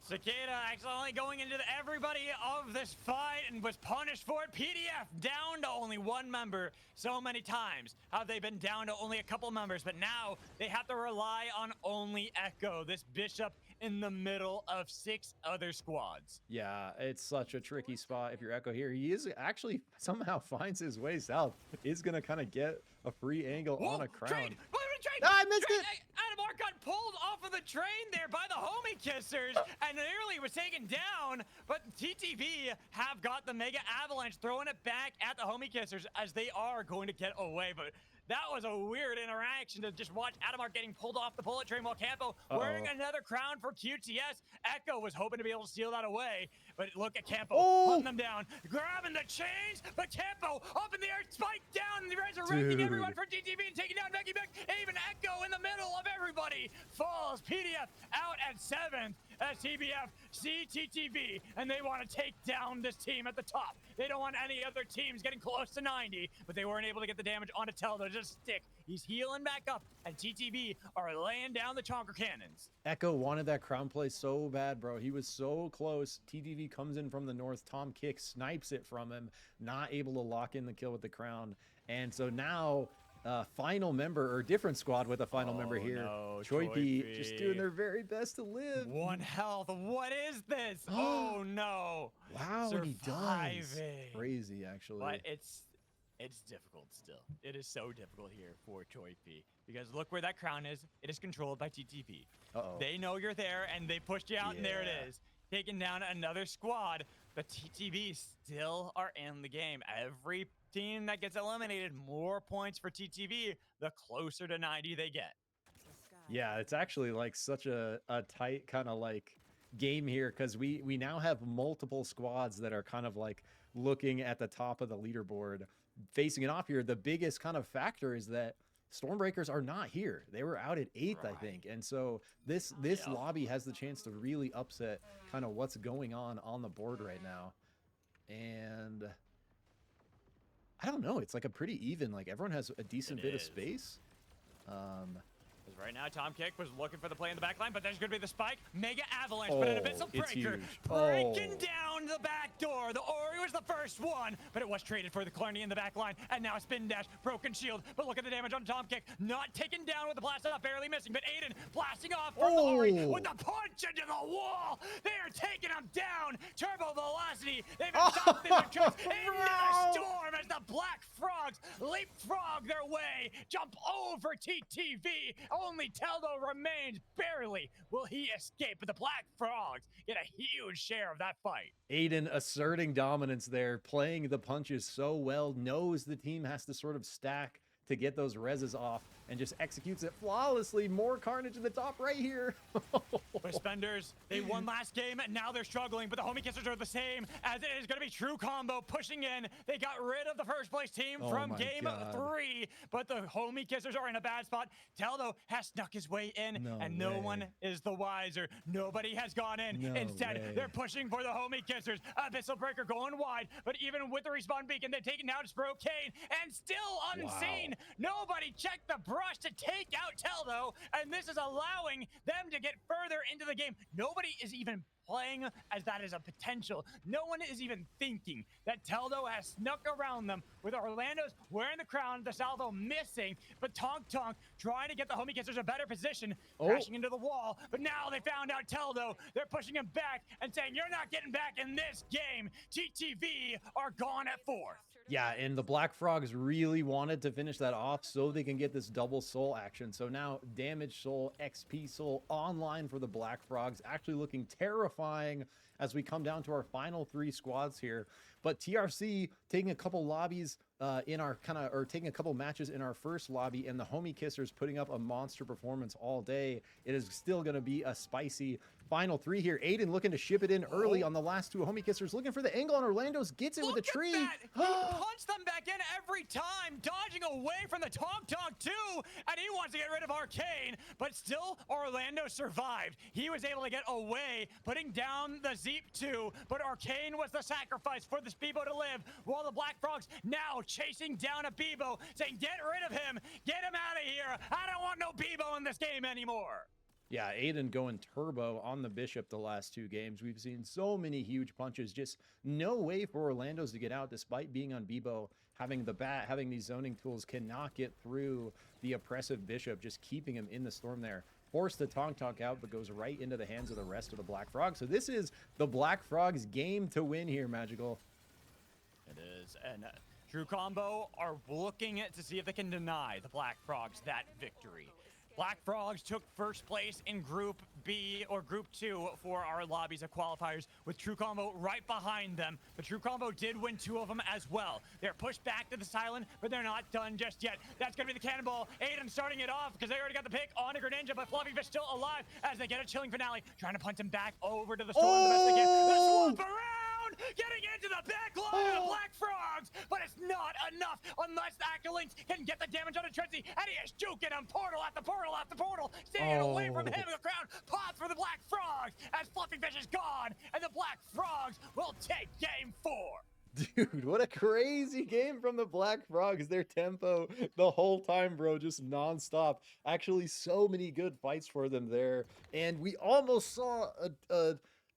Cicada accidentally going into everybody of this fight and was punished for it. PDF down to only 1 member. So many times have they been down to only a couple members, but now they have to rely on only Echo, this Bishop in the middle of 6 other squads. Yeah, it's such a tricky spot if you're Echo here. He is actually somehow finds his way south. Is going to kind of get a free angle on a crown. Train! Train! Ah, I missed it! Adamar got pulled off of the train there by the homie kissers and nearly was taken down, but TTV have got the Mega Avalanche throwing it back at the homie kissers as they are going to get away. But that was a weird interaction to just watch Adamar getting pulled off the bullet train while Campo wearing another crown for QTS. Echo was hoping to be able to steal that away, but look at Campo hunting them down, grabbing the chains, but Campo up in the air, spike down, and resurrecting everyone for TTV and taking down Becky Beck. Even Echo in the middle of everybody falls. PDF out at 7th as TBF see TTV, and they want to take down this team at the top. They don't want any other teams getting close to 90, but they weren't able to get the damage onto Tel. They're just stick. He's healing back up, and TTV are laying down the chonker cannons. Echo wanted that crown play so bad, bro. He was so close. TTV comes in from the north. Tom Kick snipes it from him, not able to lock in the kill with the crown. And so now final member or different squad with a final member here. No, Choipy just doing Choipy. their very best to live. 1 health. What is this? Oh no. Wow, and he does. Surviving. Crazy, actually. But it's difficult still. It is so difficult here for Choipy because look where that crown is. It is controlled by TTP. Uh-oh. They know you're there and they pushed you out, and there it Yeah. is. Taking down another squad. The TTP still are in the game. Every team that gets eliminated, more points for TTP, the closer to 90 they get. Yeah, it's actually like such a tight kind of like game here because we now have multiple squads that are kind of like looking at the top of the leaderboard facing it off here. The biggest kind of factor is that Stormbreakers are not here. They were out at 8th, I think. And so this Yep. lobby has the chance to really upset kind of what's going on the board right now. And I don't know. It's like a pretty even, like everyone has a decent bit of is. space. Because right now, Tom Kick was looking for the play in the back line, but there's going to be the spike. Mega Avalanche, but an Abyssal it's Breaker huge. breaking Oh. down the back door. The Ori was the first one, but it was traded for the Clarny in the back line, and now a spin dash, broken shield. But look at the damage on Tom Kick. Not taken down with the blast off, barely missing, but Aiden blasting off from the Ori Oh. with the punch into the wall. They are taking him down. Turbo velocity. They've been stopped in their tracks into the storm as the Black Frogs leapfrog their way, jump over TTV. Only Teldo remains barely. Will he escape? But the Black Frogs get a huge share of that fight. Aiden asserting dominance there, playing the punches so well, knows the team has to sort of stack to get those reses off, and just executes it flawlessly. More carnage in the top right here. Suspenders, they won last game, and now they're struggling, but the Homie Kissers are the same, as it is going to be True Combo pushing in. They got rid of the first place team Oh from my game God. 3, but the Homie Kissers are in a bad spot. Teldo has snuck his way in, No and no one way. is the wiser. Nobody has gone in. No Instead, way. they're pushing for the Homie Kissers. Abyssal Breaker going wide, but even with the respawn beacon, they're taking down Sprocaine, and still unseen. Nobody checked the brush to take out Teldo, and this is allowing them to get further into the game. Nobody is even playing as that is a potential. No one is even thinking that Teldo has snuck around them with Orlando's wearing the crown, the salvo missing, but Tonk Tonk trying to get the Homie Kissers a better position, crashing into the wall, but now they found out Teldo. They're pushing him back and saying, you're not getting back in this game. TTV are gone at 4th. Yeah, and the Black Frogs really wanted to finish that off so they can get this double soul action. So now damage soul, XP soul online for the Black Frogs, actually looking terrifying as we come down to our final 3 squads here. But TRC taking a couple lobbies in our taking a couple matches in our first lobby, and the Homie Kissers putting up a monster performance all day. It is still going to be a spicy final 3 here. Aiden looking to ship it in early on the last 2 Homie Kissers, looking for the angle on Orlando's, gets it with a Look at tree. that! He punched them back in every time, dodging away from the Tonk Tonk too, and he wants to get rid of Arcane, but still Orlando survived. He was able to get away, putting down the Zeep 2, but Arcane was the sacrifice for this Bebo to live, while the Black Frogs now chasing down a Bebo, saying, get rid of him, get him out of here, I don't want no Bebo in this game anymore. Yeah, Aiden going turbo on the Bishop the last 2 games. We've seen so many huge punches. Just no way for Orlando's to get out despite being on Bebo. Having the bat, having these zoning tools cannot get through the oppressive Bishop, just keeping him in the storm there. Forced the Tonk Tonk out, but goes right into the hands of the rest of the Black Frogs. So this is the Black Frogs game to win here, Magical. It is, and True Combo are looking to see if they can deny the Black Frogs that victory. Black Frogs took first place in Group B, or Group 2, for our lobbies of qualifiers, with True Combo right behind them. But True Combo did win 2 of them as well. They're pushed back to the Silent, but they're not done just yet. That's going to be the Cannonball. Aiden starting it off, because they already got the pick on a Greninja, but Fluffy Fish still alive as they get a chilling finale, trying to punch him back over to the storm the best they can. The swamp around, getting into the back line of the Black Frogs, but it's not enough unless Acklinks can get the damage on a Trinity, and he is juking him portal after portal after portal, staying away from him. The crowd pops for the Black Frogs as Fluffy Fish is gone, and the Black Frogs will take game 4. Dude, what a crazy game from the Black Frogs. Their tempo the whole time, bro, just nonstop. Actually, so many good fights for them there. And we almost saw a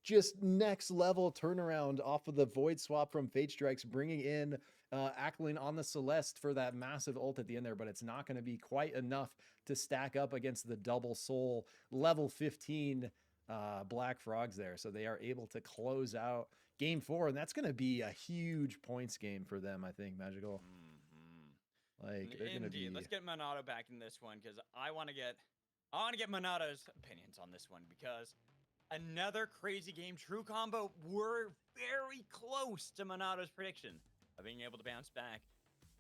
just next level turnaround off of the Void swap from Fate Strikes, bringing in Ackling on the Celeste for that massive ult at the end there, but it's not going to be quite enough to stack up against the double soul level 15 Black Frogs there. So they are able to close out game 4, and that's going to be a huge points game for them, I think, Magical. Like, they're going to be... Let's get Monado back in this one, because I want to get Monado's opinions on this one, because another crazy game. True Combo were very close to Monado's prediction of being able to bounce back.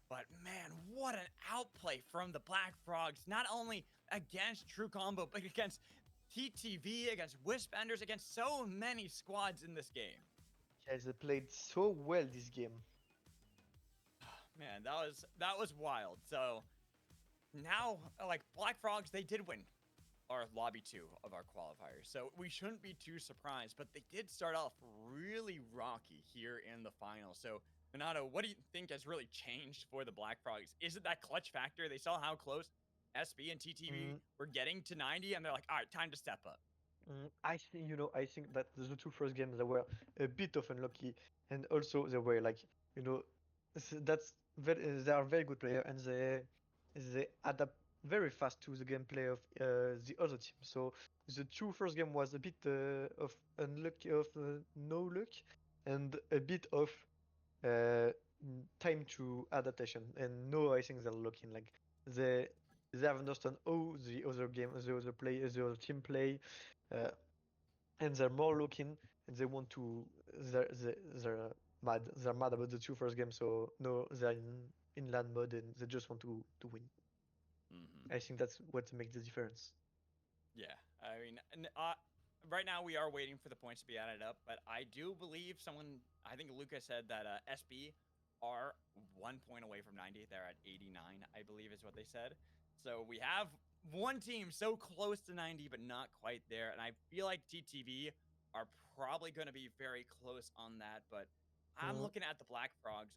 But man, what an outplay from the Black Frogs, not only against True Combo, but against TTV, against Wispenders, against so many squads in this game. Guys, they played so well this game. Man, that was wild. So now, like, Black Frogs, they did win our lobby 2 of our qualifiers, so we shouldn't be too surprised. But they did start off really rocky here in the final. So Monado, what do you think has really changed for the Black Frogs? Is it that clutch factor? They saw how close SB and TTV were getting to 90, and they're like, all right, time to step up. I think that the 2 first games they were a bit of unlucky, and also they were like, they are very good player, and they adapt very fast to the gameplay of the other team. So the 2 first game was a bit of unlucky, of no luck, and a bit of time to adaptation. And no, I think they're looking like they have understood how the other team play, and they're more looking, and they want to. They're mad. They're mad about the 2 first games. So no, they're in land mode, and they just want to win. I think that's what makes the difference. Yeah, I mean, right now we are waiting for the points to be added up, but I do believe I think Luca said that SB are 1 point away from 90. They're at 89, I believe is what they said. So we have one team so close to 90, but not quite there. And I feel like TTV are probably going to be very close on that. But I'm looking at the Black Frogs.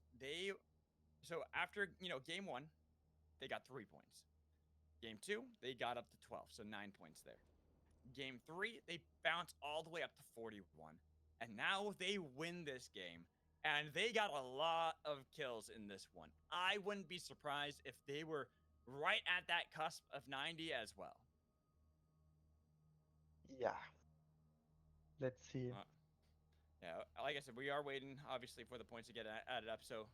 So after, game 1, they got 3 points. Game 2, they got up to 12, so 9 points there. Game 3, they bounced all the way up to 41. And now they win this game. And they got a lot of kills in this one. I wouldn't be surprised if they were right at that cusp of 90 as well. Yeah. Let's see. Yeah, like I said, we are waiting, obviously, for the points to get added up, so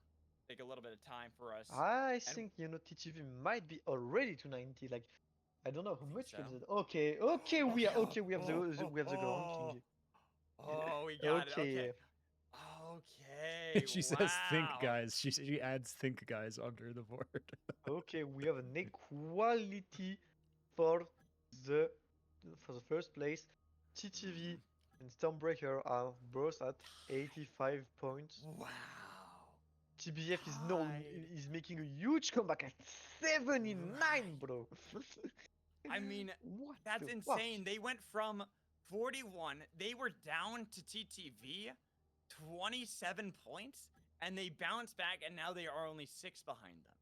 take a little bit of time for us. I think, TTV might be already to 90. Like, I don't know how much kills it. Okay, we have the ground king. Oh, we got it. Okay. Okay. She says, "Think, guys." She adds "think, guys" under the board. Okay, we have an equality for the first place. TTV and Stormbreaker are both at 85 points. Wow. TBF is making a huge comeback at 79, bro. I mean, what that's insane. They went from 41. They were down to TTV 27 points, and they bounced back, and now they are only 6 behind them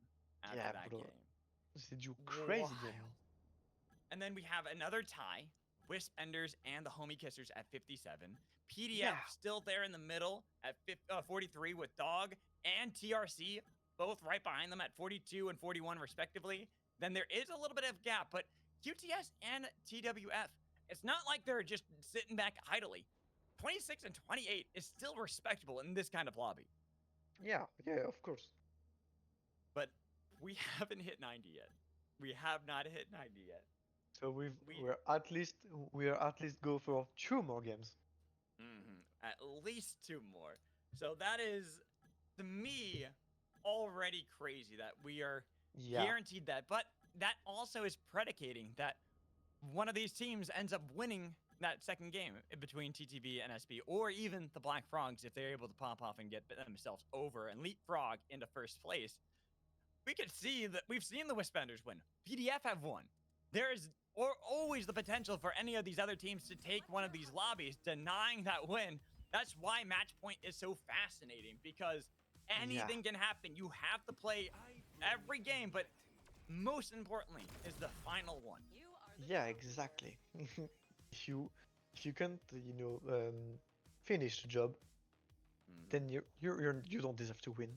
after that game. Did you crazy game? And then we have another tie, Wispenders and the Homie Kissers at 57. PDF still there in the middle at 43 with Dog and TRC, both right behind them at 42 and 41 respectively. Then there is a little bit of gap, but QTS and TWF, it's not like they're just sitting back idly. 26 and 28 is still respectable in this kind of lobby. Yeah, of course. But we haven't hit 90 yet. We have not hit 90 yet. So we're at least go for 2 more games. At least 2 more. So that is, to me, already crazy that we are guaranteed that. But that also is predicating that one of these teams ends up winning that second game between TTV and SB, or even the Black Frogs if they're able to pop off and get themselves over and leapfrog into first place. We could see that we've seen the Wispenders win. PDF have won. There is always the potential for any of these other teams to take one of these lobbies, denying that win. That's why Matchpoint is so fascinating, because anything can happen. You have to play every game, but most importantly is the final one. Yeah, exactly. if you can't, finish the job, Mm. then you don't deserve to win,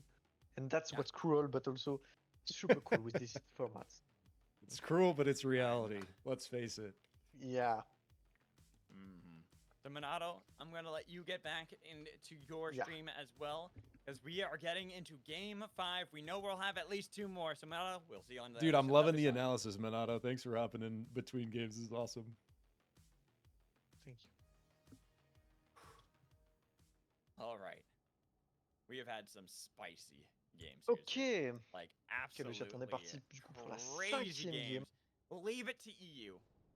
and that's Yeah. what's cruel, but also super cool with these formats. It's cruel, but it's reality. Let's face it. Yeah. Mm-hmm. So Minato, I'm gonna let you get back into your Yeah. stream as well, because we are getting into game 5. We know we'll have at least 2 more. So Minato, we'll see you on the Dude, I'm loving the other side. analysis, Minato. Thanks for hopping in between games. This is awesome. Thank you. All right. We have had some spicy games. here today. Ok. Like Ok, le chat, on est absolutely parti du coup pour la crazy 5e games. game. We'll leave it to EU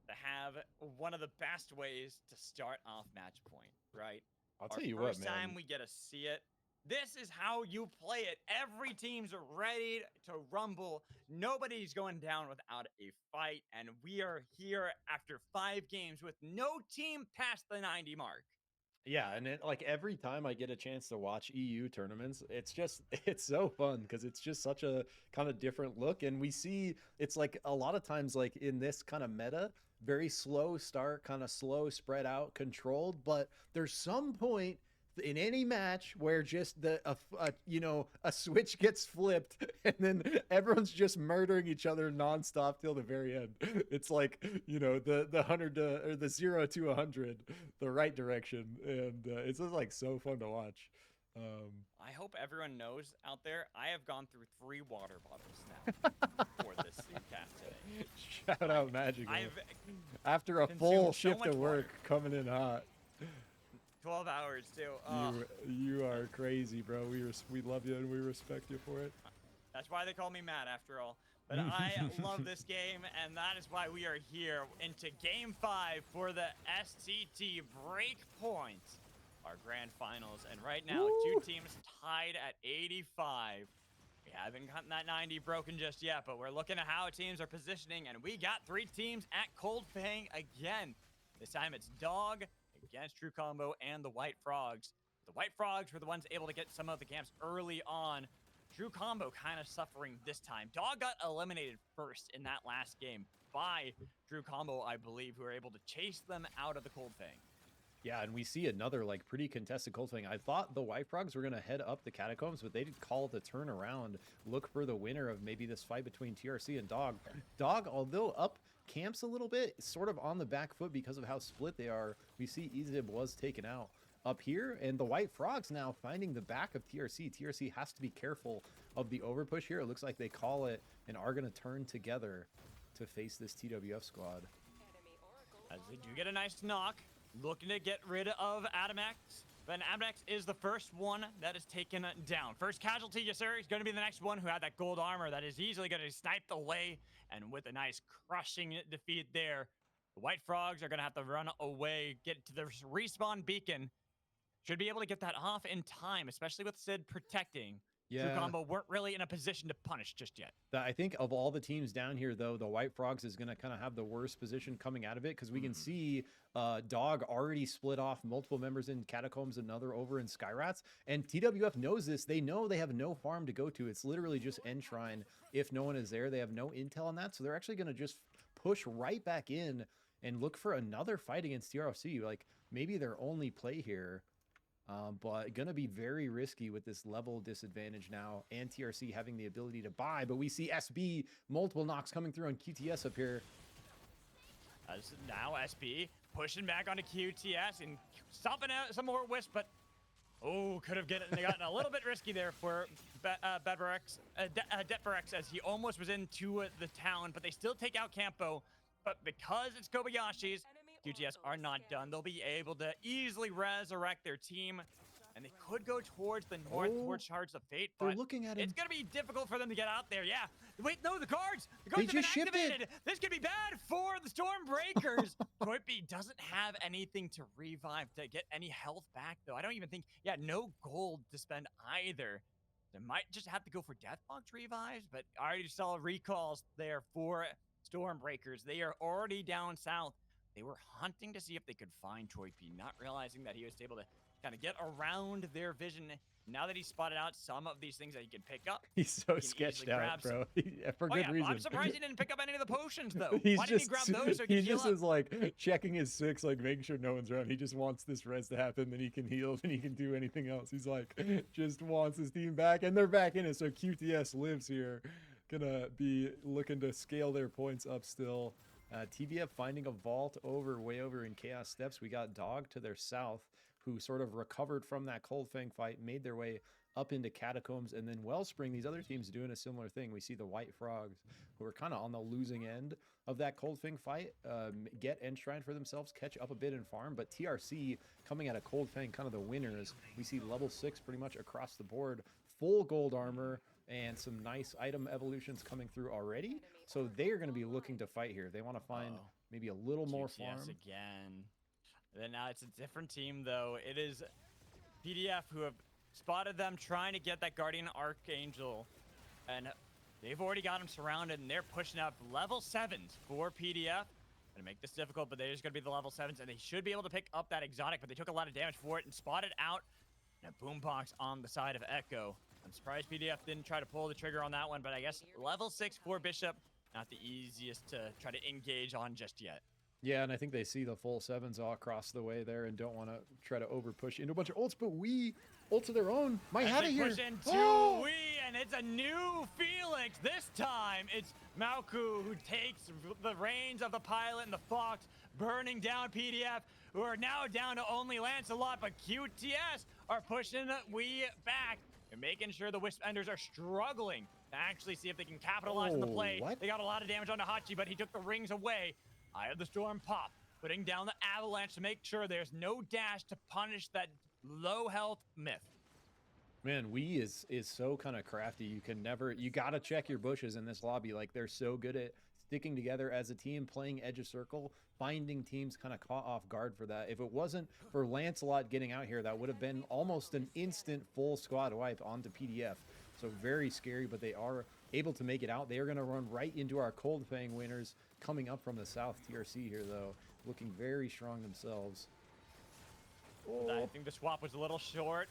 to have one of the best ways to start off match point, right? I'll Our tell you what, first man. time we get to see it. This is how you play it. Every team's ready to rumble. Nobody's going down without a fight. And we are here after 5 games with no team past the 90 mark. Yeah, and like every time I get a chance to watch EU tournaments, it's so fun because it's just such a kind of different look. And we see it's like a lot of times like in this kind of meta, very slow start, kind of slow spread out, controlled, but there's some point in any match where just a switch gets flipped and then everyone's just murdering each other nonstop till the very end. It's like the 100 to or the 0 to 100, the right direction, and it's just like so fun to watch. I hope everyone knows out there, I have gone through 3 water bottles now for this cast today. Shout out Magic. I've After a consumed full so shift much of work water. coming in hot. 12 hours too. You are crazy, bro. We love you and we respect you for it. That's why they call me Matt after all. But I love this game, and that is why we are here into Game 5 for the SCT Breakpoint, our grand finals. And right now, Woo! 2 teams tied at 85. We haven't gotten that 90 broken just yet, but we're looking at how teams are positioning, and we got 3 teams at Cold Fang again. This time it's Dog against True Combo and the White Frogs. The White Frogs were the ones able to get some of the camps early on. True Combo kind of suffering this time. Dog got eliminated first in that last game by True Combo, I believe, who were able to chase them out of the Cold Fang. Yeah, and we see another like pretty contested Cold Fang. I thought the White Frogs were gonna head up the catacombs, but they did call the turnaround, look for the winner of maybe this fight between TRC and Dog. Dog, although up camps a little bit, sort of on the back foot because of how split they are. We see Ezib was taken out up here, and the White Frogs now finding the back of TRC. TRC has to be careful of the overpush here. It looks like they call it and are gonna turn together to face this TWF squad. As they do get a nice knock, looking to get rid of Adamex. But Adamex is the first one that is taken down. First casualty, yes sir, is going to be the next one who had that gold armor that is easily going to snipe away. And with a nice crushing defeat there, the White Frogs are going to have to run away, get to the respawn beacon. Should be able to get that off in time, especially with Sid protecting. True Combo weren't really in a position to punish just yet. I think of all the teams down here, though, the White Frogs is going to kind of have the worst position coming out of it because we can see Dog already split off multiple members in Catacombs, another over in Skyrats. And TWF knows this. They know they have no farm to go to. It's literally just Enshrine. If no one is there, they have no intel on that. So they're actually going to just push right back in and look for another fight against TRC. Like maybe their only play here. But going to be very risky with this level disadvantage now, and TRC having the ability to buy. But we see SB, multiple knocks coming through on QTS up here. As now SB pushing back onto QTS and stomping out some more Wisp, but could have gotten a little bit risky there for Detberex as he almost was into the town, but they still take out Campo. But because it's Kobayashi's, QTS are not done. They'll be able to easily resurrect their team, and they could go towards the north, towards Shards of Fate, They're but looking at him. it's going to be difficult for them to get out there. Yeah. Wait, no, the cards! The They cards have just been shifted. activated! This could be bad for the Stormbreakers! Toypi doesn't have anything to revive, to get any health back, though. I don't even think, no gold to spend either. They might just have to go for Deathbox revives, but I already saw recalls there for Stormbreakers. They are already down south. They were hunting to see if they could find Toypi, not realizing that he was able to kind of get around their vision Now that he's spotted out some of these things that he can pick up, He's so can sketched easily out, grab some- bro. For oh good yeah, reason. I'm surprised he didn't pick up any of the potions though. He's Why didn't he grab those so he he could heal just up? is like checking his six, like making sure no one's around. He just wants this res to happen, then he can heal, then he can do anything else. He's like, just wants his team back, and they're back in it. So QTS lives here, gonna be looking to scale their points up still. TVF finding a vault way over in Chaos Steps. We got Dog to their south, who sort of recovered from that Cold Fang fight, made their way up into Catacombs, and then Wellspring, these other teams doing a similar thing. We see the White Frogs, who are kind of on the losing end of that Cold Fang fight, get Enshrine for themselves, catch up a bit and farm, but TRC coming out of Cold Fang, kind of the winners. We see level 6 pretty much across the board, full gold armor, and some nice item evolutions coming through already. So they're going to be looking to fight here. They want to find maybe a little more farm. Again. Then now it's a different team though. It is PDF who have spotted them trying to get that Guardian Archangel, and they've already got him surrounded, and they're pushing up level 7s for PDF. Gonna make this difficult, but they're just gonna be the level 7s, and they should be able to pick up that exotic, but they took a lot of damage for it and spotted out a boombox on the side of Echo. I'm surprised PDF didn't try to pull the trigger on that one, but I guess level 6 for Bishop, not the easiest to try to engage on just yet. Yeah, and I think they see the full 7s all across the way there and don't want to try to over push into a bunch of ults, but we ults of their own. Might have it here. Push into Oh! and it's a new Felix. This time it's Mauku who takes the reins of the pilot and the Fox, burning down PDF, who are now down to only Lancelot, but QTS are pushing we back and making sure the Wisp Enders are struggling to actually see if they can capitalize on the play. What? They got a lot of damage onto Hachi, but he took the rings away. Eye of the Storm pop, putting down the avalanche to make sure there's no dash to punish that low health myth. Man, Wii is so kind of crafty. You gotta check your bushes in this lobby. Like, they're so good at sticking together as a team, playing edge of circle, finding teams kind of caught off guard for that. If it wasn't for Lancelot getting out here, that would have been almost an instant full squad wipe onto PDF. So very scary, but they are able to make it out. They are going to run right into our Cold Fang winners coming up from the south. TRC here, though, looking very strong themselves. I think the swap was a little short.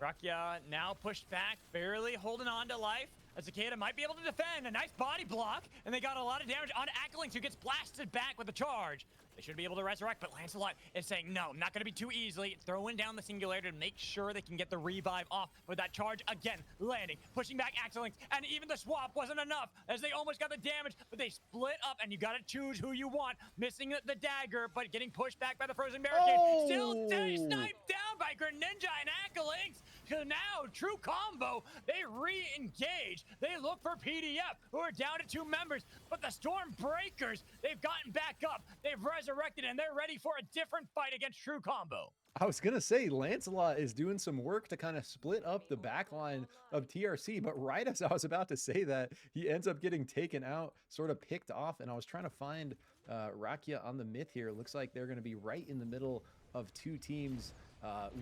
Rakia now pushed back, barely holding on to life. As Cicada might be able to defend. A nice body block, and they got a lot of damage on Akalinx, who gets blasted back with a charge. They should be able to resurrect, but Lancelot is saying, no, not going to be too easily. Throwing down the Singularity to make sure they can get the revive off with that charge again. Landing, pushing back Akalinx, and even the swap wasn't enough as they almost got the damage, but they split up, and you got to choose who you want. Missing the dagger, but getting pushed back by the frozen barricade. Still sniped down by Greninja and Akalinx. So now, true combo, they re-engage. They look for PDF, who are down to 2 members, but the Stormbreakers, they've gotten back up. They've resurrected, and they're ready for a different fight against true combo. I was going to say, Lancelot is doing some work to kind of split up the backline of TRC, but right as I was about to say that, he ends up getting taken out, sort of picked off, and I was trying to find Rakia on the myth here. It looks like they're going to be right in the middle of 2 teams.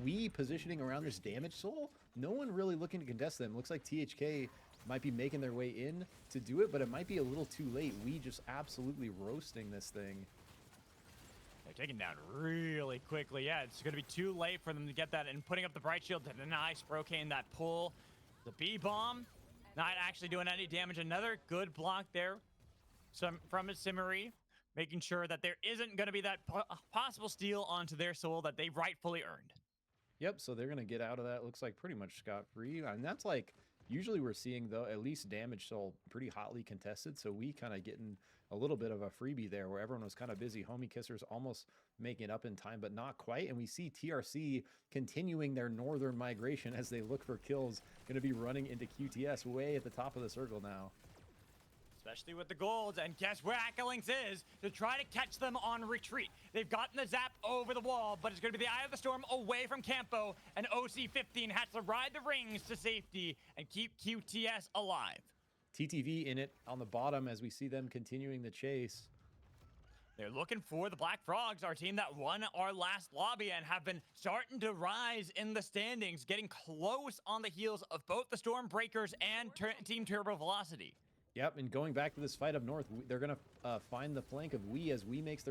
We positioning around this damage soul. No one really looking to contest them. Looks like THK might be making their way in to do it, but it might be a little too late. We just absolutely roasting this thing. They're taken down really quickly. Yeah, it's going to be too late for them to get that, and putting up the Bright Shield to deny Sprocaine that pull. The B-bomb not actually doing any damage. Another good block there from a Simmery, making sure that there isn't going to be that possible steal onto their soul that they rightfully earned. Yep, so they're going to get out of that. Looks like pretty much scot-free. And that's like, usually we're seeing, though, at least damage soul pretty hotly contested. So we kind of getting a little bit of a freebie there where everyone was kind of busy. Homie Kissers almost making it up in time, but not quite. And we see TRC continuing their northern migration as they look for kills. Going to be running into QTS way at the top of the circle now. Especially with the golds, and guess where Akalinx is to try to catch them on retreat. They've gotten the zap over the wall, but it's going to be the Eye of the Storm away from Campo, and OC15 has to ride the rings to safety and keep QTS alive. TTV in it on the bottom as we see them continuing the chase. They're looking for the Black Frogs, our team that won our last lobby and have been starting to rise in the standings, getting close on the heels of both the Stormbreakers and Team Turbo Velocity. Yep, and going back to this fight up north, they're going to find the flank of Wii as Wii makes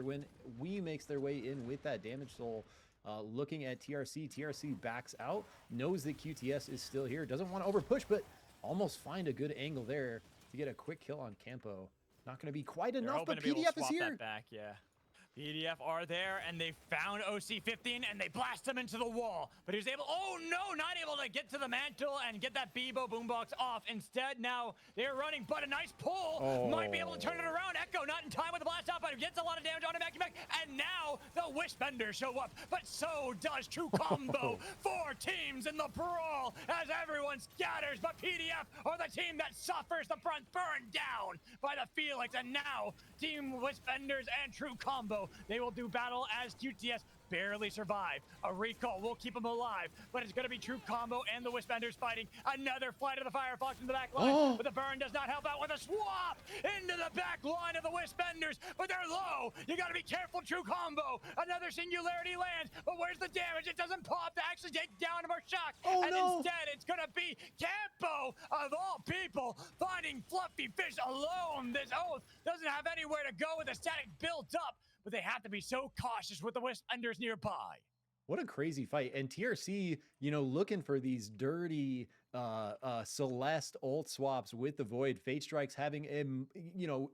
their way in with that damage soul. looking at TRC. TRC backs out, knows that QTS is still here, doesn't want to over push, but almost find a good angle there to get a quick kill on Campo. Not going to be quite They're enough, hoping but to be able to PDF is swap here. that back, yeah. PDF are there, and they found OC15, and they blast him into the wall. But he was able, oh no, not able to get to the mantle and get that Bebo boombox off. Instead, now they're running, but a nice pull. Might be able to turn it around. Echo not in time with the blast off, but gets a lot of damage on him back. And now the Wisp-Benders show up, but so does True Combo. 4 teams in the brawl as everyone scatters, but PDF are the team that suffers the brunt, burned down by the Felix. And now Team Wisp-Benders and True Combo, they will do battle as QTS barely survive. A recall will keep them alive, but it's going to be True Combo and the Wisp-Benders fighting. Another flight of the Firefox into the back line, but the burn does not help out with a swap into the back line of the Wisp-Benders, but they're low. You got to be careful, True Combo. Another singularity lands, but where's the damage? It doesn't pop to actually take down more shock. Instead, it's going to be Campo, of all people, finding Fluffy Fish alone. This Oath doesn't have anywhere to go with the static built up, but they have to be so cautious with the Wisp-Benders nearby. What a crazy fight. And TRC, you know, looking for these dirty Celeste ult swaps with the Void. Fate Strike's having a, you know,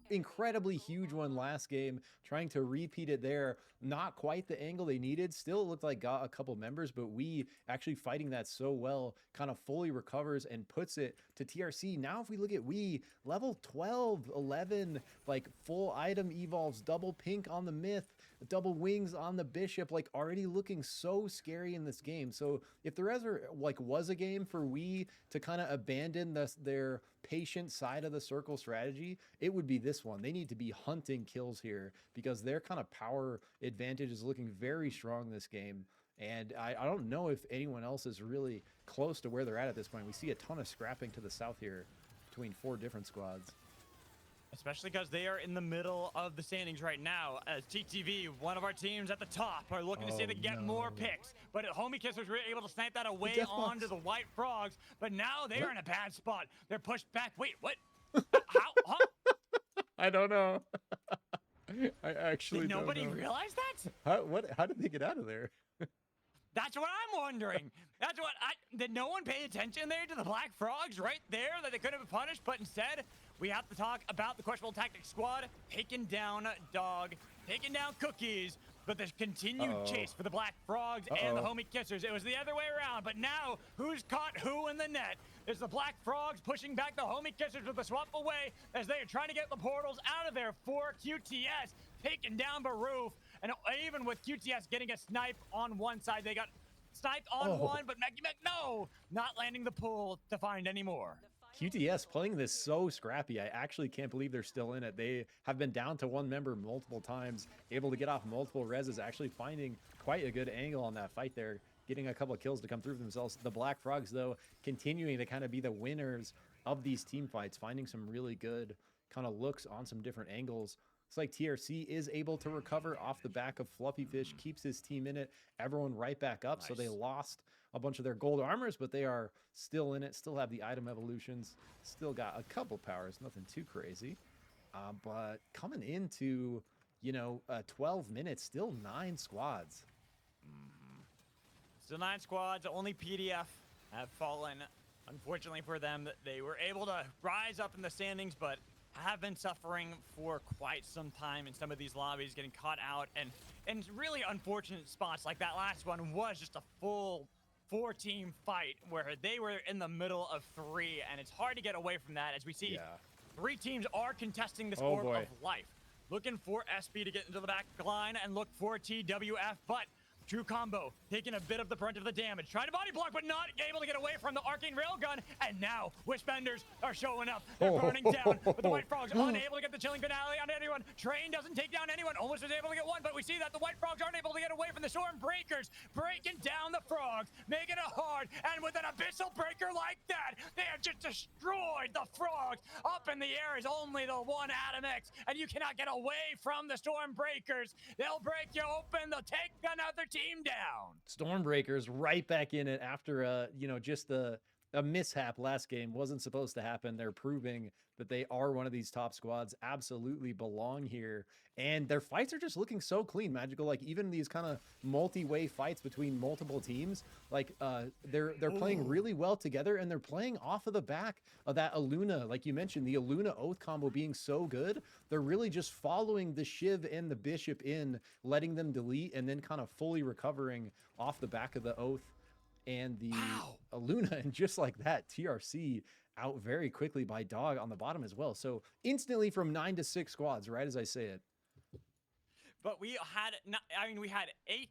incredibly huge one last game, trying to repeat it there. Not quite the angle they needed. Still looked like got a couple members, but we actually fighting that so well, kind of fully recovers and puts it to TRC. Now if we look at we, level 12, 11, like full item evolves, double pink on the Myth, double wings on the Bishop, like already looking so scary in this game. So if there ever like was a game for we to kind of abandon their patient side of the circle strategy, it would be this one. They need to be hunting kills here because their kind of power advantage is looking very strong this game. And I don't know if anyone else is really close to where they're at this point. We see a ton of scrapping to the south here between 4 different squads. Especially because they are in the middle of the standings right now. As TTV, one of our teams at the top, are looking to see if they get more picks. But Homie Kissers were able to snipe that away onto the White Frogs. But now they are in a bad spot. They're pushed back. Wait, what? How? Huh? I don't know. I actually Did nobody don't know. realize that? How did they get out of there? That's what I'm wondering. That's what did no one pay attention there to the Black Frogs right there that they could have been punished, but instead we have to talk about the questionable tactics squad taking down Dog, taking down Cookies, but there's continued chase for the Black Frogs and the Homie Kissers. It was the other way around, but now who's caught who in the net? Is the Black Frogs pushing back the Homie Kissers with the swap away as they are trying to get the portals out of there for QTS, taking down Baroof. And even with QTS getting a snipe on one side, they got sniped on one, but Maggie Mac, no, not landing the pool to find any more. QTS playing this so scrappy. I actually can't believe they're still in it. They have been down to 1 member multiple times, able to get off multiple reses, actually finding quite a good angle on that fight there, getting a couple of kills to come through for themselves. The Black Frogs, though, continuing to kind of be the winners of these team fights, finding some really good kind of looks on some different angles. It's like TRC is able to recover off the back of Fluffy Fish, keeps his team in it, everyone right back up. Nice. So they lost a bunch of their gold armors, but they are still in it, still have the item evolutions, still got a couple powers, nothing too crazy. But coming into, 12 minutes, still 9 squads. Still 9 squads, only PDF have fallen. Unfortunately for them, they were able to rise up in the standings, but have been suffering for quite some time in some of these lobbies, getting caught out and really unfortunate spots. Like that last one was just a full 4-team fight where they were in the middle of 3, and it's hard to get away from that as we see 3 teams are contesting the sport of life. Looking for SB to get into the back line and look for TWF, but True Combo taking a bit of the brunt of the damage, trying to body block, but not able to get away from the arcane railgun. And now Wisp-Benders are showing up. They're burning down, but the White Frogs unable to get the chilling finale on anyone. Train doesn't take down anyone. Almost was able to get one, but we see that the White Frogs aren't able to get away from the Storm Breakers, breaking down the Frogs, making it hard. And with an abyssal breaker like that, they have just destroyed the Frogs. Up in the air is only the one Adam X, and you cannot get away from the Storm Breakers. They'll break you open. They'll take another team down. Stormbreakers right back in it after just the a mishap last game. Wasn't supposed to happen. They're proving that they are one of these top squads, absolutely belong here. And their fights are just looking so clean, Magical. Like even these kind of multi-way fights between multiple teams, like they're playing really well together, and they're playing off of the back of that Izuna. Like you mentioned, the Izuna Oath combo being so good, they're really just following the Shiv and the Bishop in, letting them delete, and then kind of fully recovering off the back of the Oath and the Izuna. And just like that, TRC out very quickly by Dog on the bottom as well. So instantly from 9 to 6 squads, right as I say it. But we had, we had 8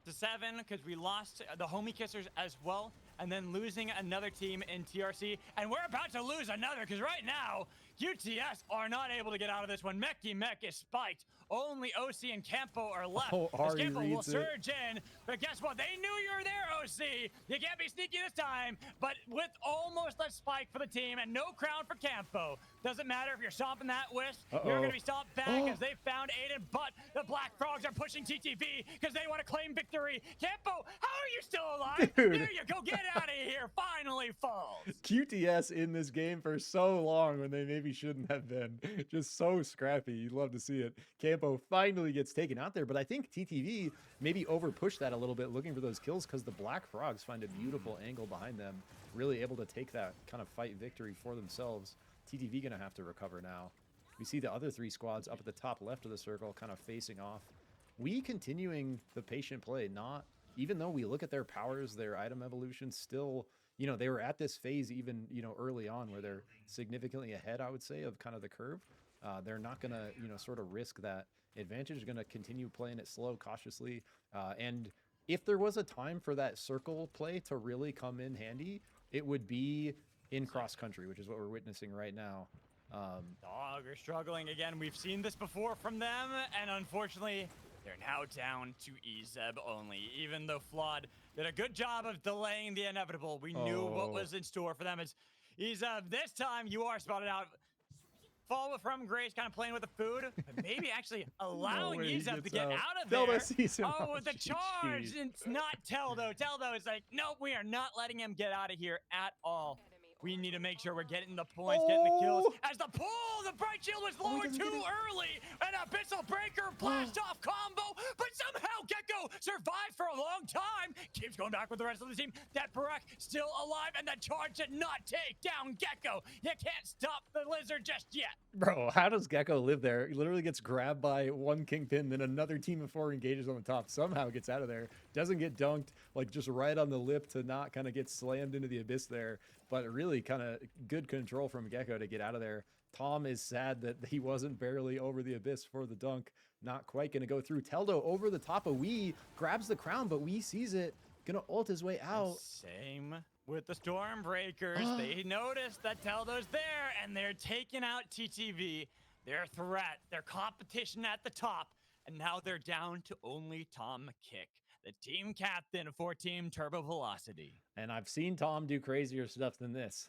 to 7 because we lost the Homie Kissers as well, and then losing another team in TRC, and we're about to lose another because right now QTS are not able to get out of this one. Meki Mech is spiked. Only OC and Campo are left. Campo will surge in, but guess what? They knew you were there, OC. You can't be sneaky this time, but with almost a spike for the team and no crown for Campo. Doesn't matter if you're stomping that wisp, you're going to be stomped back as they found Aiden, but the Black Frogs are pushing TTV because they want to claim victory. Campo, how are you still alive? Dude. There you go. Get out of here. Finally falls. QTS in this game for so long when they maybe shouldn't have been. Just so scrappy. You'd love to see it. Campo finally gets taken out there, but I think TTV maybe overpushed that a little bit, looking for those kills, because the Black Frogs find a beautiful angle behind them, really able to take that kind of fight victory for themselves. TTV gonna have to recover now. We see the other 3 squads up at the top left of the circle kind of facing off. We continuing the patient play, not even though we look at their powers, their item evolution, still, you know, they were at this phase even, you know, early on where they're significantly ahead, I would say, of kind of the curve. They're not going to, you know, sort of risk that advantage. They're going to continue playing it slow, cautiously. And if there was a time for that circle play to really come in handy, it would be in cross country, which is what we're witnessing right now. Dog are struggling again. We've seen this before from them, and unfortunately, they're now down to EZEB only. Even though Flawed did a good job of delaying the inevitable, we knew what was in store for them. It's EZEB, this time you are spotted out. Fall from Grace, kind of playing with the food, but maybe actually allowing EZEB to get out of there. With the charge, it's not Teldo. Teldo is like, nope, we are not letting him get out of here at all. We need to make sure we're getting the points, getting the kills. As the pull, the Bright Shield was lowered too early. An Abyssal Breaker blast off combo, but somehow Gecko survived for a long time. Keeps going back with the rest of the team. That Barak still alive, and the charge did not take down Gecko. You can't stop the lizard just yet. Bro, how does Gecko live there? He literally gets grabbed by one Kingpin, then another team of 4 engages on the top. Somehow gets out of there. Doesn't get dunked, like just right on the lip to not kind of get slammed into the abyss there. But really kind of good control from Gecko to get out of there. Tom is sad that he wasn't barely over the abyss for the dunk. Not quite going to go through. Teldo over the top of Wee, grabs the crown, but Wee sees it. Going to ult his way out. Same with the Stormbreakers. They noticed that Teldo's there, and they're taking out TTV. Their threat, their competition at the top. And now they're down to only Tom McKick, the team captain for Team Turbo Velocity. And I've seen Tom do crazier stuff than this.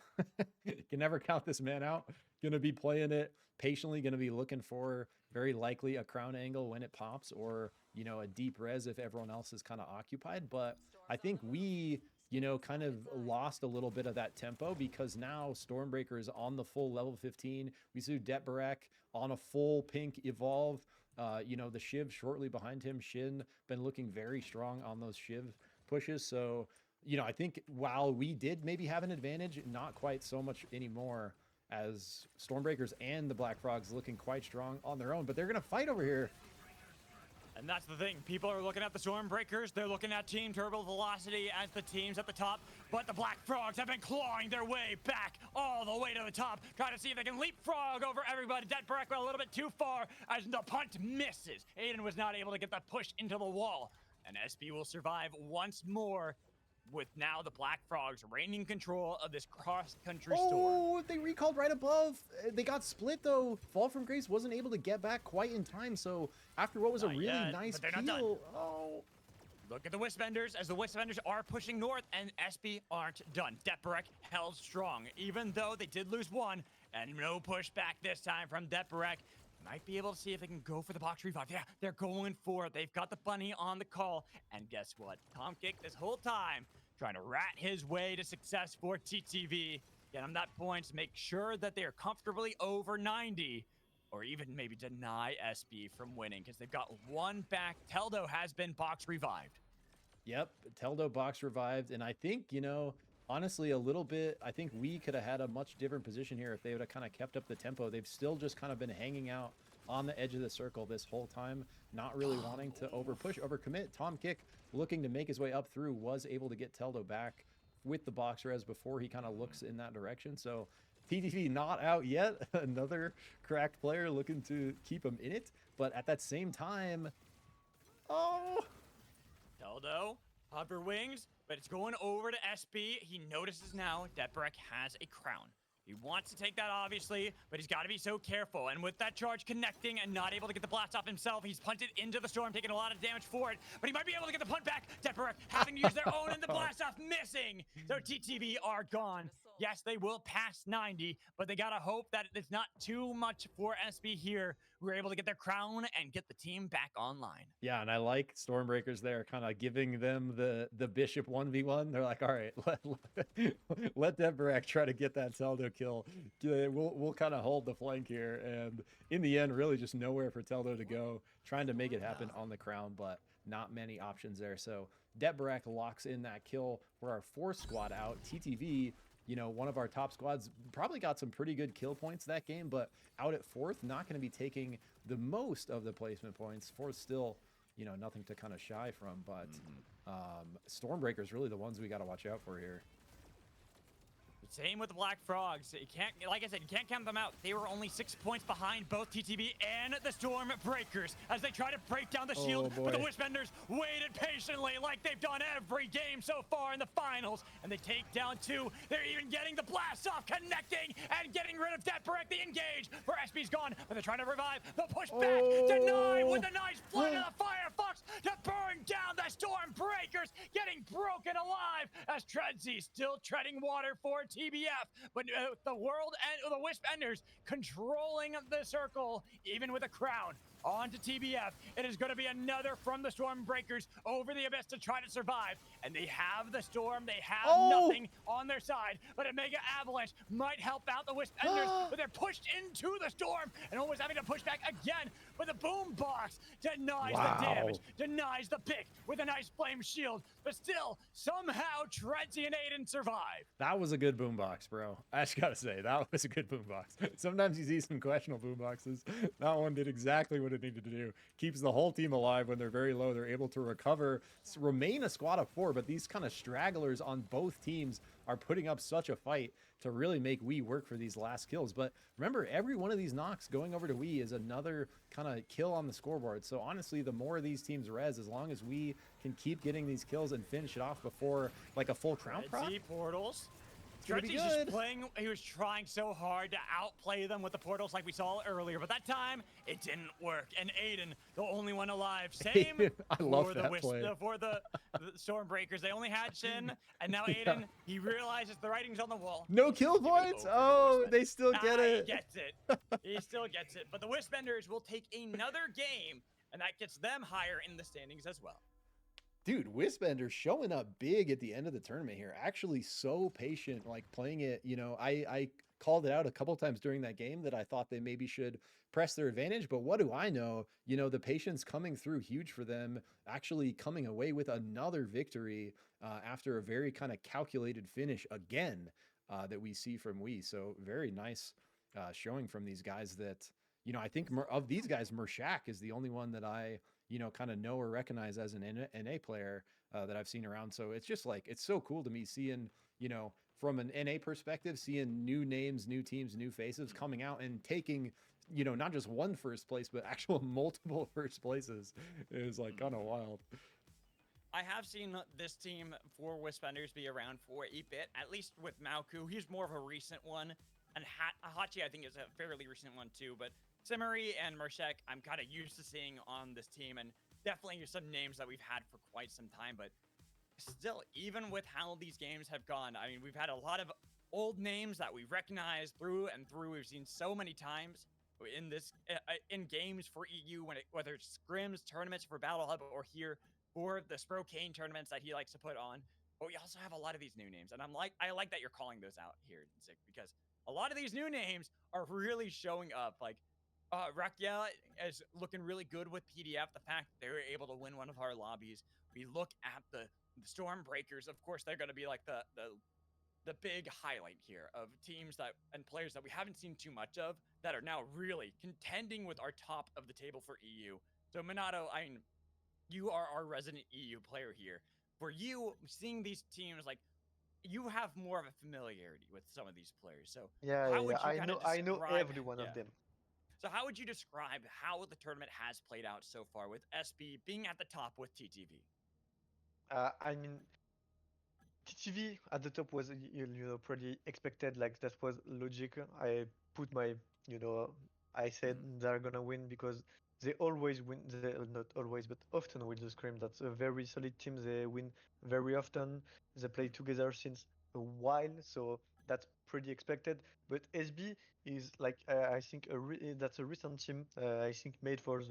Can never count this man out. Gonna be playing it patiently, gonna be looking for very likely a crown angle when it pops, or, you know, a deep res if everyone else is kind of occupied. But I think we, you know, kind of lost a little bit of that tempo, because now Stormbreaker is on the full level 15. We see Detbarak on a full pink evolve. You know, the Shiv shortly behind him. Shin been looking very strong on those Shiv pushes. So, you know, I think while we did maybe have an advantage, not quite so much anymore, as Stormbreakers and the Black Frogs looking quite strong on their own. But they're going to fight over here. And that's the thing. People are looking at the Stormbreakers. They're looking at Team Turbo Velocity as the teams at the top. But the Black Frogs have been clawing their way back all the way to the top, trying to see if they can leapfrog over everybody. Detbarak went a little bit too far as the punt misses. Aiden was not able to get that push into the wall. And SB will survive once more, with now the Black Frogs reigning control of this cross-country storm. Oh, they recalled right above. They got split, though. Fall from Grace wasn't able to get back quite in time, so after what was a really nice peel... Oh. Look at the Wisp-Benders, as the Wisp-Benders are pushing north, and SB aren't done. Detbarak held strong, even though they did lose one, and no pushback this time from Detbarak. Might be able to see if they can go for the box revive. Yeah, they're going for it. They've got the bunny on the call. And guess what? Tom Kick this whole time trying to rat his way to success for TTV. Get him that points, make sure that they are comfortably over 90, or even maybe deny SB from winning because they've got one back. Teldo has been box revived. Yep, Teldo box revived, and I think, you know, honestly, a little bit, I think we could have had a much different position here if they would have kind of kept up the tempo. They've still just kind of been hanging out on the edge of the circle this whole time, not really wanting to overcommit. Tom Kick, looking to make his way up through, was able to get Teldo back with the box res before he kind of looks in that direction. So TTV not out yet. Another cracked player looking to keep him in it. But at that same time, oh, Teldo, hover wings, but it's going over to SB. He notices now Deborek has a crown. He wants to take that, obviously, but he's got to be so careful. And with that charge connecting and not able to get the blast off himself, he's punted into the storm, taking a lot of damage for it. But he might be able to get the punt back. Deborek having to use their own and the blast off missing. So TTV are gone. Yes, they will pass 90, but they got to hope that it's not too much for SB here. We're able to get their crown and get the team back online. yeah, and I like Stormbreakers there, kind of giving them the Bishop 1v1. They're like, all right, let Deborek try to get that Teldo kill. We'll kind of hold the flank here, and in the end, really just nowhere for Teldo to go, trying to make it happen on the crown, but not many options there. So Deborek locks in that kill for our fourth squad out. TTV, you know, one of our top squads, probably got some pretty good kill points that game, but out at fourth, not going to be taking the most of the placement points. Fourth still, you know, nothing to kind of shy from, but Stormbreakers really the ones we got to watch out for here. Same with the Black Frogs. You can't, like I said, you can't count them out. They were only 6 points behind both TTV and the Stormbreakers as they try to break down the shield. But the Wisp-Enders waited patiently like they've done every game so far in the finals. And they take down 2. They're even getting the blast off, connecting and getting rid of Deborek. The engage for SB's gone, but they're trying to revive. They'll push back, deny with a nice flight of the Firefox to burn down the Stormbreakers, getting broken alive as Treadsy still treading water for TBF, but the world and the Wisp Enders controlling the circle, even with a crown. On to TBF. It is going to be another from the Stormbreakers over the abyss to try to survive. And they have the storm. They have nothing on their side. But a Mega Avalanche might help out the Wisp Enders. But they're pushed into the storm and almost having to push back again. But the boom box denies the damage, denies the pick with a nice flame shield. But still, somehow, Treadsy and Aiden survive. That was a good boombox, bro. I just gotta say, that was a good boombox. Sometimes you see some questionable boomboxes. That one did exactly what it needed to do. Keeps the whole team alive when they're very low. They're able to recover, remain a squad of 4, but these kind of stragglers on both teams are putting up such a fight to really make we work for these last kills. But remember, every one of these knocks going over to we is another kind of kill on the scoreboard. So honestly, the more these teams res, as long as we can keep getting these kills and finish it off before like a full crown proc. Portals. Treadsy's just playing, he was trying so hard to outplay them with the portals like we saw earlier, but that time it didn't work. And Aiden, the only one alive, same I love for that for the Stormbreakers. They only had Shin, and now Aiden, he realizes the writing's on the wall. No kill points? Oh, they still get it. He gets it. He still gets it. But the Wisp-Enders will take another game, and that gets them higher in the standings as well. Dude, Wisp-Ender showing up big at the end of the tournament here. Actually so patient, like playing it, you know, I called it out a couple times during that game that I thought they maybe should press their advantage, but what do I know? You know, the patience coming through huge for them, actually coming away with another victory after a very kind of calculated finish again that we see from we. So very nice showing from these guys that, you know, I think of these guys, Mershak is the only one that I, you know, kind of know or recognize as an NA player that I've seen around. So it's just like, it's so cool to me seeing, you know, from an NA perspective, seeing new names, new teams, new faces coming out and taking, you know, not just one first place, but actual multiple first places is like kind of wild. I have seen this team for Wisp-Enders be around for a bit, at least with Mauku. He's more of a recent one. And Hachi, I think, is a fairly recent one too, but Simmery and Mershek, I'm kind of used to seeing on this team, and definitely some names that we've had for quite some time. But still, even with how these games have gone, I mean, we've had a lot of old names that we recognize through and through. We've seen so many times in this in games for EU, whether it's scrims, tournaments for Battle Hub, or here for the Sprocaine tournaments that he likes to put on. but we also have a lot of these new names, and I like that you're calling those out here, Zik, because a lot of these new names are really showing up. Like, Rakia is looking really good with PDF. The fact that they were able to win one of our lobbies. We look at the Stormbreakers. Of course, they're going to be like the big highlight here of teams that and players that we haven't seen too much of that are now really contending with our top of the table for EU. So Minato, I mean, you are our resident EU player here. For you, seeing these teams, like, you have more of a familiarity with some of these players. So Yeah, how would you I kind of know, I know describe? every one of them. So how would you describe how the tournament has played out so far with SB being at the top with TTV? I mean, TTV at the top was you know pretty expected. Like that was logic. I put my I said they're gonna win because they always win. They, not always, but often win the scrim. That's a very solid team. They win very often. They play together since a while, so that's pretty expected. But SB is like I think that's a recent team. I think made for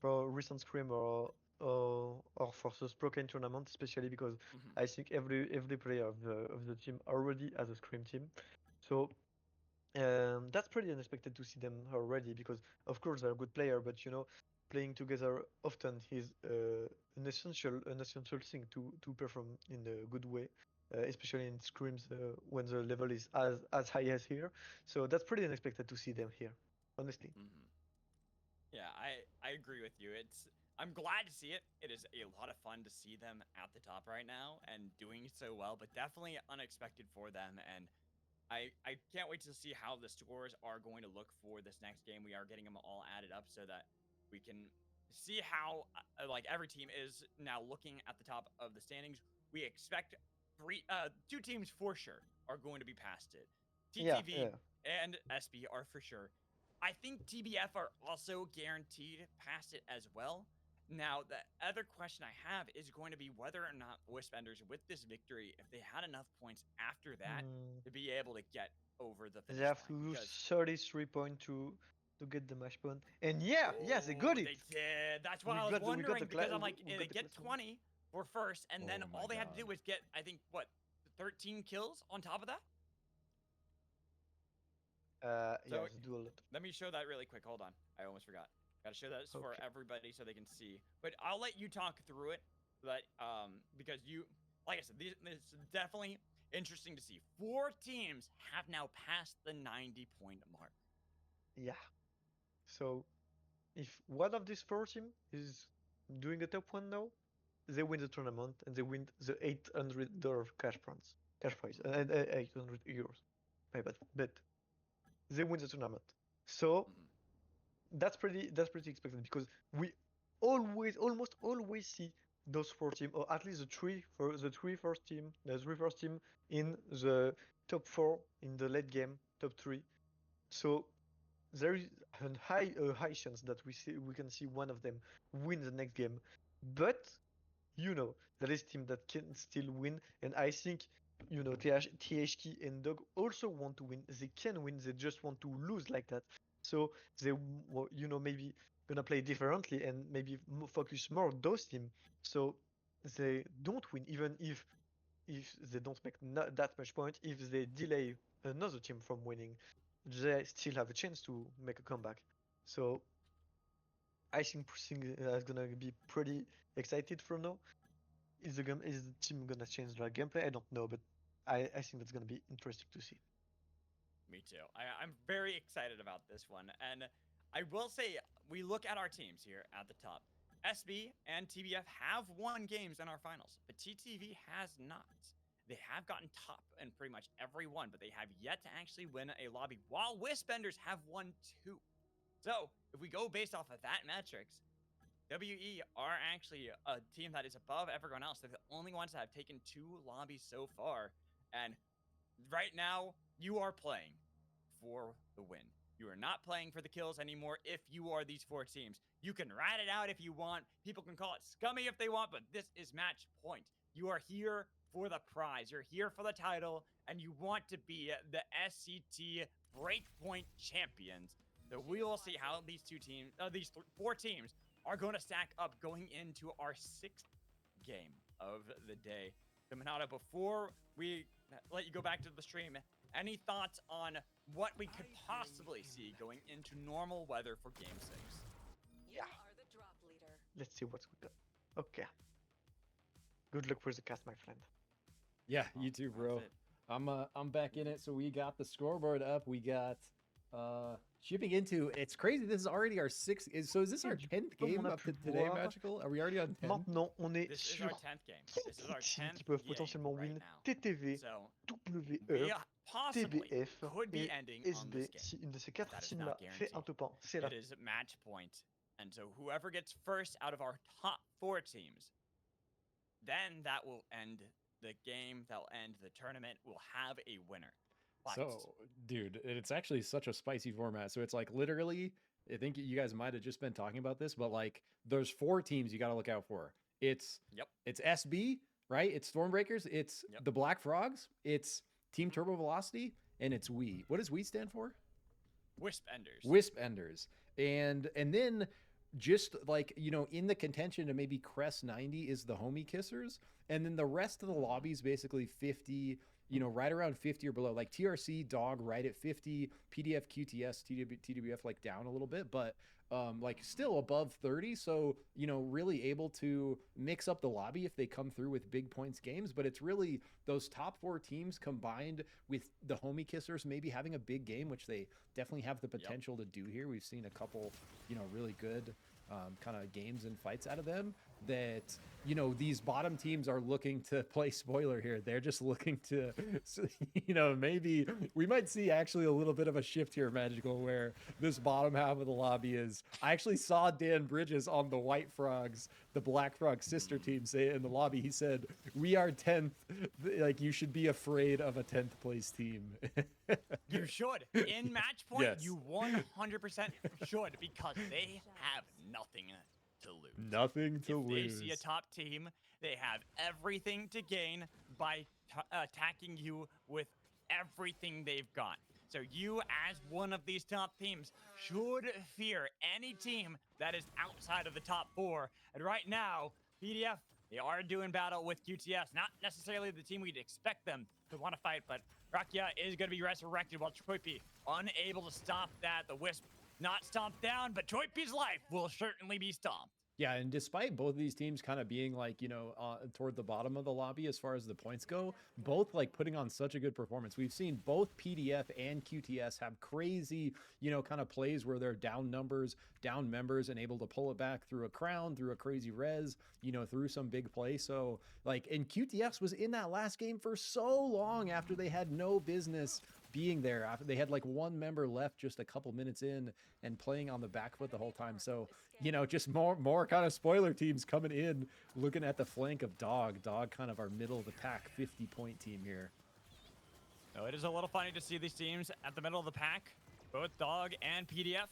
recent scrim or for the Sprocaine tournament, especially because I think every player of the team already has a scrim team. So that's pretty unexpected to see them already because of course they're a good player, but playing together often is an essential thing to perform in a good way, especially in scrims when the level is as high as here. So that's pretty unexpected to see them here, honestly. Yeah, I agree with you. I'm glad to see it. It is a lot of fun to see them at the top right now and doing so well, but definitely unexpected for them. And I can't wait to see how the scores are going to look for this next game. We are getting them all added up so that we can see how like every team is now looking at the top of the standings. We expect two teams for sure are going to be past it. TTV and SB are for sure. I think TBF are also guaranteed past it as well. Now, the other question I have is going to be whether or not Wispenders, with this victory, if they had enough points after that to be able to get over the finish They have to line. lose 33 points to get the match point. And yes, they got it. They did. That's why I was wondering, because I'm like, they get 20 for first, and then all they had to do was get, I think, what, 13 kills on top of that? Yeah, do a lot. Let me show that really quick. Hold on. I almost forgot. Gotta show that for everybody so they can see. But I'll let you talk through it, but because you, like I said, this is definitely interesting to see. 4 teams have now passed the 90-point mark. Yeah. So if one of these 4 teams is doing a top 1 now, they win the tournament and they win the $800 cash prize, and 800 euros. But they win the tournament. So that's pretty expected because we almost always see those 4 teams, or at least the three first team in the top 4 in the late game, top 3. So there is a high chance that we can see one of them win the next game. But there is team that can still win, and I think THK and Dog also want to win. They can win. They just want to lose like that. So they maybe gonna play differently and maybe focus more on those teams. So they don't win, even if they don't make that much point. If they delay another team from winning, they still have a chance to make a comeback. So I think is gonna be pretty excited from now. Is the team gonna change their gameplay? I don't know, but I think that's gonna be interesting to see. Me too. I'm very excited about this one. And I will say, we look at our teams here at the top. SB and TBF have won games in our finals, but TTV has not. They have gotten top in pretty much every one, but they have yet to actually win a lobby, while Wispenders have won 2. So, if we go based off of that metrics, WE are actually a team that is above everyone else. They're the only ones that have taken 2 lobbies so far. And right now, you are playing for the win. You are not playing for the kills anymore if you are these 4 teams. You can ride it out if you want. People can call it scummy if they want, but this is Match Point. You are here for the prize. You're here for the title, and you want to be the SCT Breakpoint champions. So we will see how these 4 teams are going to stack up going into our 6th game of the day. Dominato, before we let you go back to the stream, any thoughts on what we could possibly see going into normal weather for Game 6? You Yeah. are the drop leader. Let's see what's good. Okay. Good luck for the cast, my friend. Yeah, you too, bro. That's it. I'm back in it. So we got the scoreboard up. We got shipping into. It's crazy. This is already our sixth. So is this our 10th Comme game on a up pu to today, voir, Magical? Are we already on 10? Maintenant, on est This is sur our 10th game. This is our 4 teams 10th qui peuvent game potentiellement right win now. TTV, So, WE, we possibly TBF could be et ending on SB. this game. Si une de ces 4 That is teams-là not fait un guaranteed. top 1, c'est la It is match point. And so whoever gets first out of our top 4 teams, then that will end the game, that'll end the tournament, we'll have a winner. But So, dude, it's actually such a spicy format. So it's like literally, I think you guys might have just been talking about this, but like there's 4 teams you got to look out for. It's SB, right? It's Stormbreakers, it's Yep. the Black Frogs, it's Team Turbo Velocity, and it's We. What does We stand for? Wisp Enders. Wisp Enders. And then just like, you know, in the contention to maybe Crest 90 is the Homie Kissers. And then the rest of the lobbies basically 50, you know, right around 50 or below. Like TRC, Dog right at 50, PDF, QTS, TWF like down a little bit, but like still above 30. So, you know, really able to mix up the lobby if they come through with big points games. But it's really those top 4 teams combined with the Homie Kissers maybe having a big game, which they definitely have the potential to do here. We've seen a couple, you know, really good kind of games and fights out of them that, you know, these bottom teams are looking to play spoiler here. They're just looking to, you know, maybe we might see actually a little bit of a shift here, Magical, where this bottom half of the lobby is. I actually saw Dan Bridges on the White Frogs, the Black Frog sister team, say it in the lobby. He said, "We are 10th. Like, you should be afraid of a 10th place team." You should. In match point, Yes. you 100% should, because they have nothing to lose. Nothing to If lose. they see a top team, they have everything to gain by attacking you with everything they've got. So you, as one of these top teams, should fear any team that is outside of the top 4. And right now, PDF, they are doing battle with QTS. Not necessarily the team we'd expect them to want to fight, but Rakia is going to be resurrected while Choipi unable to stop that. The Wisp not stomped down, but Choipi's life will certainly be stomped. Yeah, and despite both of these teams kind of being like, you know, toward the bottom of the lobby as far as the points go, both like putting on such a good performance. We've seen both PDF and QTS have crazy, you know, kind of plays where they're down numbers, down members, and able to pull it back through a crown, through a crazy res, you know, through some big play. So like, and QTS was in that last game for so long after they had no business being there, after they had like 1 member left just a couple minutes in and playing on the back foot the whole time. So, you know, just more kind of spoiler teams coming in, looking at the flank of Dog kind of our middle of the pack 50-point team here. So it is a little funny to see these teams at the middle of the pack, both Dog and PDF.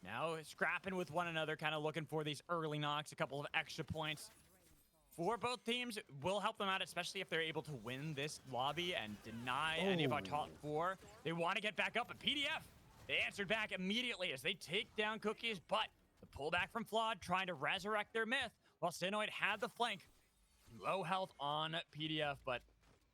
Now scrapping with one another, kind of looking for these early knocks, a couple of extra points. For both teams, will help them out, especially if they're able to win this lobby and deny any of our top 4. They want to get back up, but PDF, they answered back immediately as they take down Cookies, but the pullback from Flawed trying to resurrect their myth, while Sinoid had the flank. Low health on PDF, but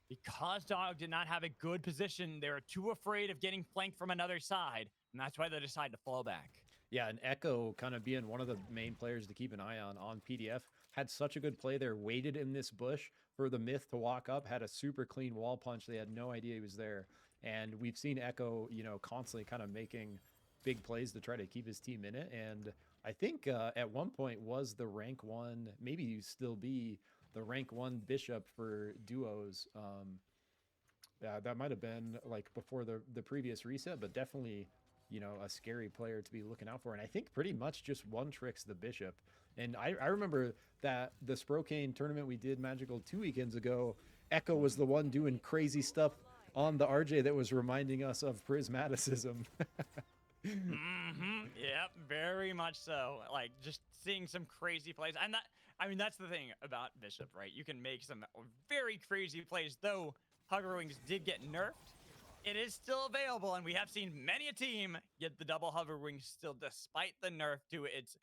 because Dog did not have a good position, they were too afraid of getting flanked from another side, and that's why they decided to fall back. Yeah, and Echo kind of being one of the main players to keep an eye on PDF, had such a good play there, waited in this bush for the myth to walk up, had a super clean wall punch. They had no idea he was there. And we've seen Echo, you know, constantly kind of making big plays to try to keep his team in it. And I think at one point was the rank 1, maybe you still be the rank 1 Bishop for duos. That might have been like before the previous reset, but definitely, you know, a scary player to be looking out for. And I think pretty much just one tricks the Bishop. And I remember that the Sprocaine tournament we did Magical 2 weekends ago, Echo was the one doing crazy stuff on the RJ that was reminding us of prismaticism. Yep, very much so. Like, just seeing some crazy plays. And that, I mean, that's the thing about Bishop, right? You can make some very crazy plays, though Hover Wings did get nerfed. It is still available, and we have seen many a team get the double Hover Wings still, despite the nerf to its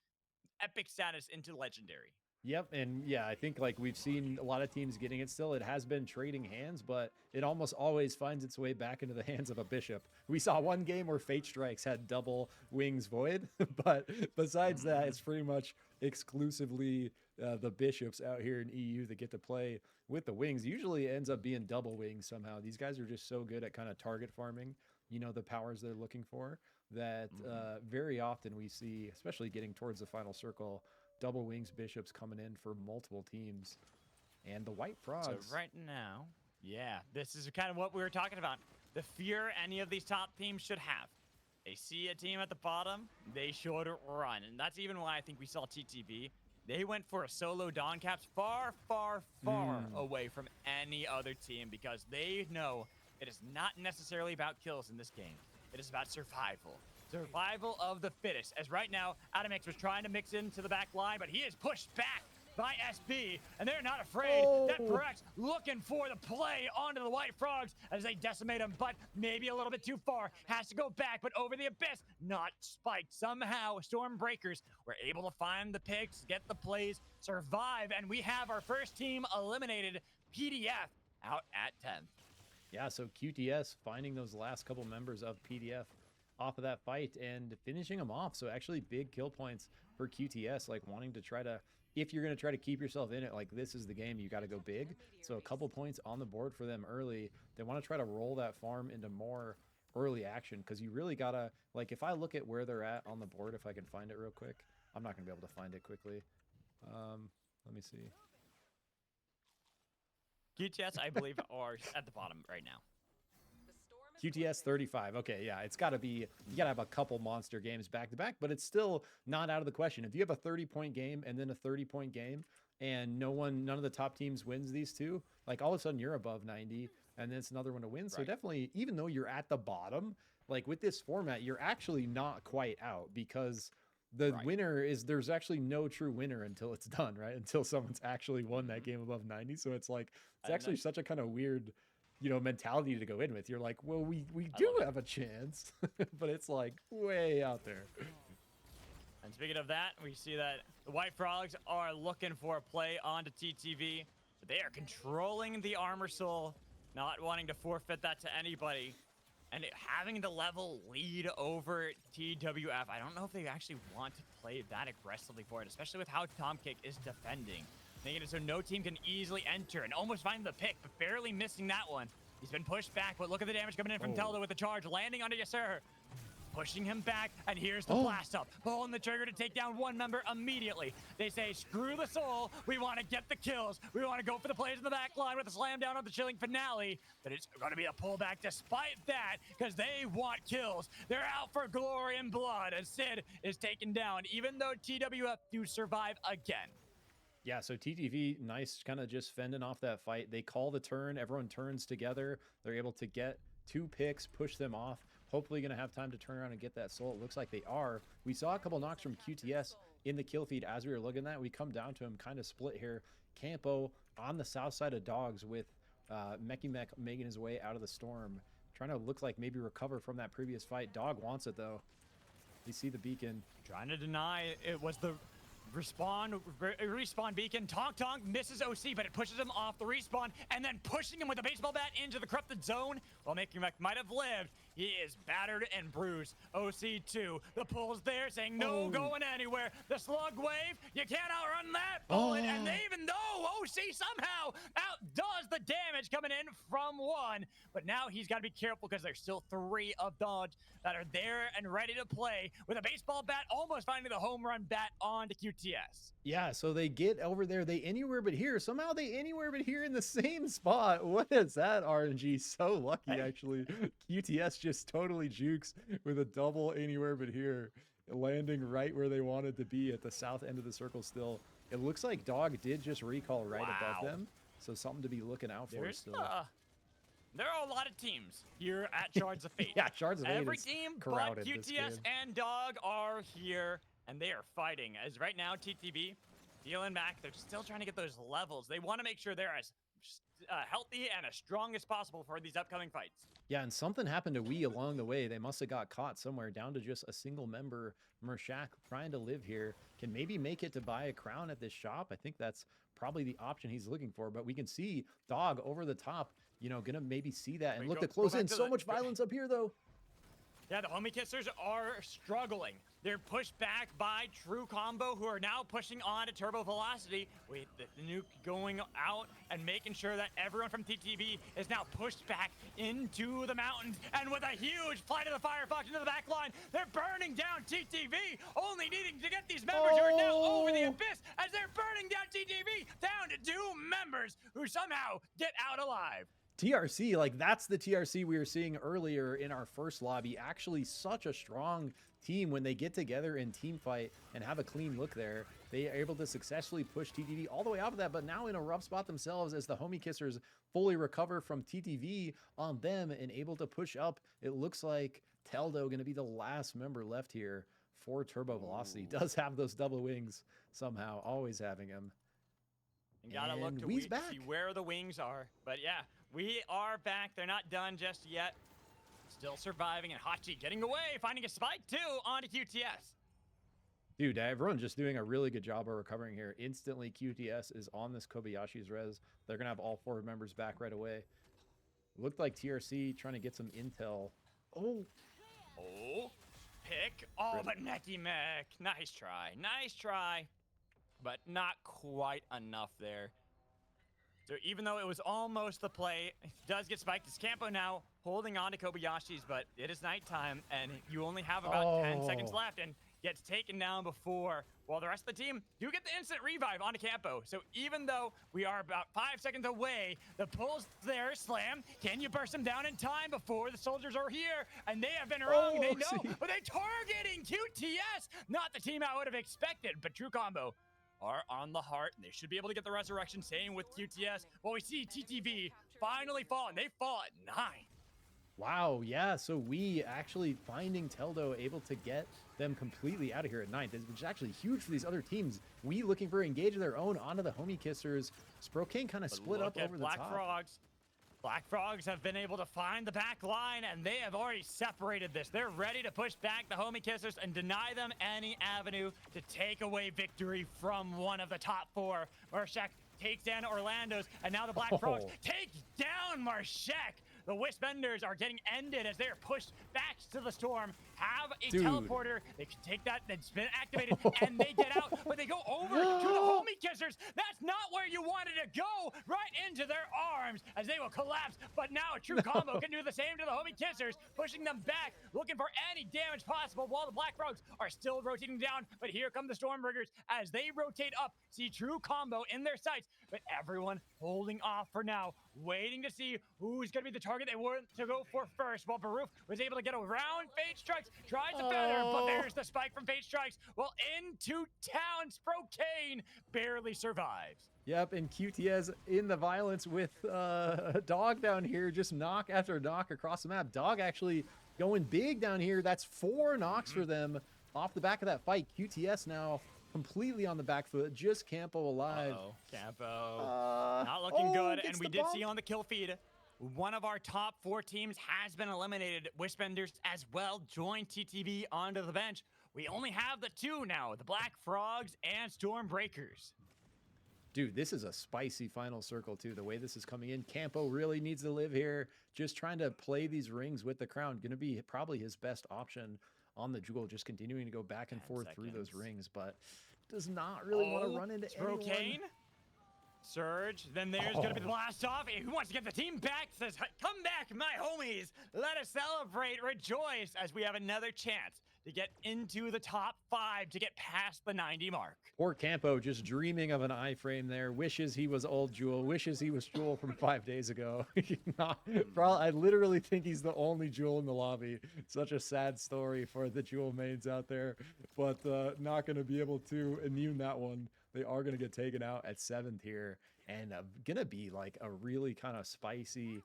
epic status into legendary. Yep, and yeah, I think like we've seen a lot of teams getting it still. It has been trading hands, but it almost always finds its way back into the hands of a bishop. We saw one game where Fate Strikes had double wings void, but besides that, it's pretty much exclusively the bishops out here in EU that get to play with the wings. Usually it ends up being double wings somehow. These guys are just so good at kind of target farming, you know, the powers they're looking for, that very often we see, especially getting towards the final circle, double wings bishops coming in for multiple teams. And the white frogs. So right now, yeah, this is kind of what we were talking about. The fear any of these top teams should have. They see a team at the bottom, they should run. And that's even why I think we saw TTV. They went for a solo Dawn Caps far, far, far away from any other team, because they know it is not necessarily about kills in this game. It is about survival. Survival of the fittest. As right now, Adamix was trying to mix into the back line, but he is pushed back by SB, and they're not afraid. That Brex looking for the play onto the White Frogs as they decimate him, but maybe a little bit too far. Has to go back, but over the abyss, not spiked. Somehow, Stormbreakers were able to find the picks, get the plays, survive, and we have our first team eliminated, PDF, out at 10th. Yeah, so QTS finding those last couple members of PDF off of that fight and finishing them off. So actually big kill points for QTS, like wanting to try to, if you're going to try to keep yourself in it, like this is the game, you got to go big. So a couple points on the board for them early. They want to try to roll that farm into more early action, because you really got to, like, if I look at where they're at on the board, if I can find it real quick, I'm not going to be able to find it quickly. Let me see. QTS, I believe, are at the bottom right now. QTS 35. Okay, yeah, it's got to be, you got to have a couple monster games back to back, but it's still not out of the question. If you have a 30-point game and then a 30-point game and none of the top teams wins these two, like all of a sudden you're above 90 and then it's another one to win. So definitely, even though you're at the bottom, like with this format, you're actually not quite out, because the winner is, there's actually no true winner until it's done, right? Until someone's actually won that game above 90. So it's like, it's actually such a kind of weird, you know, mentality to go in with. You're like, well, we do have a chance, but it's like way out there. And speaking of that, we see that the White Frogs are looking for a play onto TTV, but they are controlling the Armor Soul, not wanting to forfeit that to anybody, and having the level lead over TWF. I don't know if they actually want to play that aggressively for it, especially with how Tomkick is defending, making it so no team can easily enter and almost find the pick, but barely missing that one. He's been pushed back, but look at the damage coming in from Telda with the charge, landing onto Yasser, pushing him back, and here's the blast up. Pulling the trigger to take down one member immediately. They say, screw the soul, we want to get the kills. We want to go for the plays in the back line with a slam down on the chilling finale, but it's going to be a pullback despite that, because they want kills. They're out for glory and blood, and Sid is taken down, even though TWF do survive again. Yeah, so TTV, nice kind of just fending off that fight. They call the turn, everyone turns together. They're able to get 2 picks, push them off. Hopefully going to have time to turn around and get that soul. It looks like they are. We saw a couple knocks from QTS in the kill feed as we were looking at that. We come down to him kind of split here. Campo on the south side of Dogs with Mecky Mech making his way out of the storm. Trying to look like maybe recover from that previous fight. Dog wants it though. You see the beacon. Trying to deny it was the respawn beacon. Tonk misses OC, but it pushes him off the respawn and then pushing him with a baseball bat into the corrupted zone. While Mecky Mech might have lived, he is battered and bruised. OC2, the pull's there saying no going anywhere. The slug wave, you can't outrun that bullet. And even though OC somehow outdoes the damage coming in from one, but now he's got to be careful because there's still 3 of Dodge that are there and ready to play with a baseball bat, almost finding the home run bat onto QTS. Yeah, so they get over there, they anywhere but here. Somehow they anywhere but here in the same spot. What is that, RNG? So lucky, actually. QTS just totally jukes with a double anywhere but here, landing right where they wanted to be at the south end of the circle still. It looks like Dog did just recall right above them, so something to be looking out for still. There are a lot of teams here at Shards of Fate. Yeah, Shards of Fate. Every team but QTS and Dog are here, and they are fighting. As right now, TTV dealing back. They're still trying to get those levels. They want to make sure they're as healthy and as strong as possible for these upcoming fights. Yeah, and something happened to Wii along the way. They must have got caught somewhere down to just a single member. Mershak trying to live here. Can maybe make it to buy a crown at this shop. I think that's probably the option he's looking for. But we can see Dog over the top, you know, gonna maybe see that and Wait, look go- to close go back in. to So the- much violence up here, though. Yeah, the Homie Kissers are struggling. They're pushed back by True Combo, who are now pushing on to Turbo Velocity. With the nuke going out and making sure that everyone from TTV is now pushed back into the mountains. And with a huge flight of the Firefox into the back line, they're burning down TTV, only needing to get these members who are now over the abyss as they're burning down TTV down to 2 members who somehow get out alive. TRC, like that's the TRC we were seeing earlier in our first lobby. Actually, such a strong team when they get together in team fight and have a clean look there. They are able to successfully push TTV all the way out of that, but now in a rough spot themselves as the Homie Kissers fully recover from TTV on them and able to push up. It looks like Teldo going to be the last member left here for Turbo Velocity. Does have those double wings somehow, always having him. You gotta look And to Wee's back. see where the wings are. But yeah, we are back. They're not done just yet. Still surviving, and Hachi getting away, finding a spike too onto QTS. Dude, everyone's just doing a really good job of recovering here. Instantly, QTS is on this Kobayashi's res. They're going to have all 4 members back right away. Looked like TRC trying to get some intel. Oh, Oh, pick. Oh, but Necky Mech. Nice try. Nice try. But not quite enough there. So even though it was almost the play, it does get spiked. It's Campo now holding on to Kobayashi's, but it is nighttime, and you only have about 10 seconds Oh. left, and gets taken down before, while the rest of the team do get the instant revive onto Campo. So even though we are about 5 seconds away, the pull's there, Slam. Can you burst them down in time before the soldiers are here? And they have been wrong, they Oh, know, see. but they're targeting QTS. Not the team I would have expected, but True Combo are on the heart, and they should be able to get the resurrection. Same with QTS. Well, we see TTV finally fall, and they fall at 9. wow. Yeah, so we actually finding Teldo able to get them completely out of here at 9th, which is actually huge for these other teams. We looking for engage of their own onto the Homie Kissers. Sprocaine kind of But split look up at over the Black top. Frogs. Black Frogs have been able to find the back line, and they have already separated this. They're ready to push back the Homie Kissers and deny them any avenue to take away victory from one of the top 4. Mershak takes down Orlando's, and now the Black Frogs Oh. take down Mershak. The Wisp-Benders are getting ended as they are pushed back to the storm. Have a Dude. teleporter. They can take that. That's been activated, and they get out. But they go over to the Homie Kissers. That's not where you wanted to go. Right into their arms as they will collapse. But now a True Combo can do the same to the Homie Kissers, pushing them back, looking for any damage possible while the Black Frogs are still rotating down. But here come the Stormbreakers as they rotate up. See True Combo in their sights, but everyone holding off for now, waiting to see who's going to be the target they want to go for first. While Baroof was able to get around Fate Strikes, tries to feather, but Oh. there's the spike from Fate Strikes. Well, into town, Sprocaine barely survives. Yep, and QTS in the violence with Dog down here, just knock after knock across the map. Dog actually going big down here. That's 4 knocks for them off the back of that fight. QTS now completely on the back foot, just Campo alive. Uh-oh, Campo. Not looking oh, good, gets and we the did bump. see on the kill feed, one of our top 4 teams has been eliminated. Wisp-Benders as well joined TTV onto the bench. We only have the 2 now, the Black Frogs and Stormbreakers. Dude, this is a spicy final circle too. The way this is coming in, Campo really needs to live here. Just trying to play these rings with the crown. Going to be probably his best option on the jewel. Just continuing to go back and 10 forth through those seconds. rings, but does not really want to run into Sprocaine. anyone. Surge. Then there's going to be the blast off. Who wants to get the team back? Says, come back, my homies. Let us celebrate, rejoice, as we have another chance to get into the top 5 to get past the 90 mark. Poor Campo just dreaming of an iframe there. Wishes he was old Jewel. Wishes he was Jewel from 5 days ago. I literally think he's the only Jewel in the lobby. Such a sad story for the Jewel mains out there. But not going to be able to immune that one. They are going to get taken out at 7th here. And going to be like a really kind of spicy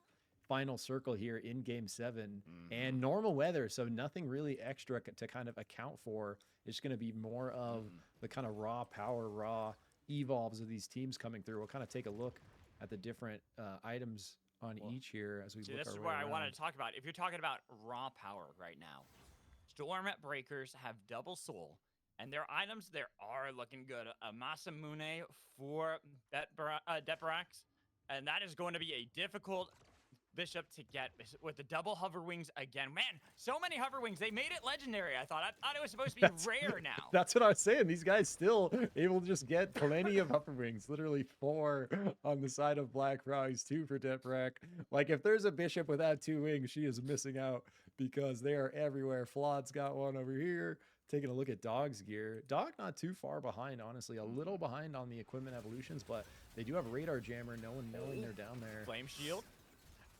final circle here in game 7 and normal weather, so nothing really extra to kind of account for. It's going to be more of the kind of raw power, raw evolves of these teams coming through. We'll kind of take a look at the different items on Well, each here as we See, look this our is way what I wanted around. to talk about. If you're talking about raw power right now, Storm Breakers have double soul, and their items there are looking good. A Masamune for Deparax, and that is going to be a difficult bishop to get with the double hover wings again. Man, so many hover wings. They made it legendary, I thought. I thought it was supposed to be rare now. That's what I was saying. These guys still able to just get plenty of upper wings. Literally 4 on the side of Black Frogs, 2 for Deprak. Like, if there's a bishop without 2 wings, she is missing out because they are everywhere. Flawed's got one over here. Taking a look at Dog's gear. Dog not too far behind, honestly. A little behind on the equipment evolutions, but they do have Radar Jammer. No one knowing they're down there. Flame Shield.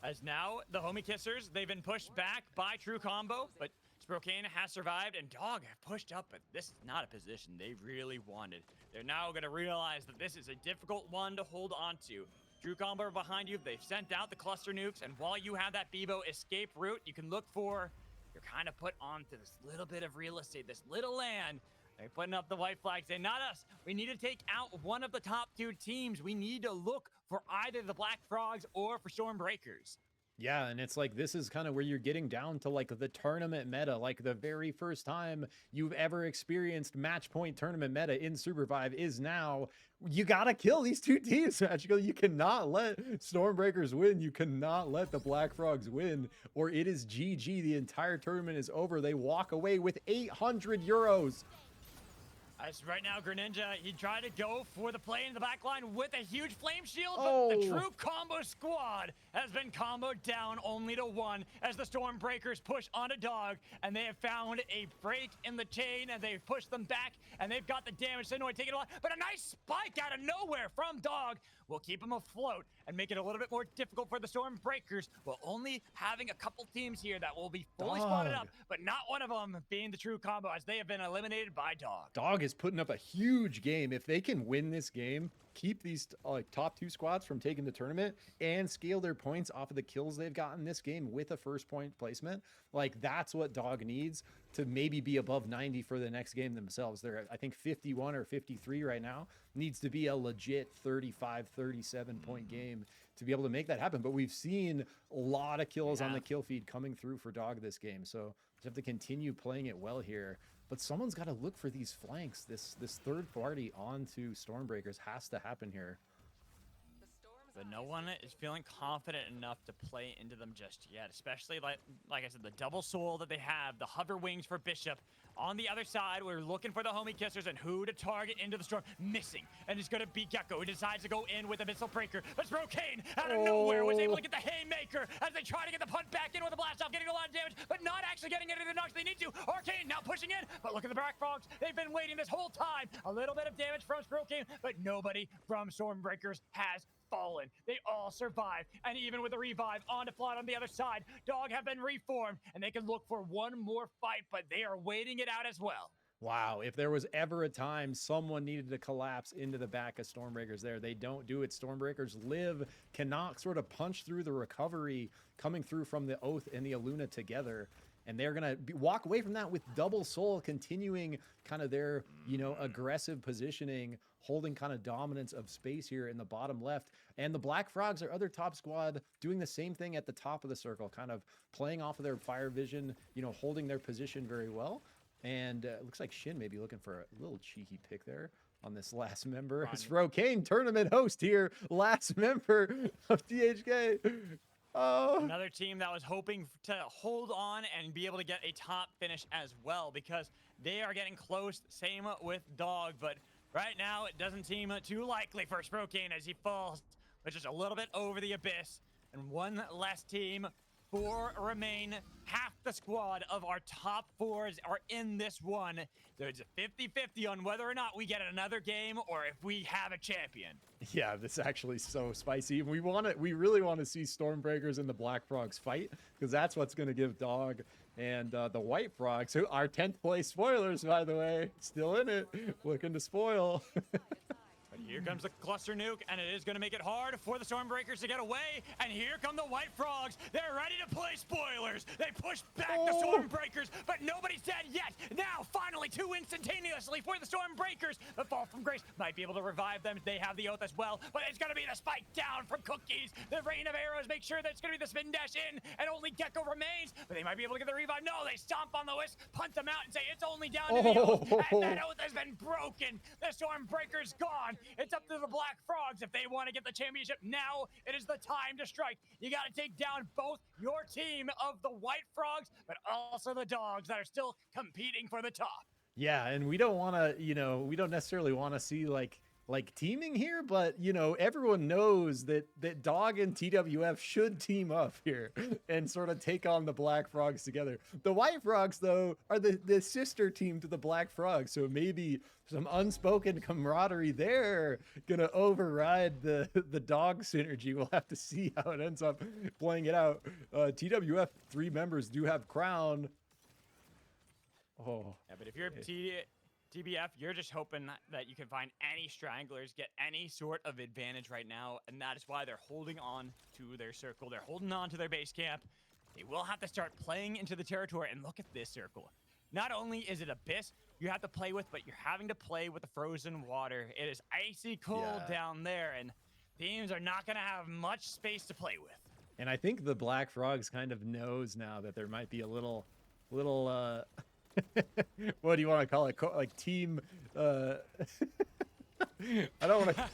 As now, the Homie Kissers, they've been pushed back by True Combo, but Sprocaine has survived, and Dog have pushed up, but this is not a position they really wanted. They're now going to realize that this is a difficult one to hold on to. True Combo are behind you. They've sent out the cluster nukes, and while you have that Bebo escape route, you can look for, you're kind of put onto this little bit of real estate, this little land. They're putting up the white flag saying, not us. We need to take out one of the top 2 teams. We need to look for either the Black Frogs or for Stormbreakers. Yeah, and it's like this is kind of where you're getting down to like the tournament meta, like the very first time you've ever experienced match point tournament meta in SUPERVIVE is now. You gotta kill these 2 teams, Magical. You cannot let Stormbreakers win. You cannot let the Black Frogs win, or it is GG. The entire tournament is over. They walk away with 800 euros. As right now, Greninja, he tried to go for the play in the back line with a huge flame shield, but Oh. the True Combo squad has been comboed down only to 1 as the Stormbreakers push on a Dog, and they have found a break in the chain, and they've pushed them back, and they've got the damage. Senoi taking a lot, but a nice spike out of nowhere from Dog will keep him afloat and make it a little bit more difficult for the Stormbreakers, while only having a couple teams here that will be fully spotted Dog. up, but not one of them being the True Combo, as they have been eliminated by Dog. Dog is putting up a huge game. If they can win this game, keep these like top 2 squads from taking the tournament and scale their points off of the kills they've gotten this game with a first point placement, like that's what Dog needs to maybe be above 90 for the next game themselves. They're at, I think, 51 or 53 right now. Needs to be a legit 35, 37 point game to be able to make that happen. But we've seen a lot of kills on the kill feed coming through for Dog this game. So just have to continue playing it well here. But someone's got to look for these flanks. This third party onto Stormbreakers has to happen here. But no one is feeling confident enough to play into them just yet, especially like I said, the double soul that they have, the hover wings for Bishop. On the other side, we're looking for the Homie Kissers and who to target into the storm. Missing, and it's going to be Gecko, who decides to go in with a missile breaker. But Sprocaine, out of nowhere, was able to get the haymaker as they try to get the punt back in with a blast off, getting a lot of damage, but not actually getting any of the knocks they need to. Arcane now pushing in, but look at the Black Frogs. They've been waiting this whole time. A little bit of damage from Sprocaine, but nobody from Stormbreakers has fallen. They all survived, and even with the revive on the plot on the other side, Dog have been reformed, and they can look for one more fight, but they are waiting it out as well. Wow, if there was ever a time someone needed to collapse into the back of Stormbreakers there, they don't do it. Stormbreakers live, cannot sort of punch through the recovery coming through from the Oath and the Izuna together. And they're going to walk away from that with double soul, continuing kind of their, aggressive positioning, holding kind of dominance of space here in the bottom left. And the Black Frogs, their other top squad, doing the same thing at the top of the circle, kind of playing off of their fire vision, holding their position very well. And it looks like Shin may be looking for a little cheeky pick there on this last member. Sprocaine tournament host here, last member of THK. Oh. Another team that was hoping to hold on and be able to get a top finish as well, because they are getting close. Same with Dog, but right now it doesn't seem too likely for Sprocaine as he falls, but just a little bit over the abyss. And one less team. 4 remain. Half the squad of our top 4s are in this one. There's a 50-50 on whether or not we get another game or if we have a champion. Yeah, this is actually so spicy. We really want to see Stormbreakers and the Black Frogs fight, because that's what's going to give Dog and the White Frogs, who are 10th place spoilers, by the way, still in it, looking to spoil. But here comes the cluster nuke, and it is going to make it hard for the Stormbreakers to get away. And here come the White Frogs. They're ready to play spoilers. Breakers. They push back the Storm Breakers, but nobody's dead yet. Now, finally, 2 instantaneously for the Storm Breakers. The Fall from Grace might be able to revive them. They have the Oath as well, but it's going to be the spike down from Cookies. The Rain of Arrows make sure that it's going to be the spin dash in, and only Gecko remains, but they might be able to get the revive. No, they stomp on the Wisp, punt them out, and say it's only down to the Oath, and that Oath has been broken. The Storm Breaker's gone. It's up to the Black Frogs if they want to get the championship. Now it is the time to strike. You got to take down both your team of the White Frogs, but also the Dogs that are still competing for the top. Yeah, and we don't want to, we don't necessarily want to see like teaming here, but everyone knows that Dog and TWF should team up here and sort of take on the Black Frogs together. The White Frogs, though, are the sister team to the Black Frogs, so maybe some unspoken camaraderie there gonna override the Dog synergy. We'll have to see how it ends up playing it out. TWF 3 members do have Crown. Oh, Yeah, but if you're TBF, you're just hoping that you can find any stranglers, get any sort of advantage right now, and that is why they're holding on to their circle. They're holding on to their base camp. They will have to start playing into the territory, and look at this circle. Not only is it Abyss you have to play with, but you're having to play with the frozen water. It is icy cold down there, and teams are not going to have much space to play with. and I think the Black Frogs kind of knows now that there might be a little what do you want to call it? Like team. I don't want to.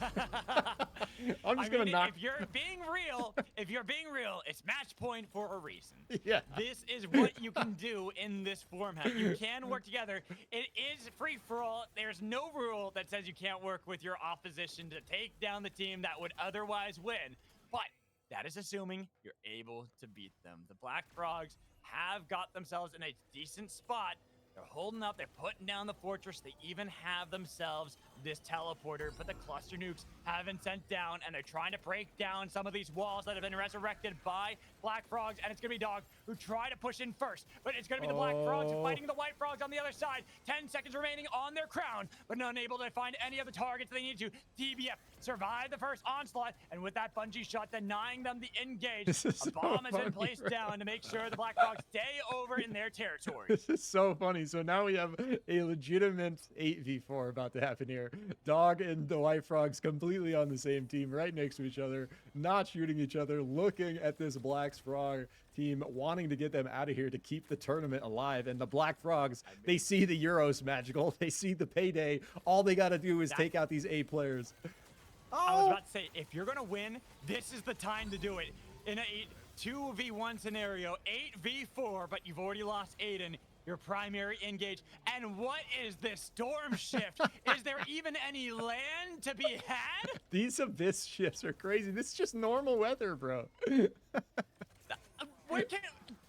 I'm just gonna knock. If you're being real, it's match point for a reason. Yeah. This is what you can do in this format. You can work together. It is free for all. There's no rule that says you can't work with your opposition to take down the team that would otherwise win. But that is assuming you're able to beat them. The Black Frogs have got themselves in a decent spot. They're holding up, they're putting down the fortress, they even have themselves this teleporter, but the cluster nukes have been sent down, and they're trying to break down some of these walls that have been resurrected by Black Frogs, and it's gonna be Dog who try to push in first, but it's gonna be the Black Frogs fighting the White Frogs on the other side. 10 seconds remaining on their crown, but unable to find any of the targets they need to. DBF survived the first onslaught, and with that bungee shot denying them the engage, a bomb has been placed down to make sure the Black Frogs stay over in their territory. This is so funny. So now we have a legitimate 8v4 about to happen here. Dog and the White Frogs completely on the same team, right next to each other, not shooting each other, looking at this Black Frog team, wanting to get them out of here to keep the tournament alive. And the Black Frogs, they see the Euros magical, they see the payday. All they got to do is take out these 8 players. I was about to say, if you're gonna win, this is the time to do it. In a 2v1 scenario, 8v4, but you've already lost Aiden, your primary engage. And what is this storm shift? Is there even any land to be had? These Abyss shifts are crazy. This is just normal weather, bro. They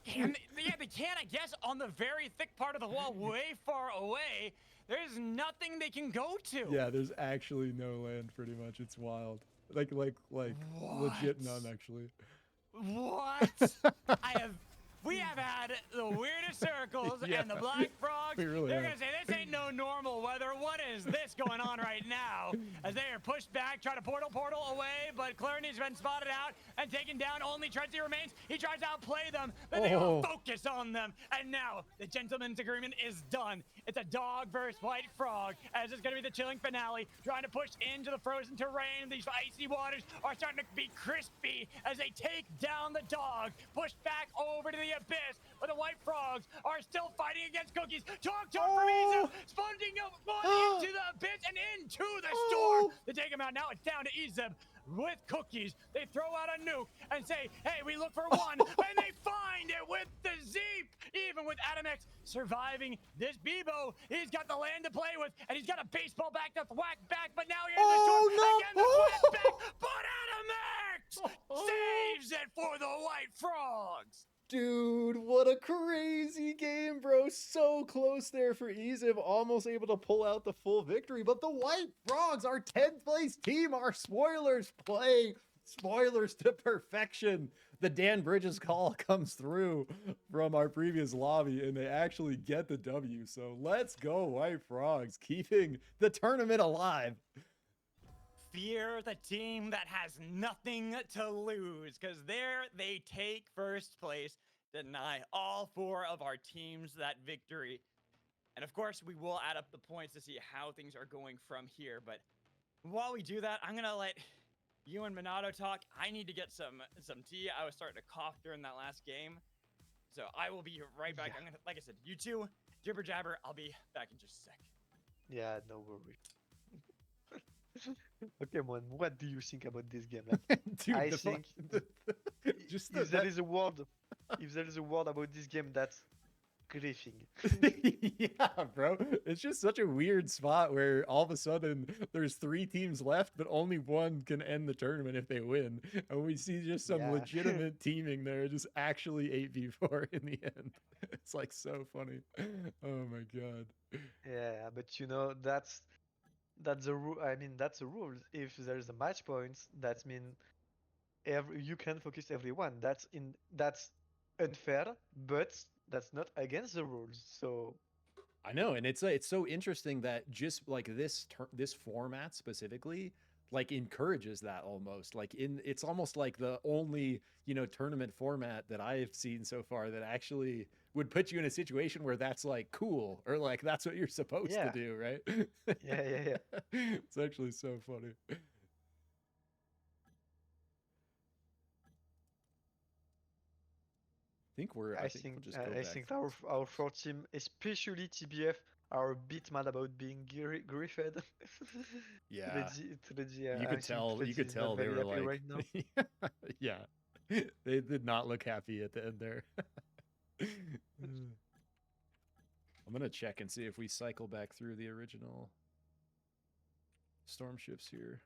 can, I guess, on the very thick part of the wall, way far away. There's nothing they can go to. Yeah, there's actually no land, pretty much. It's wild. Like legit none, actually. What? We have had the weirdest circles, and the Black Frogs, We really they're have. going to say, this ain't no normal weather. What is this going on right now? As they are pushed back, try to portal away, but Clarny's been spotted out and taken down. Only Trenzy remains. He tries to outplay them, but they all focus on them. And now the gentleman's agreement is done. It's a Dog versus White Frog, as it's going to be the chilling finale, trying to push into the frozen terrain. These icy waters are starting to be crispy as they take down the Dog, push back over to the Abyss, but the White Frogs are still fighting against Cookies. Talk from Izu, sponging into the Abyss and into the storm to take him out. Now it's down to Izeb with Cookies. They throw out a nuke and say, hey, we look for one, and they find it with the Zeep. Even with Adamex surviving this Bebo, he's got the land to play with, and he's got a baseball bat to whack back, but now you're in the storm. Again, the whack back, but Adamex saves it for the White Frogs. Dude, what a crazy game, bro. So close there for Izeb, almost able to pull out the full victory. But the White Frogs, our 10th place team, our spoilers play spoilers to perfection. The Dan Bridges call comes through from our previous lobby, and they actually get the W. So let's go, White Frogs, keeping the tournament alive. Fear the team that has nothing to lose, because there they take first place. deny all 4 of our teams that victory. And of course, we will add up the points to see how things are going from here. But while we do that, I'm going to let you and Minato talk. I need to get some tea. I was starting to cough during that last game. So I will be right back. Yeah. I'm gonna, like I said, you two, jibber jabber. I'll be back in just a sec. Yeah, no worries. Okay, man, what do you think about this game? Like, Dude, I the fu- think just if there is a word, if there is a word about this game, that's griefing. yeah, bro. It's just such a weird spot where all of a sudden there's 3 teams left, but only one can end the tournament if they win. And we see just some Yeah. legitimate teaming there, just actually 8v4 in the end. It's like so funny. Oh my god. Yeah, but you know that's the rule. I mean that's the rules. If there is a match points, that mean you can focus everyone. That's unfair, but that's not against the rules. So I know, and it's so interesting that just like this format specifically like encourages that almost like it's almost like the only tournament format that I've seen so far that actually would put you in a situation where that's like cool or like that's what you're supposed to Yeah. do, right? yeah. It's actually so funny. I think we'll just go I back. think our 4 team, especially TBF, are a bit mad about being griefed. Yeah. Treddy, You could tell they very were happy like right now. yeah. They did not look happy at the end there. I'm gonna check and see if we cycle back through the original storm ships here.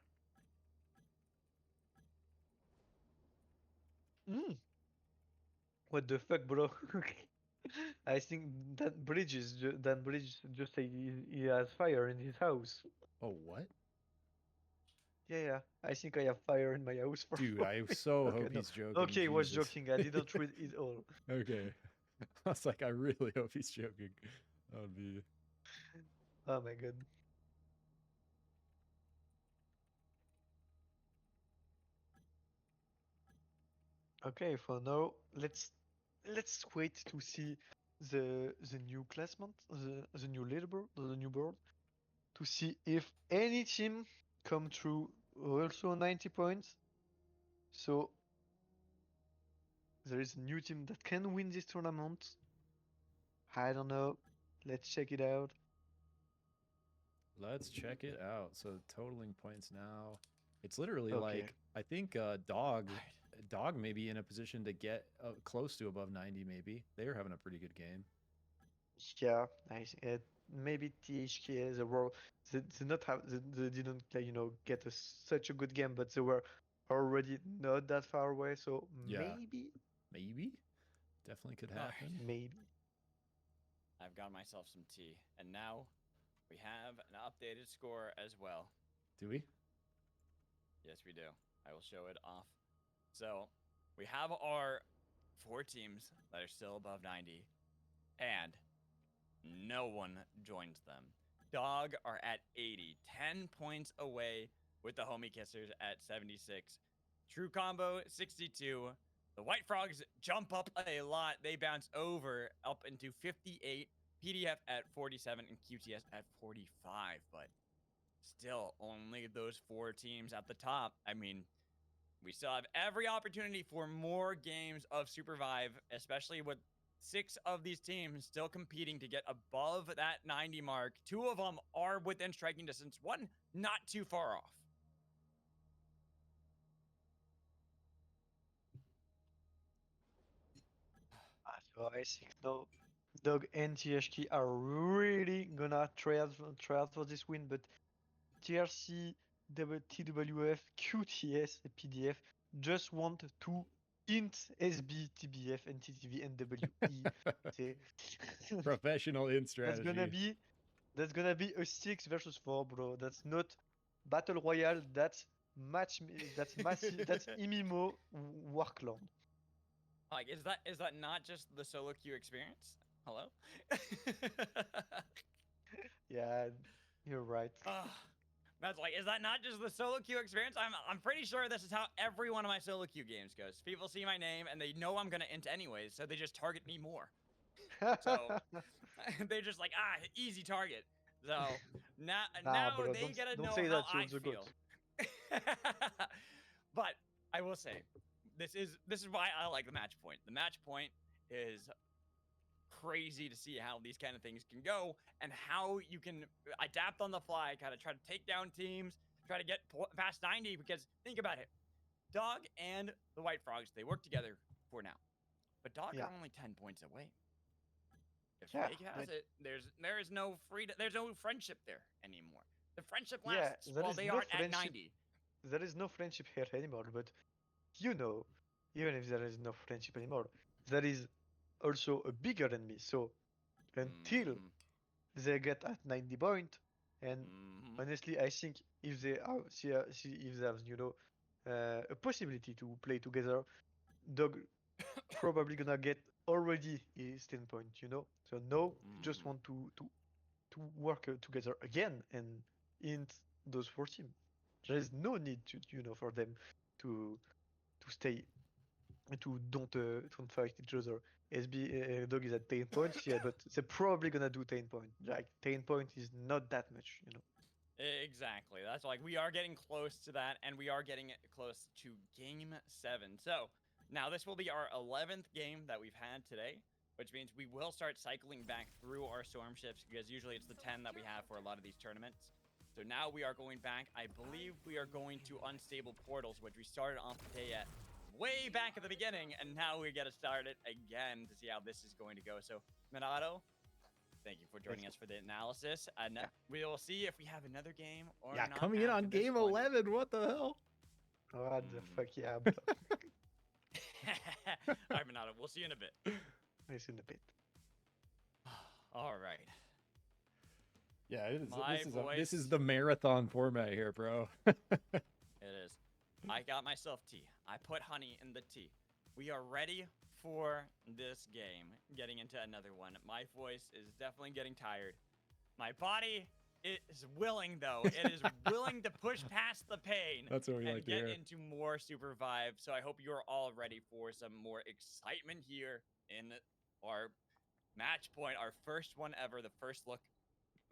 Mm. What the fuck, bro? I think that Bridge just say he has fire in his house. Oh, what? Yeah. I think I have fire in my house for Dude, I free. so Okay, hope no. he's joking. Okay, he was Jesus. joking. I didn't read it all. Okay. I was like, I really hope he's joking. That would be. Oh my god. Okay, for now, let's wait to see the new classment, the new leaderboard, the new board, to see if any team come through also 90 points. So there is a new team that can win this tournament. I don't know. Let's check it out. Let's check it out. So totaling points now. It's literally Okay. like I think Dog may be in a position to get close to above 90. Maybe they're having a pretty good game. Yeah, nice. Maybe THK the world they not have they didn't get such a good game, but they were already not that far away. So Yeah. maybe Definitely could All right. happen. maybe. I've got myself some tea, and now we have an updated score as well. Do we? Yes, we do. I will show it off. So we have our 4 teams that are still above 90, and no one joins them. Dog are at 80, 10 points away with the Homie Kissers at 76. True Combo 62. The White Frogs jump up a lot. They bounce over up into 58. PDF at 47 and QTS at 45. But still, only those 4 teams at the top. I mean, we still have every opportunity for more games of SUPERVIVE, especially with 6 of these teams still competing to get above that 90 mark. 2 of them are within striking distance. 1 not too far off. So I think no, Dog and THK are really gonna try out for this win, but TRC, TWF, QTS, and PDF just want to int SB, TBF, and TTV, and WE. Professional in strategy. That's gonna be a 6 versus 4, bro. That's not battle royale. That's That's massive. That's MMO Warclone. Like, is that not just the solo queue experience? Hello? Yeah, you're right. That's like, is that not just the solo queue experience? I'm pretty sure this is how every one of my solo queue games goes. People see my name and they know I'm gonna int anyways, so they just target me more. So they're just like, easy target. So now, Nah, bro, they gotta don't know say how that. You're I the feel. goat. But I will say, this is why I like the match point. The match point is crazy to see how these kind of things can go and how you can adapt on the fly, kind of try to take down teams, try to get past 90. Because think about it, Dog and the White Frogs, they work together for now, but Dog Yeah. are only 10 points away. If Yeah, Fake has but- it, there is no freedom, there's no friendship there anymore. The friendship Yeah, lasts there while is they no aren't at friendship. 90. There is no friendship here anymore, but you know, even if there is no friendship anymore, there is also a bigger enemy. So until Mhm, they get at 90 point, and mhm. honestly, I think if they are see if there's a possibility to play together, Dog probably gonna get already his 10 point. So no, just Mhm. want to work together again and int those 4 teams. There is no need to for them to stay to don't fight each other. SB Dog is at 10 points, yeah, but they're probably gonna do 10 points. Like 10 points is not that much. Exactly. That's like we are getting close to that, and we are getting close to game 7. So now this will be our 11th game that we've had today, which means we will start cycling back through our storm ships because usually it's the 10 that we have for a lot of these tournaments. So now we are going back. I believe we are going to unstable portals, which we started off the day at way back at the beginning, and now we get to start it again to see how this is going to go. So Minato, thank you for joining us for the analysis, and we will see if we have another game or Yeah, not. coming in after on this game one. 11. What the hell? What the Mm. fuck, yeah, bro. All right, Minato, we'll see you in a bit. Nice in a bit. All right. Yeah, it is, My this is voice- the marathon format here, bro. It is. I got myself tea. I put honey in the tea. We are ready for this game. Getting into another one. My voice is definitely getting tired. My body is willing, though. It is willing to push past the pain That's what we and like to get hear. into more SUPERVIVE. So I hope you're all ready for some more excitement here in our match point, our first one ever, the first look,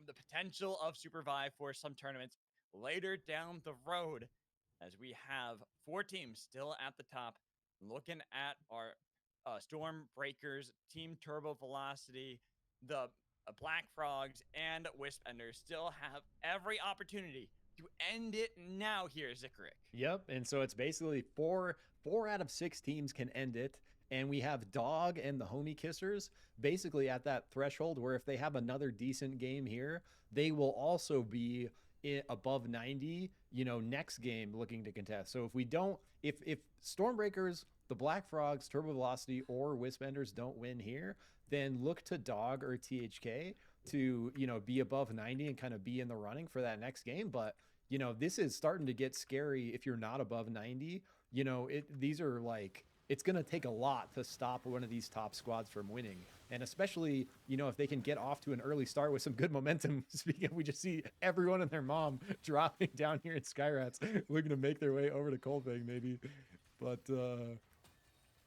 the potential of SUPERVIVE for some tournaments later down the road, as we have 4 teams still at the top, looking at our Stormbreakers, Team Turbo Velocity, the Black Frogs, and Wisp Enders still have every opportunity to end it now here, Zikrik. Yep, and so it's basically four out of 6 teams can end it, and we have Dog and the Homie Kissers basically at that threshold where if they have another decent game here, they will also be above 90, next game looking to contest. So if we don't, if Stormbreakers, the Black Frogs, Turbo Velocity, or Wispenders don't win here, then look to Dog or THK to, be above 90 and kind of be in the running for that next game. But, this is starting to get scary if you're not above 90. These are like, it's going to take a lot to stop one of these top squads from winning. And especially, if they can get off to an early start with some good momentum. Speaking of, we just see everyone and their mom dropping down here at Skyrats, looking to make their way over to Coldfang maybe. But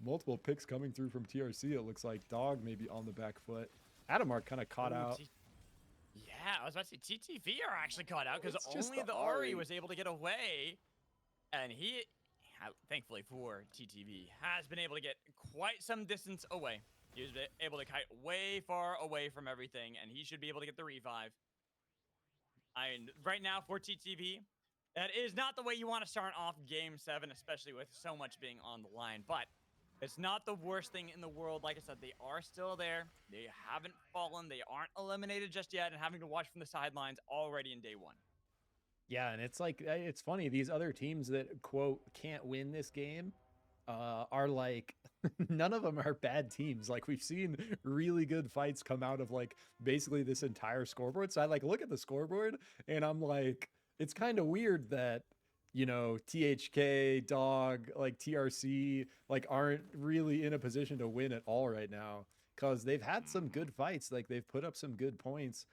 multiple picks coming through from TRC. It looks like Dog maybe on the back foot. Adamar kind of caught out. Yeah, I was about to say TTV are actually caught out because It's just only the the Ari Ari. was able to get away, and he, thankfully for TTV, has been able to get quite some distance away. He was able to kite way far away from everything, and he should be able to get the revive. Right now for TTV, that is not the way you want to start off Game 7, especially with so much being on the line. But it's not the worst thing in the world. Like I said, they are still there. They haven't fallen. They aren't eliminated just yet, and having to watch from the sidelines already in day 1. Yeah, and it's like, it's funny. These other teams that, quote, can't win this game are like, none of them are bad teams. Like, we've seen really good fights come out of like basically this entire scoreboard. So I like look at the scoreboard and I'm like, it's kind of weird that, THK, Dog, like TRC, like aren't really in a position to win at all right now because they've had some good fights. Like they've put up some good points,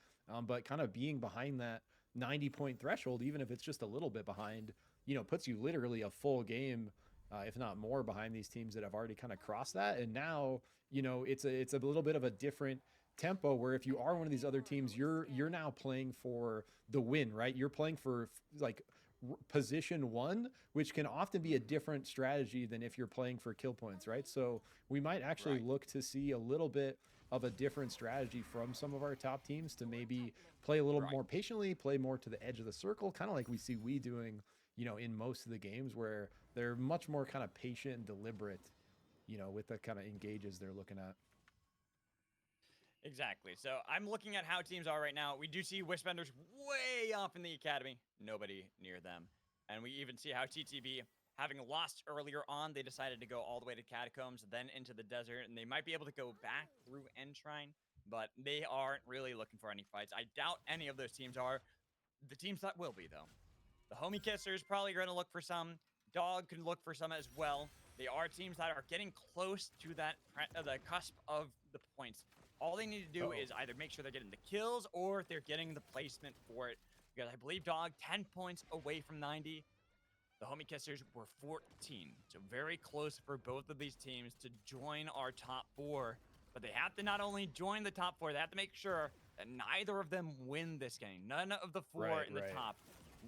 but kind of being behind that 90-point threshold, even if it's just a little bit behind, you know, puts you literally a full game, if not more, behind these teams that have already kind of crossed that. And now, you know, it's a little bit of a different tempo where if you are one of these other teams, you're now playing for the win, right? You're playing for like position 1, which can often be a different strategy than if you're playing for kill points, right? So we might actually look to see a little bit of a different strategy from some of our top teams to maybe play a little more patiently, play more to the edge of the circle, kind of like we see we doing, you know, in most of the games where they're much more kind of patient and deliberate, you know, with the kind of engages they're looking at. Exactly. So I'm looking at how teams are right now. We do see Wispender's way off in the academy. Nobody near them. And we even see how TTB, having lost earlier on, they decided to go all the way to Catacombs, then into the desert, and they might be able to go back through Entrine, but they aren't really looking for any fights. I doubt any of those teams are. The teams that will be, though. The Homie Kissers probably going to look for some. Dog can look for some as well. They are teams that are getting close to that the cusp of the points. All they need to do is either make sure they're getting the kills or they're getting the placement for it. Because I believe Dog 10 points away from 90. The Homie Kissers were 14. So very close for both of these teams to join our top 4. But they have to not only join the top 4, they have to make sure that neither of them win this game. None of the 4 in the top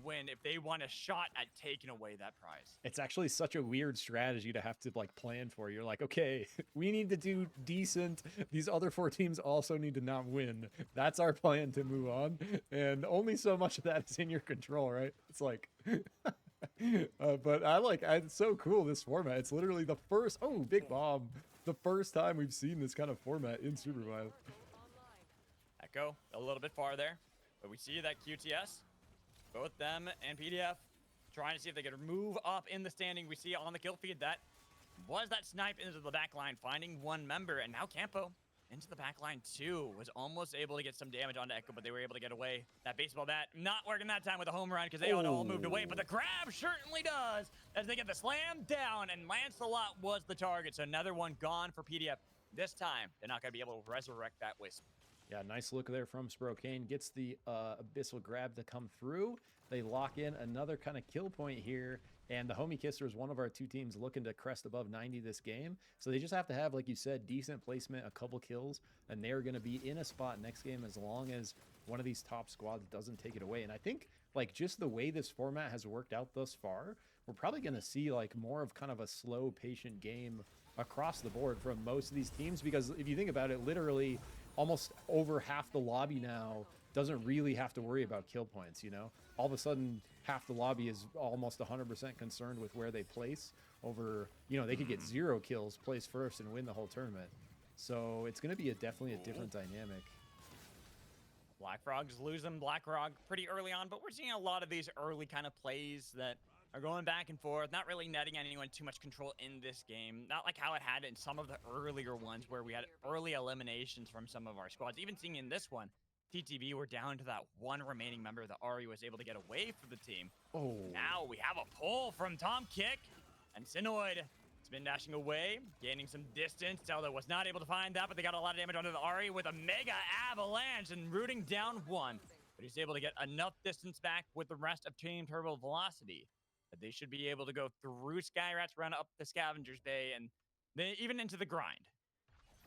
win if they want a shot at taking away that prize. It's actually such a weird strategy to have to like plan for. You're like, okay, we need to do decent. These other 4 teams also need to not win. That's our plan to move on. And only so much of that is in your control, right? It's like, but it's so cool, this format. It's literally the first, big bomb. The first time we've seen this kind of format in SUPERVIVE. Echo a little bit far there, but we see that QTS, both them and PDF, trying to see if they could move up in the standing. We see on the kill feed that was that snipe into the back line, finding one member, and now Campo into the back line too. Was almost able to get some damage onto Echo, but they were able to get away. That baseball bat not working that time with a home run because they all moved away, but the grab certainly does as they get the slam down, and Lancelot was the target. So another one gone for PDF. This time, they're not going to be able to resurrect that Wisp. Yeah, nice look there from Sprocaine. Gets the Abyssal grab to come through. They lock in another kind of kill point here. And the Homie Kisser is one of our 2 teams looking to crest above 90 this game. So they just have to have, like you said, decent placement, a couple kills, and they're going to be in a spot next game as long as one of these top squads doesn't take it away. And I think, like, just the way this format has worked out thus far, we're probably going to see, like, more of kind of a slow, patient game across the board from most of these teams. Because if you think about it, literally almost over half the lobby now doesn't really have to worry about kill points, you know? All of a sudden, half the lobby is almost 100% concerned with where they place over, you know, they could get 0 kills, place first, and win the whole tournament. So it's going to be definitely a different dynamic. Black Frogs losing Black Frog pretty early on, but we're seeing a lot of these early kind of plays that are going back and forth, not really netting anyone too much control in this game. Not like how it had in some of the earlier ones where we had early eliminations from some of our squads. Even seeing in this one, TTV were down to that one remaining member that Ari was able to get away from the team. Now we have a pull from Tom Kick, and Sinoid spin dashing away, gaining some distance. Zelda was not able to find that, but they got a lot of damage onto the Ari with a mega avalanche and rooting down one. But he's able to get enough distance back with the rest of Team Turbo Velocity that they should be able to go through Skyrats, run up the Scavenger's Bay, and then even into the grind.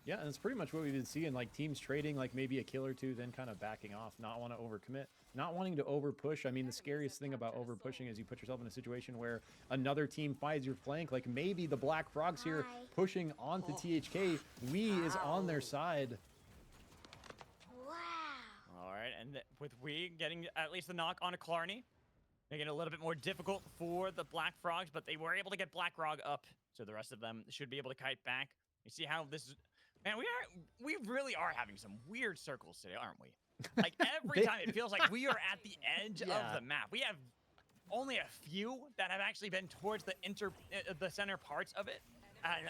Yeah, and it's pretty much what we've been seeing, like teams trading like maybe a kill or 2, then kind of backing off, not want to overcommit, not wanting to over push. I mean, the scariest thing about over pushing is you put yourself in a situation where another team finds your flank, like maybe the Black Frogs here pushing onto THK. Wee is on their side. All right, and with Wee getting at least the knock on a Clarny, making it a little bit more difficult for the Black Frogs, but they were able to get Black Frog up, so the rest of them should be able to kite back. You see how this is... Man, we really are having some weird circles today, aren't we? Like, every time it feels like we are at the edge of the map. We have only a few that have actually been towards the center parts of it. And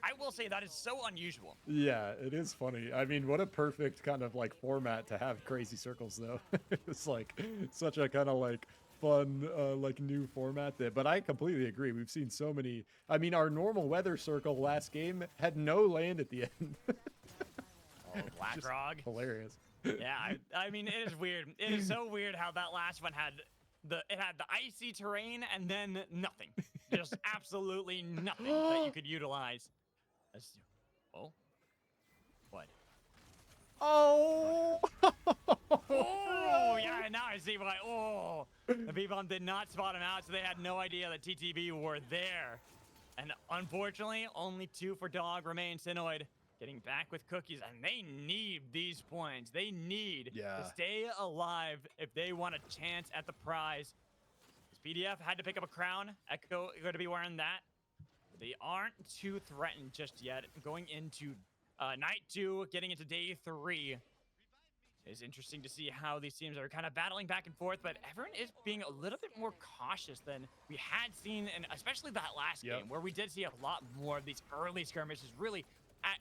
I will say that is so unusual. Yeah, it is funny. I mean, what a perfect kind of like format to have crazy circles, though. It's like such a kind of like fun like new format there. But I completely agree. We've seen so many. I mean, our normal weather circle last game had no land at the end. Black Frog. Hilarious. Yeah, I mean, it is weird. It is so weird how that last one had the icy terrain and then nothing, just absolutely nothing that you could utilize. Oh, what? Oh! Oh, yeah, now I see why. Oh, the B-bomb did not spot him out, so they had no idea that TTB were there. And unfortunately, only 2 for Dog remain. Sinoid getting back with Cookies, and they need these points. They need to stay alive if they want a chance at the prize. This PDF had to pick up a crown. Echo going to be wearing that. They aren't too threatened just yet. Going into night 2, getting into day 3. It's interesting to see how these teams are kind of battling back and forth, but everyone is being a little bit more cautious than we had seen, and especially that last game where we did see a lot more of these early skirmishes, really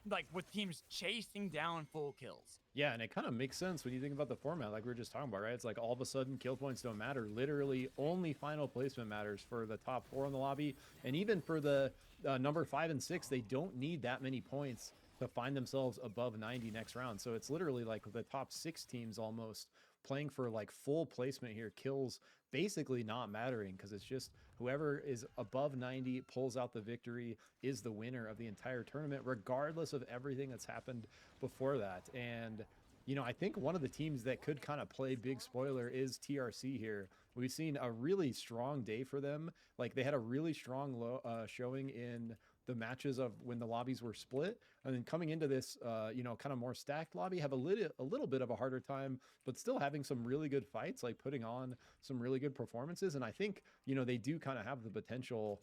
like with teams chasing down full kills. Yeah, and it kind of makes sense when you think about the format, like we were just talking about, right? It's like all of a sudden kill points don't matter. Literally, only final placement matters for the top 4 in the lobby, and even for the number 5 and 6, they don't need that many points to find themselves above 90 next round. So it's literally like the top 6 teams almost playing for like full placement here, kills basically not mattering, because it's just whoever is above 90 pulls out the victory, is the winner of the entire tournament, regardless of everything that's happened before that. And you know, I think one of the teams that could kind of play big spoiler is TRC here. We've seen a really strong day for them. Like they had a really strong showing in the matches of when the lobbies were split, and then coming into this you know, kind of more stacked lobby, have a little bit of a harder time, but still having some really good fights, like putting on some really good performances. And I think, you know, they do kind of have the potential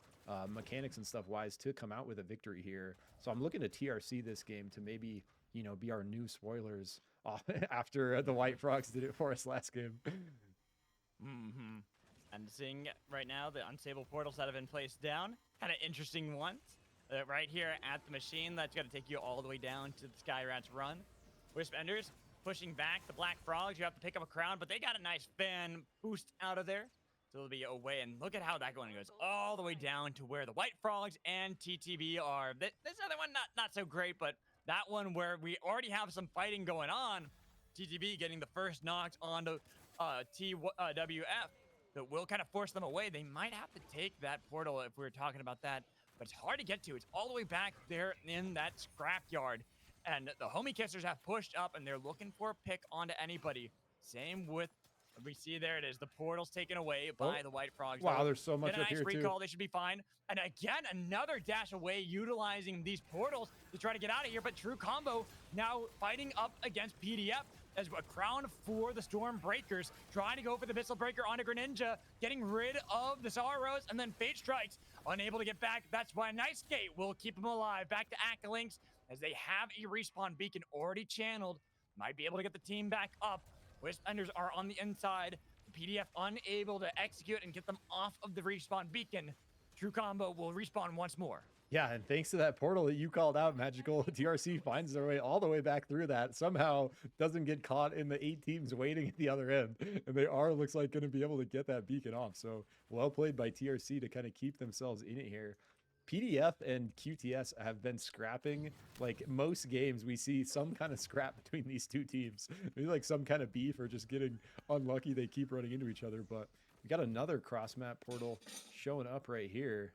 mechanics and stuff wise to come out with a victory here. So I'm looking to TRC this game to maybe, you know, be our new spoilers after the White Frogs did it for us last game. And seeing right now the unstable portals that have been placed down, kind of interesting ones. Right here at the machine, that's going to take you all the way down to the Sky Rats run. Wisp Enders pushing back the Black Frogs. You have to pick up a crown, but they got a nice fan boost out of there. So it'll be away, and look at how that going goes all the way down to where the White Frogs and TTB are. This other one, not so great, but that one where we already have some fighting going on. TTB getting the first knocks onto TWF that will kind of force them away. They might have to take that portal if we were talking about that. But it's hard to get to. It's all the way back there in that scrapyard. And the Homie Kissers have pushed up, and they're looking for a pick onto anybody. Same with, we see there it is. The portal's taken away by the White Frogs. Wow, there's so much Get a up nice here, recall. too. They should be fine. And again, another dash away, utilizing these portals to try to get out of here. But True Combo now fighting up against PDF as a crown for the Stormbreakers, trying to go for the Missile Breaker onto Greninja, getting rid of the Sorrows, and then Fate Strikes, unable to get back. That's why Nice Gate will keep them alive. Back to Akalinks, as they have a respawn beacon already channeled. Might be able to get the team back up. Wisp Enders are on the inside. The PDF unable to execute and get them off of the respawn beacon. True Combo will respawn once more. Yeah, and thanks to that portal that you called out, Magical, TRC finds their way all the way back through that. Somehow doesn't get caught in the 8 teams waiting at the other end. And they are, looks like, going to be able to get that beacon off. So well played by TRC to kind of keep themselves in it here. PDF and QTS have been scrapping. Like most games, we see some kind of scrap between these two teams. Maybe like some kind of beef or just getting unlucky. They keep running into each other. But we got another cross map portal showing up right here.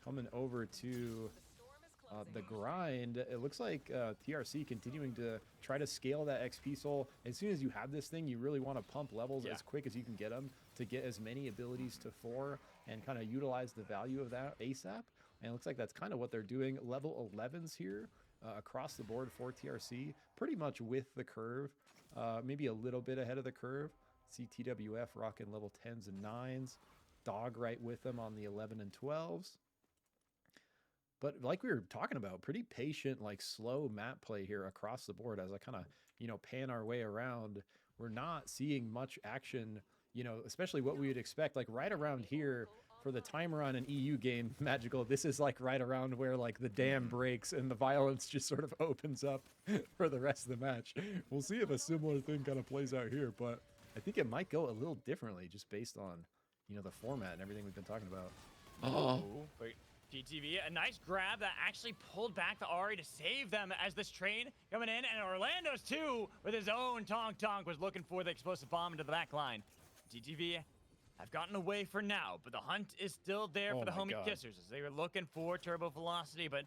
Coming over to the grind, it looks like TRC continuing to try to scale that XP soul. As soon as you have this thing, you really want to pump levels as quick as you can get them to get as many abilities to 4 and kind of utilize the value of that ASAP. And it looks like that's kind of what they're doing. Level 11s here across the board for TRC, pretty much with the curve, maybe a little bit ahead of the curve. See TWF rocking level 10s and 9s. Dog right with them on the 11 and 12s. But like we were talking about, pretty patient, like slow map play here across the board. As I kind of, you know, pan our way around, we're not seeing much action, you know, especially what we would expect. Like right around here for the timer on an EU game, Magical, this is like right around where like the dam breaks and the violence just sort of opens up for the rest of the match. We'll see if a similar thing kind of plays out here, but I think it might go a little differently just based on, you know, the format and everything we've been talking about. Oh, wait. TTV, a nice grab that actually pulled back the Ari to save them as this train coming in, and Orlando's too, with his own Tonk was looking for the explosive bomb into the back line. TTV have gotten away for now, but the hunt is still there for the homie kissers as they were looking for turbo velocity, but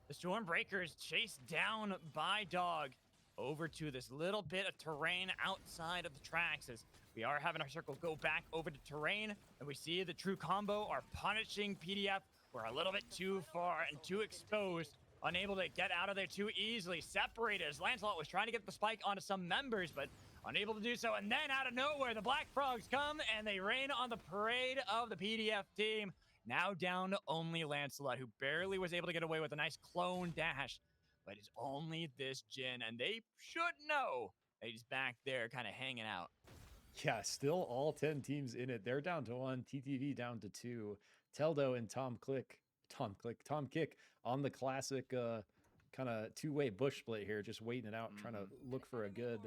the Stormbreakers chased down by Dog over to this little bit of terrain outside of the tracks as we are having our circle go back over to terrain, and we see the true combo are punishing PDF. We're a little bit too far and too exposed, unable to get out of there too easily. Separated as Lancelot was trying to get the spike onto some members, but unable to do so. And then out of nowhere, the Black Frogs come and they rain on the parade of the PDF team. Now down to only Lancelot, who barely was able to get away with a nice clone dash, but it's only this Jin, and they should know that he's back there kind of hanging out. Yeah, still all 10 teams in it. They're down to 1, TTV down to 2. Teldo and Tom Kick on the classic kind of two-way bush split here, just waiting it out, trying to look for a good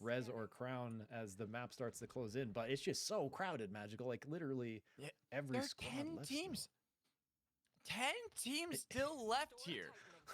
res or crown as the map starts to close in. But it's just so crowded, Magical. Like literally every squad 10 left teams. 10 teams still left here.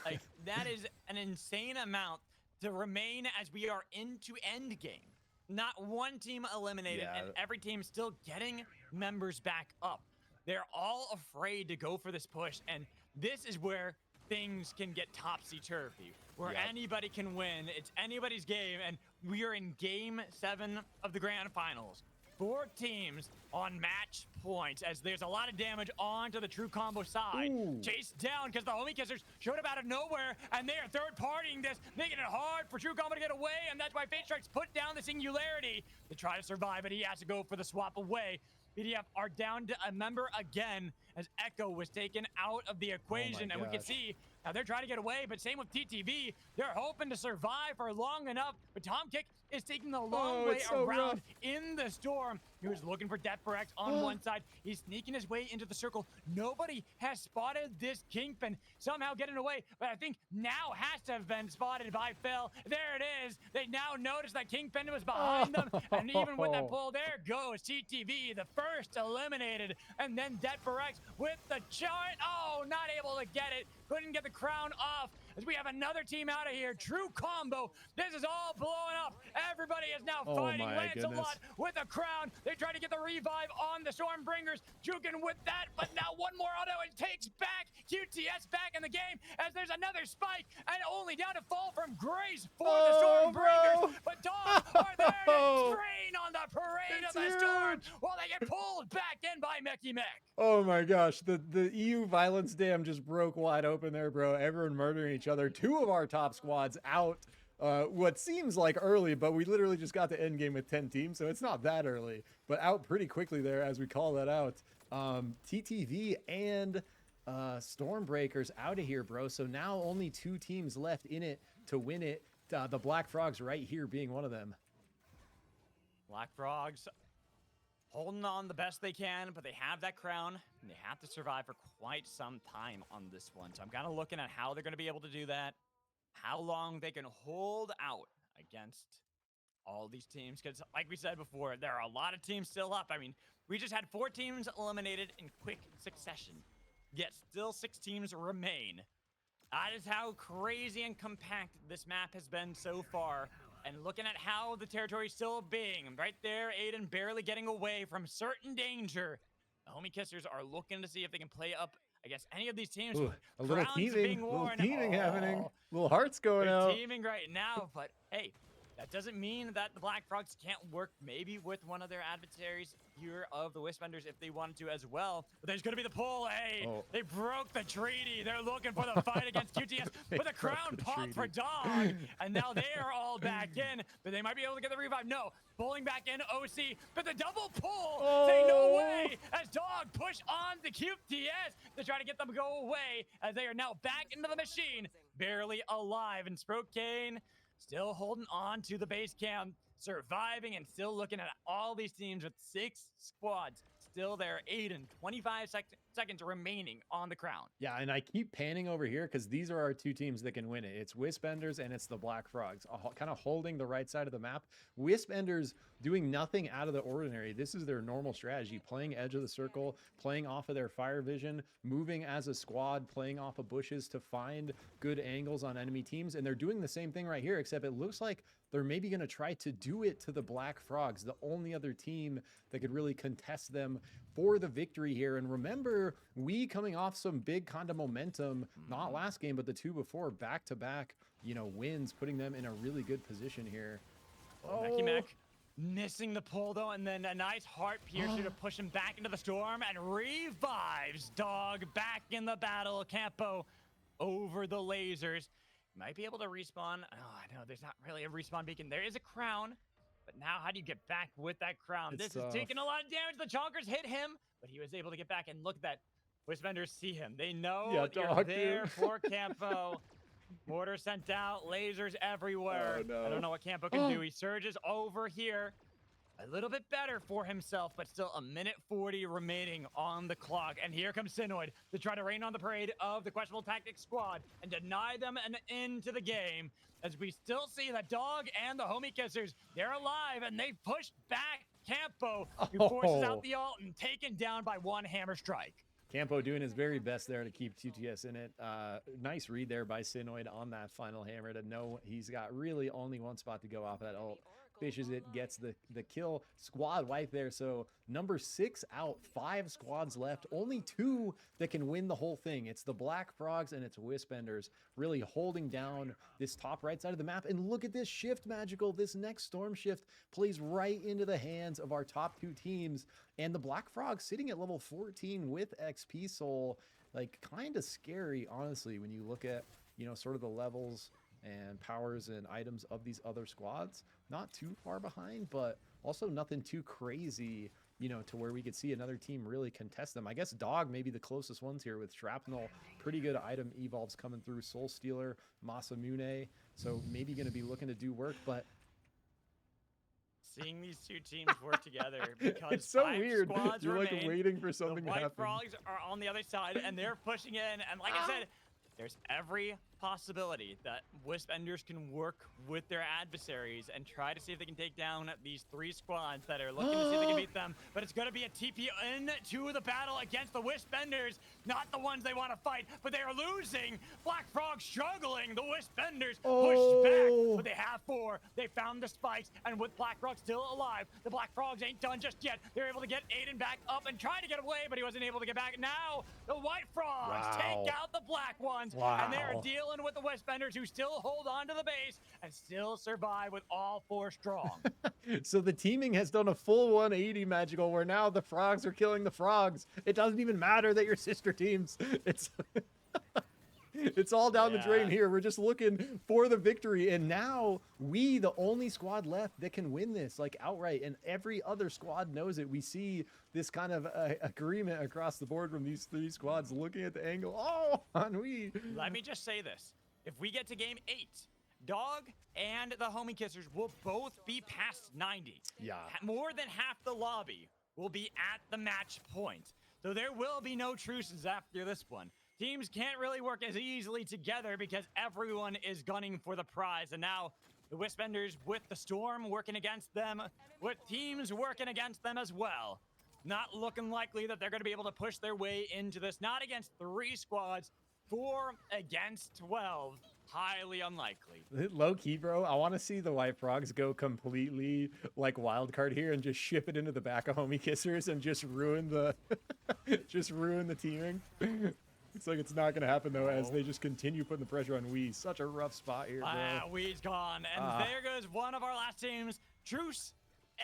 Like that is an insane amount to remain as we are into end game. Not one team eliminated, and every team still getting members back up. They're all afraid to go for this push, and this is where things can get topsy-turvy, where anybody can win. It's anybody's game, and we are in Game 7 of the Grand Finals. 4 teams on match points as there's a lot of damage onto the true combo side. Chased down because the homie kissers showed up out of nowhere, and they are third-partying this, making it hard for true combo to get away, and that's why Fate Strikes put down the singularity to try to survive, but he has to go for the swap away. PDF are down to a member again as Echo was taken out of the equation, and we can see now they're trying to get away, but same with TTV. They're hoping to survive for long enough, but Tom Kick is taking the long way around in the storm. He was looking for Death for X on one side. He's sneaking his way into the circle. Nobody has spotted this Kingpin somehow getting away, but I think now has to have been spotted by Phil. There it is. They now notice that Kingpin was behind them, and even with that pull, there goes TTV, the first eliminated, and then Death for X with the chart. Oh, not able to get it. Couldn't get the crown off as we have another team out of here. True combo. This is all blowing up. Everybody is now fighting Lancelot with a crown. They try to get the revive on the Stormbringers. Jukin with that, but now one more auto and takes back QTS back in the game as there's another spike and only down to fall from Grace for the Stormbringers. But Dogs are there to train on the parade of the storm while they get pulled back in by Mecky Mech. Oh my gosh, the EU violence dam just broke wide open there, bro. Everyone murdering each other. 2 of our top squads out. What seems like early, but we literally just got to end game with 10 teams, so it's not that early, but out pretty quickly there as we call that out. TTV and Stormbreakers out of here, bro. So now only 2 teams left in it to win it. The Black Frogs right here being one of them. Black Frogs holding on the best they can, but they have that crown, and they have to survive for quite some time on this one. So I'm kind of looking at how they're going to be able to do that, how long they can hold out against all these teams. Because like we said before, there are a lot of teams still up. I mean, we just had 4 teams eliminated in quick succession, yet still 6 teams remain. That is how crazy and compact this map has been so far. And looking at how the territory is still being, right there, Aiden barely getting away from certain danger. The homie kissers are looking to see if they can play up, I guess, any of these teams. Ooh, a little teaming, Being happening. Little hearts going they're out. teaming right now, but hey, that doesn't mean that the Black Frogs can't work maybe with one of their adversaries here of the Wispender's if they wanted to as well. But there's going to be the pull. Hey, they broke the treaty. They're looking for the fight against QTS with a crown pop for Dog. And now they are all back in, but they might be able to get the revive. No, pulling back in OC, but the double pull. Say no way as Dog push on the QTS to try to get them to go away as they are now back into the machine, barely alive. And Sprocaine still holding on to the base camp, surviving and still looking at all these teams with 6 squads still there. Aiden, 25 seconds remaining on the crown. Yeah, and I keep panning over here because these are our two teams that can win it. It's Wispenders and it's the Black Frogs, kind of holding the right side of the map. Wispenders doing nothing out of the ordinary. This is their normal strategy, playing edge of the circle, playing off of their fire vision, moving as a squad, playing off of bushes to find good angles on enemy teams. And they're doing the same thing right here, except it looks like they're maybe going to try to do it to the Black Frogs, the only other team that could really contest them for the victory here. And remember, we coming off some big kind of momentum, not last game, but the two before, back-to-back, wins, putting them in a really good position here. Mecky Mac missing the pull, though, and then a nice heart piercer to push him back into the storm, and revives Dog back in the battle. Campo over the lasers. Might be able to respawn. Oh, I know there's not really a respawn beacon. There is a crown, but now how do you get back with that crown? It's This is taking a lot of damage. The Chonkers hit him, but he was able to get back, and look at that. Wispenders see him. They know you're Dog, there dude. for Campo. Mortar sent out, lasers everywhere. Oh, no. I don't know what Campo can do. He surges over here. A little bit better for himself, but still 1:40 remaining on the clock. And here comes Sinoid to try to rain on the parade of the Questionable Tactics squad and deny them an end to the game. As we still see that Dog and the Homie Kissers, they're alive, and they pushed back Campo, who forces out the ult and taken down by one hammer strike. Campo doing his very best there to keep TTS in it. Nice read there by Sinoid on that final hammer to know he's got really only one spot to go off that ult. Fishes it, gets the kill. Squad wipe there. So number 6 out, 5 squads left. Only 2 that can win the whole thing. It's the Black Frogs and it's Wispenders really holding down this top right side of the map. And look at this shift, Magical. This next storm shift plays right into the hands of our top 2 teams. And the Black Frogs sitting at level 14 with XP Soul. Like, kind of scary, honestly, when you look at, sort of the levels and powers and items of these other squads. Not too far behind, but also nothing too crazy, to where we could see another team really contest them. I guess Dog may be the closest ones here with Shrapnel. Pretty good item evolves coming through. Soul Stealer, Masamune. So maybe going to be looking to do work, but Seeing these two teams work together because it's so 5 weird. squads You're like remain. waiting for The something to White happen. Frogs are on the other side, and they're pushing in. And like I said, there's every possibility that Wispenders can work with their adversaries and try to see if they can take down these 3 squads that are looking to see if they can beat them. But it's going to be a TP into the battle against the Wispenders, not the ones they want to fight, but they are losing. Black Frog struggling. The Wispenders pushed back, but they have 4. They found the spikes, and with Black Frog still alive, the Black Frogs ain't done just yet. They're able to get Aiden back up and try to get away, but he wasn't able to get back. Now the White Frogs take out the Black ones, and they're dealing with the Wispenders, who still hold on to the base and still survive with all 4 strong. So the teaming has done a full 180, Magical, where now the Frogs are killing the Frogs. It doesn't even matter that you're sister teams. It's all down the drain here. We're just looking for the victory. And now we, the only squad left that can win this, like outright. And every other squad knows it. We see this kind of agreement across the board from these 3 squads looking at the angle. Oh, Ennui. Let me just say this. If we get to game 8, Dog and the Homie Kissers will both be past 90. Yeah. More than half the lobby will be at the match point. So there will be no truces after this one. Teams can't really work as easily together because everyone is gunning for the prize. And now the Wispenders with the Storm working against them, with teams working against them as well. Not looking likely that they're going to be able to push their way into this. Not against 3 squads, 4 against 12. Highly unlikely. Low key, bro. I want to see the White Frogs go completely like wild card here and just ship it into the back of Homie Kissers and just ruin the ruin the teaming. It's like it's not going to happen, though, as they just continue putting the pressure on Wee. Such a rough spot here, bro. Wee's gone. And there goes one of our last teams. Truce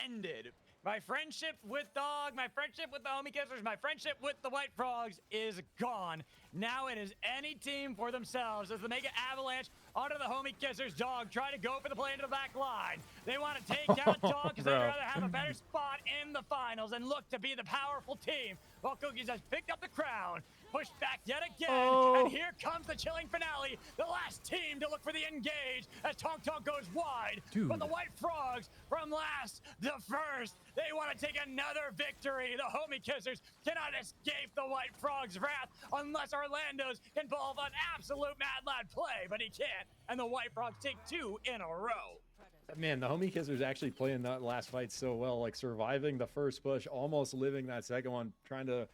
ended. My friendship with Dog, my friendship with the Homie Kissers, my friendship with the White Frogs is gone. Now it is any team for themselves as the Mega Avalanche onto the Homie Kissers. Dog try to go for the play into the back line. They want to take out Dog because they'd rather have a better spot in the finals and look to be the powerful team. While Cookies has picked up the crown pushed back yet again. Oh. And here comes the chilling finale. The last team to look for the engage as Tonk Tonk goes wide. Dude. But the White Frogs from last to first, they want to take another victory. The Homie Kissers cannot escape the White Frogs' wrath unless Orlando's can pull off an absolute mad lad play, but he can't. And the White Frogs take 2 in a row. Man, the Homie Kissers actually playing that last fight so well, like surviving the first push, almost living that second one, trying to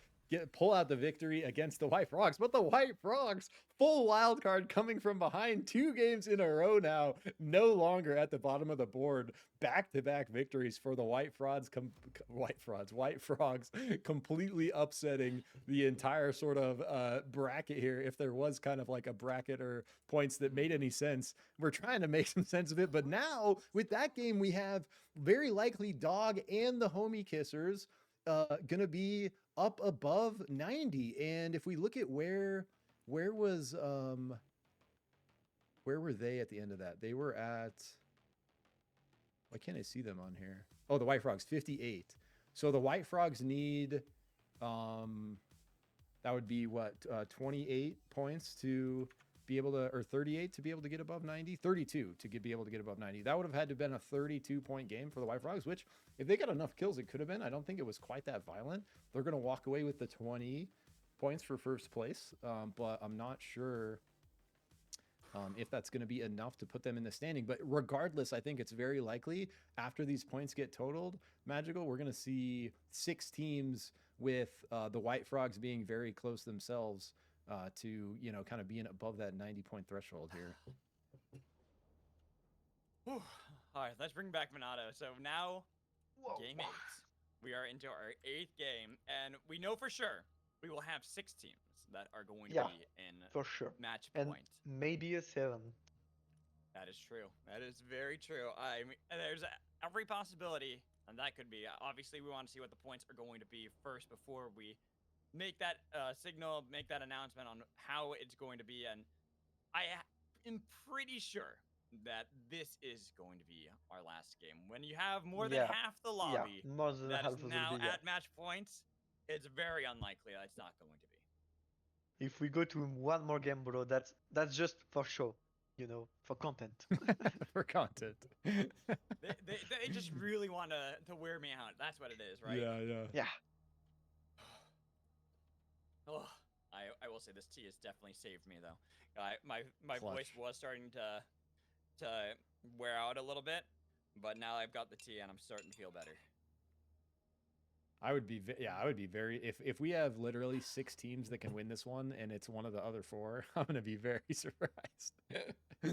pull out the victory against the White Frogs. But the White Frogs, full wild card coming from behind 2 games in a row now, no longer at the bottom of the board. Back-to-back victories for the White Frogs, completely upsetting the entire sort of bracket here. If there was kind of like a bracket or points that made any sense, we're trying to make some sense of it. But now with that game, we have very likely Dog and the Homie Kissers gonna be up above 90. And if we look at where were they at the end of that? They were at, why can't I see them on here? Oh, the White Frogs, 58. So the White Frogs need that would be what, 28 points to be able to, or 38 to be able to get above 90, 32 to be able to get above 90. That would have had to have been a 32-point game for the White Frogs, which if they got enough kills, it could have been. I don't think it was quite that violent. They're going to walk away with the 20 points for first place, but I'm not sure if that's going to be enough to put them in the standing. But regardless, I think it's very likely after these points get totaled, Magical, we're going to see 6 teams with the White Frogs being very close themselves to, you know, kind of being above that 90-point threshold here. All right, let's bring back Minato. So now, Whoa. game 8. We are into our 8th game, and we know for sure we will have 6 teams that are going to Yeah, be in For sure. match And point. maybe a 7. That is true. That is very true. I mean, there's every possibility, and that could be. Obviously, we want to see what the points are going to be first before we make that signal, make that announcement on how it's going to be. And I am pretty sure that this is going to be our last game. When you have more than Yeah. half the lobby Yeah, more than that half is of the now league, yeah. at match points, it's very unlikely that it's not going to be. If we go to one more game, bro, that's just for show, you know, for content. For content. They just really want to wear me out. That's what it is, right? Yeah, yeah. Yeah. Oh, I will say this tea has definitely saved me though. My Clutch. voice was starting to wear out a little bit, but now I've got the tea and I'm starting to feel better. I would be very, if we have literally 6 teams that can win this one and it's one of the other 4, I'm going to be very surprised. I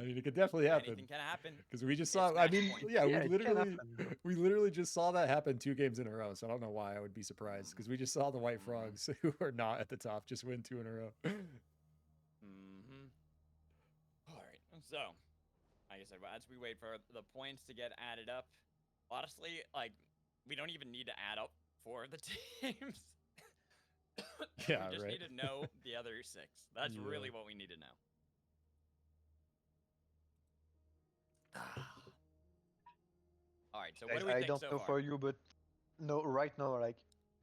mean, it could definitely happen. Anything can happen. Because we just It's saw, I match mean, point. yeah, Yeah, it can happen. we literally just saw that happen 2 games in a row. So I don't know why I would be surprised, because we just saw the White Frogs, who are not at the top, just win 2 in a row. All right. So, like I said, as we wait for the points to get added up, honestly, like, we don't even need to add up 4 of the teams. Yeah, we just right. need to know the other 6. That's Yeah. really what we need to know. All right, so what Guys, do we I think don't so know far? for you, but no, right now, like,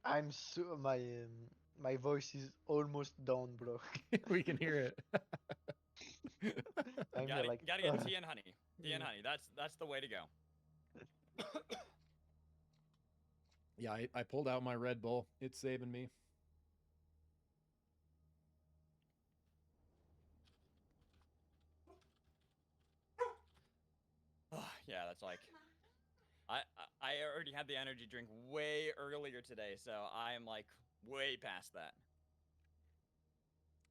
I'm so my voice is almost down, bro. We can hear it. I'm Gotta, like, gotta get tea and honey. Tea and honey. That's the way to go. Yeah, I pulled out my Red Bull. It's saving me. Yeah, that's like I already had the energy drink way earlier today, so I'm like way past that.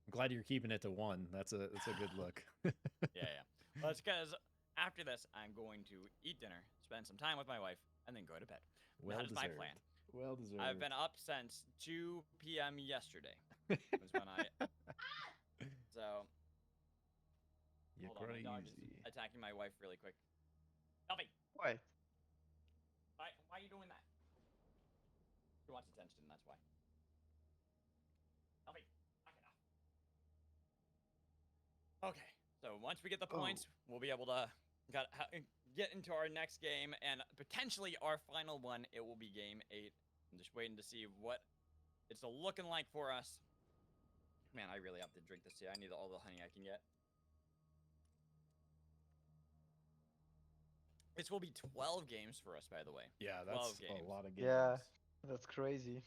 I'm glad you're keeping it to 1. That's a good look. Yeah. Well, it's because after this, I'm going to eat dinner, spend some time with my wife, and then go to bed. Well that is my deserved. plan. Well deserved. I've been up since 2 p.m. yesterday. Was when I. So. You're Hold on, my dog is crazy. attacking my wife really quick. Elfie, why? why are you doing that? She wants attention, that's why. Elfie, knock it off. Okay, so once we get the points, we'll be able to get into our next game and potentially our final one. It will be game 8. I'm just waiting to see what it's looking like for us. Man, I really have to drink this tea. I need all the honey I can get. This will be 12 games for us, by the way. Yeah, 12 that's games. a lot of games. Yeah. That's crazy.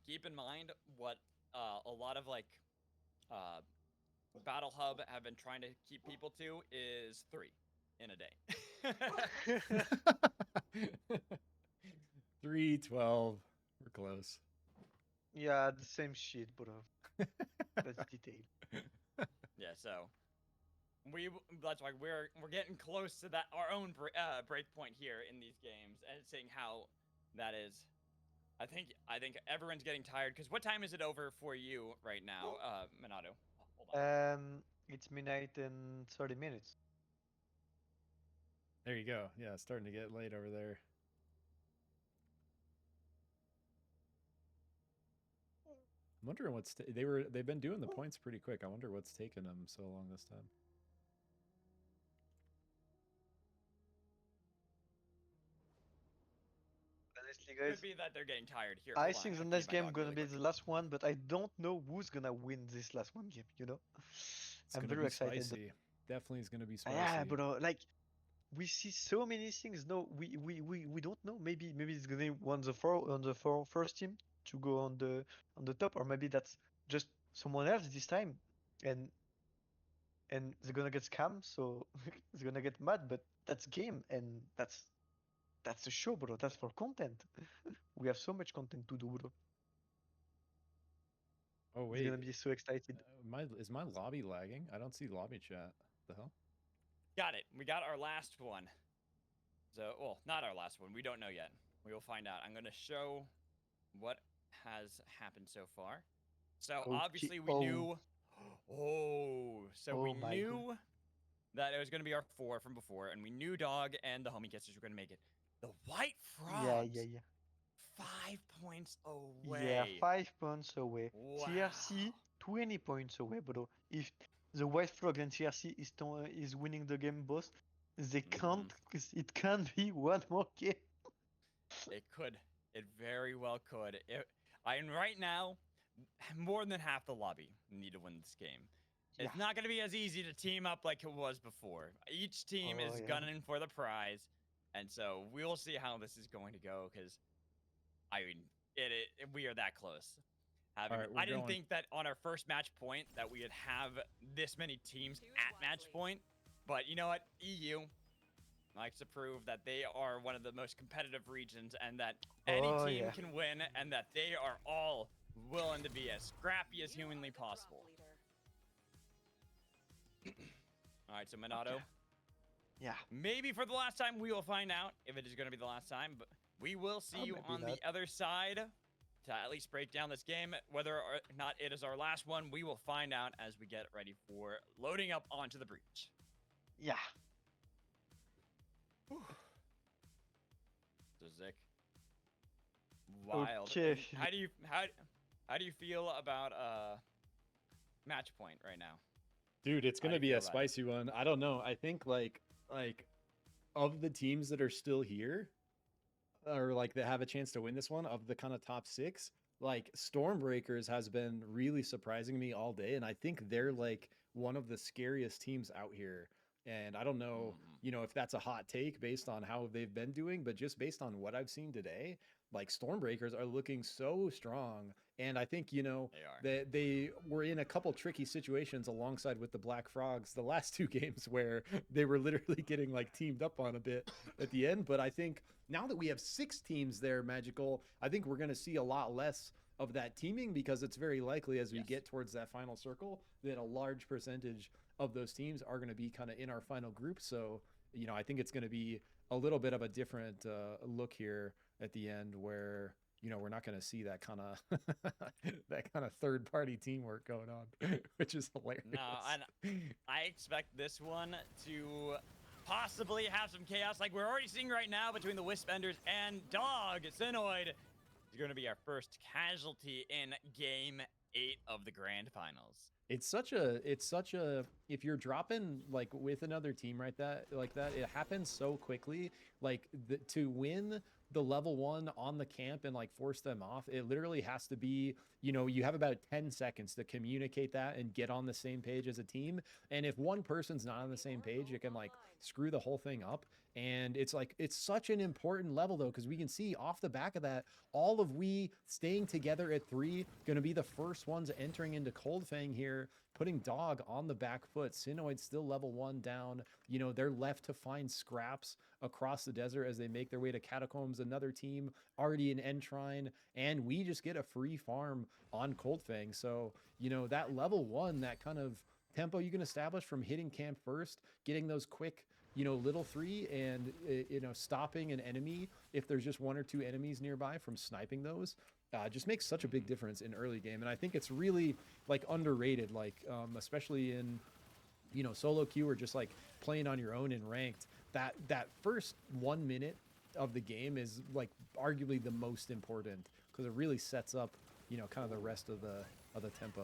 Keep in mind what a lot of like Battle Hub have been trying to keep people to is 3 in a day. 3-12. We're close. Yeah, the same shit, but that's detail. Yeah, so that's why we're getting close to that our own breakpoint here in these games and seeing how that is. I think everyone's getting tired because what time is it over for you right now, Minato? Hold on. It's midnight and 30 minutes. There you go. Yeah, it's starting to get late over there. I'm wondering what's they've been doing the points pretty quick. I wonder what's taken them so long this time. Honestly, guys, Could be that they're getting tired here. I Hold on, think the gotta next feed my game dog gonna really be quick. the last one, but I don't know who's gonna win this last one game. You know, It's I'm gonna very be excited. Spicy. Definitely is gonna be spicy. Yeah, but like we see so many things. No, we don't know. Maybe it's gonna be first team to go on the top, or maybe that's just someone else this time, and they're gonna get scammed, so they're gonna get mad. But that's game, and that's the show, bro. That's for content. We have so much content to do, bro. Oh It's wait, gonna be so excited. is my lobby lagging? I don't see lobby chat. The hell? Got it. We got our last one. So, well, not our last one. We don't know yet. We will find out. I'm going to show what has happened so far. So, Okay. obviously, we Oh. knew. Oh, so we Oh my knew that it was going to be our 4 from before, and we knew Dog and the Homie Kissers were going to make it. The White Frogs. Yeah. 5 points Yeah, away. 5 points away. TRC Wow. 20 points away, bro. If the White Frog and TRC is winning the game both, they can't. It can be one more game. It could. It very well could. And right now, more than half the lobby need to win this game. It's Yeah. not going to be as easy to team up like it was before. Each team Oh, is yeah. gunning for the prize, and so we'll see how this is going to go. Because, I mean, we are that close. All right, we're I didn't going. think that on our first match point that we would have this many teams at match point, but you know what? EU likes to prove that they are one of the most competitive regions and that any Oh, team yeah. can win and that they are all willing to be as scrappy as humanly possible. All right, so Minato, Yeah. maybe for the last time we will find out if it is going to be the last time, but we will see Oh, you maybe on not. the other side to at least break down this game. Whether or not it is our last one, we will find out as we get ready for loading up onto the breach. Yeah. So Zick, wild. Okay. And how do you feel about match point right now? Dude, it's How do gonna you be feel a about it? spicy one. I don't know. I think like of the teams that are still here, or like that have a chance to win this one, of the kind of top 6, like Stormbreakers has been really surprising me all day, and I think they're like one of the scariest teams out here. And I don't know, if that's a hot take based on how they've been doing, but just based on what I've seen today, like Stormbreakers are looking so strong. And I think, They are. that they were in a couple tricky situations alongside with the Black Frogs the last 2 games where they were literally getting like teamed up on a bit at the end. But I think now that we have 6 teams there, Magical, I think we're going to see a lot less of that teaming, because it's very likely as we Yes. get towards that final circle that a large percentage of those teams are going to be kind of in our final group. So, I think it's going to be a little bit of a different look here at the end where, we're not going to see that kind of that kind of third party teamwork going on, which is hilarious. No, I expect this one to possibly have some chaos like we're already seeing right now between the Wispenders and Dog. Sinoid is going to be our first casualty in game 8 of the grand finals. It's such a if you're dropping like with another team like that, it happens so quickly. Like to win the level 1 on the camp and like force them off. It literally has to be, you have about 10 seconds to communicate that and get on the same page as a team. And if one person's not on the same page, it can like screw the whole thing up. And it's such an important level though, because we can see off the back of that, all of we staying together at 3, going to be the first ones entering into Cold Fang here, putting Dog on the back foot. Sinoid still level 1 down. They're left to find scraps across the desert as they make their way to Catacombs. Another team already in Entrine, and we just get a free farm on Cold Fang. So, that level 1, that kind of tempo you can establish from hitting camp first, getting those quick, little 3, and, stopping an enemy if there's just 1 or 2 enemies nearby from sniping those, just makes such a big difference in early game. And I think it's really like underrated, like especially in solo queue or just like playing on your own in ranked. That first 1 minute of the game is like arguably the most important, because it really sets up kind of the rest of the tempo.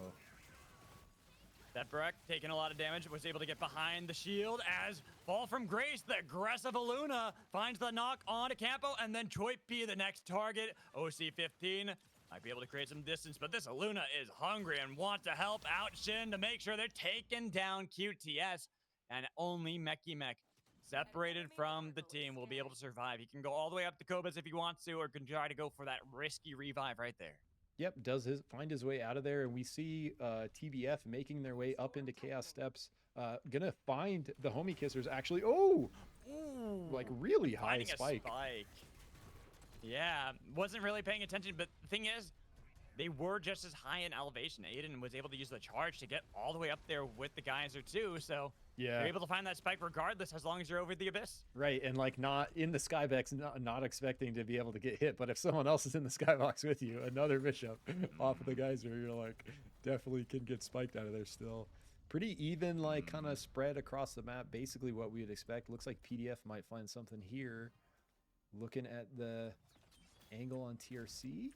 That Breck taking a lot of damage, was able to get behind the shield as Fall from Grace, the aggressive Izuna, finds the knock on to Campo, and then Choi P, the next target. OC15 might be able to create some distance, but this Izuna is hungry and wants to help out Shin to make sure they're taking down QTS, and only Meki Mek, separated from the team, will be able to survive. He can go all the way up to Kobas if he wants to, or can try to go for that risky revive right there. Yep, find his way out of there, and we see TBF making their way up into Chaos Steps. Gonna find the Homie Kissers actually. Oh, like really high spike. Yeah, wasn't really paying attention, but the thing is, they were just as high in elevation. Aiden was able to use the charge to get all the way up there with the Geyser too, so yeah, you're able to find that spike regardless as long as you're over the abyss. Right, and like not in the skybox, not expecting to be able to get hit, but if someone else is in the skybox with you, another Bishop off of the Geyser, you're like definitely can get spiked out of there still. Pretty even, like kind of spread across the map, basically what we would expect. Looks like PDF might find something here. Looking at the angle on TRC.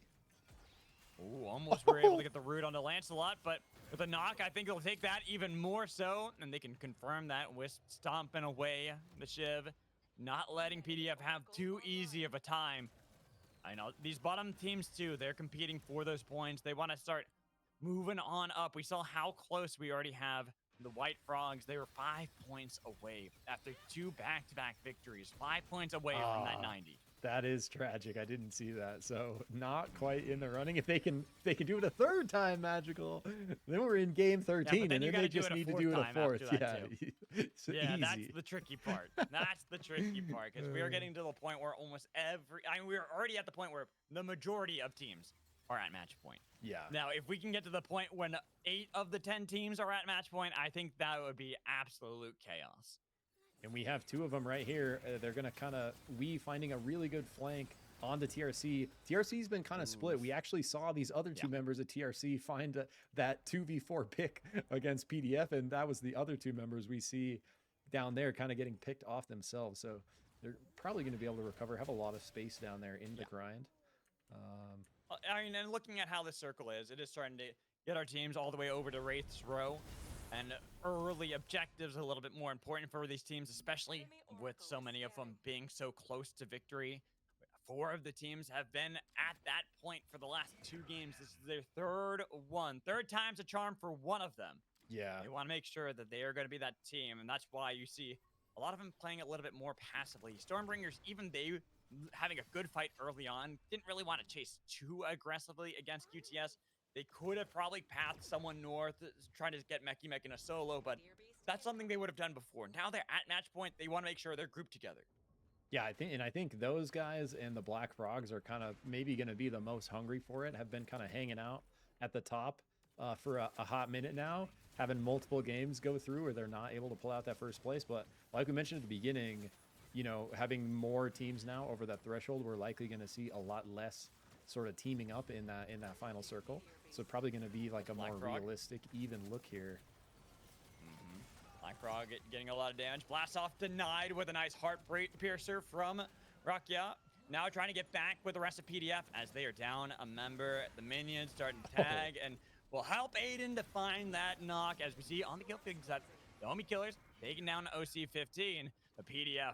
Ooh, almost were able to get the root onto Lancelot, but with a knock, I think they'll take that even more so, and they can confirm that with stomping away the Shiv, not letting PDF have too easy of a time. I know these bottom teams too, they're competing for those points. They want to start moving on up. We saw how close we already have the White Frogs. They were 5 points away after 2 back-to-back victories. 5 points away from that 90. That is tragic. I didn't see that. So not quite in the running. If they can do it a third time, Magical, then we're in game 13, yeah, and then they just need to do it a fourth. Yeah, it's yeah, easy. that's the tricky part. That's the tricky part, because we are getting to the point where almost we are already at the point where the majority of teams are at match point. Yeah. Now, if we can get to the point when 8 of the 10 teams are at match point, I think that would be absolute chaos. And we have 2 of them right here. They're going to kind of, finding a really good flank on the TRC. TRC's been kind of split. We actually saw these other 2 members of TRC find that 2v4 pick against PDF, and that was the other 2 members we see down there kind of getting picked off themselves. So they're probably going to be able to recover, have a lot of space down there in the grind. I mean, and looking at how this circle is, it is starting to get our teams all the way over to Wraith's Row. And early objectives a little bit more important for these teams, especially with so many of them being so close to victory. 4 of the teams have been at that point for the last 2 games. This is their third one. Third time's a charm for one of them. Yeah. They want to make sure that they are going to be that team, and that's why you see a lot of them playing a little bit more passively. Stormbringers, even they having a good fight early on, didn't really want to chase too aggressively against QTS. They could have probably pathed someone north, trying to get Meki Mek in a solo, but that's something they would have done before. Now they're at match point. They want to make sure they're grouped together. Yeah, I think those guys and the Black Frogs are kind of maybe going to be the most hungry for it, have been kind of hanging out at the top for a hot minute now, having multiple games go through where they're not able to pull out that first place. But like we mentioned at the beginning, having more teams now over that threshold, we're likely going to see a lot less sort of teaming up in that final circle. So probably going to be like a more realistic, even look here. Black Frog getting a lot of damage. Blast off denied with a nice heart piercer from Rakia. Now trying to get back with the rest of PDF as they are down a member. The minions starting to tag and will help Aiden to find that knock, as we see on the kill feed that the Homie Killers taking down OC15. The PDF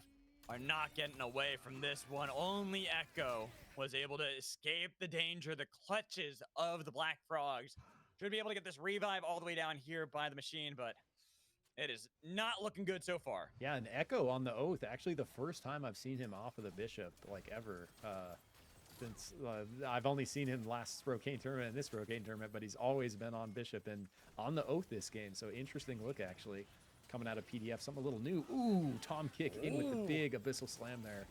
are not getting away from this one. Only Echo was able to escape the danger, the clutches of the Black Frogs. Should be able to get this revive all the way down here by the machine, but it is not looking good so far. Yeah, and Echo on the Oath, actually the first time I've seen him off of the Bishop, like ever. Since I've only seen him last Sprocaine tournament and this Sprocaine tournament, but he's always been on Bishop and on the Oath this game. So interesting look, actually, coming out of PDF. Something a little new. Ooh, Tom Kick in with the big Abyssal Slam there.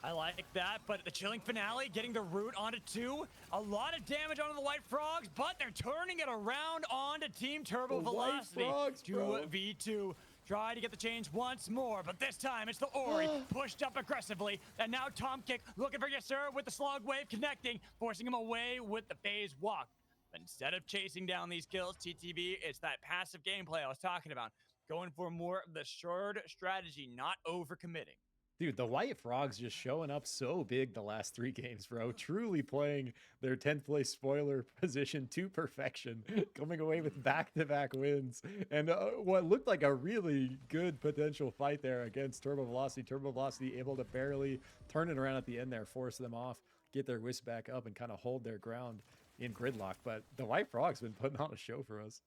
I like that, but the Chilling Finale getting the root onto 2. A lot of damage onto the White Frogs, but they're turning it around onto Team Turbo The White Velocity. Frogs, bro. 2v2. Try to get the change once more, but this time it's the Ori pushed up aggressively. And now Tom Kick looking for Khyzaro with the Slug Wave connecting, forcing him away with the Phase Walk. But instead of chasing down these kills, TTV, it's that passive gameplay I was talking about. Going for more of the assured strategy, not overcommitting. Dude, the White Frogs just showing up so big the last 3 games, bro. Truly playing their 10th place spoiler position to perfection, coming away with back-to-back wins. And what looked like a really good potential fight there against Turbo Velocity. Turbo Velocity able to barely turn it around at the end there, force them off, get their wisp back up, and kind of hold their ground in gridlock. But the White Frogs been putting on a show for us.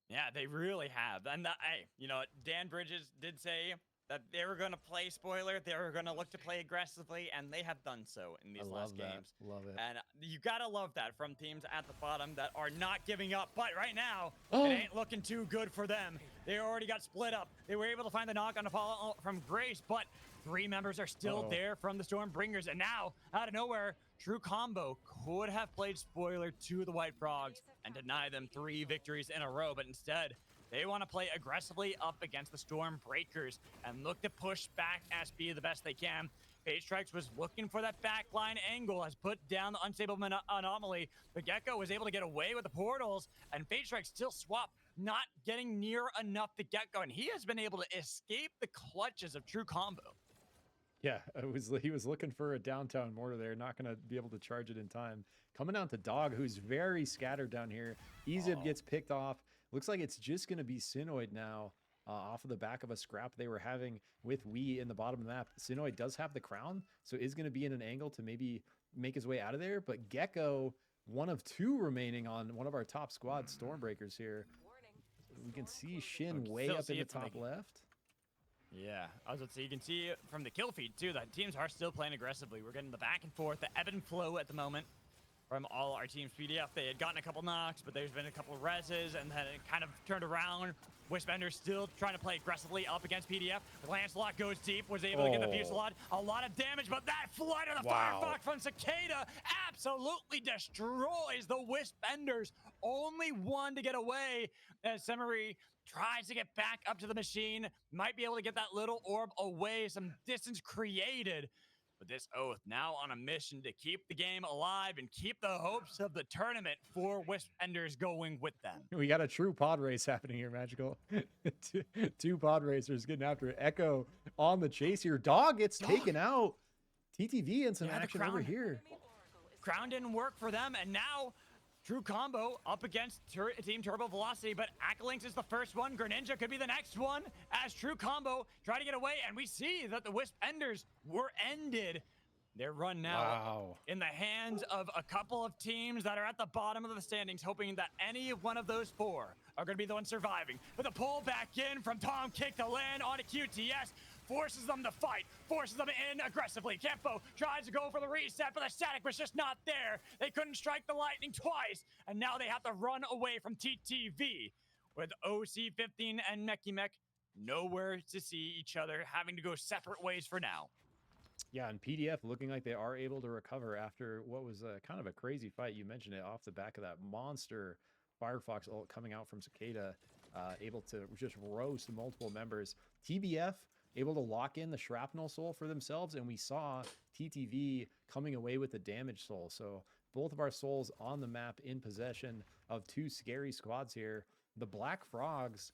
Yeah, they really have. And hey, you know, Dan Bridges did say that they were going to play spoiler, they were going to look to play aggressively, and they have done so in these last games. Love it. And you got to love that from teams at the bottom that are not giving up. But right now, it ain't looking too good for them. They already got split up. They were able to find the knock on a follow from Grace, but 3 members are still there from the Stormbringers. And now, out of nowhere, True Combo could have played spoiler to the White Frogs and deny them 3 victories in a row, but instead, they want to play aggressively up against the Stormbreakers and look to push back SB the best they can. Phase Strikes was looking for that backline angle, has put down the unstable anomaly, but Gecko was able to get away with the portals, and Phase Strikes still swap, not getting near enough to Gecko, and he has been able to escape the clutches of True Combo. Yeah, he was looking for a downtown mortar there, not going to be able to charge it in time. Coming down to Dog, who's very scattered down here. Ezib gets picked off. Looks like it's just going to be Sinoid now off of the back of a scrap they were having with Wee in the bottom of the map. Sinoid does have the crown, so is going to be in an angle to maybe make his way out of there. But Gecko, one of 2 remaining on one of our top squad Stormbreakers here. We can see Shin way up in the top left. Yeah, I was about to say, you can see from the kill feed, too, that teams are still playing aggressively. We're getting the back and forth, the ebb and flow at the moment from all our teams. PDF, they had gotten a couple knocks, but there's been a couple of reses, and then it kind of turned around. Wispender's still trying to play aggressively up against PDF. Lancelot goes deep, was able to get the Fusillade. A lot of damage, but that flight of the Firefox from Cicada absolutely destroys the Wispenders. Only one to get away as Semery tries to get back up to the machine. Might be able to get that little orb away, some distance created. But this Oath now on a mission to keep the game alive and keep the hopes of the tournament for Wispenders going with them. We got a true pod race happening here, Magical. two pod racers getting after it. Echo on the chase here. Dog gets taken out. TTV and some action over here. Crown didn't work for them, and now True Combo up against Team Turbo Velocity, but Akalinx is the first one. Greninja could be the next one as True Combo try to get away, and we see that the Wispenders were ended. Their run now in the hands of a couple of teams that are at the bottom of the standings, hoping that any one of those 4 are going to be the ones surviving. With a pull back in from Tom Kick to land on a QTS, forces them to fight, forces them in aggressively. Kempo tries to go for the reset, but the static was just not there. They couldn't strike the lightning twice, and now they have to run away from TTV. With OC15 and Mecky Mech nowhere to see each other, having to go separate ways for now. Yeah, and PDF looking like they are able to recover after what was kind of a crazy fight. You mentioned it off the back of that monster Firefox ult coming out from Cicada, able to just roast multiple members. TBF able to lock in the Shrapnel Soul for themselves, and we saw TTV coming away with the Damage Soul. So both of our souls on the map in possession of 2 scary squads here. The Black Frogs,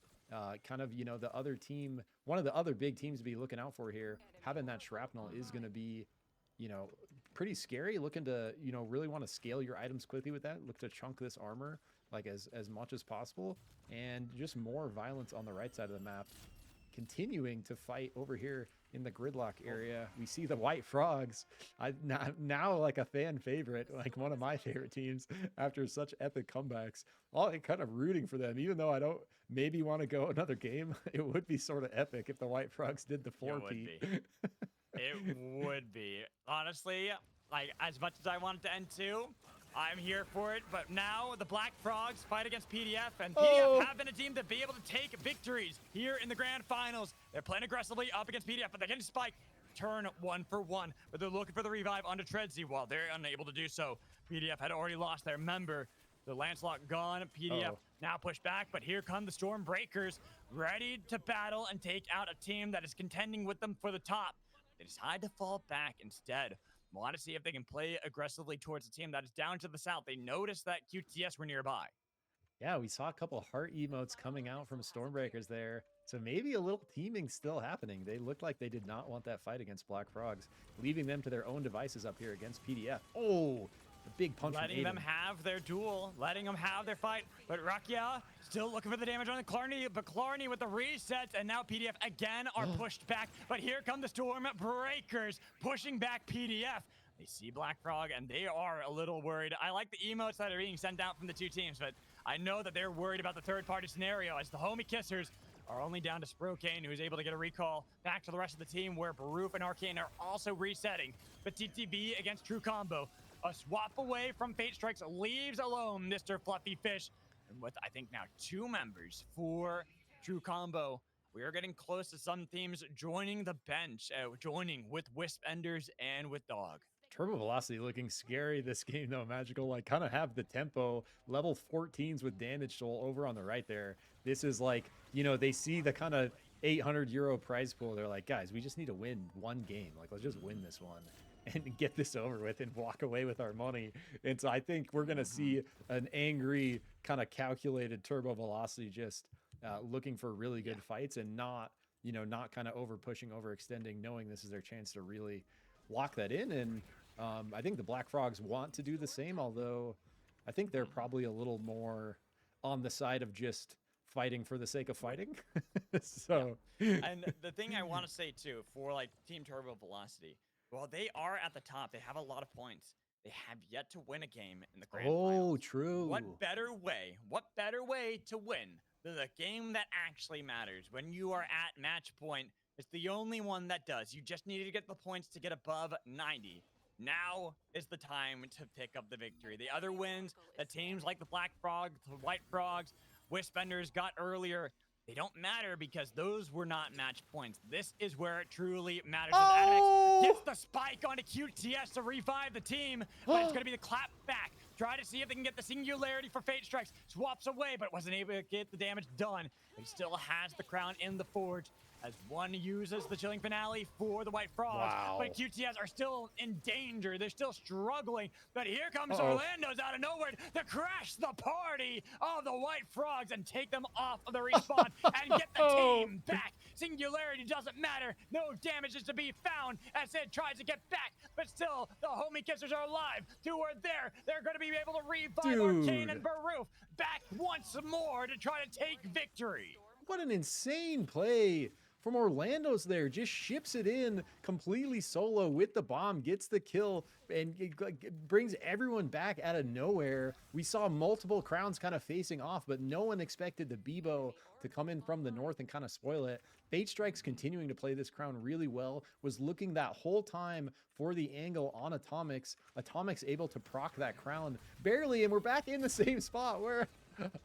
kind of, you know, the other team, one of the other big teams to be looking out for here. Having that Shrapnel is going to be, you know, pretty scary. Looking to, you know, really want to scale your items quickly with that. Look to chunk this armor like as much as possible, and just more violence on the right side of the map. continuing to fight over here in the gridlock area. We see the White Frogs. Now like a fan favorite, like one of my favorite teams after such epic comebacks. All kind of rooting for them, even though I don't maybe want to go another game. It would be sort of epic if the White Frogs did the 4P. It would be. Honestly, like as much as I want it to end too, I'm here for it, but now the Black Frogs fight against PDF, and PDF have been a team to be able to take victories here in the grand finals. They're playing aggressively up against PDF, but they're getting spiked. Turn 1 for 1, but they're looking for the revive onto Treadsy while they're unable to do so. PDF had already lost their member. The Lancelot gone, PDF now pushed back, but here come the Stormbreakers, ready to battle and take out a team that is contending with them for the top. They decide to fall back instead. Want to see if they can play aggressively towards a team that is down to the south. They noticed that QTS were nearby. Yeah, we saw a couple heart emotes coming out from Stormbreakers there. So maybe a little teaming still happening. They looked like they did not want that fight against Black Frogs, leaving them to their own devices up here against PDF. Oh, the big punch. Letting them have their duel, letting them have their fight. But Rakia still looking for the damage on the Clarny, but Clarny with the resets, and now PDF again are pushed back. But here come the Stormbreakers pushing back PDF. They see Black Frog, and they are a little worried. I like the emotes that are being sent out from the two teams, but I know that they're worried about the third-party scenario as the Homie Kissers are only down to Sprocaine, who's able to get a recall back to the rest of the team, where Baroof and Arcane are also resetting. But TTB against True Combo. A swap away from Fate Strikes leaves alone Mr. Fluffy Fish. And with, I think, now 2 members for True Combo, we are getting close to some teams joining the bench, joining with Wisp Enders and with Dog. Turbo Velocity looking scary this game, though. Magical, like, kind of have the tempo. Level 14s with Damage Soul over on the right there. This is like, you know, they see the kind of 800 euro prize pool. They're like, guys, we just need to win one game. Like, let's just win this one and get this over with and walk away with our money. And so I think we're going to see an angry, kind of calculated Turbo Velocity just looking for really good fights and not, you know, not kind of over pushing, overextending, knowing this is their chance to really lock that in. And I think the Black Frogs want to do the same, although I think they're probably a little more on the side of just fighting for the sake of fighting. So, And the thing I want to say too, for like Team Turbo Velocity, while they are at the top, they have a lot of points. They have yet to win a game in the grand finals. True. What better way to win than the game that actually matters? When you are at match point, it's the only one that does. You just needed to get the points to get above 90. Now is the time to pick up the victory. The other wins, the teams like the Black Frogs, the White Frogs, Wispenders got earlier, they don't matter because those were not match points. This is where it truly matters. Adamex gets the spike onto QTS to revive the team, but it's going to be the clap back. Try to see if they can get the singularity for Fate Strikes. Swaps away, but wasn't able to get the damage done. He still has the crown in the forge as one uses the chilling finale for the White Frogs. Wow. But QTS are still in danger. They're still struggling. But here comes Orlando's out of nowhere to crash the party of the White Frogs and take them off of the respawn and get the team back. Singularity doesn't matter. No damage is to be found as Sid tries to get back. But still, the Homie Kissers are alive. 2 are there. They're going to be able to revive Arcane and Baroof back once more to try to take victory. What an insane play from Orlando's there. Just ships it in completely solo with the bomb, gets the kill, and it brings everyone back out of nowhere. We saw multiple crowns kind of facing off, but no one expected the Bebo to come in from the north and kind of spoil it. Fate Strikes continuing to play this crown really well, was looking that whole time for the angle on Atomics. Atomics able to proc that crown barely, and we're back in the same spot where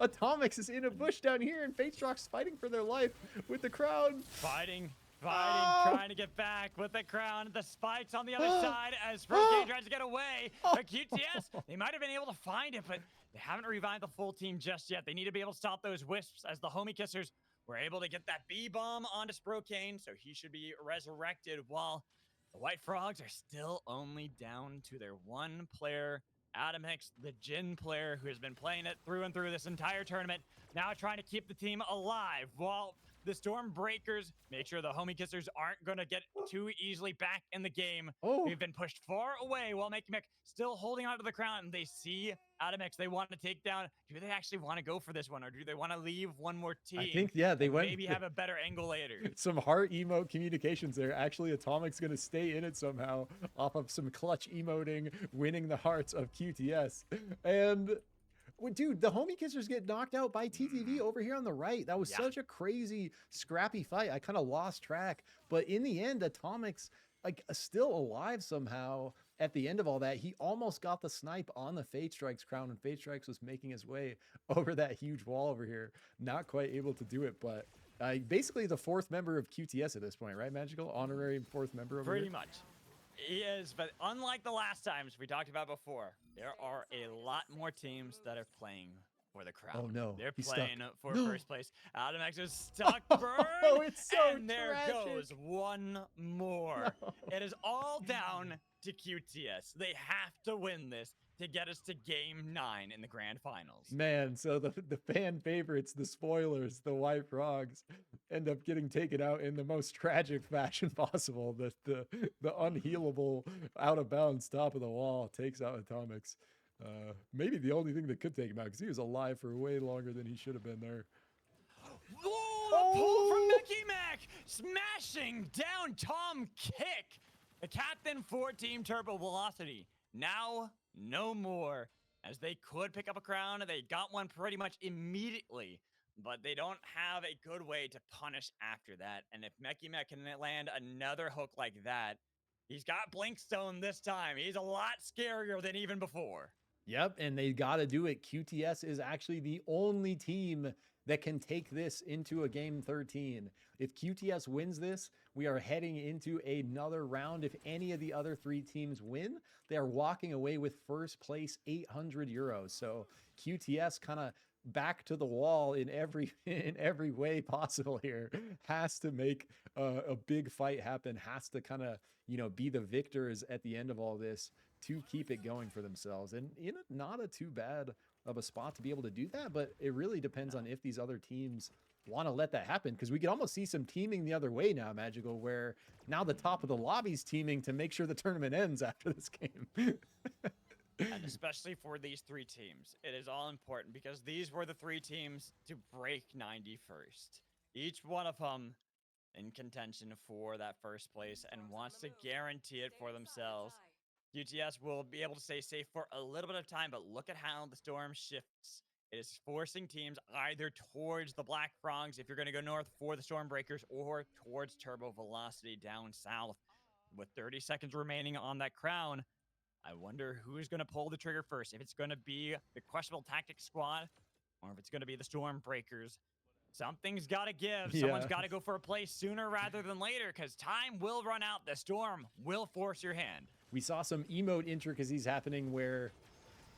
Atomics is in a bush down here, and Fate Strikes fighting for their life with the crown. Fighting, trying to get back with the crown. The spikes on the other side as Sprocaine tries to get away. But QTS, they might have been able to find it, but they haven't revived the full team just yet. They need to be able to stop those wisps as the Homie Kissers were able to get that B-bomb onto Sprocaine, so he should be resurrected, while the White Frogs are still only down to their one player, Adamex, the Jin player who has been playing it through and through this entire tournament, now trying to keep the team alive, while The Stormbreakers make sure the Homie Kissers aren't going to get too easily back in the game. Oh. We've been pushed far away while Mech still holding on to the crown, and they see Adamex. They want to take down. Do they actually want to go for this one, or do they want to leave one more team? I think, yeah, they and went maybe have a better angle later. some heart emote communications there. Actually, Atomic's going to stay in it somehow off of some clutch emoting, winning the hearts of QTS. And well, dude, the Homie Kissers get knocked out by TTV over here on the right. That was such a crazy, scrappy fight. I kind of lost track. But in the end, Atomic's like still alive somehow. At the end of all that, he almost got the snipe on the Fate Strikes crown, and Fate Strikes was making his way over that huge wall over here. Not quite able to do it, but basically the fourth member of QTS at this point, right, Magical? Honorary fourth member over Pretty here? much. He is, but unlike the last times we talked about before, there are a lot more teams that are playing for the crown. Oh, no. They're He's stuck. playing for No. first place. Adamex is stuck, burn, Oh, it's so and there tragic. goes one more. No. It is all down to QTS. They have to win this to get us to Game 9 in the Grand Finals. Man, so the fan favorites, the spoilers, the White Frogs, end up getting taken out in the most tragic fashion possible. The unhealable, out of bounds top of the wall takes out Atomics. Maybe the only thing that could take him out, because he was alive for way longer than he should have been there. Oh, the pull from Mickey Mac, smashing down Tom Kick, the captain for Team Turbo Velocity. Now, no more, as they could pick up a crown. They got one pretty much immediately, but they don't have a good way to punish after that. And if Mickey Mac can land another hook like that, he's got Blinkstone this time. He's a lot scarier than even before. Yep, and they got to do it. QTS is actually the only team that can take this into a game 13. If QTS wins this, we are heading into another round. If any of the other three teams win, they are walking away with first place, 800 euros. So QTS kind of back to the wall in every way possible here. Has to make a big fight happen. Has to kind of, be the victors at the end of all this to keep it going for themselves. And not a too bad of a spot to be able to do that, but it really depends on if these other teams want to let that happen, because we could almost see some teaming the other way now, Magical, where now the top of the lobby's teaming to make sure the tournament ends after this game. And especially for these three teams, it is all important because these were the three teams to break 90 first. Each one of them in contention for that first place and wants to guarantee it for themselves. QTS will be able to stay safe for a little bit of time, but look at how the storm shifts. It is forcing teams either towards the Black Frogs, if you're going to go north, for the Stormbreakers, or towards Turbo Velocity down south. With 30 seconds remaining on that crown, I wonder who's going to pull the trigger first. If it's going to be the Questionable Tactics squad, or if it's going to be the Stormbreakers. Something's got to give. Someone's got to go for a play sooner rather than later, because time will run out. The storm will force your hand. We saw some emote intricacies happening where,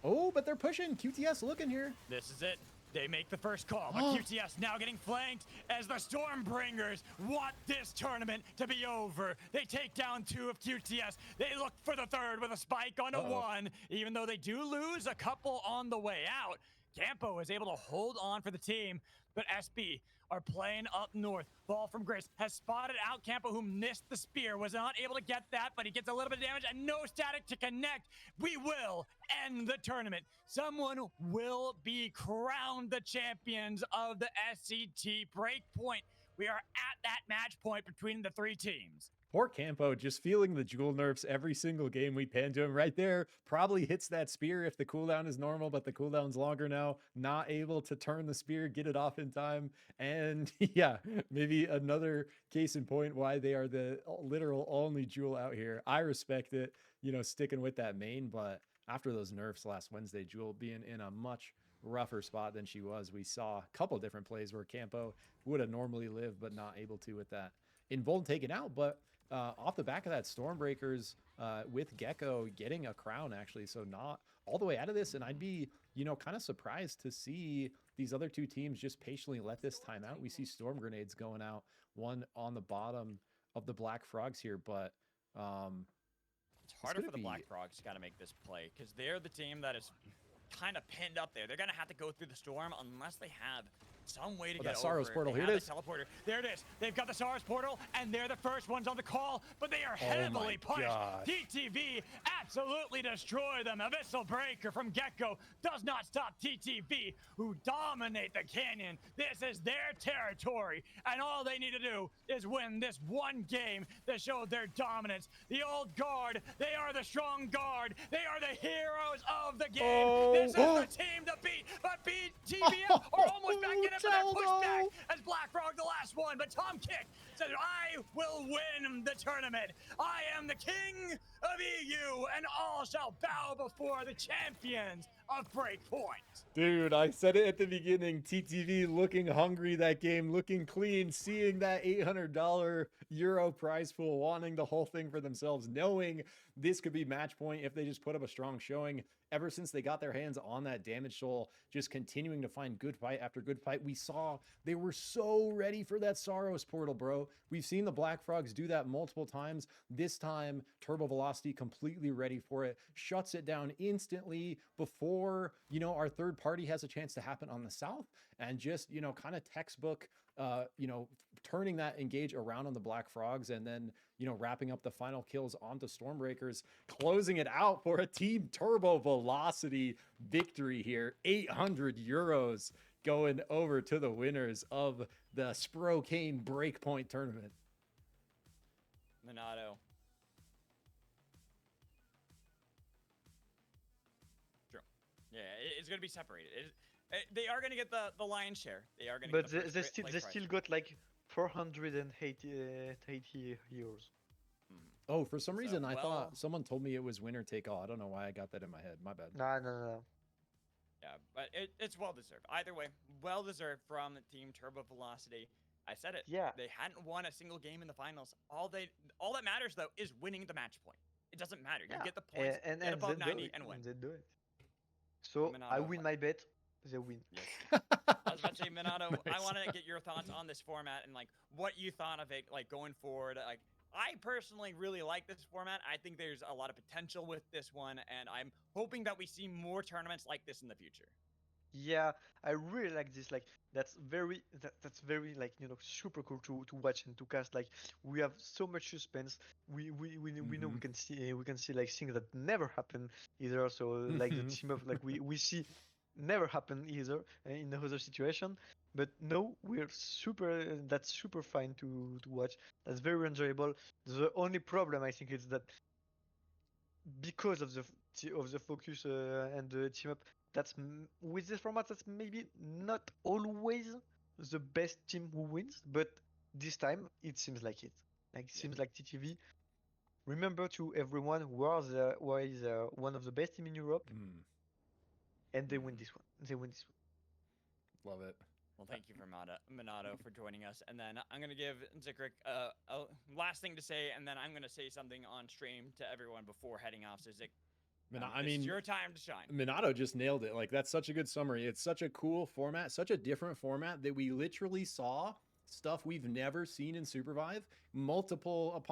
but they're pushing. QTS looking here. This is it. They make the first call, but QTS now getting flanked as the Stormbringers want this tournament to be over. They take down two of QTS. They look for the third with a spike onto one, even though they do lose a couple on the way out. Campo is able to hold on for the team, but SB are playing up north. Ball from Grace has spotted out Campo, who missed the spear, was not able to get that, but he gets a little bit of damage and no static to connect. We will end the tournament. Someone will be crowned the champions of the SCT Breakpoint. We are at that match point between the three teams. Poor Campo, just feeling the jewel nerfs every single game we pan to him right there. Probably hits that spear if the cooldown is normal, but the cooldown's longer now. Not able to turn the spear, get it off in time. And yeah, maybe another case in point why they are the literal only jewel out here. I respect it, sticking with that main, but after those nerfs last Wednesday, Jewel being in a much rougher spot than she was. We saw a couple different plays where Campo would have normally lived, but not able to with that Invuln taken out. But off the back of that, Stormbreakers with Gecko getting a crown, actually. So not all the way out of this. And I'd be, kind of surprised to see these other two teams just patiently let this time out. We see Storm Grenades going out, one on the bottom of the Black Frogs here. But it's harder for the Black Frogs to kind of make this play, because they're the team that is kind of pinned up there. They're going to have to go through the storm unless they have some way to Oh, get that over Saros it. portal, They here it have is. the teleporter. There it is. They've got the Saros portal, and they're the first ones on the call, but they are Oh heavily my punished. gosh. TTV absolutely destroy them. Abyssal Breaker from get-go does not stop TTV, who dominate the canyon. This is their territory, and all they need to do is win this one game to show their dominance. The old guard, they are the strong guard. They are the heroes of the game. This is the team to beat, but TVF are almost back in it, but they're pushed back as Black Frog the last one. But Tom Kick said, I will win the tournament. I am the king of EU, and all shall bow before the champions of Breakpoint. Dude, I said it at the beginning. TTV looking hungry that game, looking clean, seeing that $800 Euro prize pool, wanting the whole thing for themselves, knowing this could be match point if they just put up a strong showing. Ever since they got their hands on that damage soul, just continuing to find good fight after good fight. We saw they were so ready for that Saros portal, bro. We've seen the Black Frogs do that multiple times. This time, Turbo Velocity completely ready for it, shuts it down instantly before, you know, our third party has a chance to happen on the south, and just, you know, kind of textbook, you know, turning that engage around on the Black Frogs, and then, you know, wrapping up the final kills onto Stormbreakers, closing it out for a Team Turbo Velocity victory here. 800 euros going over to the winners of the Sprocaine Breakpoint Tournament. Minato. True. Yeah, it's going to be separated. They are going to get the lion's share. They are going to But get the first they place still prize. got like 480 euros. Oh, for some reason, I well- thought someone told me it was winner take all. I don't know why I got that in my head. My bad. No. Yeah, but it's well deserved. Either way, well deserved from Team Turbo Velocity. I said it. Yeah. They hadn't won a single game in the finals. All that matters though is winning the match point. It doesn't matter. You get the points, get above they 90 do it, and win. They do it. So I Minato. win my bet. They win. Yes. I was about to say, Minato, I Nice. want to get your thoughts on this format and like what you thought of it, like going forward. Like, I personally really like this format. I think there's a lot of potential with this one, and I'm hoping that we see more tournaments like this in the future. Yeah, I really like this. Like that's very like, you know, super cool to watch and to cast. Like we have so much suspense. We know we can see like things that never happen either. So like the team of like we see never happen either in the other situation. But no, we're super. That's super fine to watch. That's very enjoyable. The only problem I think is that because of the focus and the team up, with this format, that's maybe not always the best team who wins, but this time it seems like it. Like it seems like TTV. Remember to everyone, who is one of the best team in Europe, and they win this one. They win this one. Love it. Well, thank you for Minato for joining us. And then I'm going to give Zikrik a last thing to say, and then I'm going to say something on stream to everyone before heading off. So, Zik, I mean, it's your time to shine. Minato just nailed it. Like, that's such a good summary. It's such a cool format, such a different format that we literally saw stuff we've never seen in SUPERVIVE multiple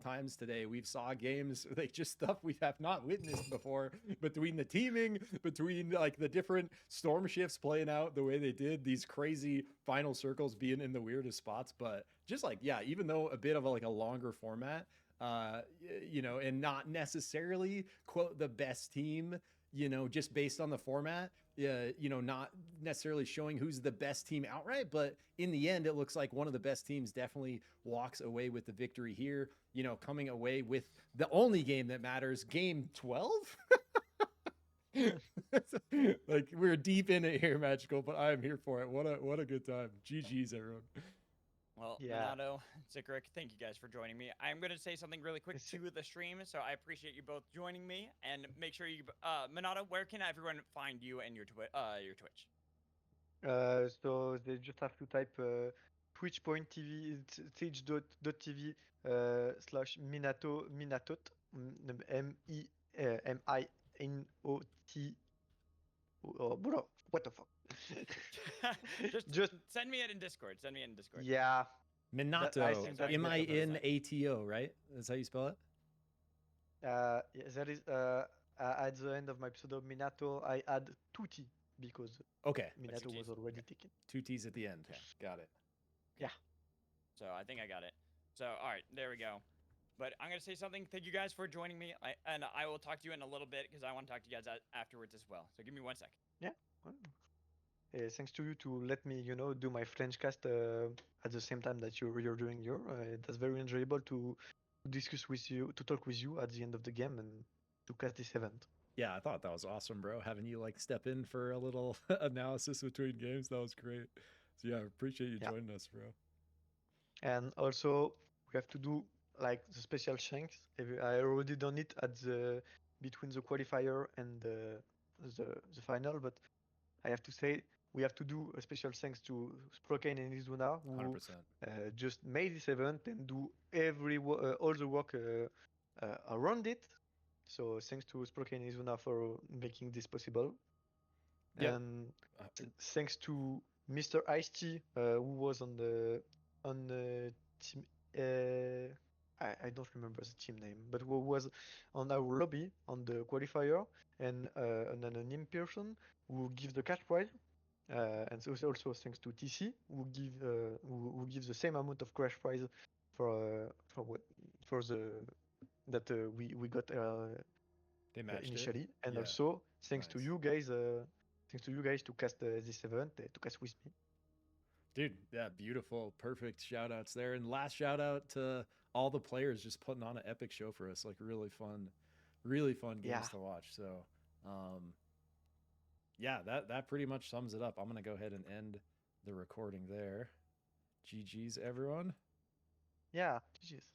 times today. We've saw games, like just stuff we have not witnessed before, between the teaming, between like the different storm shifts playing out the way they did, these crazy final circles being in the weirdest spots. But just like, yeah, even though a bit of a longer format, you know, and not necessarily quote the best team, you know, just based on the format, you know, not necessarily showing who's the best team outright, but in the end, it looks like one of the best teams definitely walks away with the victory here, you know, coming away with the only game that matters, game 12. Like, we're deep in it here, Magical, but I'm here for it. What a good time. GG's, everyone. Well, Yeah. Minato, Zikrik, thank you guys for joining me. I'm going to say something really quick to the stream, so I appreciate you both joining me. And make sure you, Minato, where can everyone find you and your Twitch? So they just have to type twitch.tv twitch.tv /minatot MINOT. Oh, bro, what the fuck? just send me it in Discord. Send me it in Discord. Yeah. Minato, I think that's MINATO, right? That's how you spell it? Yeah, that is at the end of my pseudo Minato, I add tutti. because Okay, Minato T's. was already taken. 2 T's at the end. Okay. Got it. So I think I got it. So all right, there we go. But I'm gonna say something. Thank you guys for joining me, and I will talk to you in a little bit because I want to talk to you guys afterwards as well. So give me 1 second. Well, thanks to you to let me, do my French cast at the same time that you're doing your. That's very enjoyable to discuss with you, to talk with you at the end of the game and to cast this event. Yeah, I thought that was awesome, bro. Having you like step in for a little analysis between games, that was great. So yeah, appreciate you Yeah. joining us, bro. And also, we have to do like the special thanks. I already done it at the between the qualifier and the final, but I have to say we have to do a special thanks to Sprocaine and Izuna who 100%. just made this event and do all the work around it. So thanks to Sprocaine and Izuna for making this possible. Yep. And Uh, thanks to Mr. Ice-T who was on the team. I don't remember the team name, but who was on our lobby on the qualifier and an anonymous person who gives the cash prize. And so also thanks to TC who gives the same amount of cash prize for the that we got They matched initially, it. and Yeah. also thanks to Nice. you guys. Thanks to you guys to cast this event, to cast with me. Dude, yeah, beautiful. Perfect shout outs there. And last shout out to all the players just putting on an epic show for us. Like really fun games Yeah. to watch. So yeah, that pretty much sums it up. I'm gonna go ahead and end the recording there. GG's everyone. Yeah, GG's.